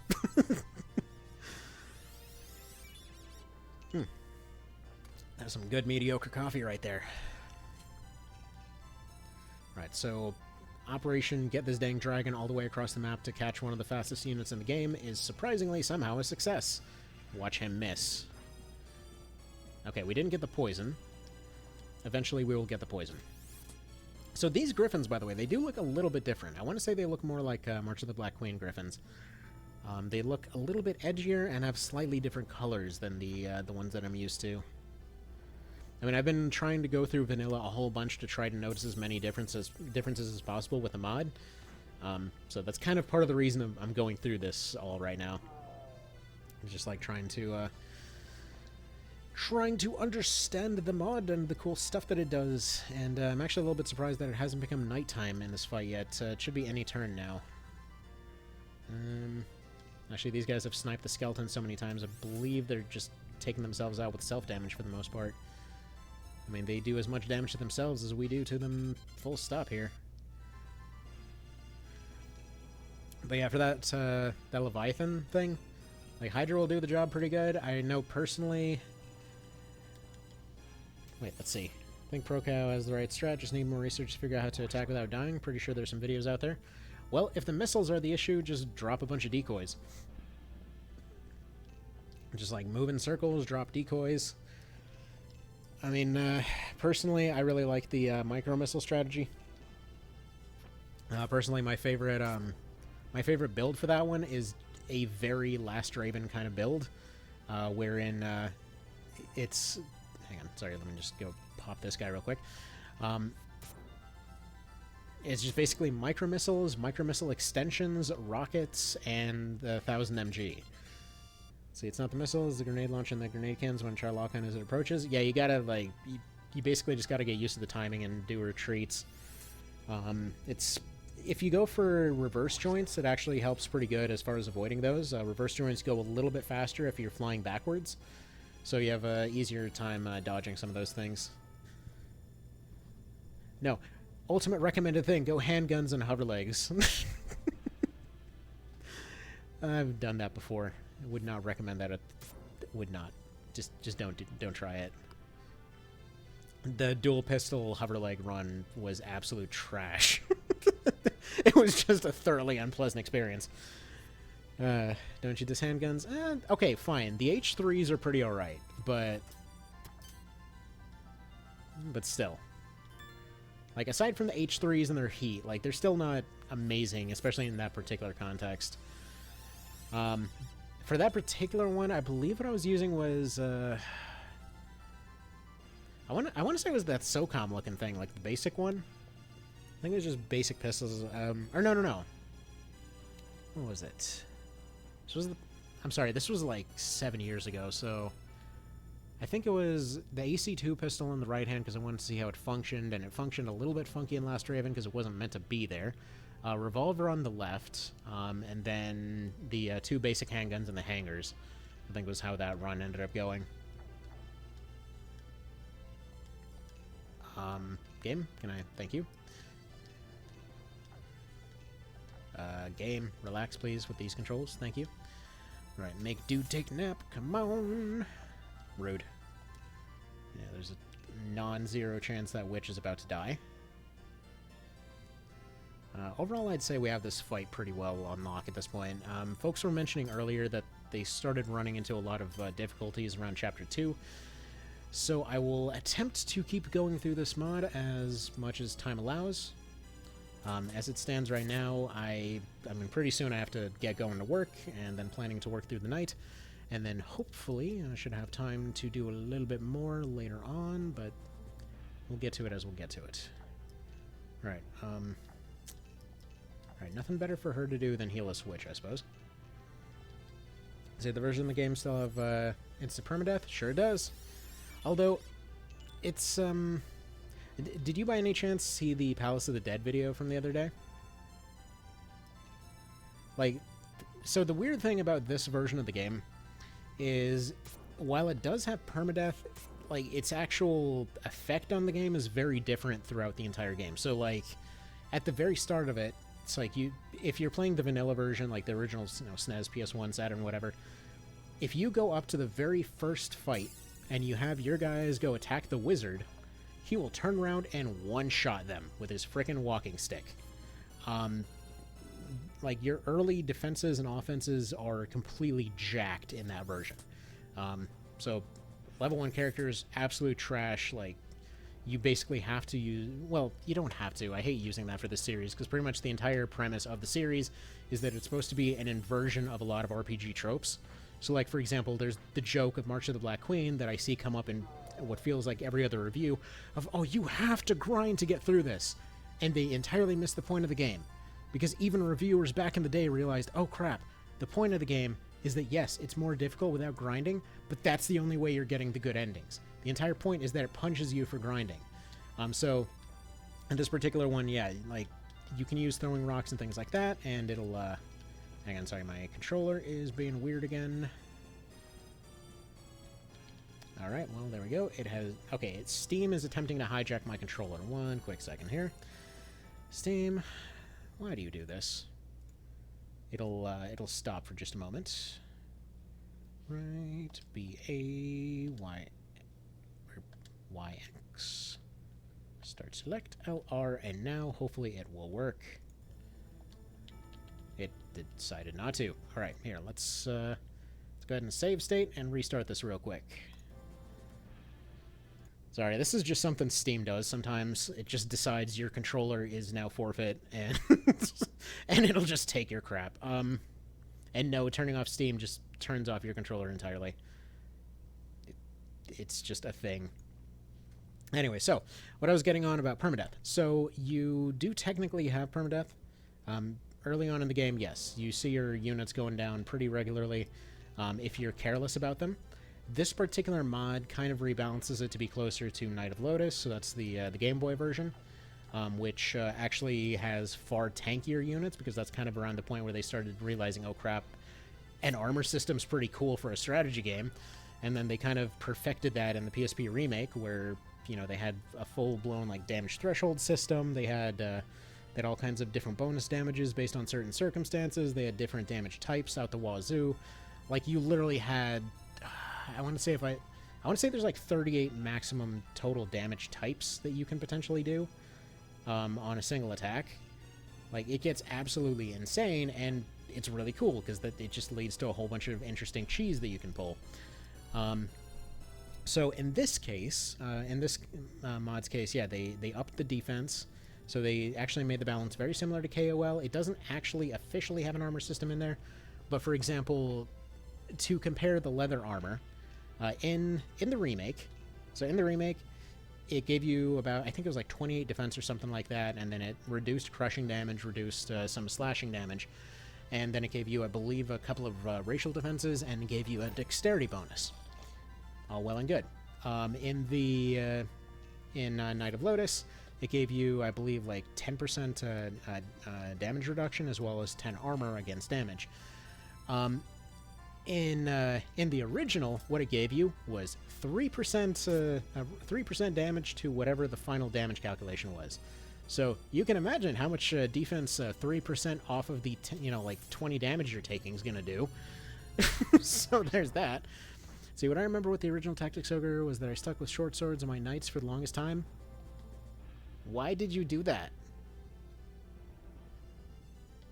That's some good mediocre coffee right there. Right, so Operation Get This Dang Dragon all the way across the map to catch one of the fastest units in the game is surprisingly somehow a success. Watch him miss. Okay, we didn't get the poison. Eventually we will get the poison. So these griffins, by the way, they do look a little bit different. I want to say they look more like March of the Black Queen griffins. They look a little bit edgier and have slightly different colors than the ones that I'm used to. I mean, I've been trying to go through vanilla a whole bunch to try to notice as many differences as possible with the mod. So that's kind of part of the reason I'm going through this all right now. It's just like trying to understand the mod and the cool stuff that it does. And I'm actually a little bit surprised that it hasn't become nighttime in this fight yet. It should be any turn now. Actually, these guys have sniped the skeleton so many times, I believe they're just taking themselves out with self-damage for the most part. I mean, they do as much damage to themselves as we do to them full stop here. But yeah, for that Leviathan thing, like, Hydra will do the job pretty good. I know personally... Wait, let's see. I think ProCow has the right strat, just need more research to figure out how to attack without dying. Pretty sure there's some videos out there. Well, if the missiles are the issue, just drop a bunch of decoys. Just, like, move in circles, drop decoys. I mean, personally, I really like the micro-missile strategy. Personally, my favorite build for that one is a very Last Raven kind of build, wherein it's... Hang on, sorry, let me just go pop this guy real quick. It's just basically micro-missile extensions, rockets, and the 1000 MG. See, it's not the missiles, the grenade launch, and the grenade cans when try lock on as it approaches. Yeah, you gotta, like, you basically just gotta get used to the timing and do retreats. It's... If you go for reverse joints, it actually helps pretty good as far as avoiding those. Reverse joints go a little bit faster if you're flying backwards, so you have an easier time dodging some of those things. No. Ultimate recommended thing, go handguns and hover legs. I've done that before. I would not recommend that. Would not. Just don't try it. The dual pistol hover leg run was absolute trash. It was just a thoroughly unpleasant experience. Don't you diss handguns? Okay, fine. The H3s are pretty alright, but still. Like, aside from the H3s and their heat, like, they're still not amazing, especially in that particular context. For that particular one, I believe what I was using was, I want to say it was that SOCOM looking thing, like the basic one. I think it was just basic pistols. Or no. What was it? This was I'm sorry, this was like 7 years ago, so I think it was the AC2 pistol in the right hand because I wanted to see how it functioned, and it functioned a little bit funky in Last Raven because it wasn't meant to be there. Revolver on the left, and then the 2 basic handguns in the hangars, I think was how that run ended up going. Game, can I thank you? Game, relax please with these controls, thank you. Right, make dude take nap, come on. Rude. Yeah, there's a non-zero chance that witch is about to die. Overall, I'd say we have this fight pretty well on lock at this point. Folks were mentioning earlier that they started running into a lot of difficulties around Chapter 2, so I will attempt to keep going through this mod as much as time allows. As it stands right now, I mean, pretty soon I have to get going to work, and then planning to work through the night, and then hopefully I should have time to do a little bit more later on, but we'll get to it as we'll get to it. Right, Alright, nothing better for her to do than heal a switch, I suppose. Does the version of the game still have instant permadeath? Sure does. Although, it's, did you by any chance see the Palace of the Dead video from the other day? Like, so the weird thing about this version of the game is, while it does have permadeath, like, its actual effect on the game is very different throughout the entire game. So, like, at the very start of it, it's like if you're playing the vanilla version, like the original, SNES, PS1, Saturn, whatever, if you go up to the very first fight and you have your guys go attack the wizard, he will turn around and one-shot them with his frickin' walking stick. Like, your early defenses and offenses are completely jacked in that version. So, level 1 characters, absolute trash. Like, you basically have to use... Well, you don't have to. I hate using that for this series, because pretty much the entire premise of the series is that it's supposed to be an inversion of a lot of RPG tropes. So, like, for example, there's the joke of March of the Black Queen that I see come up in what feels like every other review of, oh, you have to grind to get through this. And they entirely miss the point of the game. Because even reviewers back in the day realized, oh crap, the point of the game is that yes, it's more difficult without grinding, but that's the only way you're getting the good endings. The entire point is that it punches you for grinding. So, in this particular one, yeah, like, you can use throwing rocks and things like that, and it'll, hang on, sorry, my controller is being weird again. Alright, well, there we go. It has... Okay, Steam is attempting to hijack my controller. One quick second here. Steam, why do you do this? It'll stop for just a moment. Right, YX. Start select, LR, and now, hopefully, it will work. It decided not to. Alright, here, let's go ahead and save state and restart this real quick. Sorry, this is just something Steam does. Sometimes it just decides your controller is now forfeit, and and it'll just take your crap. And no, turning off Steam just turns off your controller entirely. It's just a thing. Anyway, so what I was getting on about permadeath. So you do technically have permadeath. Early on in the game, yes, you see your units going down pretty regularly if you're careless about them. This particular mod kind of rebalances it to be closer to Knight of Lotus, so that's the Game Boy version, which actually has far tankier units, because that's kind of around the point where they started realizing, oh crap, an armor system's pretty cool for a strategy game. And then they kind of perfected that in the PSP remake, where, you know, they had a full-blown, like, damage threshold system. They had all kinds of different bonus damages based on certain circumstances. They had different damage types out the wazoo. Like, you literally had... I want to say there's like 38 maximum total damage types that you can potentially do on a single attack. Like, it gets absolutely insane, and it's really cool because it just leads to a whole bunch of interesting cheese that you can pull. So in this case, mod's case, yeah, they upped the defense. So they actually made the balance very similar to KOL. It doesn't actually officially have an armor system in there, but for example, to compare the leather armor, in the remake, it gave you about, I think it was like 28 defense or something like that, and then it reduced crushing damage, reduced some slashing damage, and then it gave you, I believe, a couple of racial defenses, and gave you a dexterity bonus. All well and good. In Knight of Lotus, it gave you, I believe, like 10% damage reduction, as well as 10 armor against damage. In the original, what it gave you was 3% damage to whatever the final damage calculation was. So you can imagine how much defense 3% off of the 20 damage you're taking is gonna do. So there's that. See, what I remember with the original Tactics Ogre was that I stuck with short swords on my knights for the longest time. Why did you do that?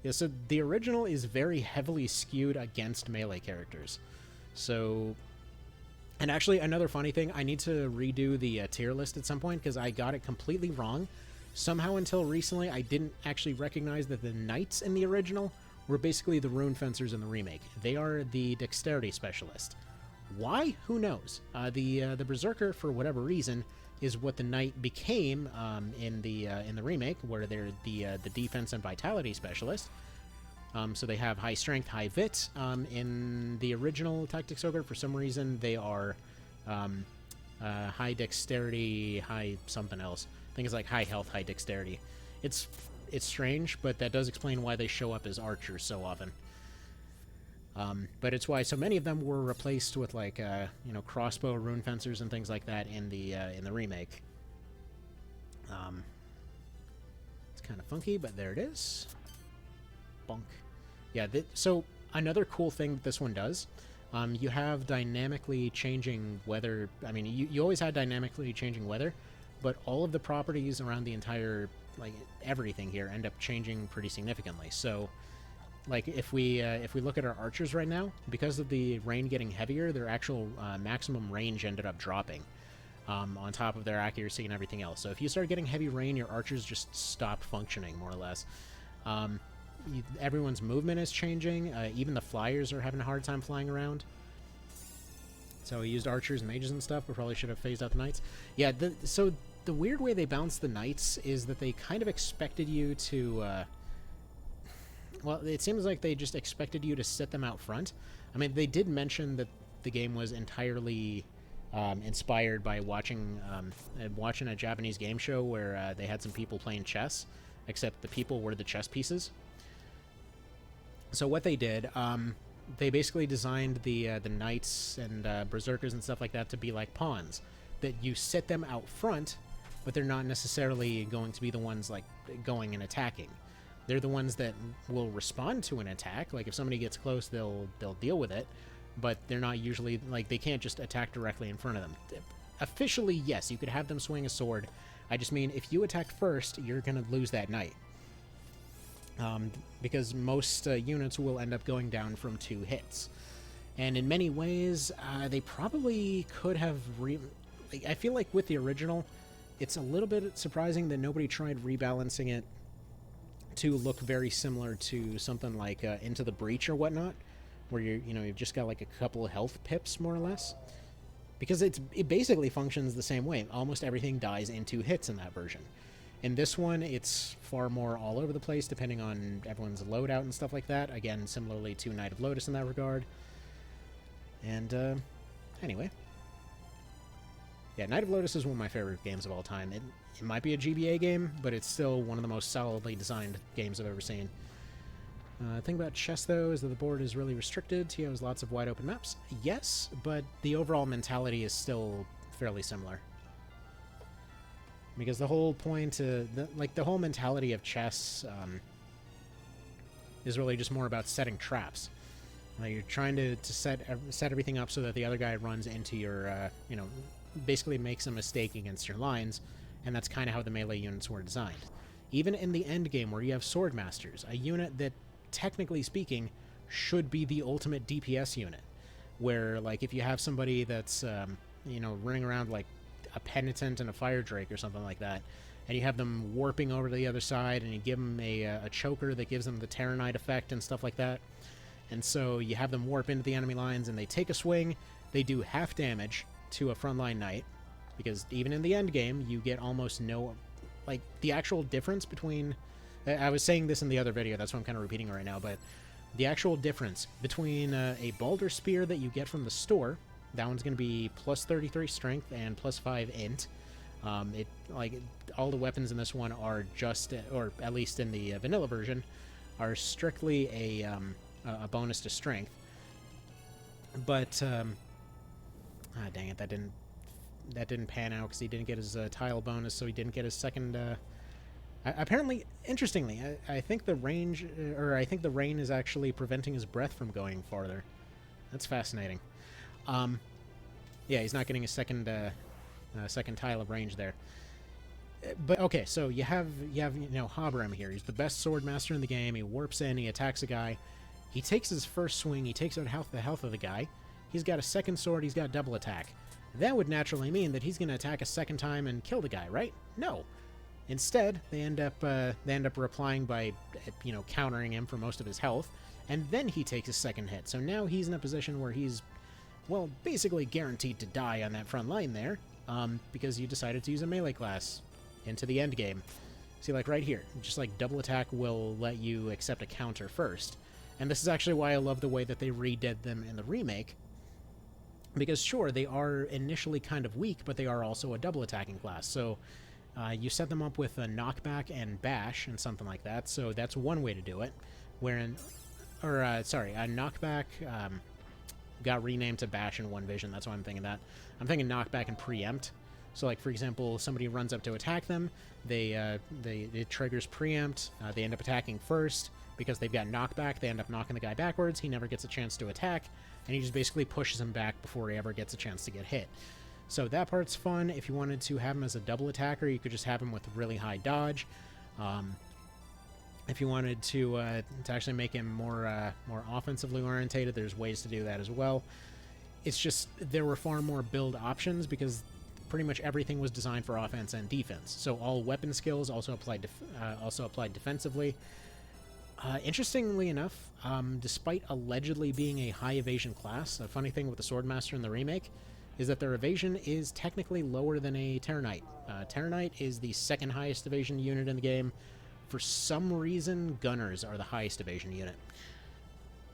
Yeah, so the original is very heavily skewed against melee characters. So, and actually another funny thing, I need to redo the tier list at some point because I got it completely wrong. Somehow until recently, I didn't actually recognize that the knights in the original were basically the rune fencers in the remake. They are the dexterity specialist. Why? Who knows? The berserker, for whatever reason, is what the knight became in the remake, where they're the defense and vitality specialist. So they have high strength, high vit. In the original Tactics Ogre, for some reason, they are high dexterity, high something else. I think it's like high health, high dexterity. It's strange, but that does explain why they show up as archers so often. But it's why so many of them were replaced with like crossbow rune fencers and things like that in the remake. It's kind of funky, but there it is. Bonk. Yeah. So another cool thing that this one does, you have dynamically changing weather. I mean, you always had dynamically changing weather, but all of the properties around the entire everything here end up changing pretty significantly. So. Like, if we look at our archers right now, because of the rain getting heavier, their actual maximum range ended up dropping on top of their accuracy and everything else. So if you start getting heavy rain, your archers just stop functioning, more or less. Everyone's movement is changing. Even the flyers are having a hard time flying around. So we used archers and mages and stuff. We probably should have phased out the knights. Yeah, so the weird way they balanced the knights is that they kind of expected you to... well, it seems like they just expected you to sit them out front. I mean, they did mention that the game was entirely inspired by watching a Japanese game show where they had some people playing chess, except the people were the chess pieces. So what they did, they basically designed the knights and berserkers and stuff like that to be like pawns, that you sit them out front, but they're not necessarily going to be the ones like going and attacking. They're the ones that will respond to an attack. Like, if somebody gets close, they'll deal with it. But they're not usually... Like, they can't just attack directly in front of them. Officially, yes, you could have them swing a sword. I just mean, if you attack first, you're going to lose that knight. Because most units will end up going down from 2 hits. And in many ways, they probably could have like, I feel like with the original, it's a little bit surprising that nobody tried rebalancing it to look very similar to something like Into the Breach or whatnot, where you've just got like a couple of health pips more or less, because it basically functions the same way. Almost everything dies in 2 hits in that version. In this one, it's far more all over the place depending on everyone's loadout and stuff like that. Again, similarly to Knight of Lotus in that regard. And anyway, yeah, Knight of Lotus is one of my favorite games of all time. It might be a GBA game, but it's still one of the most solidly designed games I've ever seen. The thing about chess, though, is that the board is really restricted. TO has lots of wide open maps. Yes, but the overall mentality is still fairly similar. Because the whole point, the whole mentality of chess is really just more about setting traps. You're trying to set everything up so that the other guy runs into your, basically makes a mistake against your lines, and that's kind of how the melee units were designed. Even in the end game where you have Sword Masters, a unit that, technically speaking, should be the ultimate DPS unit, where, like, if you have somebody that's, running around like a Penitent and a Fire Drake or something like that, and you have them warping over to the other side, and you give them a choker that gives them the Terranite effect and stuff like that, and so you have them warp into the enemy lines, and they take a swing, they do half damage to a frontline knight, because even in the end game, you get almost no, like, the actual difference between, I was saying this in the other video, that's why I'm kind of repeating it right now, but the actual difference between a Balder Spear that you get from the store, that one's going to be plus 33 strength and plus 5 int. All the weapons in this one are just, or at least in the vanilla version, are strictly a bonus to strength. But dang it, that didn't pan out because he didn't get his tile bonus, so he didn't get his second. Apparently, interestingly, I think the range, or I think the rain is actually preventing his breath from going farther. That's fascinating. Yeah, he's not getting a second tile of range there. But okay, so you have Habram here. He's the best sword master in the game. He warps in, he attacks a guy. He takes his first swing, he takes out the health of the guy. He's got a second sword, he's got double attack. That would naturally mean that he's going to attack a second time and kill the guy, right? No. Instead, they end up replying by, countering him for most of his health, and then he takes his second hit. So now he's in a position where he's, well, basically guaranteed to die on that front line there, because you decided to use a melee class into the end game. See, like right here, just like double attack will let you accept a counter first. And this is actually why I love the way that they redid them in the remake, because sure, they are initially kind of weak, but they are also a double attacking class. So you set them up with a knockback and bash and something like that. So that's one way to do it. A knockback got renamed to bash in One Vision. That's why I'm thinking that. I'm thinking knockback and preempt. So, like, for example, somebody runs up to attack them. It triggers preempt. They end up attacking first. Because they've got knockback, they end up knocking the guy backwards. He never gets a chance to attack, and he just basically pushes him back before he ever gets a chance to get hit. So that part's fun. If you wanted to have him as a double attacker, you could just have him with really high dodge. If you wanted to actually make him more offensively orientated, there's ways to do that as well. It's just there were far more build options because pretty much everything was designed for offense and defense. So all weapon skills also applied defensively. Interestingly enough, despite allegedly being a high evasion class, a funny thing with the Swordmaster in the remake is that their evasion is technically lower than a Terranite. Terranite is the second highest evasion unit in the game. For some reason, Gunners are the highest evasion unit.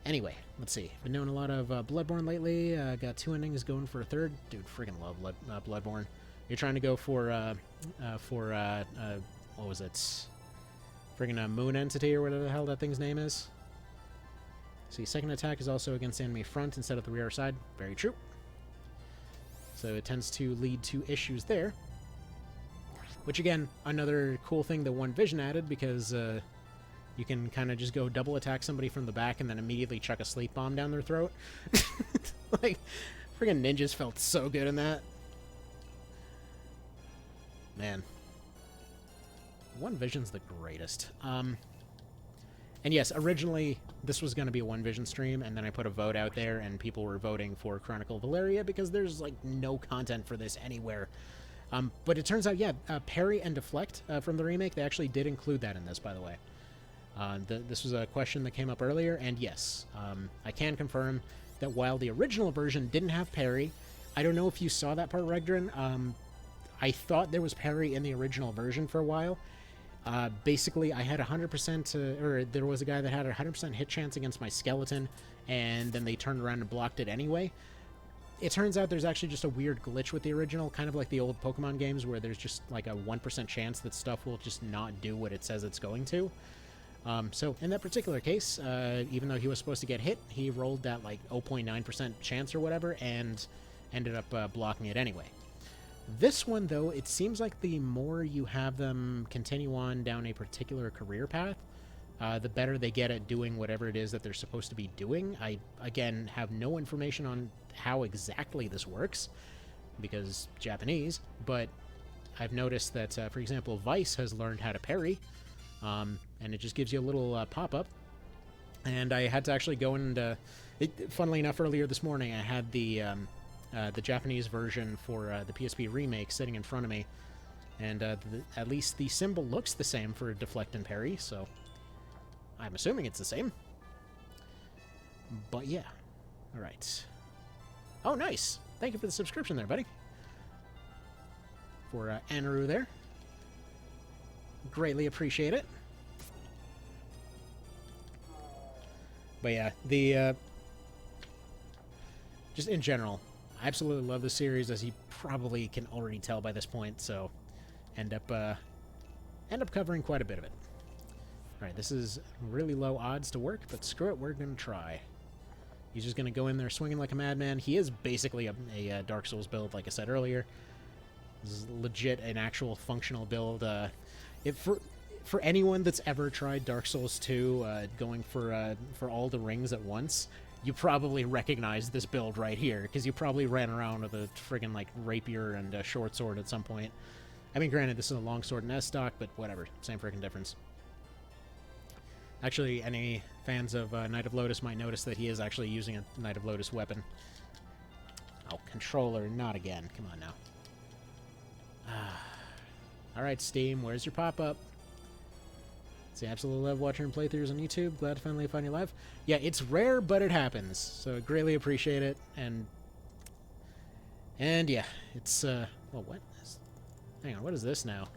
Anyway, let's see. Been doing a lot of Bloodborne lately. Got 2 endings going for a third. Dude, freaking love Bloodborne. You're trying to go for what was it? Friggin' Moon Entity or whatever the hell that thing's name is. See, second attack is also against the enemy front instead of the rear side. Very true. So it tends to lead to issues there. Which, again, another cool thing that One Vision added, because you can kind of just go double attack somebody from the back and then immediately chuck a sleep bomb down their throat. Like, friggin' ninjas felt so good in that. Man. One Vision's the greatest. And yes, originally this was going to be a One Vision stream, and then I put a vote out there, and people were voting for Chronicle Valeria because there's like no content for this anywhere. But it turns out, yeah, parry and deflect from the remake, they actually did include that in this, by the way. This was a question that came up earlier, and yes, I can confirm that while the original version didn't have parry, I don't know if you saw that part, Regdrin. I thought there was parry in the original version for a while. Basically, I had 100%, or there was a guy that had a 100% hit chance against my skeleton, and then they turned around and blocked it anyway. It turns out there's actually just a weird glitch with the original, kind of like the old Pokemon games where there's just like a 1% chance that stuff will just not do what it says it's going to. So in that particular case, even though he was supposed to get hit, he rolled that like 0.9% chance or whatever and ended up blocking it anyway. This one, though, it seems like the more you have them continue on down a particular career path, the better they get at doing whatever it is that they're supposed to be doing. I, again, have no information on how exactly this works, because Japanese, but I've noticed that, for example, Vice has learned how to parry, and it just gives you a little pop-up, and I had to actually go and, funnily enough, earlier this morning, I had the Japanese version for the PSP remake sitting in front of me, and at least the symbol looks the same for deflect and parry, so I'm assuming it's the same. But yeah. Alright. Oh, nice! Thank you for the subscription there, buddy. For Anaru there. Greatly appreciate it. But yeah, the just in general, I absolutely love the series, as you probably can already tell by this point, so end up covering quite a bit of it. Alright, this is really low odds to work, but screw it, we're going to try. He's just going to go in there swinging like a madman. He is basically a Dark Souls build, like I said earlier. This is legit an actual functional build. For anyone that's ever tried Dark Souls 2, going for all the rings at once, you probably recognize this build right here, because you probably ran around with a friggin' like rapier and a short sword at some point. I mean, granted, this is a long sword in S-Stock, but whatever. Same friggin' difference. Actually, any fans of Knight of Lotus might notice that he is actually using a Knight of Lotus weapon. Oh, controller, not again. Come on now. Alright, Steam, where's your pop-up? See, absolutely love watching playthroughs on YouTube. Glad to finally find you live. Yeah, it's rare, but it happens. So greatly appreciate it. And yeah, it's well, hang on, what is this now?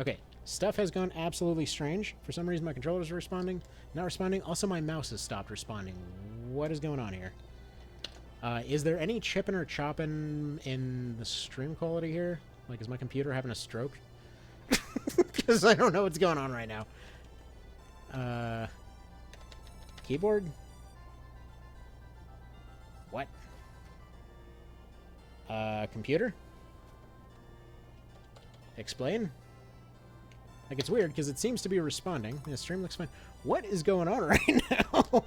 Okay, stuff has gone absolutely strange. For some reason, my controller's not responding. Also, my mouse has stopped responding. What is going on here? Is there any chipping or chopping in the stream quality here? Like, is my computer having a stroke? Because I don't know what's going on right now. Keyboard? What? Computer? Explain? Like, it's weird, because it seems to be responding. The stream looks fine. What is going on right now?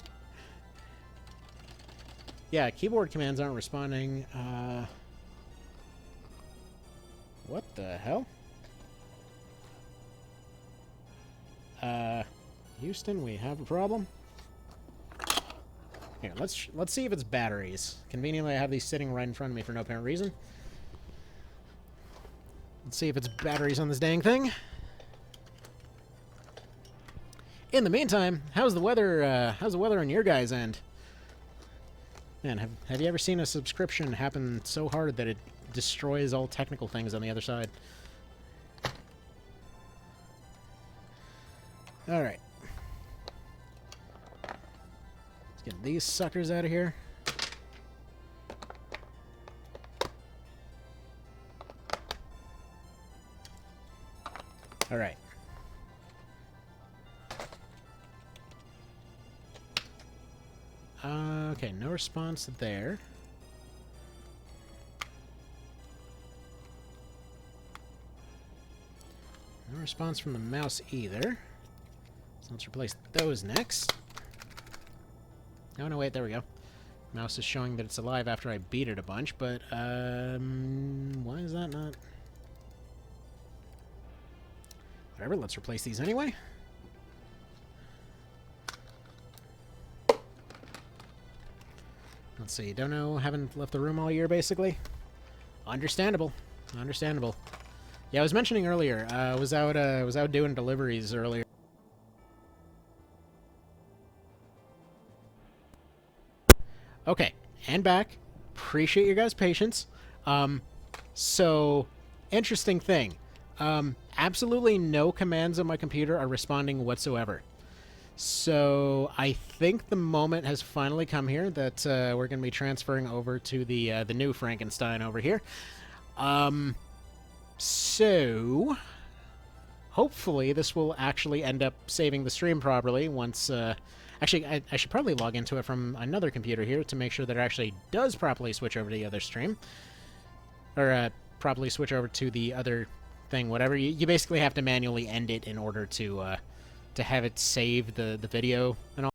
Yeah, keyboard commands aren't responding. What the hell? Houston, we have a problem. Here, let's see if it's batteries. Conveniently, I have these sitting right in front of me for no apparent reason. Let's see if it's batteries on this dang thing. In the meantime, how's the weather? How's the weather on your guys' end? Man, have you ever seen a subscription happen so hard that it destroys all technical things on the other side? All right. Let's get these suckers out of here. All right. Okay, no response there. No response from the mouse either. So let's replace those next. Oh, no, wait, there we go. Mouse is showing that it's alive after I beat it a bunch, but, why is that not? Whatever, let's replace these anyway. Let's see. Don't know. Haven't left the room all year, basically. Understandable. Understandable. Yeah, I was mentioning earlier. I was out doing deliveries earlier. Okay, and back. Appreciate your guys' patience. So, interesting thing. Absolutely no commands on my computer are responding whatsoever. So, I think the moment has finally come here that we're going to be transferring over to the new Frankenstein over here. So, hopefully this will actually end up saving the stream properly once... Actually, I should probably log into it from another computer here to make sure that it actually does properly switch over to the other stream. Or, properly switch over to the other thing, whatever. You basically have to manually end it in order to have it save the video and all.